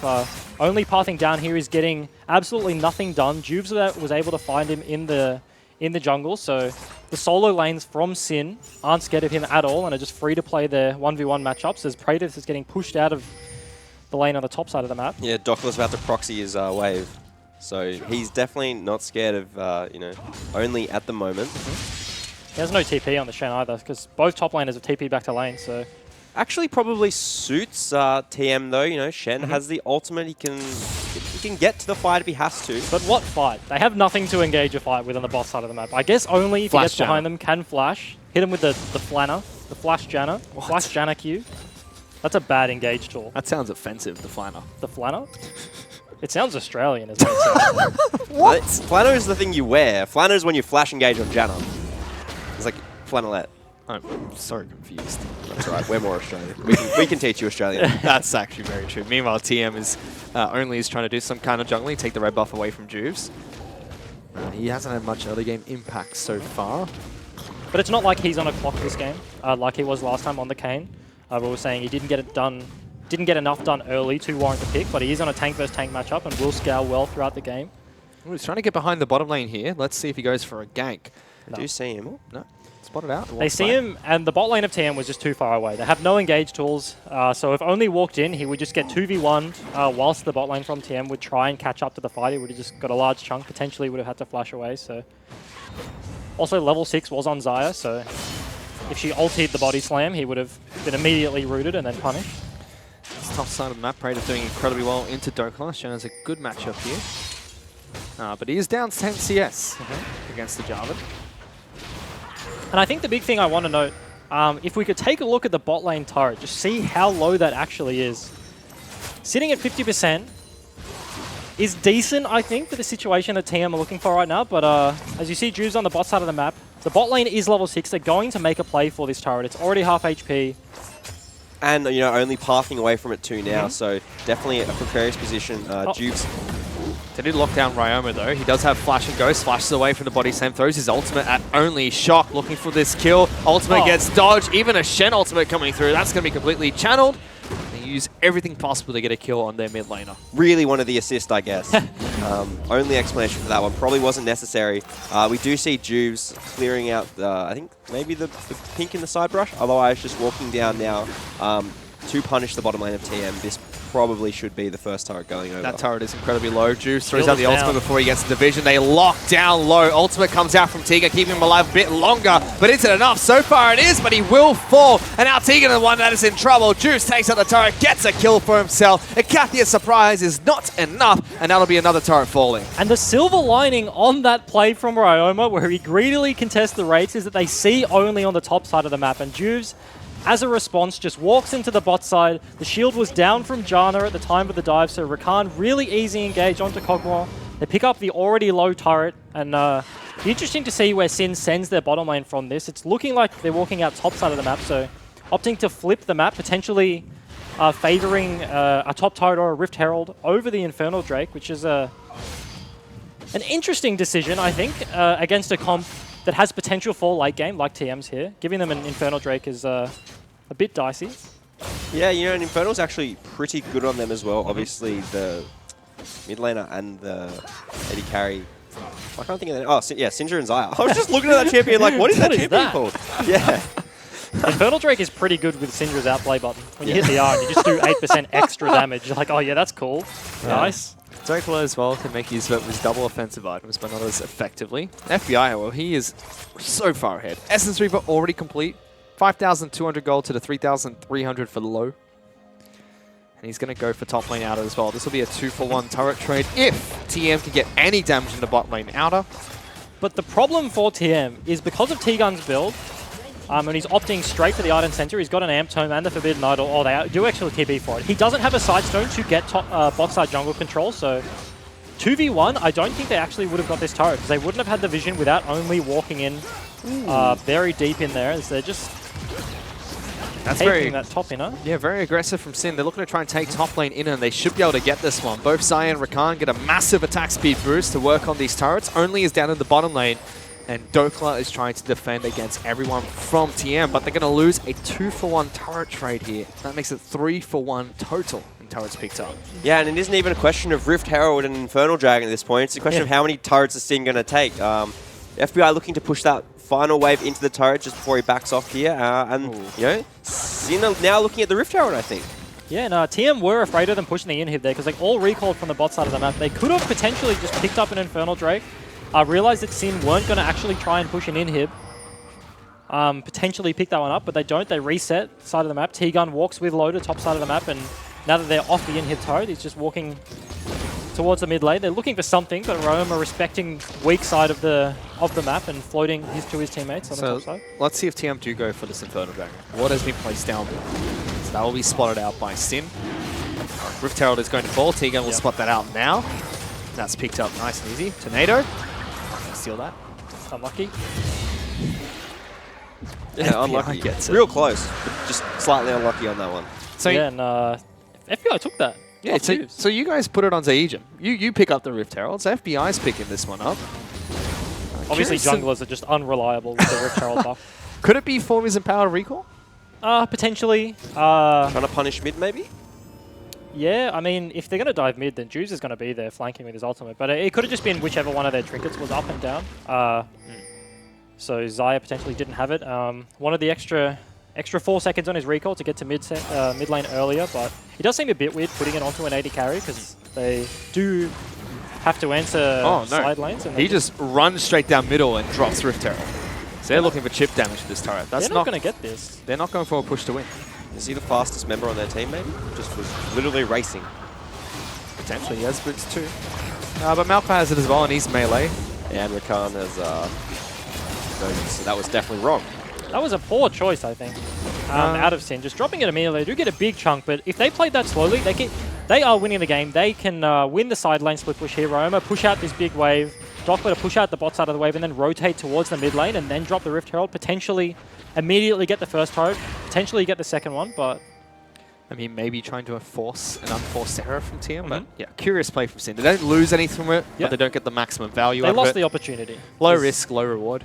only pathing down here is getting absolutely nothing done. Juves was able to find him in the jungle, so the solo lanes from Sin aren't scared of him at all and are just free to play their 1v1 matchups, as Praetor is getting pushed out of the lane on the top side of the map. Yeah, Dockler's about to proxy his wave. So he's definitely not scared of, only at the moment. He has no TP on the Shen either, because both top laners have TP back to lane, so... Actually probably suits TM though, Shen has the ultimate, he can get to the fight if he has to. But what fight? They have nothing to engage a fight with on the boss side of the map. I guess only if he gets behind them, can flash, hit him with the Flanner, the Flash Janna, Flash Janna Q. That's a bad engage tool. That sounds offensive, the Flanner. The Flanner? It sounds Australian as well. What? Flanner is the thing you wear. Flanner is when you flash engage on Janna. It's like flannelette. I'm so confused. That's all right, we're more Australian. We can teach you Australian. That's actually very true. Meanwhile, TM is only trying to do some kind of jungling, take the red buff away from Juves. He hasn't had much early game impact so far. But it's not like he's on a clock this game, like he was last time on the Kayn. We were saying he didn't get enough done early to warrant the pick, but he is on a tank versus tank matchup and will scale well throughout the game. Ooh, he's trying to get behind the bottom lane here. Let's see if he goes for a gank. No. Do you see him? Oh, no. Spotted out. They see him, and the bot lane of TM was just too far away. They have no engage tools, so if only walked in, he would just get 2v1 whilst the bot lane from TM would try and catch up to the fight. He would have just got a large chunk, potentially would have had to flash away. So, also level 6 was on Xayah, so if she ultied the body slam, he would have been immediately rooted and then punished. top side of the map. Praetor doing incredibly well into Dokla, shown as a good matchup here. But he is down 10 CS against the Jarvan. And I think the big thing I want to note, if we could take a look at the bot lane turret, just see how low that actually is. Sitting at 50% is decent, I think, for the situation that TM are looking for right now. But as you see, Juve's on the bot side of the map. The bot lane is level 6. They're going to make a play for this turret. It's already half HP. And, you know, only pathing away from it too now, so definitely a precarious position. Juve's... They did lock down Ryoma though. He does have Flash and Ghost. Flashes away from the body slam, throws his ultimate at only Shock, looking for this kill. Ultimate gets dodged, even a Shen ultimate coming through. That's going to be completely channeled. They use everything possible to get a kill on their mid laner. Really wanted the assist, I guess. Only explanation for that one. Probably wasn't necessary. We do see Juves clearing out, I think, maybe the pink in the side brush. Otherwise, just walking down now to punish the bottom lane of TM. This probably should be the first turret going over. That turret is incredibly low. Juice throws out the ultimate before he gets the division. They lock down low. Ultimate comes out from Tiga, keeping him alive a bit longer. But is it enough? So far it is, but he will fall. And now Tiga is the one that is in trouble. Juice takes out the turret, gets a kill for himself. A Kathia's surprise is not enough, and that'll be another turret falling. And the silver lining on that play from Ryoma, where he greedily contests the raids, is that they see only on the top side of the map. And Juves, as a response, just walks into the bot side. The shield was down from Janna at the time of the dive, so Rakan really easy engage onto Kog'Maw. They pick up the already low turret, and interesting to see where Sin sends their bottom lane from this. It's looking like they're walking out top side of the map, so opting to flip the map, potentially favoring a top turret or a Rift Herald over the Infernal Drake, which is an interesting decision, I think, against a comp that has potential for late game, like TM's here. Giving them an Infernal Drake is a bit dicey. Yeah, you know, and Infernal's actually pretty good on them as well. Obviously, the mid laner and the AD carry. I can't think of that. Oh, yeah, Sindra and Xayah. I was just looking at that champion like, what is that champion called? Yeah. Infernal Drake is pretty good with Syndra's outplay button. When you hit the R and you just do 8% extra damage, you're like, oh yeah, that's cool. Yeah. Nice. Dokla as well can make use of his double offensive items, but not as effectively. FBI, well, he is so far ahead. Essence Reaper already complete. 5,200 gold to the 3,300 for the low. And he's going to go for top lane outer as well. This will be a 2-for-1 turret trade if TM can get any damage in the bot lane outer. But the problem for TM is because of T-Gun's build, and he's opting straight for the Ardent Center. He's got an Amp Tome and the Forbidden Idol. Oh, they do actually TP for it. He doesn't have a Sidestone to get top, bot side jungle control, so 2v1, I don't think they actually would have got this turret, because they wouldn't have had the vision without only walking in very deep in there, as they're just taking that top inner. Yeah, very aggressive from Sin. They're looking to try and take top lane inner, and they should be able to get this one. Both Xayah and Rakan get a massive attack speed boost to work on these turrets. Only is down in the bottom lane. And Dokla is trying to defend against everyone from TM, but they're going to lose a 2-for-1 turret trade here. That makes it 3-for-1 total in turrets picked up. Yeah, and it isn't even a question of Rift Herald and Infernal Dragon at this point. It's a question of how many turrets is Sin going to take. FBI looking to push that final wave into the turret just before he backs off here. And, you know, Sin are now looking at the Rift Herald, I think. Yeah, and TM were afraid of them pushing the inhib there, because they all recalled from the bot side of the map. They could have potentially just picked up an Infernal Drake. I realized that Sin weren't going to actually try and push an inhib. Potentially pick that one up, but they don't. They reset side of the map. T-Gun walks with low to top side of the map, and now that they're off the inhib turret, he's just walking towards the mid lane. They're looking for something, but Rome are respecting weak side of the map and floating to his teammates on the top side. Let's see if TM do go for this Infernal Dragon. What has been placed down? So that will be spotted out by Sin. Rift Herald is going to fall. T-Gun will spot that out now. That's picked up nice and easy. Tornado. Steal that. Unlucky. Yeah, unlucky. Gets it. Real close, but just slightly unlucky on that one. So yeah, and FBI took that. Yeah, so you guys put it on Zaijin. You pick up the Rift Heralds. FBI's picking this one up. Obviously, junglers are just unreliable with the Rift Herald buff. Could it be Formi's Empowered Recall? Potentially. Trying to punish mid, maybe? Yeah, I mean, if they're going to dive mid, then Juice is going to be there flanking with his ultimate. But it could have just been whichever one of their trinkets was up and down. So Xayah potentially didn't have it. Wanted the extra 4 seconds on his recall to get to mid lane earlier, but he does seem a bit weird putting it onto an AD carry, because they do have to answer side lanes. And he just runs straight down middle and drops Rift Herald. So they're looking for chip damage to this turret. They're not going to get this. They're not going for a push to win. Is he the fastest member on their team, maybe? Just was literally racing. Potentially, he has boots too. But Malphite has it as well, and he's melee. And Rakan has so that was definitely wrong. That was a poor choice, I think, out of Sin. Just dropping it immediately. They do get a big chunk, but if they played that slowly, they are winning the game. They can win the side lane split push here. Roma push out this big wave. Doppler to push out the bot side of the wave and then rotate towards the mid lane and then drop the Rift Herald. Potentially immediately get the first turret. Potentially get the second one, but... I mean, maybe trying to enforce an unforced error from TM, but yeah, curious play from Sin. They don't lose anything from it, but they don't get the maximum value out of it. They lost the opportunity. Low risk, low reward.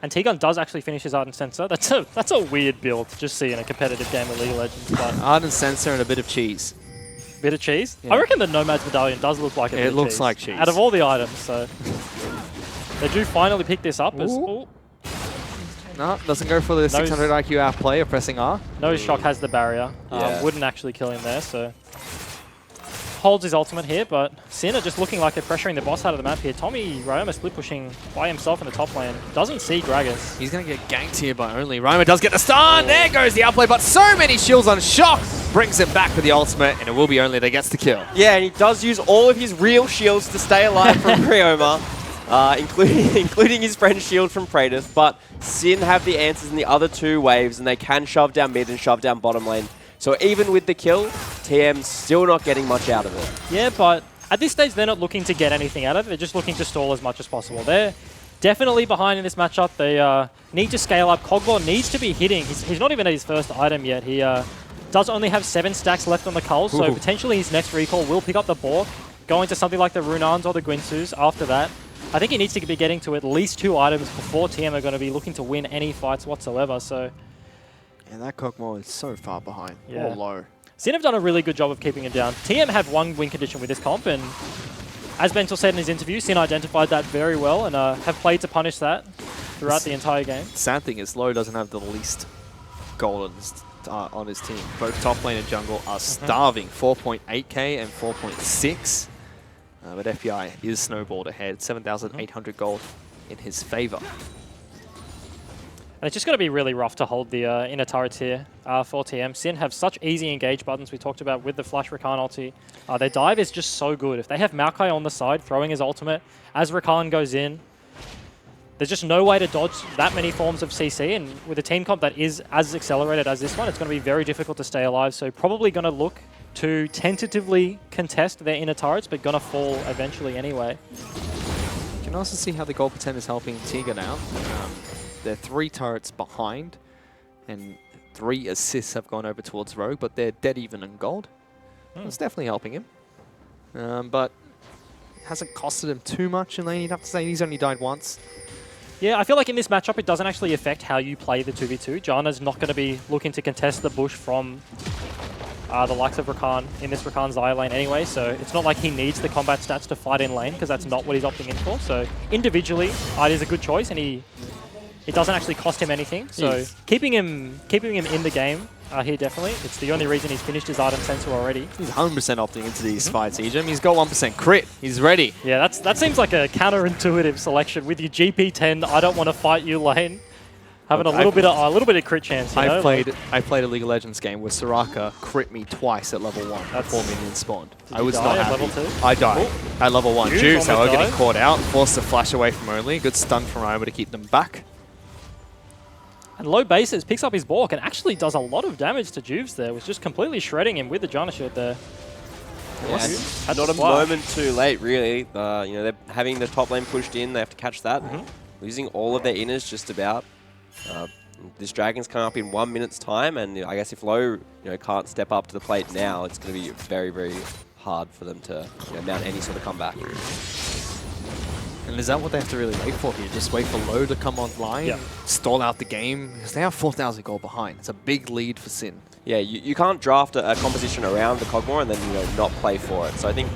And T-Gun does actually finish his Ardent Sensor. That's a weird build, just see in a competitive game of League of Legends. But Ardent Sensor and a bit of cheese. Bit of cheese? Yeah. I reckon the Nomad's Medallion does look like a bit of cheese. It looks like cheese. Out of all the items, so... They do finally pick this up as... No, doesn't go for the 600 IQ outplay of pressing R. Nose Shock has the barrier. Wouldn't actually kill him there, so... Holds his ultimate here, but Sin are just looking like they're pressuring the boss side of the map here. Tommy Roma split pushing by himself in the top lane. Doesn't see Gragas. He's going to get ganked here by Only. Roma does get the stun. There goes the outplay, but so many shields on Shock. Brings him back for the ultimate, and it will be Only that gets the kill. Yeah, and he does use all of his real shields to stay alive from Prioma, including his friend's shield from Praedyth. But Sin have the answers in the other two waves, and they can shove down mid and shove down bottom lane. So even with the kill, TM's still not getting much out of it. Yeah, but at this stage, they're not looking to get anything out of it. They're just looking to stall as much as possible. They're definitely behind in this matchup. They need to scale up. Cogbor needs to be hitting. He's not even at his first item yet. He does only have 7 stacks left on the Cull, so potentially his next recall will pick up the Bork, go into something like the Runans or the Gwinsus after that. I think he needs to be getting to at least 2 items before TM are going to be looking to win any fights whatsoever. So. And that Cogbor is so far behind, or low. Sin have done a really good job of keeping him down. TM have one win condition with this comp, and as Bentel said in his interview, Sin identified that very well and have played to punish that throughout the entire game. Sad thing is, Low doesn't have the least gold on his team. Both top lane and jungle are starving, 4.8k and 4.6. But FBI is snowballed ahead, 7,800 gold in his favor. And it's just going to be really rough to hold the inner turrets here for TM. Sin have such easy engage buttons we talked about with the Flash Rakan ulti. Their dive is just so good. If they have Maokai on the side throwing his ultimate as Rakan goes in, there's just no way to dodge that many forms of CC. And with a team comp that is as accelerated as this one, it's going to be very difficult to stay alive. So probably going to look to tentatively contest their inner turrets, but going to fall eventually anyway. You can also see how the gold pretend is helping Tiga now. They're 3 turrets behind, and 3 assists have gone over towards Rogue, but they're dead even in gold. It's definitely helping him. But it hasn't costed him too much in lane. You'd have to say he's only died once. Yeah, I feel like in this matchup, it doesn't actually affect how you play the 2v2. Janna's not going to be looking to contest the bush from the likes of Rakan in this Rakan Xayah lane anyway, so it's not like he needs the combat stats to fight in lane, because that's not what he's opting in for. So individually, it is a good choice, and it doesn't actually cost him anything. So keeping him in the game here, definitely. It's the only reason he's finished his Ardent Sensor already. He's 100% opting into these fights, Ejim. He's got 1% crit. He's ready. Yeah, that seems like a counterintuitive selection with your GP10. I don't want to fight you lane. Having a little bit of crit chance. I played a League of Legends game where Soraka crit me twice at level 1 before minions spawned. I was not happy. Level 2? I died at level 1. Juves, however, getting caught out, forced to flash away from Only. Good stun from Roma to keep them back. And low bases, picks up his Bork and actually does a lot of damage to Juves there. Was just completely shredding him with the Janna shield there. Yeah, not a moment too late, really. You know, they're having the top lane pushed in. They have to catch that. Losing all of their inners just about. This Dragon's coming up in 1 minute's time, and I guess if Low can't step up to the plate now, it's going to be very, very hard for them to mount any sort of comeback. And is that what they have to really wait for here? Just wait for Low to come online, stall out the game? Because they have 4,000 gold behind. It's a big lead for Sin. Yeah, you can't draft a composition around the Cogbor and then not play for it. So I think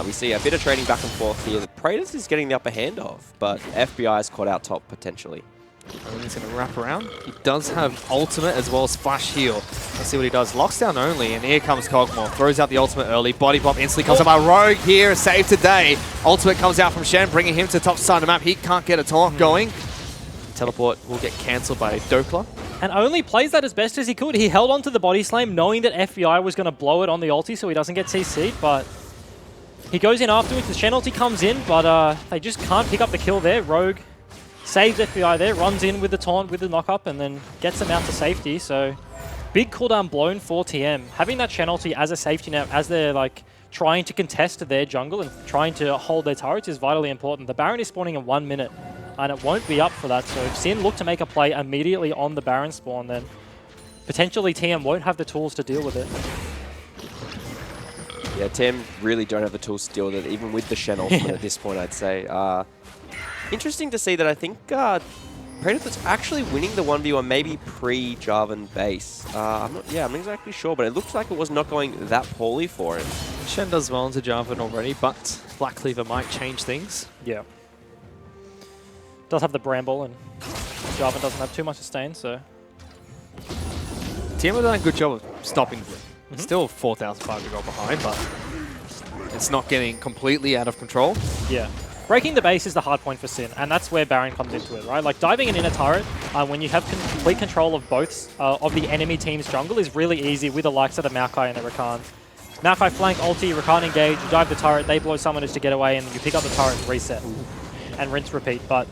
we see a bit of trading back and forth here that Praedyth is getting the upper hand of, but FBI is caught out top potentially. And he's going to wrap around. He does have ultimate as well as flash heal. Let's see what he does. Locks down Only, and here comes Cogbor. Throws out the ultimate early. Body pop instantly comes up by Rogue here. Save today. Ultimate comes out from Shen, bringing him to the top side of the map. He can't get a taunt going. Teleport will get cancelled by Dokla. and only plays that as best as he could. He held on to the body slam knowing that FBI was going to blow it on the ulti so he doesn't get CC'd, but he goes in afterwards. The Shen ulti comes in, but they just can't pick up the kill there. Rogue saves FBI there, runs in with the taunt, with the knock-up, and then gets them out to safety. So big cooldown blown for TM. Having that Shen ulti as a safety net, as they're like trying to contest their jungle and trying to hold their turrets is vitally important. The Baron is spawning in 1 minute, and it won't be up for that. So if Sin look to make a play immediately on the Baron spawn, then potentially TM won't have the tools to deal with it. Yeah, TM really don't have the tools to deal with it, even with the Shen ultimate at this point, I'd say. Interesting to see that I think Predator's actually winning the 1v1, maybe pre-Jarvan base. I'm not exactly sure, but it looks like it was not going that poorly for him. Shen does well into Jarvan already, but Black Cleaver might change things. Yeah. Does have the Bramble, and Jarvan doesn't have too much sustain, so... TM have done a good job of stopping the blip. Still 4,500 gold behind, but it's not getting completely out of control. Yeah. Breaking the base is the hard point for Sin, and that's where Baron comes into it, right? Like, diving an inner turret, when you have complete control of both of the enemy team's jungle is really easy with the likes of the Maokai and the Rakan. Maokai flank, ulti, Rakan engage, you dive the turret, they blow summoners to get away, and you pick up the turret and reset. And rinse, repeat. But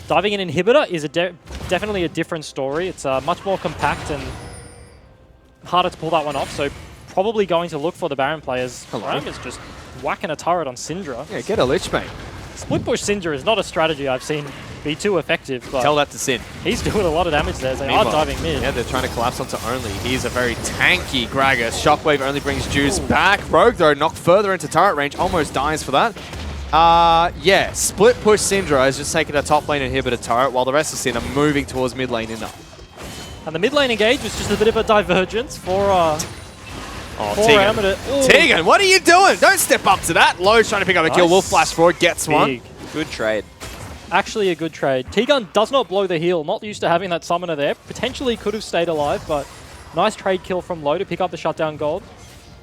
diving an inhibitor is definitely a different story. It's much more compact and harder to pull that one off, so probably going to look for the Baron players. Ram is just whacking a turret on Syndra. Yeah, get a Lich Bane. Split push Syndra is not a strategy I've seen be too effective. But tell that to Sin. He's doing a lot of damage there. They are diving mid. Yeah, they're trying to collapse onto Only. He's a very tanky Gragas. Shockwave only brings Juice back. Rogue, though, knocked further into turret range. Almost dies for that. Yeah, split push Syndra has just taken a top lane inhibitor turret, while the rest of Sin are moving towards mid lane inner. And the mid lane engage was just a bit of a divergence for... Tegan. Tegan, what are you doing? Don't step up to that. Lowe's trying to pick up a kill. Will flash forward, gets one. Good trade. Actually a good trade. T-Gun does not blow the heal. Not used to having that summoner there. Potentially could have stayed alive, but nice trade kill from Lowe to pick up the shutdown gold.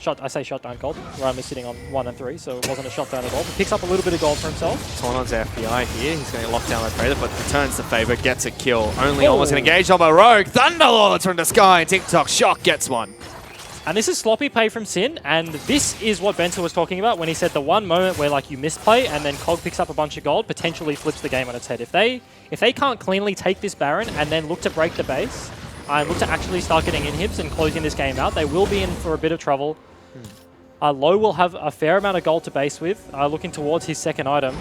I say shutdown gold. Ryan is sitting on 1 and 3, so it wasn't a shutdown at all. But picks up a little bit of gold for himself. Taunt onto FBI here. He's going to lock down the Predator, but returns the favor, gets a kill. Only almost engaged on by Rogue. Thunderlords from the sky, and TikTok Shock gets one. And this is sloppy play from Sin, and this is what Benson was talking about when he said the one moment where like you misplay and then Cog picks up a bunch of gold, potentially flips the game on its head. If they can't cleanly take this Baron and then look to break the base, and look to actually start getting inhibs and closing this game out, they will be in for a bit of trouble. Lowe will have a fair amount of gold to base with, looking towards his second item.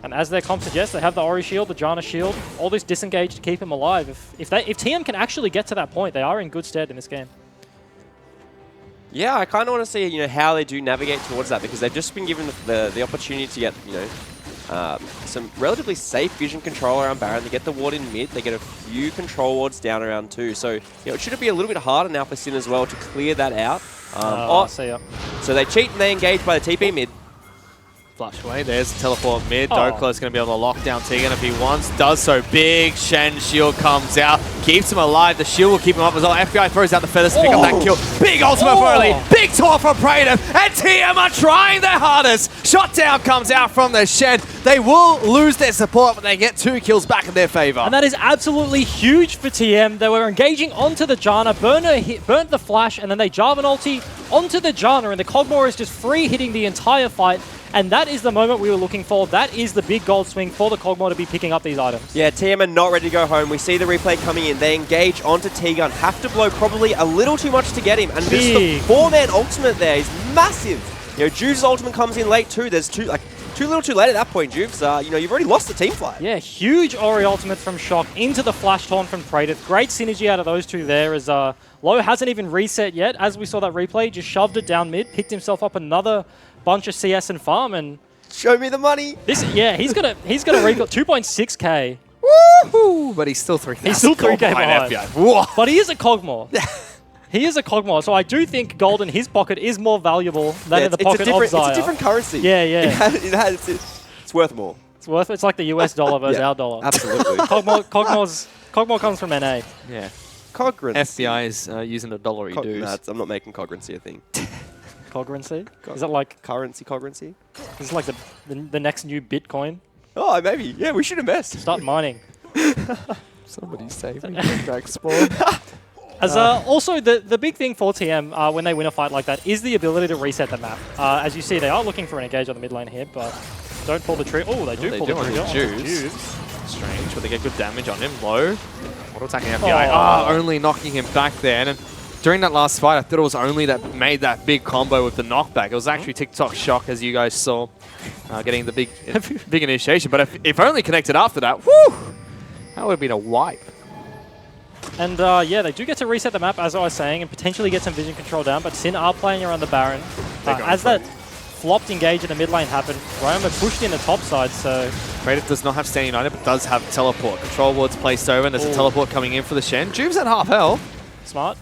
And as their comp suggests, they have the Ori shield, the Janna shield, all this disengage to keep him alive. If TM can actually get to that point, they are in good stead in this game. Yeah, I kind of want to see how they do navigate towards that, because they've just been given the opportunity to get some relatively safe vision control around Baron. They get the ward in mid, they get a few control wards down around too. So it should be a little bit harder now for Sin as well to clear that out. So they cheat and they engage by the TP mid. Flush away, there's the teleport mid. Doklo's going to be able to lock down Tegan if he wants. Does so big. Shen's shield comes out. Keeps him alive. The shield will keep him up as well. FBI throws out the feathers to pick up that kill. Big ultimate for early. Big taunt from Praetor. And TM are trying their hardest. Shot down comes out from the Shen. They will lose their support, but they get 2 kills back in their favor. And that is absolutely huge for TM. They were engaging onto the Janna. Burnt the flash, and then they Jarvan ulti onto the Janna, and the Cogmore is just free hitting the entire fight. And that is the moment we were looking for. That is the big gold swing for the Cogmore to be picking up these items. Yeah, TM are not ready to go home. We see the replay coming in. They engage onto T-Gun. Have to blow probably a little too much to get him. And just the 4-man ultimate there is massive. Juve's ultimate comes in late too. There's too little too late at that point, Juves. You've already lost the team fight. Yeah, huge Ori ultimate from Shock into the flash taunt from Praetor. Great synergy out of those two there, as Lowe hasn't even reset yet. As we saw that replay, just shoved it down mid, picked himself up another bunch of CS and farm, and show me the money. He's gonna recall 2.6k. Woohoo! But he's still 3,000. He's still 3k behind. FBI. But he is a Cogmore. He is a Cogmore, so I do think gold in his pocket is more valuable than in the pocket of Xayah. It's a different currency. Yeah. It's worth more. It's like the US dollar versus our dollar. Absolutely. Cogmore comes from NA. Yeah. Cogrency. FBI is using the dollary dues. I'm not making Cogrency a thing. Cogrency? Is that like Cogrency? Is it like the next new Bitcoin? Oh, maybe. Yeah, we should invest. Start mining. Somebody save me from Drag Spawn. As also, the big thing for TM when they win a fight like that is the ability to reset the map. As you see, they are looking for an engage on the mid lane here, but don't pull the trigger. Oh, they do pull the trigger. Juice. Strange, but they get good damage on him. Low. Auto attacking FBI. Only knocking him back there. And during that last fight, I thought it was only that made that big combo with the knockback. It was actually TikTok Shock, as you guys saw, getting the big initiation. But if only connected after that, whew, that would have been a wipe. And yeah, they do get to reset the map, as I was saying, and potentially get some vision control down, but Sin are playing around the Baron. As that flopped engage in the mid lane happened, Roma pushed in the top side, so... Kratos does not have Stand United, but does have teleport. Control ward's placed over, and there's a teleport coming in for the Shen. Juve's at half health. Smart.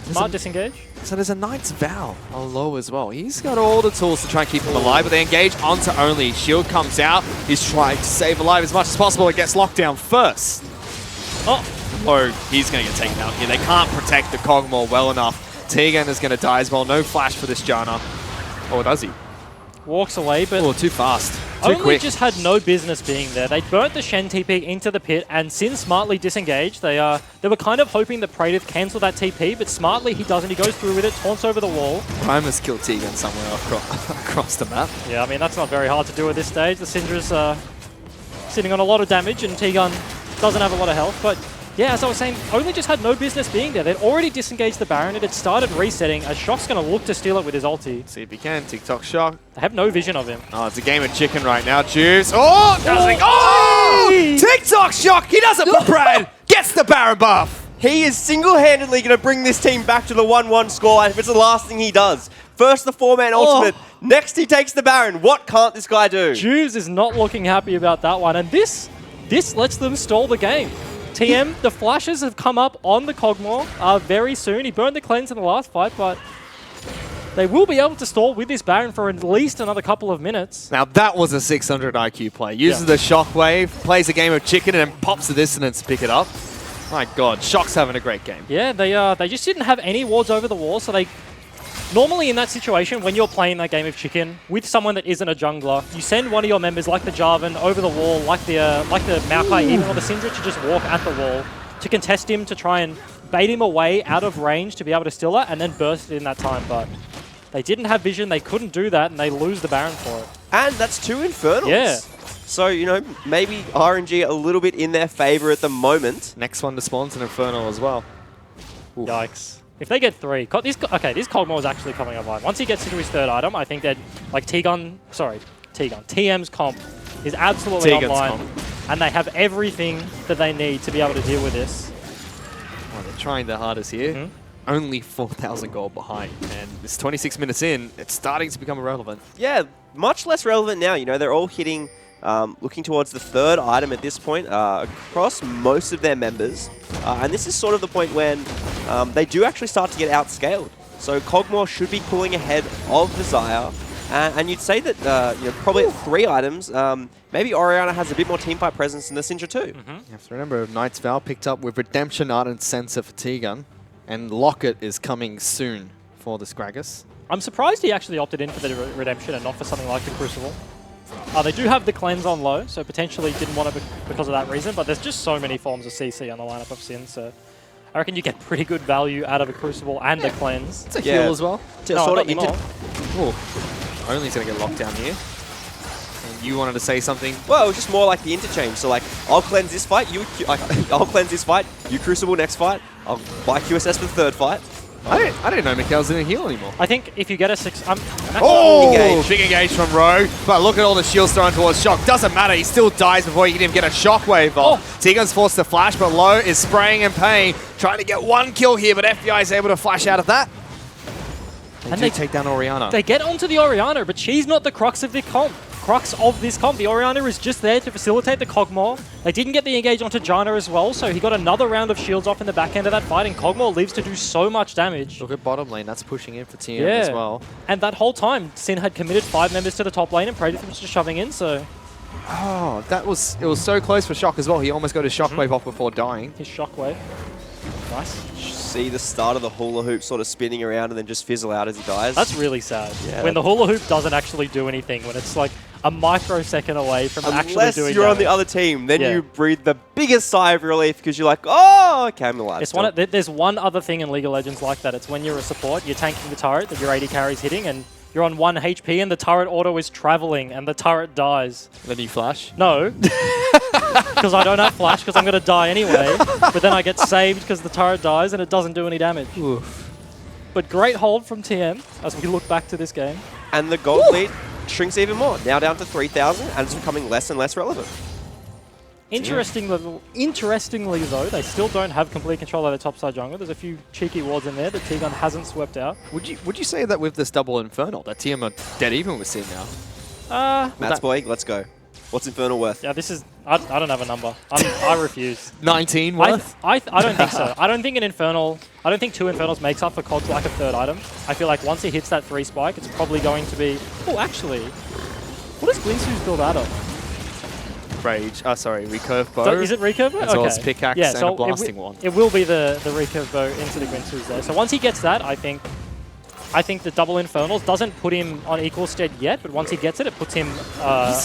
Smart disengage. So there's a Knight's Vow on low as well. He's got all the tools to try and keep him alive, but they engage onto only. Shield comes out. He's trying to save alive as much as possible. It gets locked down first. Oh, Low, he's going to get taken out here. They can't protect the Kog'Maw well enough. Tegan is going to die as well. No flash for this Janna. Or does he? Walks away, but... Oh, too fast. Too only quick. just had no business being there. They burnt the Shen TP into the pit, and Sin smartly disengaged. They were kind of hoping that Praetor cancel that TP, but smartly he doesn't. He goes through with it, taunts over the wall. Primus killed Tegan somewhere across the map. Yeah, I mean, that's not very hard to do at this stage. The Syndra's sitting on a lot of damage, and Tegan doesn't have a lot of health, but... Yeah, as I was saying, only just had no business being there. They'd already disengaged the Baron. It had started resetting. As Shock's going to look to steal it with his ulti. See if he can. TikTok Shock. They have no vision of him. Oh, it's a game of chicken right now. Juice. Oh! Doesn't. Oh! TikTok Shock. He doesn't put Brad. Gets the Baron buff. He is single-handedly going to bring this team back to the 1-1 score, and if it's the last thing he does. First, the 4-man ultimate. Next, he takes the Baron. What can't this guy do? Juice is not looking happy about that one, and this lets them stall the game. TM, the flashes have come up on the Kog'Maw very soon. He burned the cleanse in the last fight, but they will be able to stall with this Baron for at least another couple of minutes. Now that was a 600 IQ play. Uses the Shockwave, plays a game of chicken, and then pops the dissonance to pick it up. My God, Shock's having a great game. Yeah, they just didn't have any wards over the wall, so they... Normally in that situation, when you're playing that game of chicken with someone that isn't a jungler, you send one of your members like the Jarvan over the wall, like the Maokai even, or the Syndra to just walk at the wall to contest him, to try and bait him away out of range to be able to steal that and then burst it in that time. But they didn't have vision, they couldn't do that, and they lose the Baron for it. And that's 2 Infernals. Yeah. So, you know, maybe RNG a little bit in their favor at the moment. Next one to spawn's an Infernal as well. Ooh. Yikes. If they get 3, this Kog'Maw is actually coming online. Once he gets into his 3rd item, I think that, like, TM's comp is absolutely online. And they have everything that they need to be able to deal with this. Oh, they're trying their hardest here. Only 4,000 gold behind. And it's 26 minutes in, it's starting to become irrelevant. Yeah, much less relevant now. You know, they're all hitting... looking towards the 3rd item at this point across most of their members. And this is sort of the point when they do actually start to get outscaled. So Kog'Maw should be pulling ahead of the Xayah. And you'd say that you know, probably at 3 items, maybe Orianna has a bit more teamfight presence than the Syndra too. You have to remember, Knight's Vow picked up with Redemption Art and Sensor for Tegan. And Locket is coming soon for this Gragas. I'm surprised he actually opted in for the Redemption and not for something like the Crucible. They do have the cleanse on low, so potentially didn't want to because of that reason, but there's just so many forms of CC on the lineup of Sin, so I reckon you get pretty good value out of a Crucible and a cleanse. It's a heal as well. No, not anymore. Only's going to get locked down here. And you wanted to say something? Well, it was just more like the interchange. So like, I'll cleanse this fight, I'll cleanse this fight, you Crucible next fight, I'll buy QSS for the 3rd fight. I didn't know Mikhail's didn't heal anymore. I think if you get a 6... Big engage from Rogue. But look at all the shields thrown towards Shock. Doesn't matter, he still dies before he can even get a Shockwave off. Tegan's forced to flash, but Low is spraying in pain. Trying to get 1 kill here, but FBI is able to flash out of that. They take down Orianna. They get onto the Orianna, but she's not the crux of the comp. The Orianna is just there to facilitate the Kog'Maw. They didn't get the engage onto Janna as well, so he got another round of shields off in the back end of that fight, and Kog'Maw lives to do so much damage. Look at bottom lane, that's pushing in for TM as well. And that whole time, Sin had committed 5 members to the top lane, and Praetor was just shoving in, so... Oh, it was so close for Shock as well. He almost got his Shockwave off before dying. His Shockwave. Nice. See the start of the hula hoop sort of spinning around and then just fizzle out as he dies. That's really sad. Yeah. When the hula hoop doesn't actually do anything, when it's like, a microsecond away from actually Unless doing you're on damage. the other team, then Yeah. you breathe the biggest sigh of relief because you're like, oh, okay, I'm alive. It's still." there's one other thing in League of Legends like that. It's when you're a support, you're tanking the turret that your AD carry's hitting, and you're on 1 HP, and the turret auto is traveling, and the turret dies. Then you flash? No. Because I don't have flash, because I'm going to die anyway. But then I get saved because the turret dies, and it doesn't do any damage. Oof. But great hold from TM as we look back to this game. And the gold lead shrinks even more. Now down to 3,000, and it's becoming less and less relevant. Interestingly, though, they still don't have complete control of their topside jungle. There's a few cheeky wards in there that T-Gun hasn't swept out. Would you say that with this double Infernal, that TM are dead even with Sin now? Mats boy, let's go. What's Infernal worth? Yeah, this is... I don't have a number. I refuse. 19 worth? I don't think so. I don't think an Infernal... I don't think 2 Infernals makes up for COD like a third item. I feel like once it hits that 3 spike, it's probably going to be... Oh, actually... What does Glinsu's build out of? Rage. Sorry, recurve bow. So is it recurve bow? As well as pickaxe and a blasting one. It will be the recurve bow into the Glinsu's there. So once he gets that, I think the double Infernals doesn't put him on equal stead yet, but once he gets it, it puts him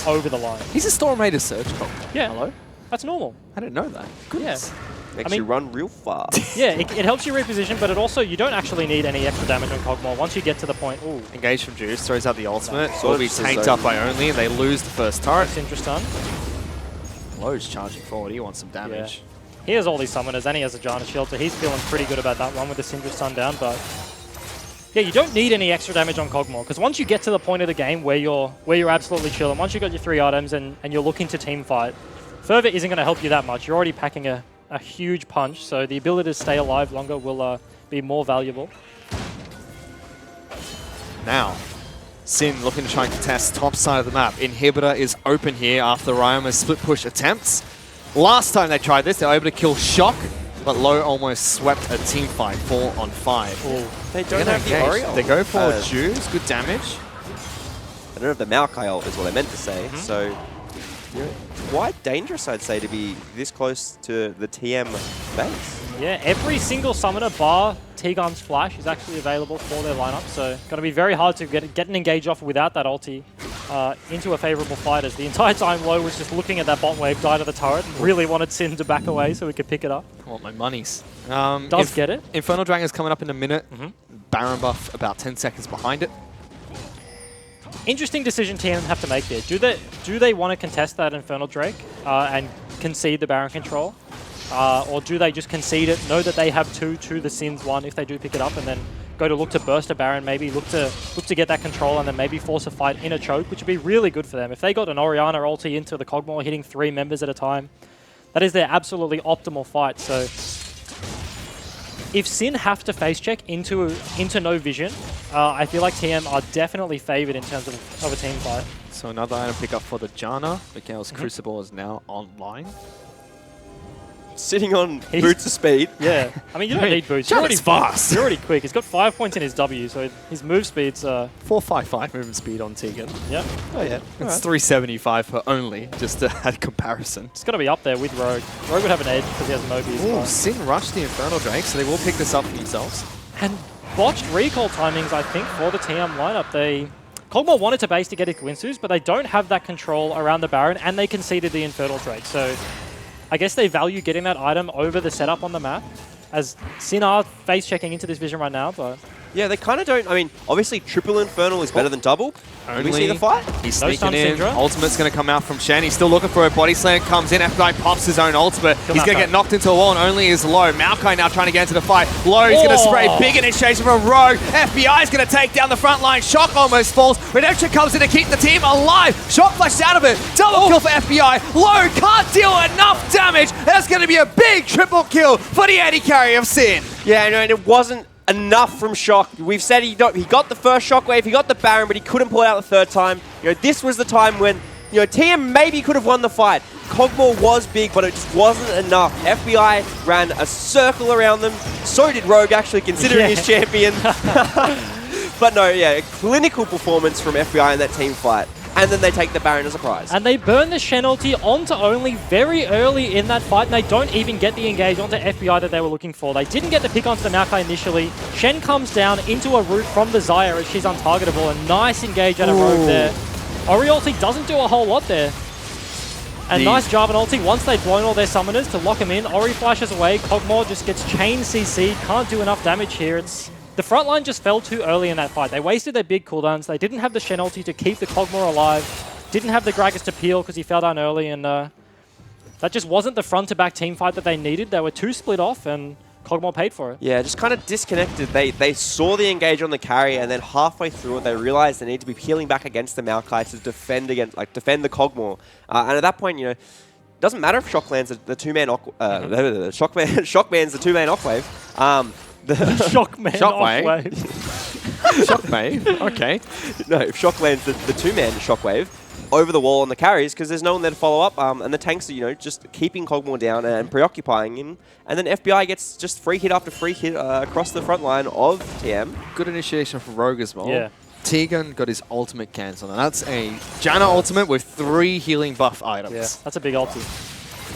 over the line. He's a Stormator Surge Cog. Yeah. Hello? That's normal. I didn't know that. Goodness. Yeah. Makes you run real fast. Yeah, it helps you reposition, but it also, you don't actually need any extra damage on Cogmore once you get to the point. Ooh. Engage from Juice, throws out the ultimate. Sort Will of be just a tanked zone. up by Only, and they lose the first turret. Interesting. Lowe's charging forward. He wants some damage. Yeah. He has all these summoners, and he has a Janna shield, so he's feeling pretty good about that one with the Syndra stun down, but... Yeah, you don't need any extra damage on Cogmore, because once you get to the point of the game where you're absolutely chilling, once you've got your 3 items and you're looking to team fight, Fervor isn't going to help you that much. You're already packing a huge punch, so the ability to stay alive longer will be more valuable. Now, Sin looking to try and contest top side of the map. Inhibitor is open here after Ryoma's split push attempts. Last time they tried this, they were able to kill Shock, but Low almost swept a team fight 4 on 5. Ooh. They don't have the Oriole. They go for Juice, good damage. I don't have the Maokai ult is what I meant to say, so... Quite dangerous, I'd say, to be this close to the TM base. Yeah, every single summoner bar T-Gun's flash is actually available for their lineup, so going to be very hard to get an engage off without that ulti into a favorable fight, as the entire time Low was just looking at that bot wave die to the turret and really wanted Sin to back away so he could pick it up. I want my monies. Does get it. Infernal Dragon's coming up in a minute. Baron buff about 10 seconds behind it. Interesting decision TM have to make here. Do they want to contest that Infernal Drake and concede the Baron control? Or do they just concede it, know that they have 2 to the Sins 1 if they do pick it up, and then go to look to burst a Baron, maybe look to get that control and then maybe force a fight in a choke, which would be really good for them. If they got an Orianna ulti into the Cogmore, hitting 3 members at a time, that is their absolutely optimal fight. So if Sin have to face check into no vision, I feel like TM are definitely favored in terms of a team fight. So another item pick up for the Janna. Mikael's Crucible is now online. Sitting on boots of speed. Yeah. I mean, you don't need boots. You're already fast. You're already quick. He's got 5 points in his W, so his move speed's... 455 movement speed on Tegan. Yep. Oh, yeah. It's 375 for Only, just to add comparison. It's got to be up there with Rogue. Rogue would have an edge because he has Mobius. Ooh, Sin rushed the Infernal Drake, so they will pick this up for themselves. And botched recall timings, I think, for the TM lineup. Cogmore wanted to base to get his Glinsu's, but they don't have that control around the Baron, and they conceded the Infernal Drake. So I guess they value getting that item over the setup on the map, as Sin are face checking into this vision right now, but... Yeah, they kind of don't. I mean, obviously, triple Infernal is better than double. Can we see the fight? He's sneaking in. Ultimate's going to come out from Shen. He's still looking for a body slam. Comes in. FBI pops his own ultimate. He's going to get knocked into a wall, and Only is Low. Maokai now trying to get into the fight. Low, he's going to spray big initiation from Rogue. FBI is going to take down the front line. Shock almost falls. Redemption comes in to keep the team alive. Shock flashed out of it. Double kill for FBI. Low can't deal enough damage. That's going to be a big triple kill for the AD carry of Sin. Yeah, and it wasn't enough from Shock. We've said he got the first Shockwave, he got the Baron, but he couldn't pull it out the third time. This was the time when TM maybe could have won the fight. Cogmore was big, but it just wasn't enough. FBI ran a circle around them. So did Rogue, actually, considering he's champion. But no, yeah, clinical performance from FBI in that team fight. And then they take the Baron as a prize. And they burn the Shen ulti onto Only very early in that fight, and they don't even get the engage onto FBI that they were looking for. They didn't get the pick onto the Maokai initially. Shen comes down into a root from the Xayah as she's untargetable. A nice engage out of Rogue there. Ori ulti doesn't do a whole lot there. And nice Jarvan ulti. Once they've blown all their summoners to lock him in, Ori flashes away. Kog'Maw just gets chain CC. Can't do enough damage here. The front line just fell too early in that fight. They wasted their big cooldowns. They didn't have the Shen ulti to keep the Kog'Maw alive. Didn't have the Gragas to peel because he fell down early. And that just wasn't the front-to-back team fight that they needed. They were too split off, and Kog'Maw paid for it. Yeah, just kind of disconnected. They saw the engage on the carry, and then halfway through it, they realized they need to be peeling back against the Maokai to defend defend the Kog'Maw. And at that point, you know, doesn't matter if Shock lands the two-man Shockman's the two-man Ockwave. The Shockman Ockwave. Shockwave. Okay. No, if Shock lands the two-man Shockwave over the wall on the carries, because there's no one there to follow up, and the tanks are, you know, just keeping Kog'Maw down and preoccupying him, and then FBI gets just free hit after free hit across the front line of TM. Good initiation from Rogue as well. Yeah. Tegan got his ultimate cancelled, and that's a Janna ultimate with 3 healing buff items. Yeah, that's a big ulti.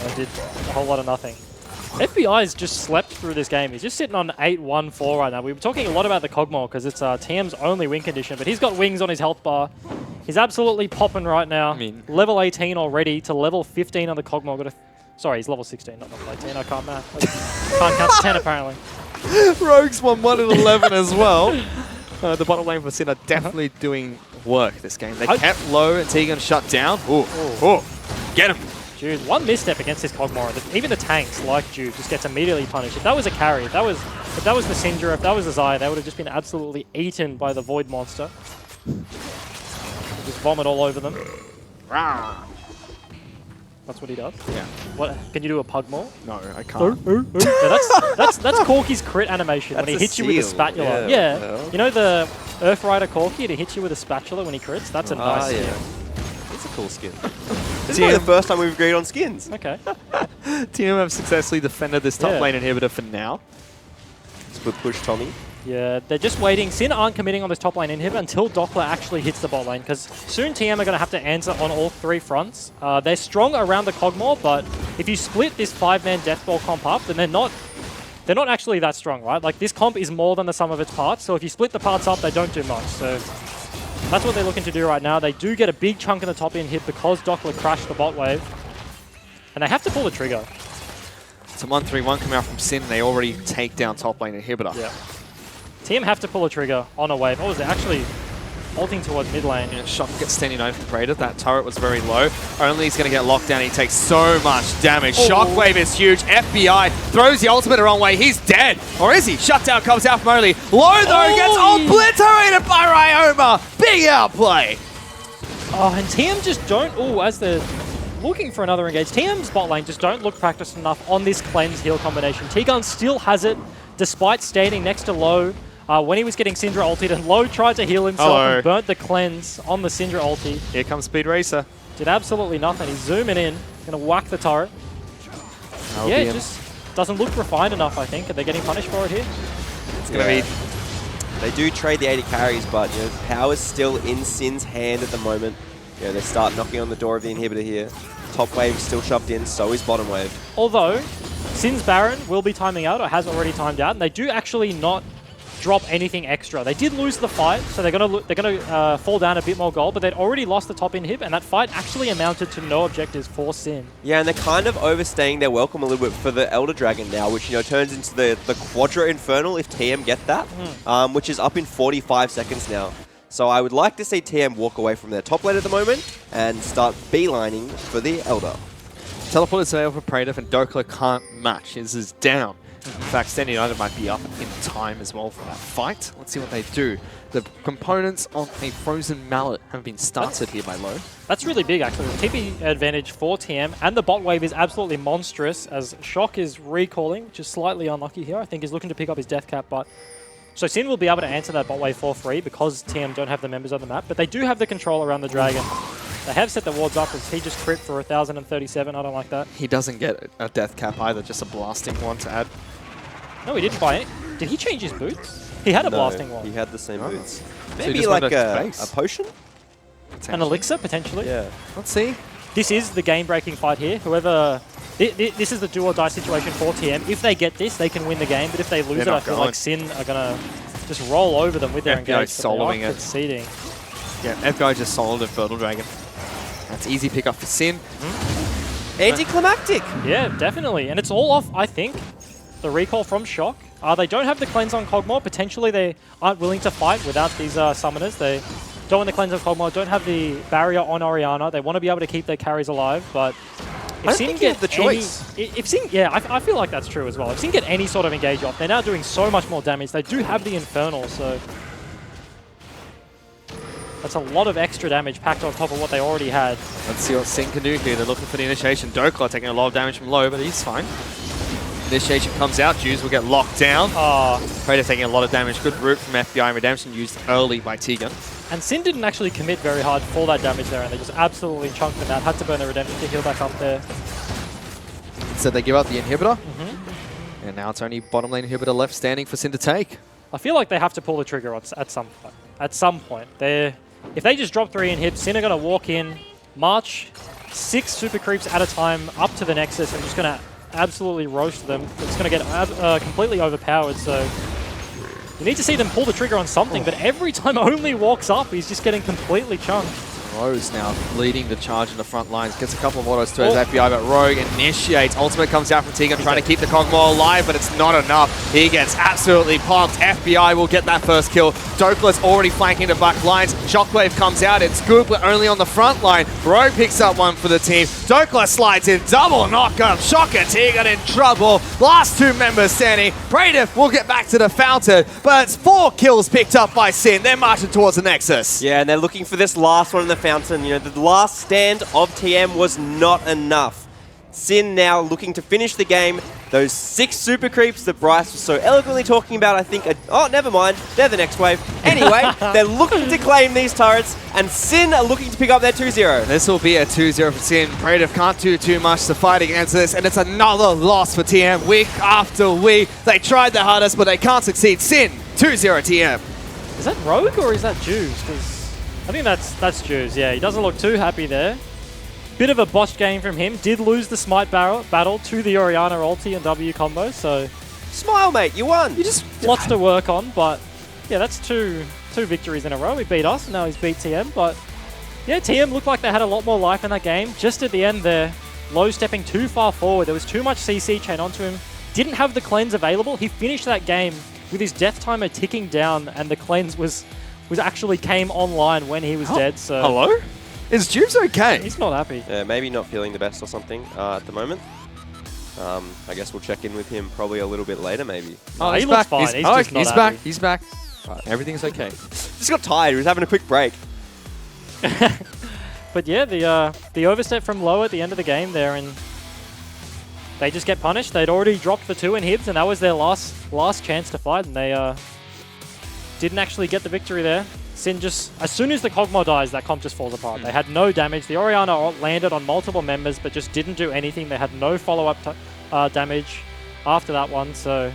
And did a whole lot of nothing. FBI's just slept through this game. He's just sitting on 8-1-4 right now. We were talking a lot about the Kog'Maw because it's TM's only win condition, but he's got wings on his health bar. He's absolutely popping right now. I mean, level 18 already to level 15 on the Kog'Maw. Sorry, he's level 16, not level 18. I can't math. Can't count to 10 apparently. Rogue's won 1 and 11 as well. The bottom lane for Sin are definitely doing work this game. They kept low and Tegan shut down. Ooh. Get him. Jude, one misstep against this Kog'Maw. Even the tanks, like Jude, just gets immediately punished. If that was a carry, if that was the Syndra, if that was a Xayah, they would have just been absolutely eaten by the Void Monster. Just vomit all over them. Rah. That's what he does? Yeah. What? Can you do a Pugmaw? No, I can't. Yeah, that's Corki's crit animation That's when he a hits you with a seal. spatula. Yeah. You know the Earth Rider Corki to hit you with a spatula when he crits? That's a nice yeah. skill. It's a cool skin. This is not the first time we've agreed on skins. Okay. Team have successfully defended this top lane inhibitor for now. Split push Tommy. Yeah, they're just waiting. Sin aren't committing on this top lane inhibitor until Doppler actually hits the bot lane, because soon TM are going to have to answer on all 3 fronts. They're strong around the Kog'Maw, but if you split this 5-man Deathball comp up, then they're not actually that strong, right? Like, this comp is more than the sum of its parts, so if you split the parts up, they don't do much. So that's what they're looking to do right now. They do get a big chunk in the top end hit because Doppler crashed the bot wave, and they have to pull the trigger. It's a 1-3-1 coming out from Sin, and they already take down top lane inhibitor. Yeah. Team have to pull a trigger on a wave. Oh, is it actually ulting towards mid lane? Yeah, Shock gets standing over from Praetor. That turret was very low. Only he's going to get locked down. He takes so much damage. Shockwave is huge. FBI throws the ultimate the wrong way. He's dead. Or is he? Shutdown comes out from early. Low, though, gets obliterated by Ryoma. Big outplay. Oh, and TM just don't... Oh, as they're looking for another engage, TM's bot lane just don't look practiced enough on this cleanse heal combination. T-Gun still has it, despite standing next to Low. When he was getting Syndra ultied, and Low tried to heal himself and burnt the cleanse on the Syndra ulti. Here comes Speed Racer. Did absolutely nothing. He's zooming in, going to whack the turret. Yeah, it just doesn't look refined enough, I think. Are they getting punished for it here? It's going to be... They do trade the 80 carries, but you know, power's still in Sin's hand at the moment. You know, they start knocking on the door of the inhibitor here. Top wave is still shoved in, so is bottom wave. Although, Sin's Baron will be timing out, or has already timed out, and they do actually not drop anything extra. They did lose the fight, so they're gonna fall down a bit more gold, but they'd already lost the top inhib, and that fight actually amounted to no objectives for Sin. Yeah, and they're kind of overstaying their welcome a little bit for the Elder Dragon now, which, you know, turns into the Quadra Infernal if TM get that, which is up in 45 seconds now. So I would like to see TM walk away from their top lane at the moment and start beelining for the Elder. Teleport is available for Praetor, and Dokler can't match. His is down. In fact, Standing United might be up in time as well for that fight. Let's see what they do. The components of a Frozen Mallet have been started here by Low. That's really big, actually. The TP advantage for TM, and the bot wave is absolutely monstrous, as Shock is recalling, which is slightly unlucky here. I think he's looking to pick up his death cap, but... So Sin will be able to answer that bot wave for free because TM don't have the members on the map, but they do have the control around the Dragon. They have set the wards up as he just crit for 1,037. I don't like that. He doesn't get a death cap either, just a blasting one to add. No, he didn't buy it. Did he change his boots? He had a blasting one. He had the same boots. So Maybe just like wanted a potion? An elixir, potentially. Yeah. Let's see. This is the game-breaking fight here. Whoever... This is the do-or-die situation for TM. If they get this, they can win the game, but if they lose it, I feel like Sin are going to just roll over them with their engagement. Soloing it. Conceding. Yeah, FBI just solid a Fertile Dragon. That's easy pickup for Sin. Anticlimactic. Yeah, definitely. And it's all off, I think, the recall from Shock. They don't have the cleanse on Kog'Maw. Potentially they aren't willing to fight without these summoners. They don't want the cleanse on Kog'Maw, don't have the barrier on Orianna. They want to be able to keep their carries alive, but if Sin get the choice. If Sin, yeah, I feel like that's true as well. If Sin get any sort of engage off, they're now doing so much more damage. They do have the Infernal, so that's a lot of extra damage packed on top of what they already had. Let's see what Sin can do here. They're looking for the initiation. Dokla taking a lot of damage from low, but he's fine. Initiation comes out. Jews will get locked down. Praetor taking a lot of damage. Good root from FBI and Redemption used early by Tegan. And Sin didn't actually commit very hard for that damage there, and they just absolutely chunked them out. Had to burn the Redemption to heal back up there. So they give up the inhibitor. And now it's only bottom lane inhibitor left standing for Sin to take. I feel like they have to pull the trigger at some point. At some point. If they just drop 3 inhibs, Sin are going to walk in, march 6 super creeps at a time up to the Nexus, and just going to absolutely roast them. It's going to get completely overpowered, so you need to see them pull the trigger on something, but every time Only walks up, he's just getting completely chunked. Rose now leading the charge in the front lines. Gets a couple of autos to his FBI, but Rogue initiates. Ultimate comes out from Tegan, trying to keep the Kog'Maw alive, but it's not enough. He gets absolutely pumped. FBI will get that first kill. Dokla's already flanking the back lines. Shockwave comes out. It's good, but only on the front line. Rogue picks up one for the team. Dokla slides in. Double knockup. Shocker Tegan in trouble. Last 2 members standing. Praetor will get back to the fountain, but it's 4 kills picked up by Sin. They're marching towards the Nexus. Yeah, and they're looking for this last one in the fountain. You know, the last stand of TM was not enough. Sin now looking to finish the game. Those 6 super creeps that Bryce was so eloquently talking about, I think, oh, never mind. They're the next wave. Anyway, they're looking to claim these turrets, and Sin are looking to pick up their 2-0. This will be a 2-0 for Sin. Praetor can't do too much to fight against this, and it's another loss for TM week after week. They tried their hardest, but they can't succeed. Sin, 2-0 TM. Is that Rogue or is that Jews? Because I think that's Jews, yeah. He doesn't look too happy there. Bit of a botched game from him. Did lose the Smite battle to the Orianna ulti and W combo, so smile, mate, you won. You just lots to work on, but yeah, that's two victories in a row. He beat us, and now he's beat TM, but yeah, TM looked like they had a lot more life in that game. Just at the end there, Low stepping too far forward. There was too much CC chain onto him. Didn't have the cleanse available. He finished that game with his death timer ticking down, and the cleanse was actually came online when he was dead. So hello? Is Jubes okay? He's not happy. Yeah, maybe not feeling the best or something at the moment. I guess we'll check in with him probably a little bit later, maybe. Oh, he looks fine. He's back. He's back. Right, everything's okay. Just got tired. He was having a quick break. But yeah, the overstep from Low at the end of the game there, and they just get punished. They'd already dropped the 2 inhibs, and that was their last chance to fight, and they didn't actually get the victory there. Sin just, as soon as the Kog'Maw dies, that comp just falls apart. They had no damage. The Orianna landed on multiple members, but just didn't do anything. They had no follow-up damage after that one, so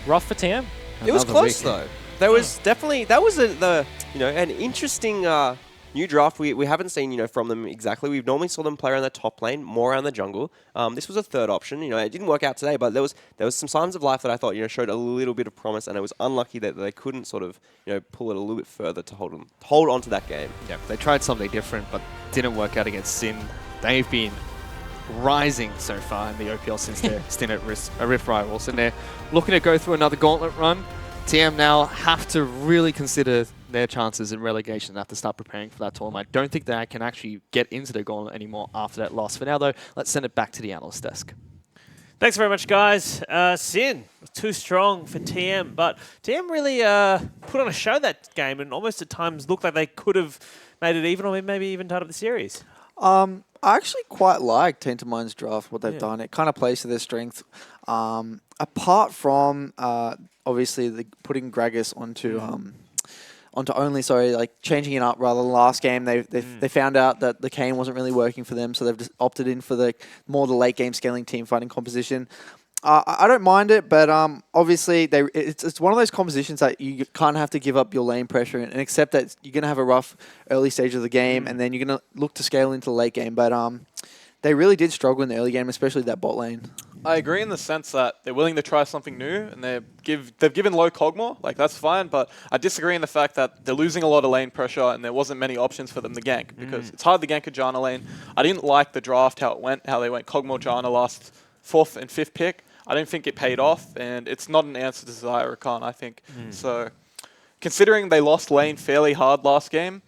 rough for TM. It was close though. There was definitely an interesting new draft we haven't seen from them exactly. We've normally saw them play around the top lane, more around the jungle. This was a third option. It didn't work out today, but there was some signs of life that I thought showed a little bit of promise, and it was unlucky that they couldn't sort of pull it a little bit further to hold on to that game. Yeah, they tried something different, but didn't work out against Sin. They've been rising so far in the OPL since their stint at Rift Rivals, and they're looking to go through another gauntlet run. TM now have to really consider their chances in relegation and have to start preparing for that tournament. I don't think they can actually get into the gauntlet anymore after that loss. For now, though, let's send it back to the analyst desk. Thanks very much, guys. Sin was too strong for TM, but TM really put on a show that game and almost at times looked like they could have made it even or maybe even tied up the series. I actually quite like Tainted draft, what they've done. It kind of plays to their strength. Apart from, obviously, putting Gragas onto Only, like changing it up rather than last game. They found out that the Kayn wasn't really working for them, so they've just opted in for the late game scaling team fighting composition. I don't mind it, but obviously it's one of those compositions that you kind of have to give up your lane pressure and accept that you're going to have a rough early stage of the game, and then you're going to look to scale into the late game. But they really did struggle in the early game, especially that bot lane. I agree in the sense that they're willing to try something new, and they've given low Cogmore, like that's fine, but I disagree in the fact that they're losing a lot of lane pressure and there wasn't many options for them to gank, because it's hard to gank a Janna lane. I didn't like the draft, how they went Cogmore Janna last 4th and 5th pick. I don't think it paid off, and it's not an answer to Zyra Khan, I think. So, considering they lost lane fairly hard last game,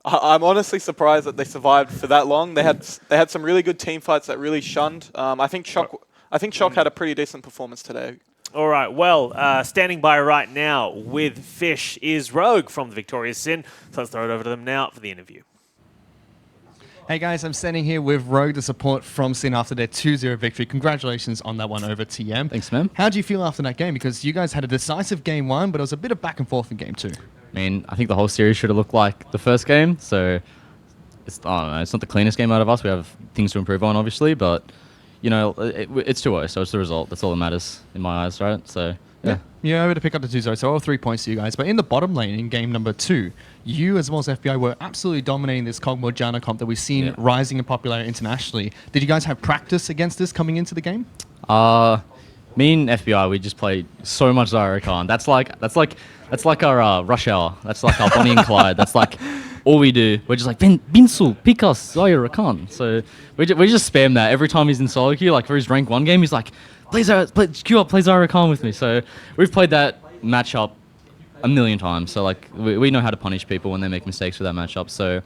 I'm honestly surprised that they survived for that long. They had some really good team fights that really shunned. I think Shock had a pretty decent performance today. All right, well, standing by right now with Fish is Rogue from the Victorious Sin. So let's throw it over to them now for the interview. Hey guys, I'm standing here with Rogue, the support from Sin after their 2-0 victory. Congratulations on that one over TM. Thanks, man. How do you feel after that game? Because you guys had a decisive game 1, but it was a bit of back and forth in game 2. I mean, I think the whole series should have looked like the first game, so I don't know, it's not the cleanest game out of us. We have things to improve on, obviously, but you know, it's 2-0, so it's the result. That's all that matters in my eyes, right? So, yeah. Yeah, able to pick up the 2-0, so all 3 points to you guys. But in the bottom lane in game number 2, you as well as FBI were absolutely dominating this Cogmore Janna comp that we've seen rising in popularity internationally. Did you guys have practice against this coming into the game? Me and FBI, we just played so much Zyra Khan. That's like our rush hour. That's like our Bonnie and Clyde. That's like all we do. We're just like, Binsul, pick us, Zyra Khan. So we just spam that every time he's in solo queue. Like for his rank 1 game, he's like, queue up, play Zyra Khan with me. So we've played that matchup a million times. So like we know how to punish people when they make mistakes with that matchup. So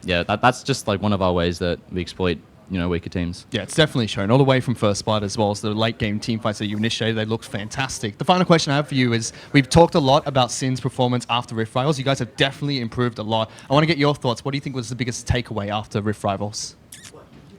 yeah, that's just like one of our ways that we exploit, you know, weaker teams. Yeah, it's definitely shown all the way from first blood as well as the late game team fights that you initiated. They looked fantastic. The final question I have for you is, we've talked a lot about Sin's performance after Rift Rivals. You guys have definitely improved a lot. I want to get your thoughts. What do you think was the biggest takeaway after Rift Rivals?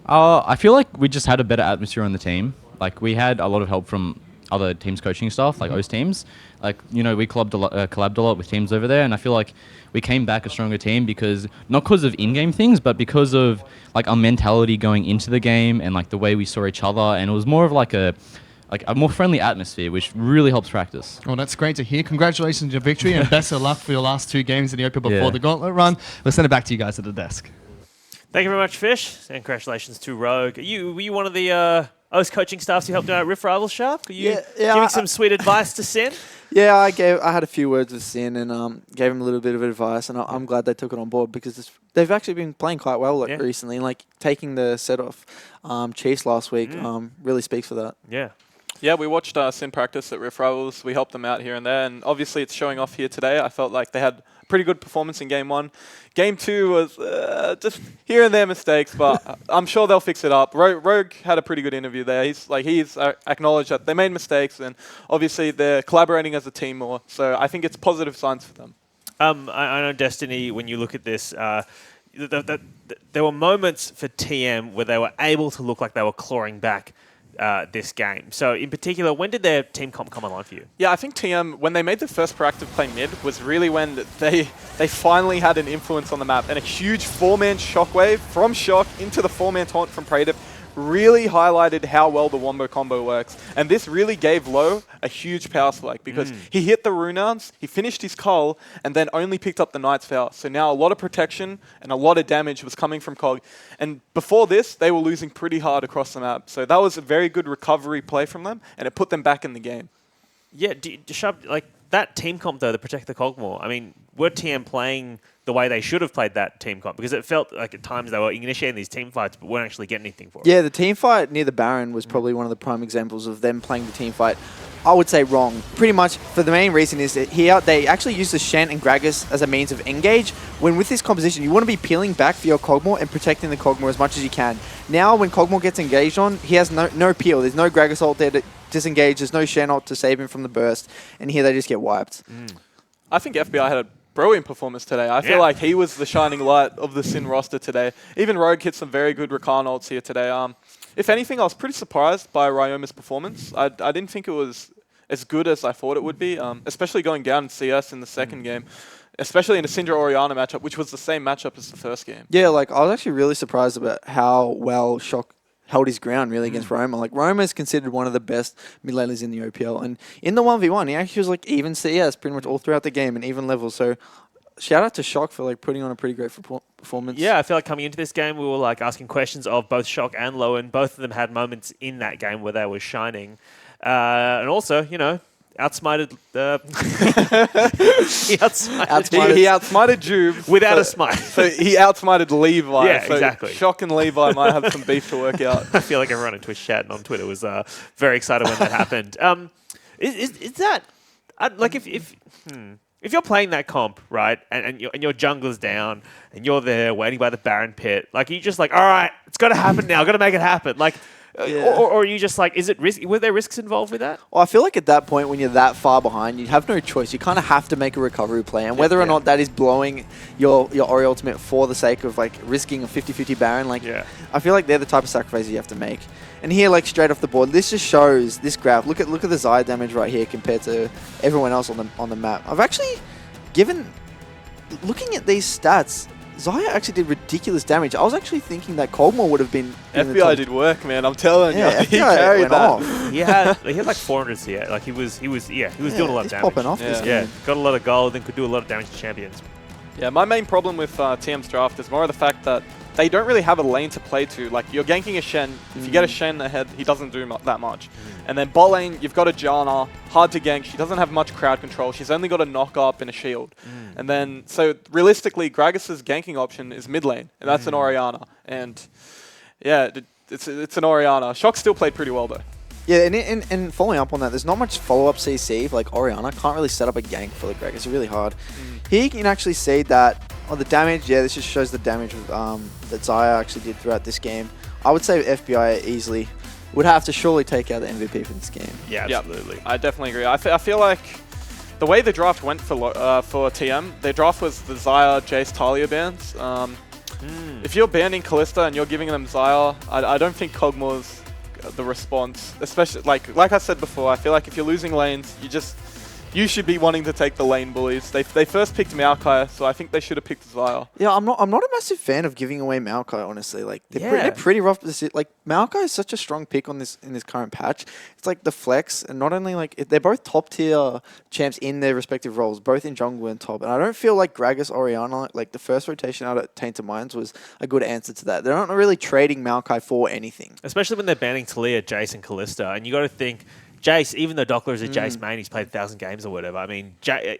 I feel like we just had a better atmosphere on the team. Like we had a lot of help from other teams' coaching staff, like those teams. Like, you know, we collabed a lot with teams over there, and I feel like we came back a stronger team because, not because of in-game things, but because of like our mentality going into the game and like the way we saw each other, and it was more of like a more friendly atmosphere, which really helps practice. Well, that's great to hear. Congratulations on your victory, and best of luck for your last 2 games in the OPL before the Gauntlet run. We'll send it back to you guys at the desk. Thank you very much, Fish, and congratulations to Rogue. Were you one of the OS coaching staffs who helped out at Rift Rivals, Sharp? Were you giving some sweet advice to Sin? Yeah, I had a few words with Sin and gave him a little bit of advice, and I'm glad they took it on board because they've actually been playing quite well recently. Like taking the set off Chiefs last week really speaks for that. Yeah. Yeah, we watched Sin practice at Rift Rivals. We helped them out here and there, and obviously it's showing off here today. I felt like they had a pretty good performance in Game 1. Game 2 was just here and there mistakes, but I'm sure they'll fix it up. Rogue had a pretty good interview there. He's acknowledged that they made mistakes, and obviously they're collaborating as a team more. So I think it's positive signs for them. I know Destiny, when you look at this, there were moments for TM where they were able to look like they were clawing back this game. So in particular, when did their team comp come online for you? Yeah, I think TM, when they made the first proactive play mid, was really when they finally had an influence on the map, and a huge 4-man shockwave from Shock into the 4-man taunt from Praedip really highlighted how well the Wombo combo works. And this really gave Low a huge power spike because he hit the Runards, he finished his Cull, and then only picked up the Knight's Vow. So now a lot of protection and a lot of damage was coming from Cog. And before this, they were losing pretty hard across the map. So that was a very good recovery play from them, and it put them back in the game. Yeah, like that team comp though, to protect the Cogmore, I mean, were TM playing the way they should have played that team comp? Because it felt like at times they were initiating these team fights but weren't actually getting anything for it. Yeah, the team fight near the Baron was probably one of the prime examples of them playing the team fight. I would say wrong. Pretty much for the main reason is that here they actually use the Shen and Gragas as a means of engage, when with this composition you want to be peeling back for your Cogmore and protecting the Cogmore as much as you can. Now when Cogmore gets engaged on, he has no peel. There's no Gragas ult there to disengage. There's no Shen ult to save him from the burst. And here they just get wiped. I think FBI had a brilliant performance today. I feel like he was the shining light of the Sin roster today. Even Rogue hit some very good Rakan ults here today. If anything, I was pretty surprised by Ryoma's performance. I didn't think it was as good as I thought it would be, especially going down in CS in the second game, especially in a Syndra Orianna matchup, which was the same matchup as the first game. Yeah, like I was actually really surprised about how well Shock held his ground really against Roma. Like Roma is considered one of the best mid laners in the OPL, and in the 1v1 he actually was like even CS pretty much all throughout the game and even levels. So shout out to Shock for like putting on a pretty great performance. Yeah, I feel like coming into this game, we were like asking questions of both Shock and Lowen. Both of them had moments in that game where they were shining. And also, you know, outsmited. He outsmited Jube without a smite. So he outsmited Levi. Yeah, so exactly. Shock and Levi might have some beef to work out. I feel like everyone in Twitch chat and on Twitter was very excited when that happened. Is that like if you're playing that comp, right, and your jungler's down and you're there waiting by the Baron pit, like you just like, all right, it's got to happen now, got to make it happen, like. Or are you just like, is it risk? Were there risks involved with that? Well, I feel like at that point, when you're that far behind, you have no choice. You kind of have to make a recovery play. And whether or not that is blowing your Ori ultimate for the sake of like risking a 50-50 Baron, like I feel like they're the type of sacrifices you have to make. And here, like straight off the board, this just shows this graph. Look at the Xayah damage right here compared to everyone else on the map. I've actually looking at these stats, Xayah actually did ridiculous damage. I was actually thinking that Kog'Maw would have been... FBI did work, man. I'm telling you. FBI he carried went that. off. He had like 400s here. Like he was doing a lot of damage. Popping off this game. Got a lot of gold and could do a lot of damage to champions. Yeah, my main problem with TM's draft is more of the fact that they don't really have a lane to play to. Like, you're ganking a Shen. If you get a Shen ahead, he doesn't do that much. And then bot lane, you've got a Janna, hard to gank. She doesn't have much crowd control. She's only got a knock up and a shield. And then, so realistically, Gragas's ganking option is mid lane, and that's an Orianna. And yeah, it's an Orianna. Shock still played pretty well though. Yeah, and following up on that, there's not much follow-up CC. Like, Orianna can't really set up a gank for the Gragas. It's really hard. Here you can actually see that, the damage, this just shows the damage that Xayah actually did throughout this game. I would say FBI easily would have to surely take out the MVP for this game. Yeah, absolutely. Yep, I definitely agree. I feel like the way the draft went for TM, their draft was the Xayah, Jace, Talia bans. If you're banning Kalista and you're giving them Xayah, I don't think Kog'Maw's the response. Especially, like I said before, I feel like if you're losing lanes, you should be wanting to take the lane bullies. They first picked Maokai, so I think they should have picked Xayah. Yeah, I'm not a massive fan of giving away Maokai, honestly. Like they're pretty rough. Like Maokai is such a strong pick in this current patch. It's like the flex, and not only like they're both top tier champs in their respective roles, both in jungle and top. And I don't feel like Gragas Orianna, like the first rotation out at Tainted Minds, was a good answer to that. They're not really trading Maokai for anything, especially when they're banning Talia, Jace, and Kalista, and you got to think. Jace, even though Doppler is a Jace main, he's played 1,000 games or whatever. I mean,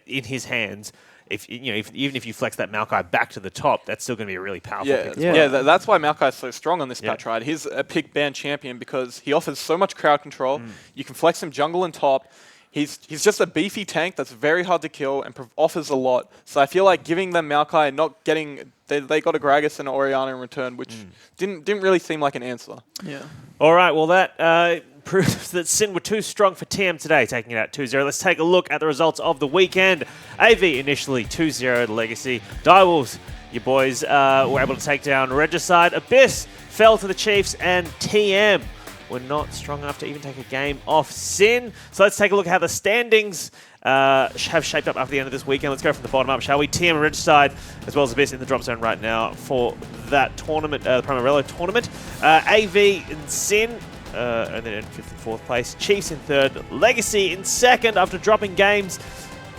in his hands, even if you flex that Maokai back to the top, that's still going to be a really powerful pick. That's why Maokai is so strong on this patch, right? He's a pick ban champion because he offers so much crowd control. You can flex him jungle and top. He's just a beefy tank that's very hard to kill and offers a lot. So I feel like giving them Maokai and not getting... They got a Gragas and an Orianna in return, which didn't really seem like an answer. Yeah. All right, well, that proves that Sin were too strong for TM today, taking it out 2-0. Let's take a look at the results of the weekend. AV initially 2-0 to Legacy. Direwolves, your boys were able to take down Regicide. Abyss fell to the Chiefs, and TM were not strong enough to even take a game off Sin. So let's take a look at how the standings have shaped up after the end of this weekend. Let's go from the bottom up, shall we? TM and Regicide, as well as Abyss in the drop zone right now for that tournament, the Primarello tournament. AV and Sin, and then in 5th and 4th place. Chiefs in 3rd. Legacy in 2nd after dropping games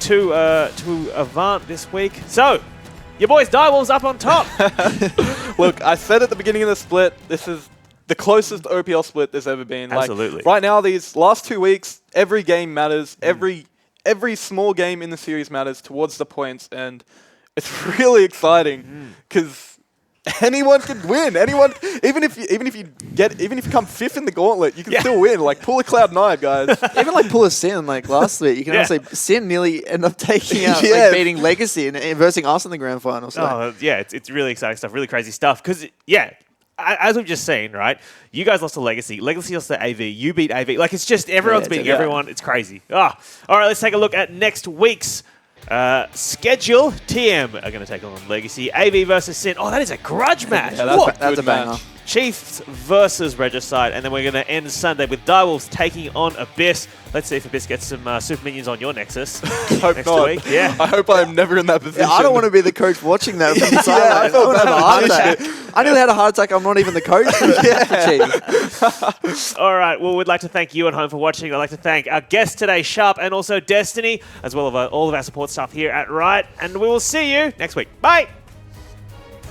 to Avant this week. So, your boys Direwolves up on top. Look, I said at the beginning of the split, this is the closest OPL split there's ever been. Absolutely. Like, right now, these last 2 weeks, every game matters. Every small game in the series matters towards the points, and it's really exciting because anyone can win. Anyone, even if you come 5th in the gauntlet, you can still win. Like, pull a Cloud9, guys. Even like pull a Sin like last week. You can also Sin nearly end up taking out beating Legacy and versing us in the grand final. So. It's really exciting stuff, really crazy stuff. Because as we've just seen, right? You guys lost to Legacy. Legacy lost to AV. You beat AV. Like, it's just everyone's beating everyone. It's crazy. All right, let's take a look at next week's schedule. TM are going to take on Legacy. AV versus Sin. Oh, that is a grudge match. Yeah, that's a banger. Chiefs versus Regicide, and then we're going to end Sunday with Direwolves taking on Abyss. Let's see if Abyss gets some super minions on your Nexus next week. Yeah. I hope I'm never in that position. Yeah, I don't want to be the coach watching that from the sideline. I felt bad heart attack. I nearly had a heart attack. I'm not even the coach for Chiefs. All right. Well, we'd like to thank you at home for watching. I'd like to thank our guest today, Sharp, and also Destiny, as well as all of our support staff here at Riot. And we will see you next week. Bye.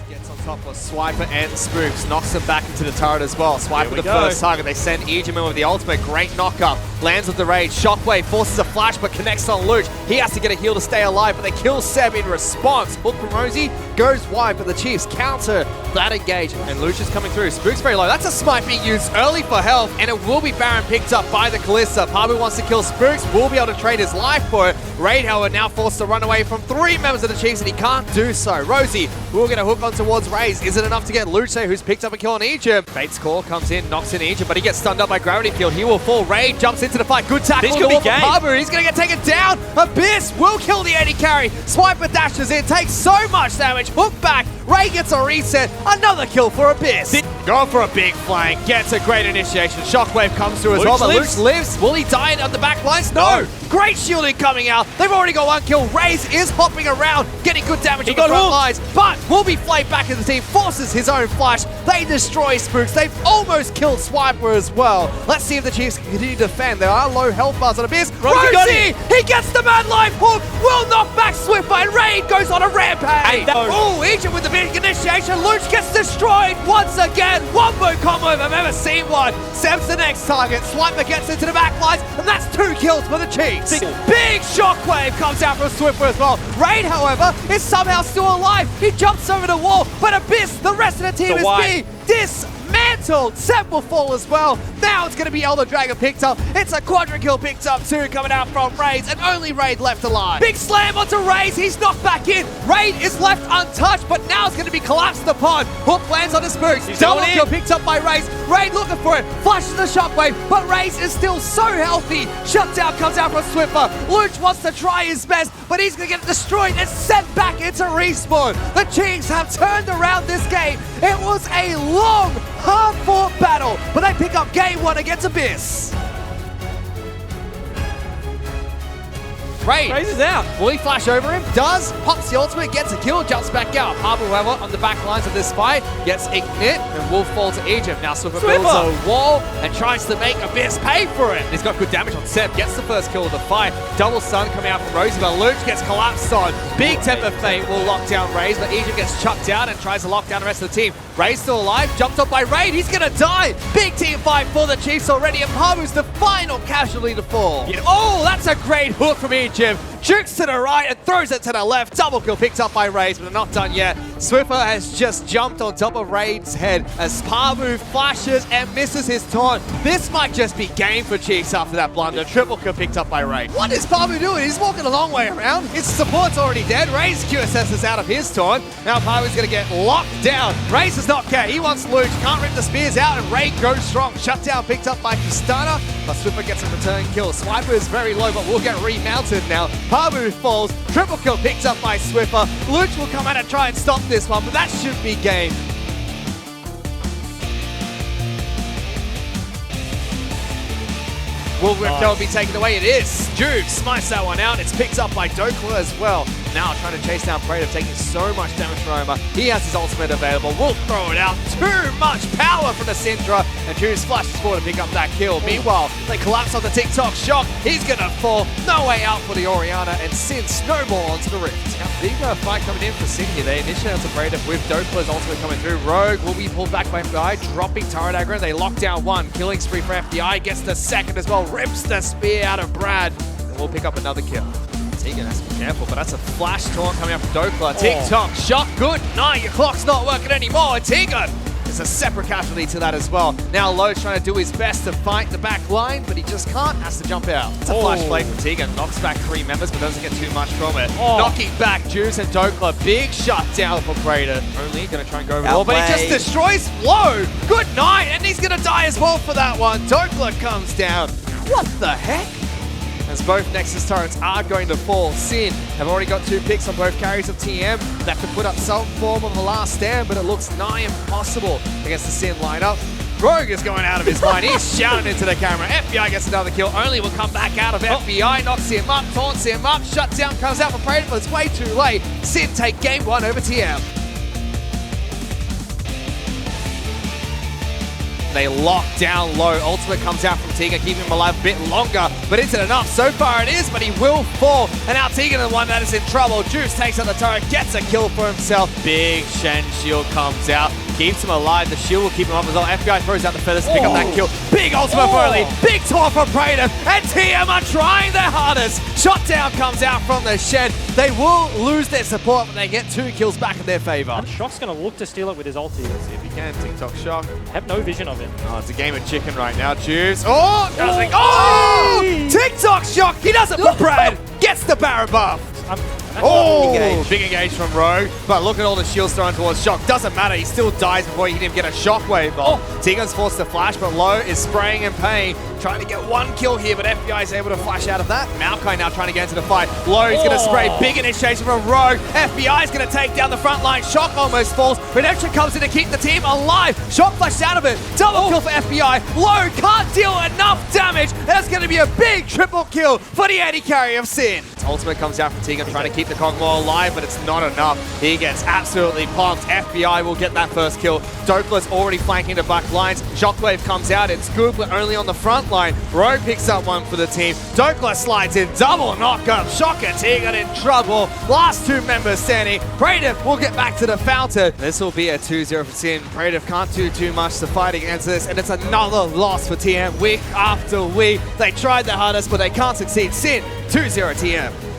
Gets on top of Swiper and Spooks, knocks him back into the turret as well. Swiper the first target, they send Ejim in with the ultimate, great knock-up, lands with the rage, Shockwave forces a flash but connects on Luch. He has to get a heal to stay alive, but they kill Seb in response. Hook from Rosie goes wide, but the Chiefs counter that engage, and Luch is coming through. Spooks very low, that's a smite being used early for health, and it will be Baron picked up by the Kalista. Pabu wants to kill Spooks, will be able to trade his life for it. Raid, however, now forced to run away from 3 members of the Chiefs, and he can't do so. Rosie will get a hook on towards Raze. Is it enough to get Luce, who's picked up a kill on Egypt? Bates' call comes in, knocks in Egypt, but he gets stunned up by Gravity Field. He will fall. Raid jumps into the fight. Good tackle. This could be game. Pabu. He's going to get taken down. Abyss will kill the AD carry. Swiper dashes in, takes so much damage. Hook back. Ray gets a reset. Another kill for Abyss. Going for a big flank. Gets a great initiation. Shockwave comes through as well, but Luch lives. Will he die on the back lines? No. Great shielding coming out. They've already got 1 kill. Raze is hopping around, getting good damage on the front lines, but will be flayed back in the team. Forces his own flash. They destroy Spooks. They've almost killed Swiper as well. Let's see if the Chiefs can continue to defend. There are low health bars on Abyss. Rosie! He gets the mad life hook. Will knock back Swiffer, and Raid goes on a rampage. Oh, Egypt with the big initiation. Luch gets destroyed once again. Wombo combo if I've ever seen one. Seb's the next target. Swiper gets into the back lines, and that's 2 kills for the Chiefs. Big shockwave comes out from Swiffer as well. Raid, however, is somehow still alive. He jumps over the wall, but Abyss, the rest of the team is being dismantled. Seb will fall as well. Now it's going to be Elder Dragon picked up. It's a quadra kill picked up too, coming out from Raid, and only Raid left alive. Big slam onto Raid. He's knocked back in. Raid is left untouched, but now it's going to be collapsed upon. Hook lands on the Spooks. Double kill picked up by Raid. Raid looking for it. Flashes the shockwave, but Raid is still so healthy. Shutdown comes out from Swiffer. Luch wants to try his best, but he's going to get destroyed and sent back into respawn. The Chiefs have turned around this game. It was a long, hard-fought battle, but they pick up game 1 against Abyss. Raid is out. Will he flash over him? Does. Pops the ultimate, gets a kill, jumps back out. Harbour, however, on the back lines of this fight, gets Ignite, and will fall to Egypt. Now Swiffer builds a wall and tries to make Abyss pay for it. He's got good damage on Seb, gets the first kill of the fight. Double stun coming out from Rosie, but Luch gets collapsed on. Big Temper Fate will lock down Raze, but Egypt gets chucked out and tries to lock down the rest of the team. Raze still alive, jumped up by Raid, he's gonna die. Big team fight for the Chiefs already, and Pabu's the final casualty to fall. Oh, that's a great hook from Egypt. Jukes to the right and throws it to the left. Double kill picked up by Raid, but they're not done yet. Swiffer has just jumped on top of Raid's head as Pabu flashes and misses his taunt. This might just be game for Chiefs after that blunder. Triple kill picked up by Raid. What is Pabu doing? He's walking a long way around. His support's already dead. Raid's QSS is out of his taunt. Now Pabu's going to get locked down. Raid does not care. He wants Luch. Can't rip the spears out, and Raid goes strong. Shutdown picked up by Kistana, but Swiffer gets a return kill. Swiper is very low, but will get remounted now. Pabu falls. Triple kill picked up by Swiffer. Luch will come out and try and stop this one, but that should be game. Will Ripkel be taken away? It is. Jude smites that one out. It's picked up by Dokla as well. Now trying to chase down Praetor, taking so much damage from Roma. He has his ultimate available. Will throw it out. Too much power from the Syndra. And Jude splashes forward to pick up that kill. Meanwhile, they collapse on the TikTok shock. He's going to fall. No way out for the Oriana. And Sin snowball onto the Rift. Now, big fight coming in for Sin here. They initiate onto Praetor with Dokla's ultimate coming through. Rogue will be pulled back by FBI, dropping turret aggro. They lock down 1. Killing spree for FBI. Gets the second as well. Rips the spear out of Brad. And we'll pick up another kill. Tegan has to be careful, but that's a flash taunt coming out from Dokla. TikTok shot, good night. Your clock's not working anymore. And Tegan is a separate casualty to that as well. Now Lowe's trying to do his best to fight the back line, but he just can't. Has to jump out. It's a flash play from Tegan. Knocks back 3 members, but doesn't get too much from it. Knocking back Juice and Dokla. Big shutdown for Praetor. Only going to try and go over the wall, but he just destroys Flo. Good night, and he's going to die as well for that one. Dokla comes down. What the heck? as both Nexus turrets are going to fall. Sin have already got 2 picks on both carries of TM. They have to put up some form of a last stand, but it looks nigh impossible against the Sin lineup. Rogue is going out of his mind. He's shouting into the camera. FBI gets another kill. Only will come back out of FBI. Knocks him up, taunts him up. Shutdown comes out for Praetor, but it's way too late. Sin take game 1 over TM. They lock down low. Ultimate comes out from Tegan, keeping him alive a bit longer. But is it enough? So far it is, but he will fall. And now Tegan is the one that is in trouble. Juice takes out the turret, gets a kill for himself. Big Shen shield comes out, keeps him alive. The shield will keep him up as well. FBI throws out the feathers to pick up that kill. Big ultimate for early. Big taunt for Praetor. And TM are trying their hardest. Shutdown comes out from the Shen. They will lose their support, but they get 2 kills back in their favor. And Shock's going to look to steal it with his ulti. Let's see if he can. TikTok Shock. I have no vision of him. Oh, it's a game of chicken right now. Juice. Oh! Doesn't. Oh! TikTok Shock. He doesn't put Brad. Gets the Baron buff. Oh, big engage from Rogue, but look at all the shields thrown towards Shock. Doesn't matter, he still dies before he can even get a shockwave bomb. Tegan's forced to flash, but Low is spraying in pain, trying to get 1 kill here, but FBI is able to flash out of that. Maokai now trying to get into the fight. Low's going to spray, big initiation from Rogue. FBI is going to take down the front line. Shock almost falls. Redemption comes in to keep the team alive. Shock flashed out of it. Double kill for FBI. Low can't deal enough damage. That's going to be a big triple kill for the AD carry of Sin. Ultimate comes out from Tegan, trying to keep the Cogmore alive, but it's not enough. He gets absolutely pumped. FBI will get that first kill. Dokla's already flanking the back lines. Shockwave comes out. It's good, but only on the front line. Rogue picks up 1 for the team. Dokla slides in. Double knockup. Shocker Tegan in trouble. Last 2 members standing. Praetor will get back to the fountain. This will be a 2-0 for Sin. Praetor can't do too much to fight against this, and it's another loss for TM week after week. They tried their hardest, but they can't succeed. Sin 2-0 TM.